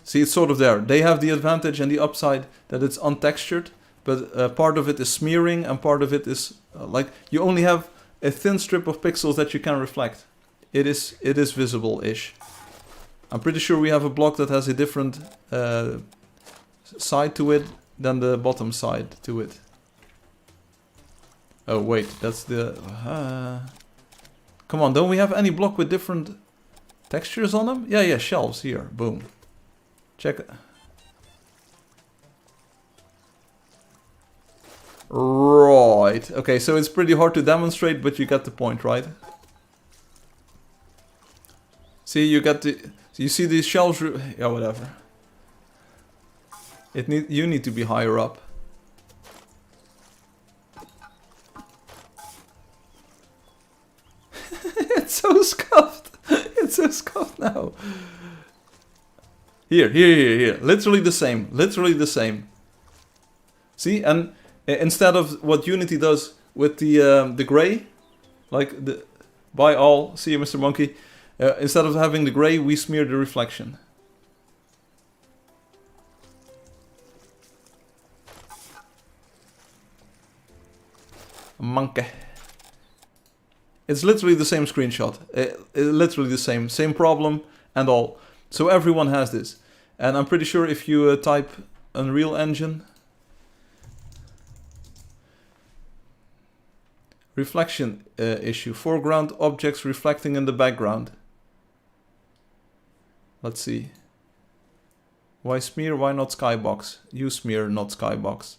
Speaker 1: See, it's sort of there. They have the advantage and the upside that it's untextured, but part of it is smearing and part of it is like you only have a thin strip of pixels that you can reflect. It is visible-ish. I'm pretty sure we have a block that has a different side to it than the bottom side to it. Oh wait, that's the... Come on, don't we have any block with different textures on them? Yeah, shelves here. Boom. Check it. Right. Okay, so it's pretty hard to demonstrate, but you get the point, right? See, you get the... You see these shelves... Yeah, whatever. You need to be higher up. It's so scuffed. It's so scuffed now. Here. Literally the same. Literally the same. See, and instead of what Unity does with the gray, like the by all, see you, Mr. Monkey. Instead of having the gray, we smear the reflection. Monkey. It's literally the same screenshot. Literally the same problem and all. So everyone has this. And I'm pretty sure if you type Unreal Engine, reflection issue, foreground objects reflecting in the background. Let's see. Why smear? Why not skybox? You smear, not skybox.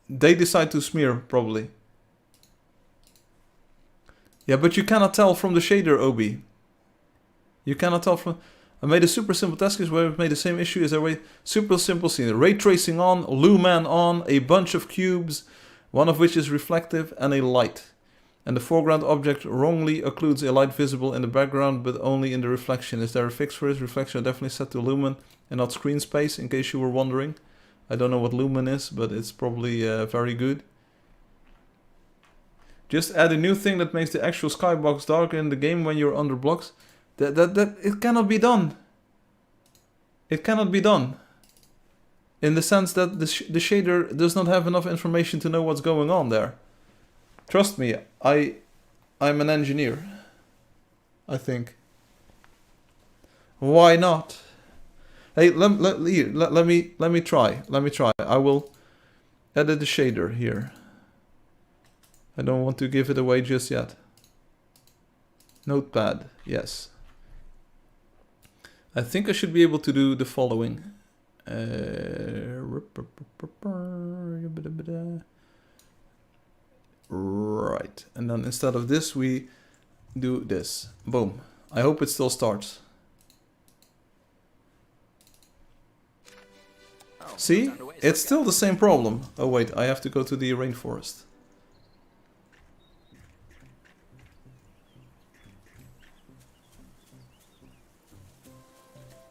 Speaker 1: They decide to smear, probably. Yeah, but you cannot tell from the shader, Obi. You cannot tell from... I made a super simple task case where I've made the same issue as a way. Super simple scene. Ray tracing on, lumen on, a bunch of cubes, one of which is reflective, and a light. And the foreground object wrongly occludes a light visible in the background, but only in the reflection. Is there a fix for this? Reflection definitely set to lumen and not screen space, in case you were wondering. I don't know what lumen is, but it's probably very good. Just add a new thing that makes the actual skybox darker in the game when you're under blocks. That it cannot be done. It cannot be done. In the sense that the shader does not have enough information to know what's going on there. Trust me, I'm an engineer. I think. Why not? Hey, let me try. Let me try. I will edit the shader here. I don't want to give it away just yet. Notepad, yes. I think I should be able to do the following. Right, and then instead of this we do this. Boom. I hope it still starts. See? It's still the same problem. Oh wait, I have to go to the rainforest.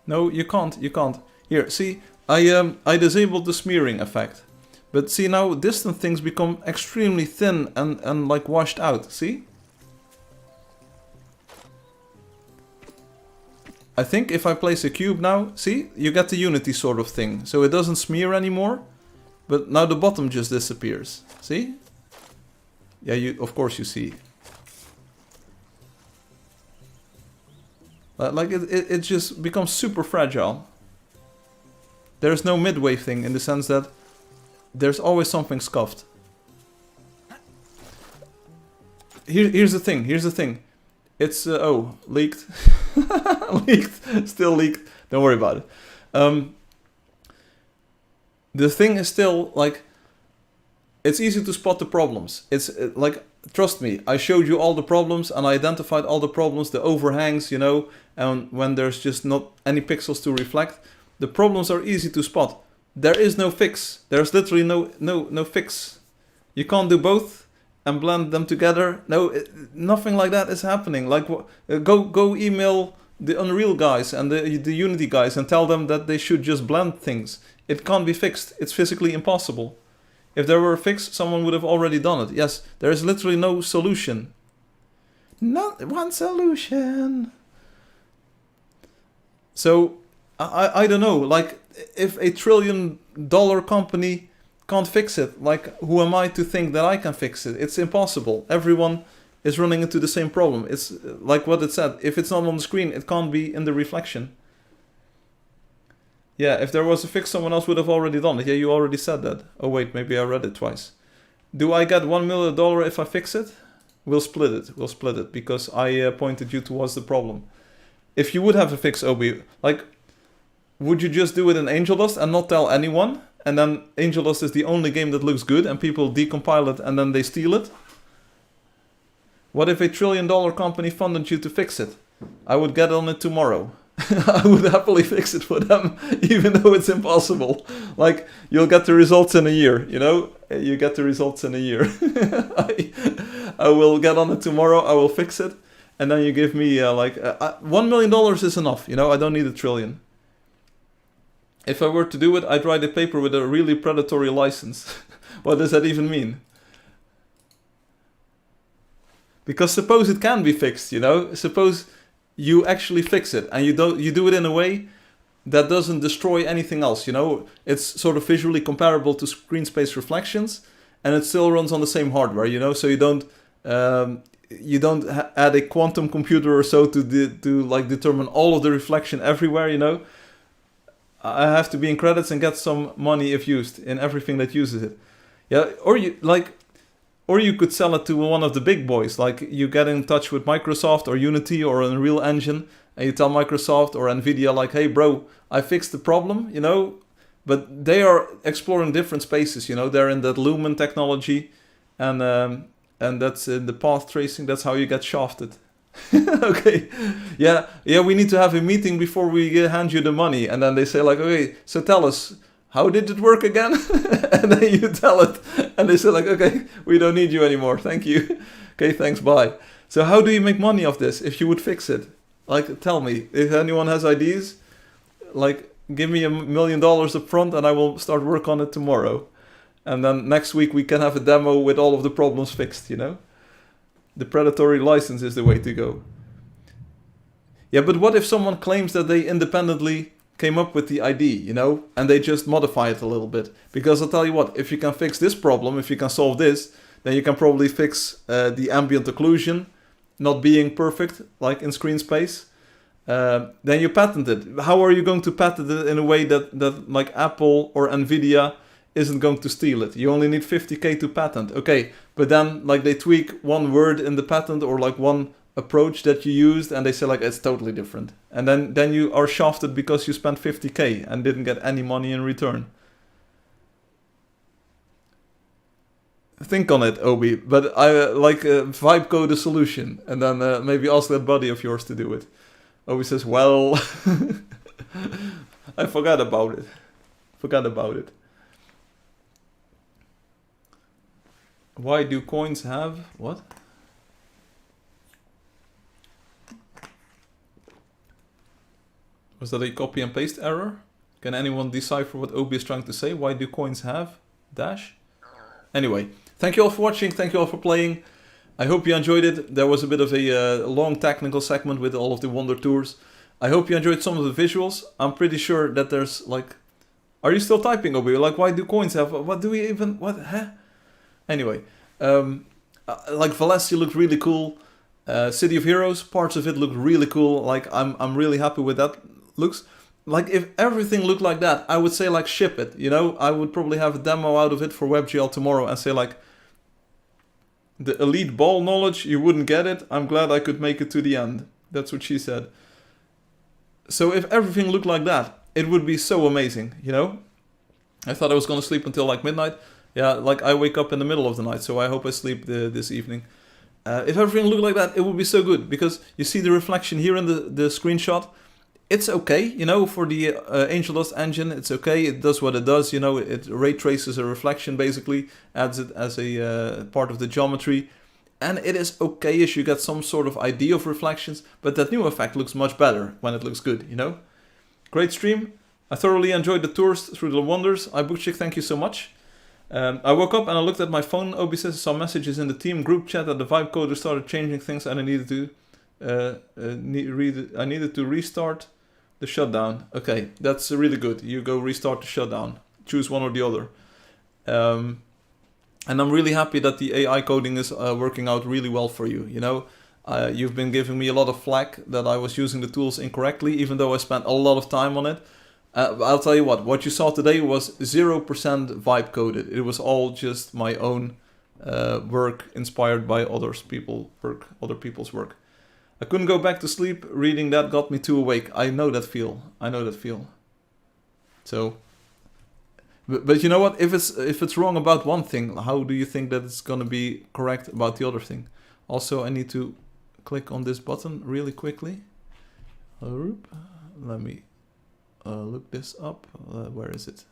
Speaker 1: No, you can't, you can't. Here, see, I disabled the smearing effect. But see now, distant things become extremely thin and like washed out, see? I think if I place a cube now, see? You get the unity sort of thing. So it doesn't smear anymore, but now the bottom just disappears, see? Yeah, of course you see. Like it just becomes super fragile. There's no midway thing in the sense that there's always something scuffed. Here's the thing. It's, oh, leaked. Leaked, still leaked. Don't worry about it. The thing is still, like, it's easy to spot the problems. It's like, trust me, I showed you all the problems and I identified all the problems, the overhangs, you know, and when there's just not any pixels to reflect. The problems are easy to spot. There is no fix. There's literally no fix. You can't do both and blend them together. No, nothing like that is happening. Like, go email the Unreal guys and the Unity guys and tell them that they should just blend things. It can't be fixed. It's physically impossible. If there were a fix, someone would have already done it. Yes, there is literally no solution. Not one solution. So, I don't know, like, if $1 trillion company can't fix it, like, who am I to think that I can fix it? It's impossible. Everyone is running into the same problem. It's like what it said, if it's not on the screen, it can't be in the reflection. Yeah, if there was a fix, someone else would have already done it. Yeah, you already said that. Oh wait, maybe I read it twice. Do I get $1 million if I fix it? We'll split it, because I pointed you towards the problem. If you would have a fix, Obi, like, would you just do it in Angeldust and not tell anyone? And then Angeldust is the only game that looks good and people decompile it and then they steal it? What if $1 trillion company funded you to fix it? I would get on it tomorrow. I would happily fix it for them, even though it's impossible. Like, you'll get the results in a year, you know? You get the results in a year. I will get on it tomorrow, I will fix it. And then you give me, $1 million is enough, you know? I don't need $1 trillion. If I were to do it, I'd write a paper with a really predatory license. What does that even mean? Because suppose it can be fixed, you know? Suppose you actually fix it and you do it in a way that doesn't destroy anything else, you know? It's sort of visually comparable to screen space reflections and it still runs on the same hardware, you know? So you don't add a quantum computer or so to determine all of the reflection everywhere, you know? I have to be in credits and get some money if used in everything that uses it. Yeah, or you could sell it to one of the big boys. Like, you get in touch with Microsoft or Unity or Unreal Engine and you tell Microsoft or Nvidia, like, hey bro, I fixed the problem, you know? But they are exploring different spaces, you know? They're in that Lumen technology and that's in the path tracing. That's how you get shafted. Okay, yeah, we need to have a meeting before we hand you the money. And then they say like, okay, so tell us, how did it work again? And then you tell it, and they say like, okay, we don't need you anymore, thank you. Okay, thanks, bye. So how do you make money off this if you would fix it? Like, tell me, if anyone has ideas, like, give me $1 million up front and I will start work on it tomorrow. And then next week we can have a demo with all of the problems fixed, you know? The predatory license is the way to go. Yeah, but what if someone claims that they independently came up with the ID, you know, and they just modify it a little bit? Because I'll tell you what, if you can fix this problem, if you can solve this, then you can probably fix the ambient occlusion not being perfect, like in screen space. Then you patent it. How are you going to patent it in a way that like Apple or Nvidia isn't going to steal it? You only need 50k to patent. Okay, but then like they tweak one word in the patent or like one approach that you used and they say like it's totally different. And then you are shafted because you spent 50k and didn't get any money in return. Think on it, Obi, but I like vibe code a solution and then maybe ask that buddy of yours to do it. Obi says, well, I forgot about it. Why do coins have what? Was that a copy and paste error? Can anyone decipher what Obi is trying to say? Why do coins have dash? Anyway, thank you all for watching. Thank you all for playing. I hope you enjoyed it. There was a bit of a long technical segment with all of the Wonder Tours. I hope you enjoyed some of the visuals. I'm pretty sure that there's like... Are you still typing, Obi? Like, why do coins have... What do we even... What? Huh? Anyway, like Valencia looked really cool. City of Heroes, parts of it looked really cool. Like, I'm really happy with that looks. Like, if everything looked like that, I would say, like, ship it, you know? I would probably have a demo out of it for WebGL tomorrow and say, like, the elite ball knowledge, you wouldn't get it. I'm glad I could make it to the end. That's what she said. So if everything looked like that, it would be so amazing, you know? I thought I was going to sleep until, like, midnight. Yeah, like, I wake up in the middle of the night, so I hope I sleep this evening. If everything looked like that, it would be so good, because you see the reflection here in the screenshot. It's okay, you know, for the Angeldust engine, it's okay, it does what it does, you know, it ray traces a reflection basically, adds it as a part of the geometry, and it is okay-ish, you get some sort of idea of reflections, but that new effect looks much better when it looks good, you know. Great stream, I thoroughly enjoyed the tours through the wonders. iBookchick, thank you so much. I woke up and I looked at my phone, Obi says some messages in the team group chat that the vibe coder started changing things and I needed to restart the shutdown. Okay, that's really good. You go restart the shutdown. Choose one or the other. And I'm really happy that the AI coding is working out really well for you. You know, you've been giving me a lot of flack that I was using the tools incorrectly, even though I spent a lot of time on it. I'll tell you what you saw today was 0% vibe coded. It was all just my own work inspired by other people's work. I couldn't go back to sleep. Reading that got me too awake. I know that feel. So, but you know what? If it's wrong about one thing, how do you think that it's gonna be correct about the other thing? Also, I need to click on this button really quickly. Let me look this up. Where is it?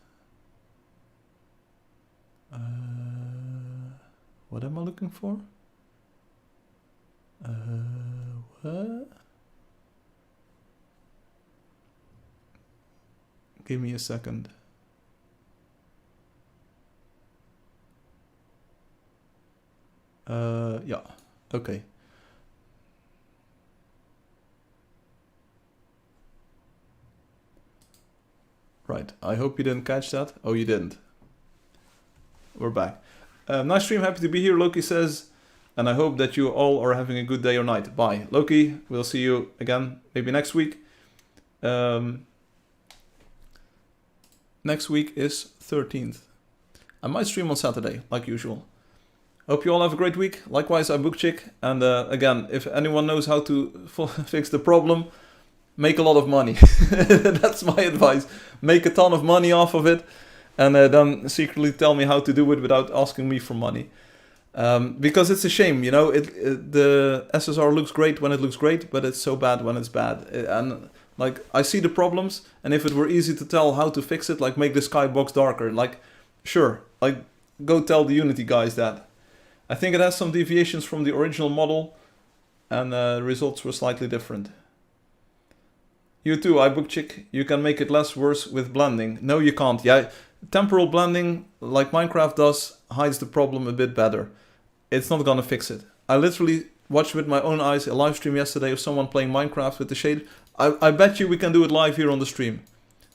Speaker 1: What am I looking for? What? Give me a second. Yeah, okay. Right, I hope you didn't catch that. Oh, you didn't. We're back. Nice stream, happy to be here, Loki says. And I hope that you all are having a good day or night. Bye. Loki, we'll see you again maybe next week. Next week is 13th. I might stream on Saturday, like usual. Hope you all have a great week. Likewise, I'm Bookchick. And again, if anyone knows how to fix the problem, make a lot of money. That's my advice. Make a ton of money off of it. And then secretly tell me how to do it without asking me for money. Because it's a shame, you know. The SSR looks great when it looks great, but it's so bad when it's bad. And like I see the problems, and if it were easy to tell how to fix it, like make the skybox darker, like sure, like go tell the Unity guys that. I think it has some deviations from the original model, and the results were slightly different. You too, iBookchick. You can make it less worse with blending. No, you can't. Yeah, temporal blending, like Minecraft does, hides the problem a bit better. It's not gonna fix it. I literally watched with my own eyes a live stream yesterday of someone playing Minecraft with the shade. I bet you we can do it live here on the stream,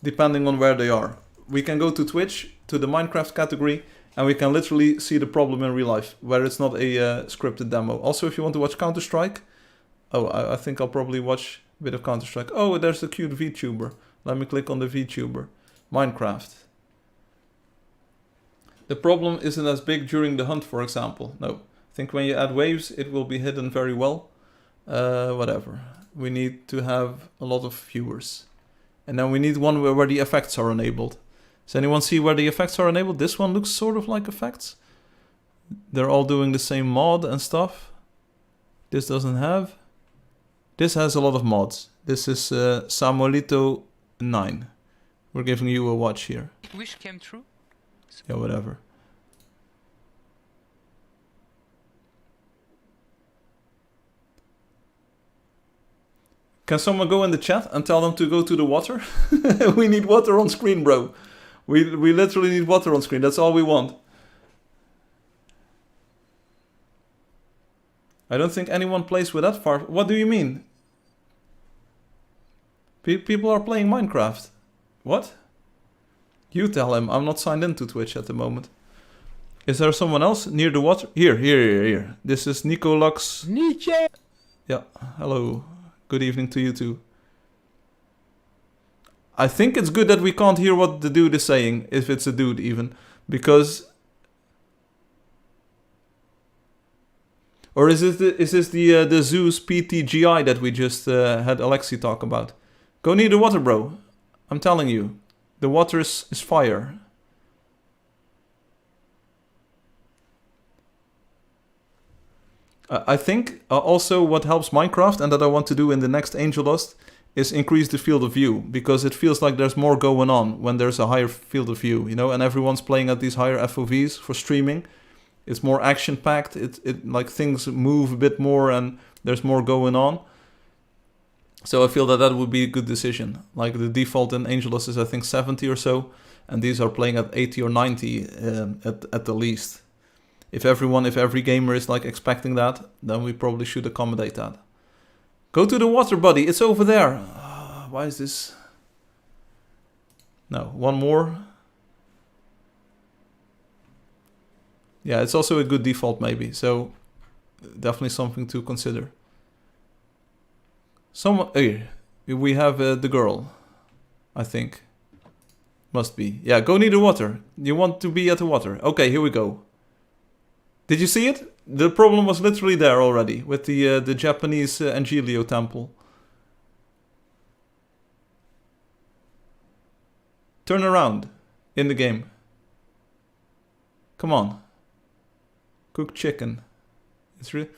Speaker 1: depending on where they are. We can go to Twitch, to the Minecraft category, and we can literally see the problem in real life, where it's not a scripted demo. Also, if you want to watch Counter-Strike, I think I'll probably watch a bit of Counter-Strike. Oh, there's the cute VTuber. Let me click on the VTuber. Minecraft. The problem isn't as big during the hunt, for example. No. I think when you add waves, it will be hidden very well. Whatever. We need to have a lot of viewers. And then we need one where the effects are enabled. Does anyone see where the effects are enabled? This one looks sort of like effects. They're all doing the same mod and stuff. This doesn't have. This has a lot of mods. This is Samuelito 9. We're giving you a watch here.
Speaker 4: Wish came true.
Speaker 1: Yeah, whatever. Can someone go in the chat and tell them to go to the water? We need water on screen, bro. We literally need water on screen. That's all we want. I don't think anyone plays with that far. What do you mean? People are playing Minecraft. What? You tell him. I'm not signed into Twitch at the moment. Is there someone else near the water? Here. This is Nicolux.
Speaker 5: Nietzsche!
Speaker 1: Yeah, hello. Good evening to you too. I think it's good that we can't hear what the dude is saying, if it's a dude even. Because... Or is this the Zeus PTGI that we just had Alexi talk about? Go near the water, bro. I'm telling you. The water is fire. I think also what helps Minecraft, and that I want to do in the next Angeldust, is increase the field of view. Because it feels like there's more going on when there's a higher field of view, you know? And everyone's playing at these higher FOVs for streaming. It's more action-packed. It like things move a bit more and there's more going on. So I feel that would be a good decision. Like the default in Angelus is I think 70 or so, and these are playing at 80 or 90 at the least. If every gamer is like expecting that, then we probably should accommodate that. Go to the water, buddy. It's over there. Why is this? No, one more. Yeah, it's also a good default maybe. So definitely something to consider. Here, we have the girl, I think. Must be. Yeah, go near the water. You want to be at the water. Okay, here we go. Did you see it? The problem was literally there already with the Japanese Angelio temple. Turn around in the game. Come on. Cooked chicken. It's really...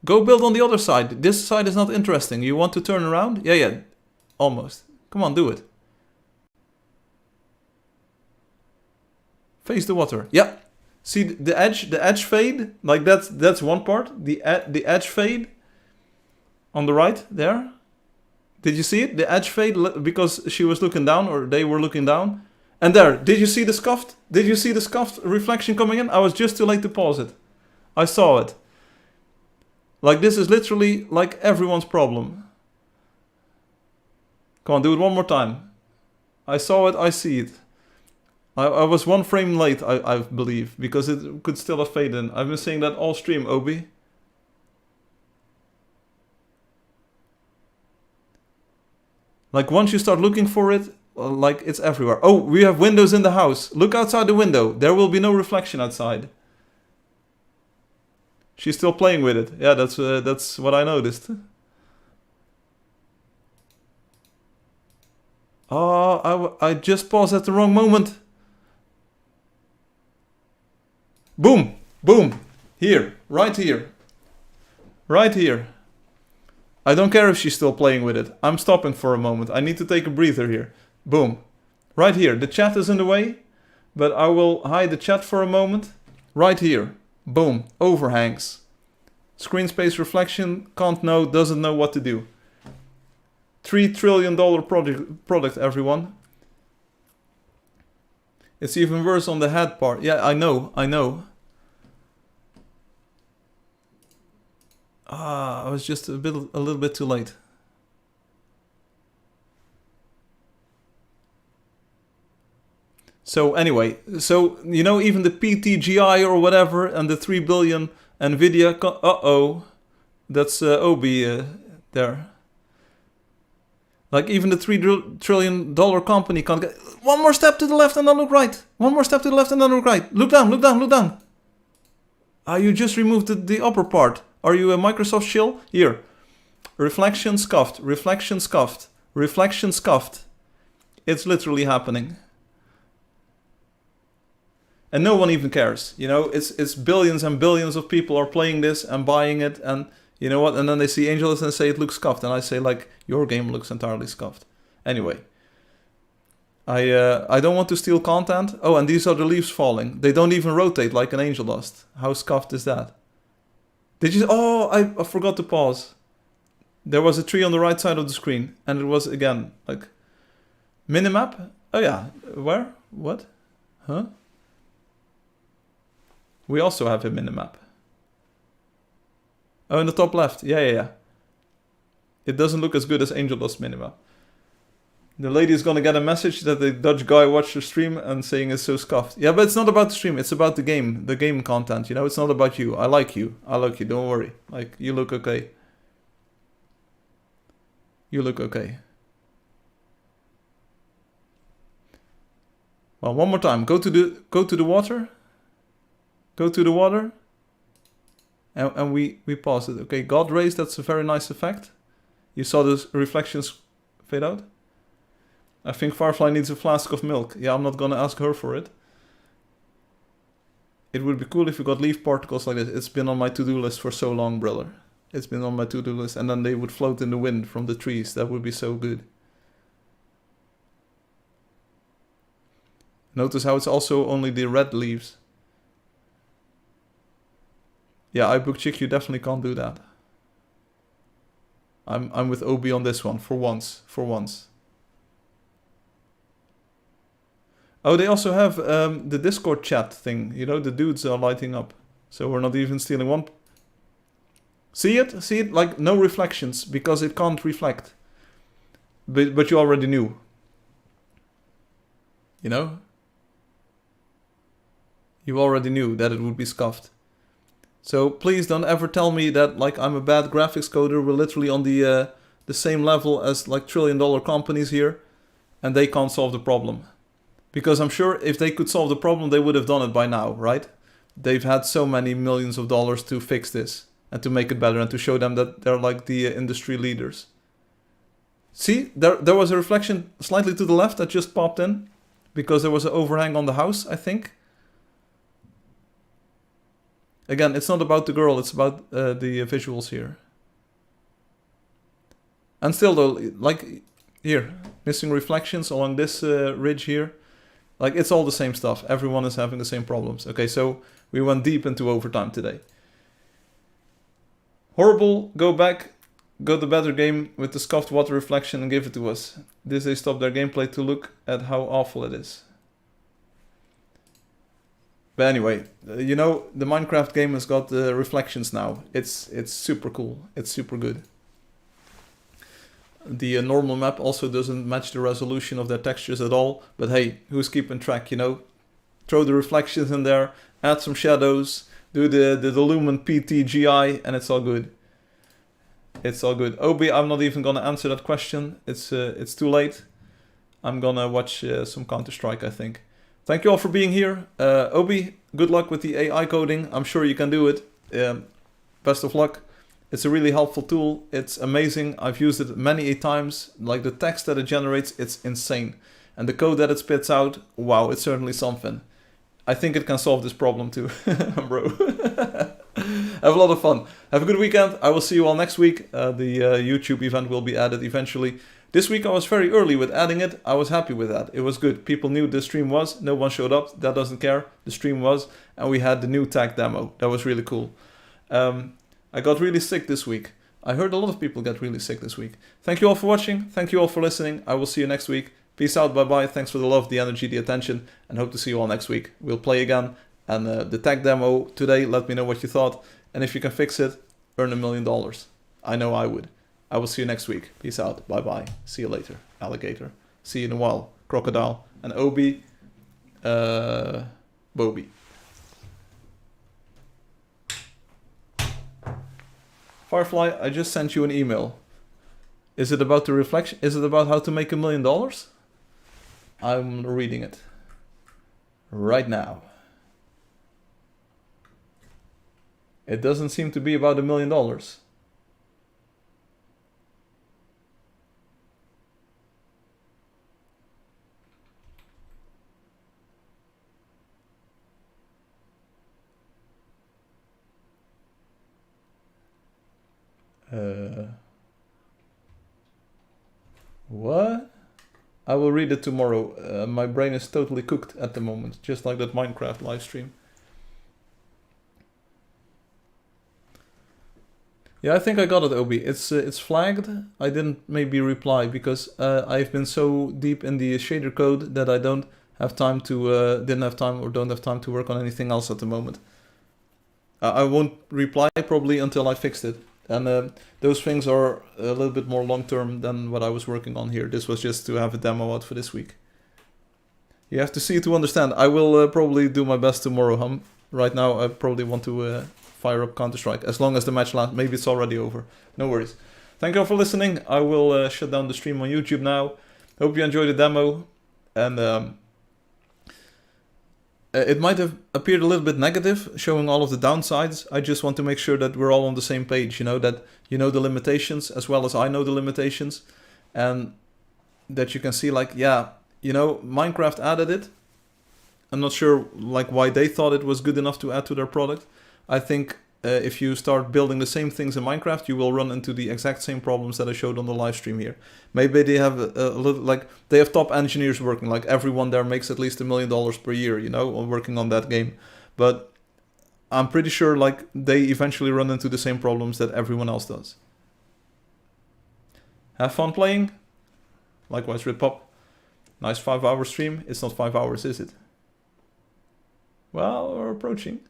Speaker 1: Go build on the other side. This side is not interesting. You want to turn around? Yeah. Almost. Come on, do it. Face the water. Yeah. See the edge fade? Like that's one part. The edge fade on the right there. Did you see it? The edge fade because she was looking down or they were looking down. And there, did you see the scuffed? Did you see the scuffed reflection coming in? I was just too late to pause it. I saw it. Like this is literally like everyone's problem. Come on, do it one more time. I saw it, I see it. I was one frame late, I believe, because it could still have faded in. I've been saying that all stream, Obi. Like once you start looking for it, like it's everywhere. Oh, we have windows in the house. Look outside the window. There will be no reflection outside. She's still playing with it. Yeah, that's what I noticed. Oh, I just paused at the wrong moment. Boom! Boom! Here, right here. Right here. I don't care if she's still playing with it. I'm stopping for a moment. I need to take a breather here. Boom. Right here. The chat is in the way, but I will hide the chat for a moment. Right here. Boom. Overhangs. Screen space reflection. Can't know. Doesn't know what to do. $3 trillion product, everyone. It's even worse on the head part. Yeah, I know. I was just a little bit too late. So anyway, you know, even the PTGI or whatever and the 3 billion Nvidia, that's Obi there. Like even the $3 trillion company can't get... One more step to the left and then look right. One more step to the left and then look right. Look down, look down, look down. You just removed the upper part. Are you a Microsoft shill? Here. Reflection scuffed. Reflection scuffed. Reflection scuffed. It's literally happening. And no one even cares. You know, it's billions and billions of people are playing this and buying it, and you know what? And then they see Angeldust and say it looks scuffed, and I say like your game looks entirely scuffed. Anyway, I don't want to steal content. Oh, and these are the leaves falling. They don't even rotate like an Angeldust. How scuffed is that? Did you? Oh, I forgot to pause. There was a tree on the right side of the screen, and it was again like minimap. Oh yeah, where? What? Huh? We also have a minimap. Oh, in the top left. Yeah. It doesn't look as good as Angeldust minimap. The lady is gonna get a message that the Dutch guy watched the stream and saying it's so scuffed. Yeah, but it's not about the stream. It's about the game content. You know, it's not about you. I like you. Don't worry. Like, you look okay. You look okay. Well, one more time. Go to the water. Go to the water. And we pause it. Okay, God rays, that's a very nice effect. You saw the reflections fade out? I think Firefly needs a flask of milk. Yeah, I'm not gonna ask her for it. It would be cool if you got leaf particles like this. It's been on my to-do list for so long, brother. It's been on my to-do list, and then they would float in the wind from the trees. That would be so good. Notice how it's also only the red leaves. Yeah, iBook Chick, you definitely can't do that. I'm with Obi on this one, for once. Oh, they also have the Discord chat thing. You know, the dudes are lighting up. So we're not even stealing one. See it? See it? Like, no reflections, because it can't reflect. But you already knew. You know? You already knew that it would be scuffed. So please don't ever tell me that like I'm a bad graphics coder. We're literally on the same level as like $1 trillion companies here, and they can't solve the problem. Because I'm sure if they could solve the problem, they would have done it by now, right? They've had so many millions of dollars to fix this and to make it better and to show them that they're like the industry leaders. See, there was a reflection slightly to the left that just popped in because there was an overhang on the house, I think. Again, it's not about the girl, it's about the visuals here. And still though, like here, missing reflections along this ridge here. Like, it's all the same stuff. Everyone is having the same problems. Okay, so we went deep into overtime today. Horrible, go back, go to better game with the scuffed water reflection and give it to us. This they stop their gameplay to look at how awful it is. But anyway, you know, the Minecraft game has got reflections now. It's super cool. It's super good. The normal map also doesn't match the resolution of their textures at all. But hey, who's keeping track, you know? Throw the reflections in there, add some shadows, do the Lumen PTGI, and it's all good. It's all good. Obi, I'm not even gonna answer that question. It's too late. I'm gonna watch some Counter-Strike, I think. Thank you all for being here. Obi, good luck with the AI coding. I'm sure you can do it. Best of luck. It's a really helpful tool. It's amazing. I've used it many times. Like the text that it generates, it's insane. And the code that it spits out, wow, it's certainly something. I think it can solve this problem too, bro. Have a lot of fun. Have a good weekend. I will see you all next week. The YouTube event will be added eventually. This week I was very early with adding it. I was happy with that. It was good. People knew the stream was. No one showed up. That doesn't care. The stream was. And we had the new tag demo. That was really cool. I got really sick this week. I heard a lot of people get really sick this week. Thank you all for watching. Thank you all for listening. I will see you next week. Peace out. Bye-bye. Thanks for the love, the energy, the attention. And hope to see you all next week. We'll play again. And the tag demo today, let me know what you thought. And if you can fix it, earn $1 million. I know I would. I will see you next week. Peace out. Bye-bye. See you later, alligator. See you in a while, crocodile. And Obi, Bobby. Firefly, I just sent you an email. Is it about the reflection? Is it about how to make $1 million? I'm reading it right now. It doesn't seem to be about $1 million. What? I will read it tomorrow. My brain is totally cooked at the moment, just like that Minecraft live stream. Yeah, I think I got it, Obi. It's flagged. I didn't maybe reply because I've been so deep in the shader code that I don't have time to didn't have time or don't have time to work on anything else at the moment. I won't reply probably until I fixed it. And those things are a little bit more long-term than what I was working on here. This was just to have a demo out for this week. You have to see to understand. I will probably do my best tomorrow. Right now, I probably want to fire up Counter-Strike. As long as the match lands. Maybe it's already over. No worries. Thank you all for listening. I will shut down the stream on YouTube now. Hope you enjoyed the demo. And it might have appeared a little bit negative, showing all of the downsides. I just want to make sure that we're all on the same page, you know, that you know the limitations as well as I know the limitations. And that you can see like, yeah, you know, Minecraft added it. I'm not sure like why they thought it was good enough to add to their product. I think if you start building the same things in Minecraft, you will run into the exact same problems that I showed on the live stream here. Maybe they have a little, like, they have top engineers working, like everyone there makes at least $1 million per year, you know, working on that game. But I'm pretty sure, like, they eventually run into the same problems that everyone else does. Have fun playing. Likewise, Ritpop. Nice 5-hour stream. It's not 5 hours, is it? Well, we're approaching.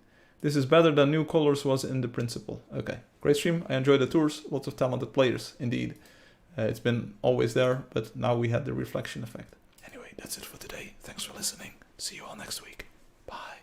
Speaker 1: This is better than New Colors was in the principle. Okay, great stream. I enjoyed the tours. Lots of talented players, indeed. It's been always there, but now we had the reflection effect. Anyway, that's it for today. Thanks for listening. See you all next week. Bye.